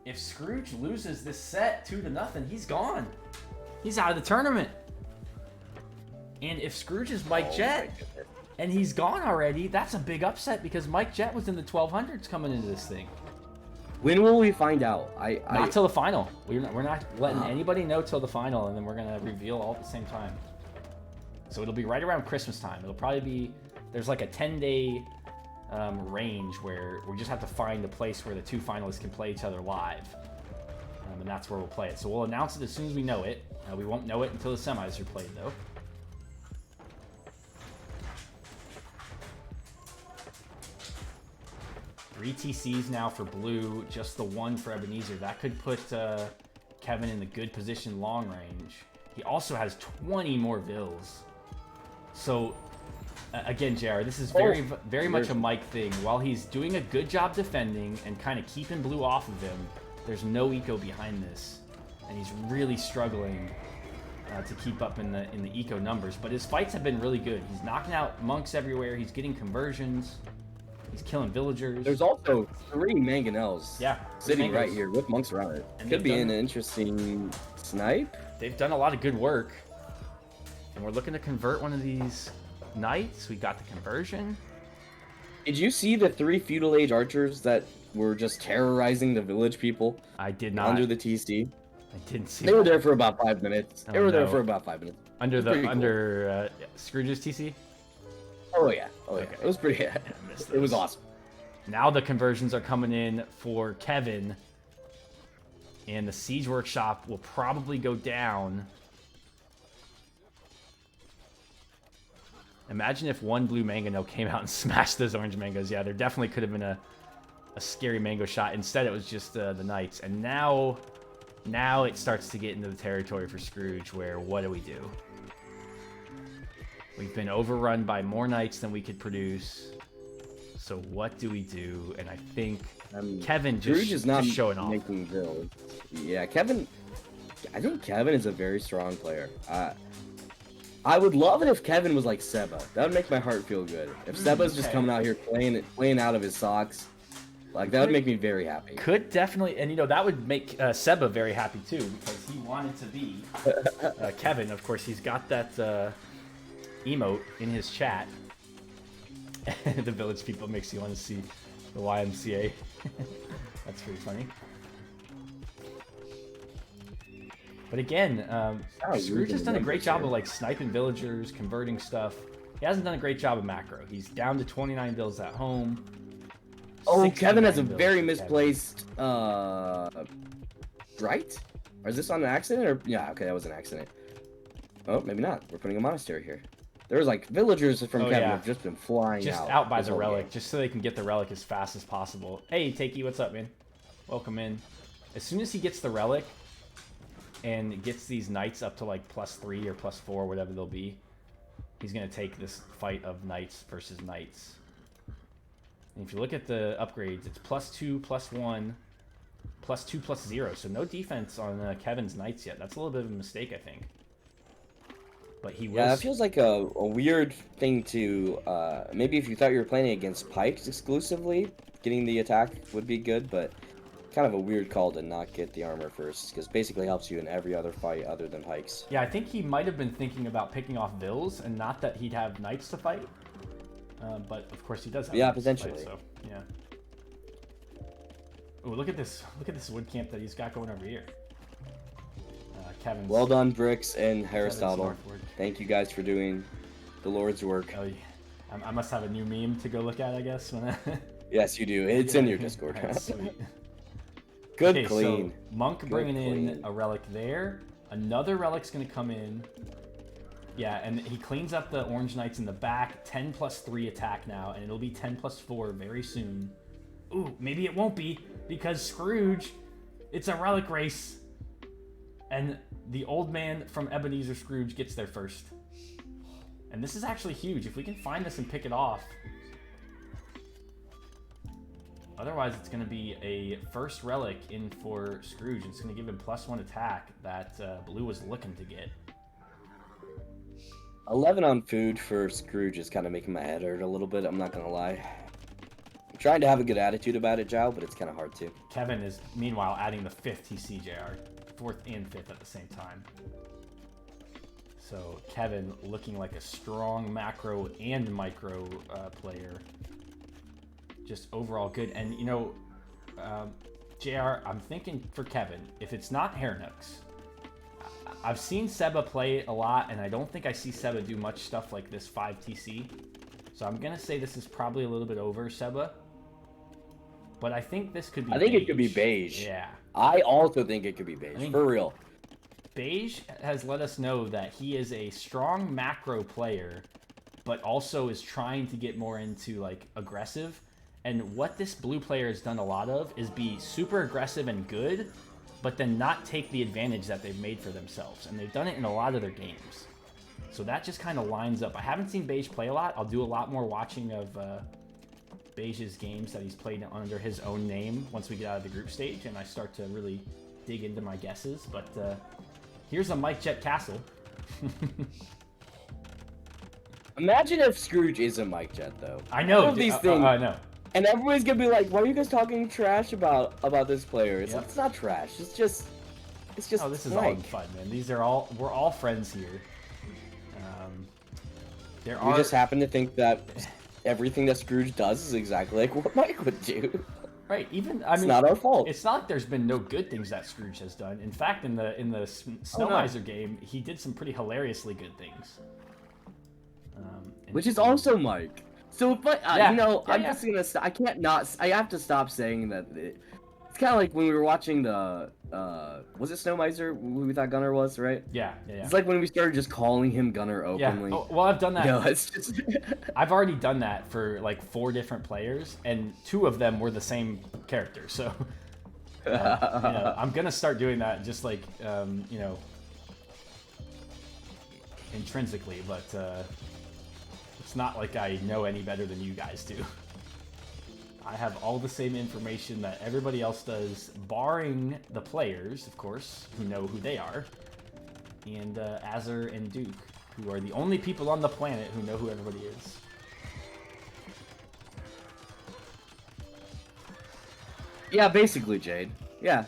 if Scrooge loses this set 2-0, he's gone. He's out of the tournament. And if Scrooge is Mike Jet and he's gone already, that's a big upset because Mike Jet was in the 1200s coming into this thing. When will we find out? Not till the final. We're not letting anybody know till the final, and then we're gonna reveal all at the same time. So it'll be right around Christmas time. It'll probably be, there's like a 10-day range where we just have to find a place where the 2 finalists can play each other live, and that's where we'll play it. So we'll announce it as soon as we know it. We won't know it until the semis are played though. 3 TCs now for blue, just the 1 for Ebenezer. That could put Kevin in the good position long range. He also has 20 more vills. So, again, JR, this is very much a Mike thing. While he's doing a good job defending and kind of keeping blue off of him, there's no eco behind this. And he's really struggling to keep up in the eco numbers. But his fights have been really good. He's knocking out monks everywhere. He's getting conversions. He's killing villagers. There's also 3 mangonels sitting mangoes. right here with monks around it. And Could be an interesting snipe. They've done a lot of good work. And we're looking to convert one of these knights. We got the conversion. Did you see the 3 feudal age archers that were just terrorizing the village people I did not. under the TC? I didn't see. They were there for about 5 minutes. They Oh, were there no. for about 5 minutes. Under It was pretty under Scrooge's TC. Oh yeah. Oh yeah. Okay. It was pretty. missed It was those. awesome. Now the conversions are coming in for Kevin. And the Siege Workshop will probably go down. Imagine if 1 blue mango came out and smashed those orange mangoes. Yeah, there definitely could have been a scary mango shot. Instead, it was just the knights. And now it starts to get into the territory for Scrooge, where what do we do? We've been overrun by more knights than we could produce. So what do we do? And I think Kevin Scrooge is not just showing off. making builds. Yeah, Kevin. I think Kevin is a very strong player. I would love it if Kevin was like Seba. That would make my heart feel good. If Seba's just okay. coming out here playing out of his socks, like that would make me very happy. Could definitely, and that would make Seba very happy too, because he wanted to be Kevin. Of course, he's got that emote in his chat. The village people makes you want to see the YMCA. That's pretty funny. But again, Scrooge has done a great job of like sniping villagers, converting stuff. He hasn't done a great job of macro. He's down to 29 bills at home. Oh, Kevin has a 69 bills very for misplaced right? Or is this on an accident? Or yeah, okay, that was an accident. Oh, maybe not. We're putting a monastery here. There's like villagers from Oh, Kevin yeah. have just been flying Just out. out by this the whole relic, game. just so they can get the relic as fast as possible. Hey, Takey, what's up, man? Welcome in. As soon as he gets the relic and gets these knights up to like +3 or +4, whatever they'll be, he's going to take this fight of knights versus knights. And if you look at the upgrades, it's +2, +1, +2, +0. So no defense on Kevin's knights yet. That's a little bit of a mistake, I think. But he will. Yeah, it feels like a weird thing to maybe if you thought you were playing against pikes exclusively, getting the attack would be good, but kind of a weird call to not get the armor first, because basically helps you in every other fight other than pikes. Yeah, I think he might have been thinking about picking off Vills, and not that he'd have knights to fight. But of course he does have knights to potentially. fight, so yeah. Oh, look at this! Look at this wood camp that he's got going over here. Kevin's. Well done, Bricks and Kevin's Aristotle. northward. Thank you guys for doing the Lord's work. Oh, yeah. I must have a new meme to go look at, I guess. When I... Yes, you do. It's in your Discord. Alright, sweet. Good Okay, clean. so Monk bringing in clean. a relic there. Another relic's gonna come in. Yeah, and he cleans up the Orange Knights in the back. 10 +3 attack now, and it'll be 10 +4 very soon. Ooh, maybe it won't be, because Scrooge, it's a relic race. And the old man from Ebenezer Scrooge gets there first. And this is actually huge. If we can find this and pick it off. Otherwise, it's going to be a first relic in for Scrooge. It's going to give him +1 attack that Blue was looking to get. 11 on food for Scrooge is kind of making my head hurt a little bit, I'm not going to lie. I'm trying to have a good attitude about it, Zhao, but it's kind of hard to. Kevin is, meanwhile, adding the 5th TCJR. 4th and 5th at the same time. So Kevin looking like a strong macro and micro player. Just overall good. And, you know, JR, I'm thinking for Kevin, if it's not Hairnooks, I've seen Seba play it a lot, and I don't think I see Seba do much stuff like this 5 TC. So I'm going to say this is probably a little bit over Seba. But I think this could be I think beige. it could be beige. Yeah. I also think it could be beige, for real. Beige has let us know that he is a strong macro player, but also is trying to get more into like aggressive. And what this blue player has done a lot of is be super aggressive and good, but then not take the advantage that they've made for themselves. And they've done it in a lot of their games. So that just kind of lines up. I haven't seen Beige play a lot. I'll do a lot more watching of Beige's games that he's played under his own name once we get out of the group stage and I start to really dig into my guesses. But here's a Mike Jet Castle. Imagine if Scrooge is a Mike Jet, though. I know. All of these things. I know. And everybody's gonna be like, "Why are you guys talking trash about this player?" It's Yep. like, it's not trash. It's just. Oh, this is Mike. all in fun, man. We're all friends here. We just happen to think that everything that Scrooge does is exactly like what Mike would do. Right. Even It's not our fault. It's not like there's been no good things that Scrooge has done. In fact, in the Snow Miser game, he did some pretty hilariously good things. Which is also Mike. So, but Yeah. I'm just gonna. I can't not. I have to stop saying that. It's kind of like when we were watching the. Was it Snow Miser? Who we thought Gunner was, right? Yeah. It's like when we started just calling him Gunner openly. Oh, well, I've done that. No, it's just. I've already done that for like 4 different players, and 2 of them were the same character. So, I'm gonna start doing that, just like intrinsically, but it's not like I know any better than you guys do. I have all the same information that everybody else does, barring the players, of course, who know who they are, and Azur and Duke, who are the only people on the planet who know who everybody is. Yeah, basically, Jade. Yeah,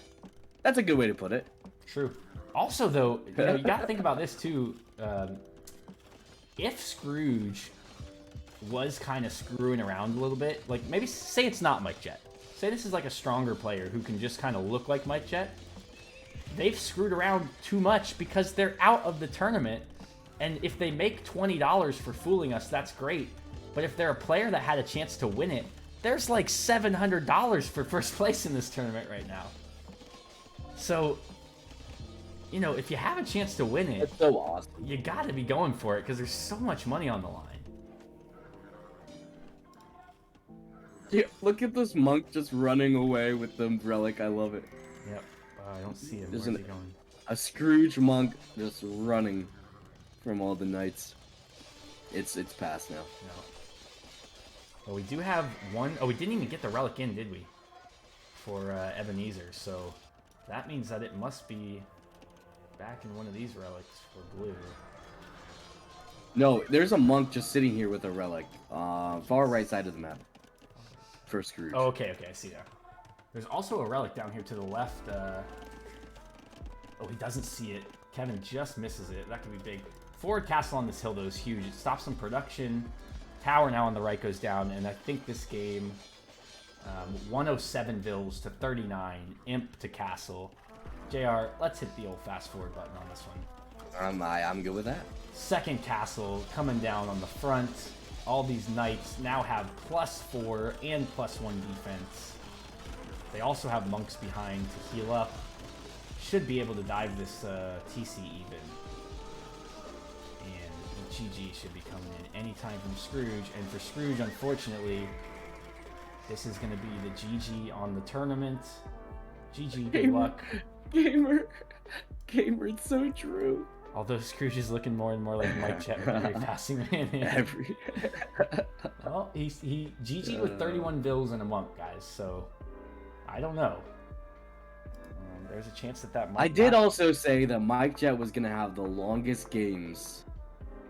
that's a good way to put it. True. Also, though, you got to think about this too. If Scrooge was kind of screwing around a little bit, like maybe say it's not Mike Jet. Say this is like a stronger player who can just kind of look like Mike Jet. They've screwed around too much because they're out of the tournament. And if they make $20 for fooling us, that's great. But if they're a player that had a chance to win it, there's like $700 for first place in this tournament right now. So, if you have a chance to win it, It's so awesome. you got to be going for it because there's so much money on the line. Yeah, look at this monk just running away with the relic. I love it. Yep. I don't see him. There's Where's he going? A Scrooge monk just running from all the knights. It's past now. No. Well, we do have one. Oh, we didn't even get the relic in, did we? For Ebenezer. So that means that it must be back in one of these relics for blue. No, there's a monk just sitting here with a relic. Far right side of the map. For Scrooge. Oh, okay, I see that. There's also a relic down here to the left. Oh, he doesn't see it. Kevin just misses it. That could be big. Forward castle on this hill, though, is huge. It stops some production. Tower now on the right goes down, and I think this game, 107 Vils to 39, Imp to Castle. JR, let's hit the old fast forward button on this one. I'm good with that. Second castle coming down on the front. All these knights now have +4 and +1 defense. They also have monks behind to heal up. Should be able to dive this TC even. And the GG should be coming in anytime from Scrooge. And for Scrooge, unfortunately, this is going to be the GG on the tournament. GG, good luck. Gamer, it's so true. Although Scrooge is looking more and more like Mike Jet with every passing man. Well, he GG with 31 Vils and a monk, guys. So I don't know. There's a chance that might. I did also say that Mike Jet was gonna have the longest games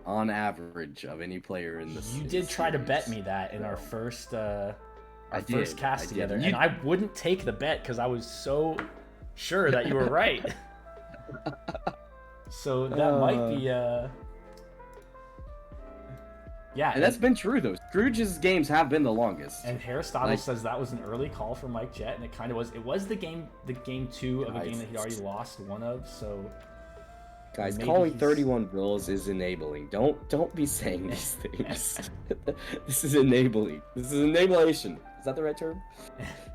on average of any player in this. You did try to bet me that in our first first cast I together, did. and I wouldn't take the bet because I was so sure that you were right. So that might be yeah, And that's been true though. Scrooge's games have been the longest. And Aristotle says that was an early call for Mike Jet, and it kind of was. It was the game 2 of a game that he'd already lost one of. So guys, maybe calling he's- 31 Bills is enabling. Don't be saying these things. This is enabling. This is enablation. Is that the right term?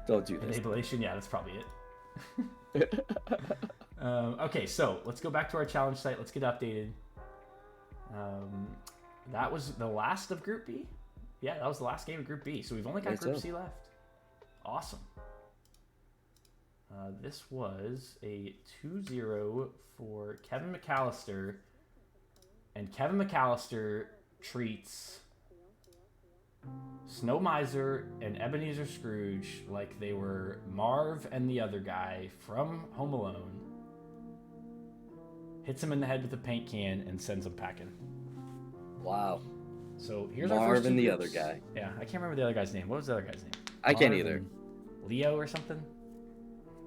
Don't do this. Enablation, yeah, that's probably it. Okay, so let's go back to our challenge site. Let's get updated. That was the last of Group B. Yeah, that was the last game of Group B. So we've only got Think Group so. C left. Awesome. This was a 2-0 for Kevin McAllister. And Kevin McAllister treats Snow Miser and Ebenezer Scrooge like they were Marv and the other guy from Home Alone. Hits him in the head with a paint can and sends him packing. Wow. So here's our Marv first two and the groups. other guy. Yeah, I can't remember the other guy's name. What was the other guy's name? I can't Marv either. and Leo or something?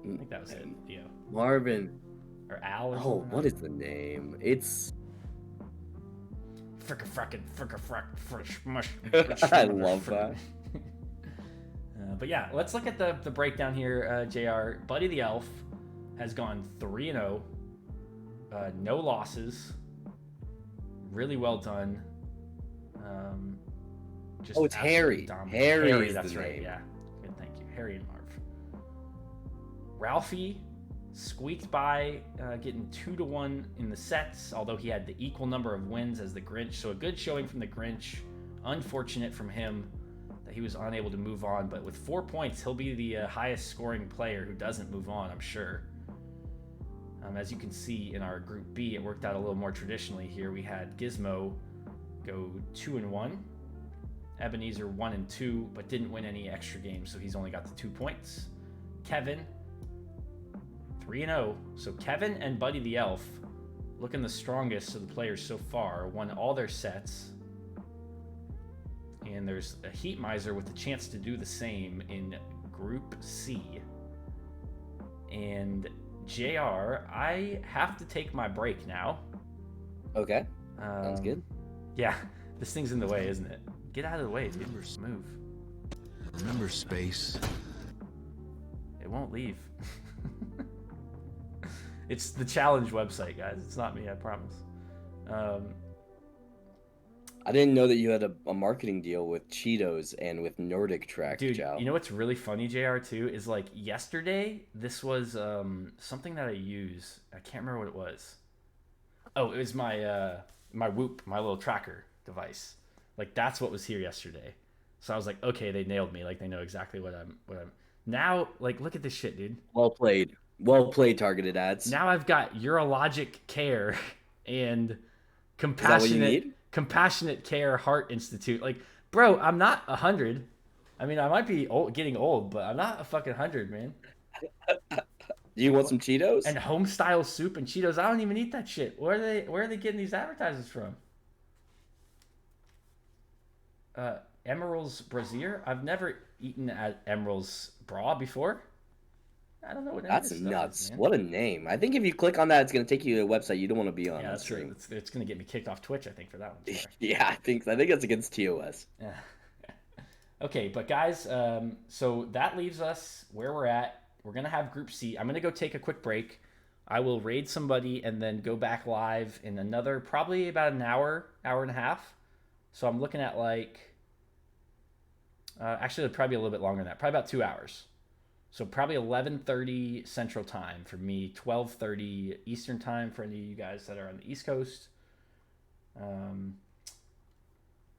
I think that was it. Leo. Marvin. Or Al or Oh, something. what is the name? It's. I love that. But yeah, let's look at the breakdown here, JR. Buddy the Elf has gone 3-0. No losses. Really well done. Just Oh, it's Harry. absolutely Harry Harry, is that's the right. name. Yeah. Good, thank you. Harry and Marv. Ralphie squeaked by, getting 2-1 in the sets, although he had the equal number of wins as the Grinch. So a good showing from the Grinch. Unfortunate from him that he was unable to move on, but with 4 points, he'll be the highest scoring player who doesn't move on, I'm sure. As you can see in our Group B, it worked out a little more traditionally here. We had Gizmo go 2-1, Ebenezer 1-2, but didn't win any extra games, so he's only got the 2 points. Kevin 3-0. So Kevin and Buddy the Elf, looking the strongest of the players so far, won all their sets. And there's a Heat Miser with the chance to do the same in Group C. And JR, I have to take my break now. Okay. Sounds good. Yeah, this thing's in the way, isn't it? Get out of the way, dude. Move. Remember space. It won't leave. It's the challenge website, guys. It's not me, I promise. I didn't know that you had a marketing deal with Cheetos and with Nordic Trek, Dude, Joe. you know what's really funny, JR, too, is like yesterday, this was something that I use. I can't remember what it was. Oh, it was my my Whoop, my little tracker device. Like, that's what was here yesterday. So I was like, okay, they nailed me. Like, they know exactly what I'm now. Like, look at this shit, dude. Well played. Well played, targeted ads. Now I've got urologic care and that what you compassionate need? compassionate care heart institute. Like, bro, I'm not 100. I mean, I might be getting old, but I'm not a fucking 100, man. Do you want some Cheetos? And home style soup and Cheetos, I don't even eat that shit. Where are they getting these advertisements from? Emerald's Brazier? I've never eaten at Emerald's Bra before. I don't know what any of That's this stuff nuts. is, man. What a name. I think if you click on that, it's going to take you to a website you don't want to be on. Yeah, on that's true. stream. It's going to get me kicked off Twitch, I think, for that one. Sorry. Yeah, I think that's against TOS. Yeah. Okay, but guys, so that leaves us where we're at. We're going to have Group C. I'm going to go take a quick break. I will raid somebody and then go back live in another, probably about an hour, hour and a half. So I'm looking at like, actually, it'll probably be a little bit longer than that. Probably about 2 hours. So probably 11:30 Central Time for me, 12:30 Eastern Time for any of you guys that are on the East Coast.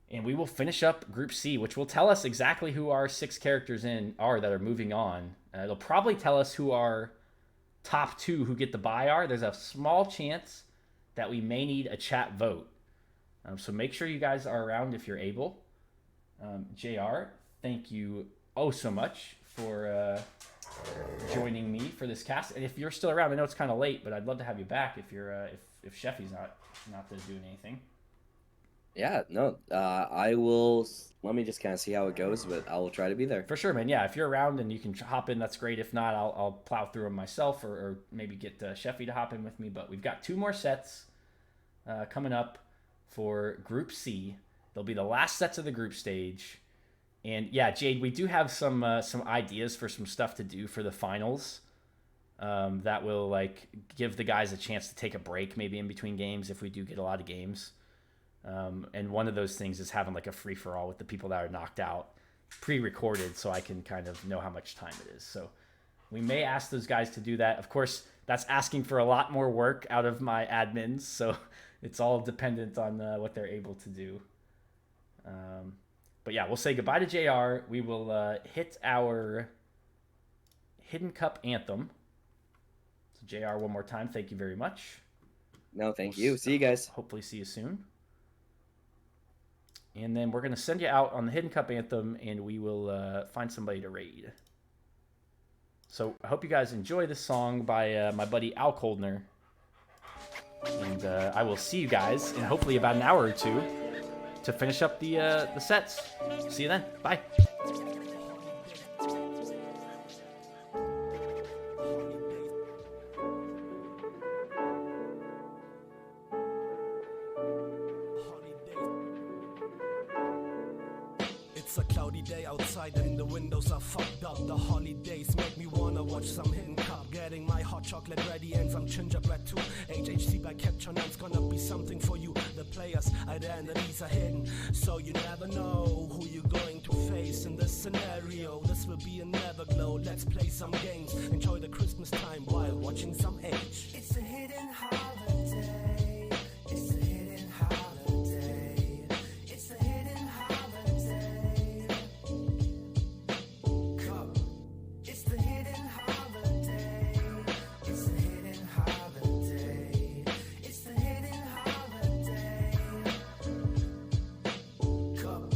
And we will finish up Group C, which will tell us exactly who our 6 characters are that are moving on. It'll probably tell us who our top 2 who get the bye are. There's a small chance that we may need a chat vote. So make sure you guys are around if you're able. JR, thank you so much for joining me for this cast. And if you're still around, I know it's kind of late, but I'd love to have you back if you're if Sheffy's not doing anything. Yeah, no, I will. Let me just kind of see how it goes, but I will try to be there. For sure, man. Yeah, if you're around and you can hop in, that's great. If not, I'll plow through them myself, or maybe get Sheffy to hop in with me. But we've got 2 more sets coming up for Group C. They'll be the last sets of the group stage. And yeah, Jade, we do have some ideas for some stuff to do for the finals. That will like give the guys a chance to take a break, maybe in between games if we do get a lot of games. And one of those things is having like a free for all with the people that are knocked out, pre-recorded, so I can kind of know how much time it is. So we may ask those guys to do that. Of course, that's asking for a lot more work out of my admins, so it's all dependent on what they're able to do. But yeah, we'll say goodbye to JR. We will hit our Hidden Cup anthem. So JR, one more time, thank you very much. No, thank you. See you guys. Hopefully see you soon. And then we're going to send you out on the Hidden Cup anthem, and we will find somebody to raid. So I hope you guys enjoy this song by my buddy Al Koldner. And I will see you guys in hopefully about an hour or two to finish up the sets. See you then. Bye. It's a cloudy day outside and the windows are fucked up. The holidays make me wanna watch some Hidden Cup. Getting my hot chocolate ready and some gingerbread too. HHC by Capture Nine's gonna be something for you. The players are there and the leads are hidden, so you never know who you're going to face in this scenario. This will be another glow. Let's play some games, enjoy the Christmas time while watching some H. It's a hidden holiday. It's a hidden holiday. It's a hidden holiday. Cup. It's the hidden holiday. It's a hidden holiday. It's the hidden holiday. Cup.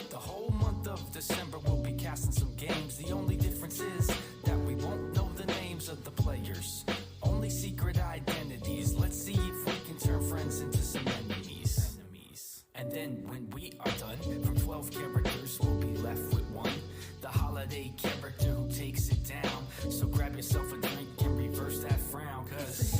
The whole month of December we'll be casting some games. The only difference is that we won't know the names of the players. Only secret identities. Let's see if we can turn friends into some enemies. And then when we are done, from 12 characters we'll be left with one. The holiday character who takes it down. So grab yourself a drink and reverse that frown, cause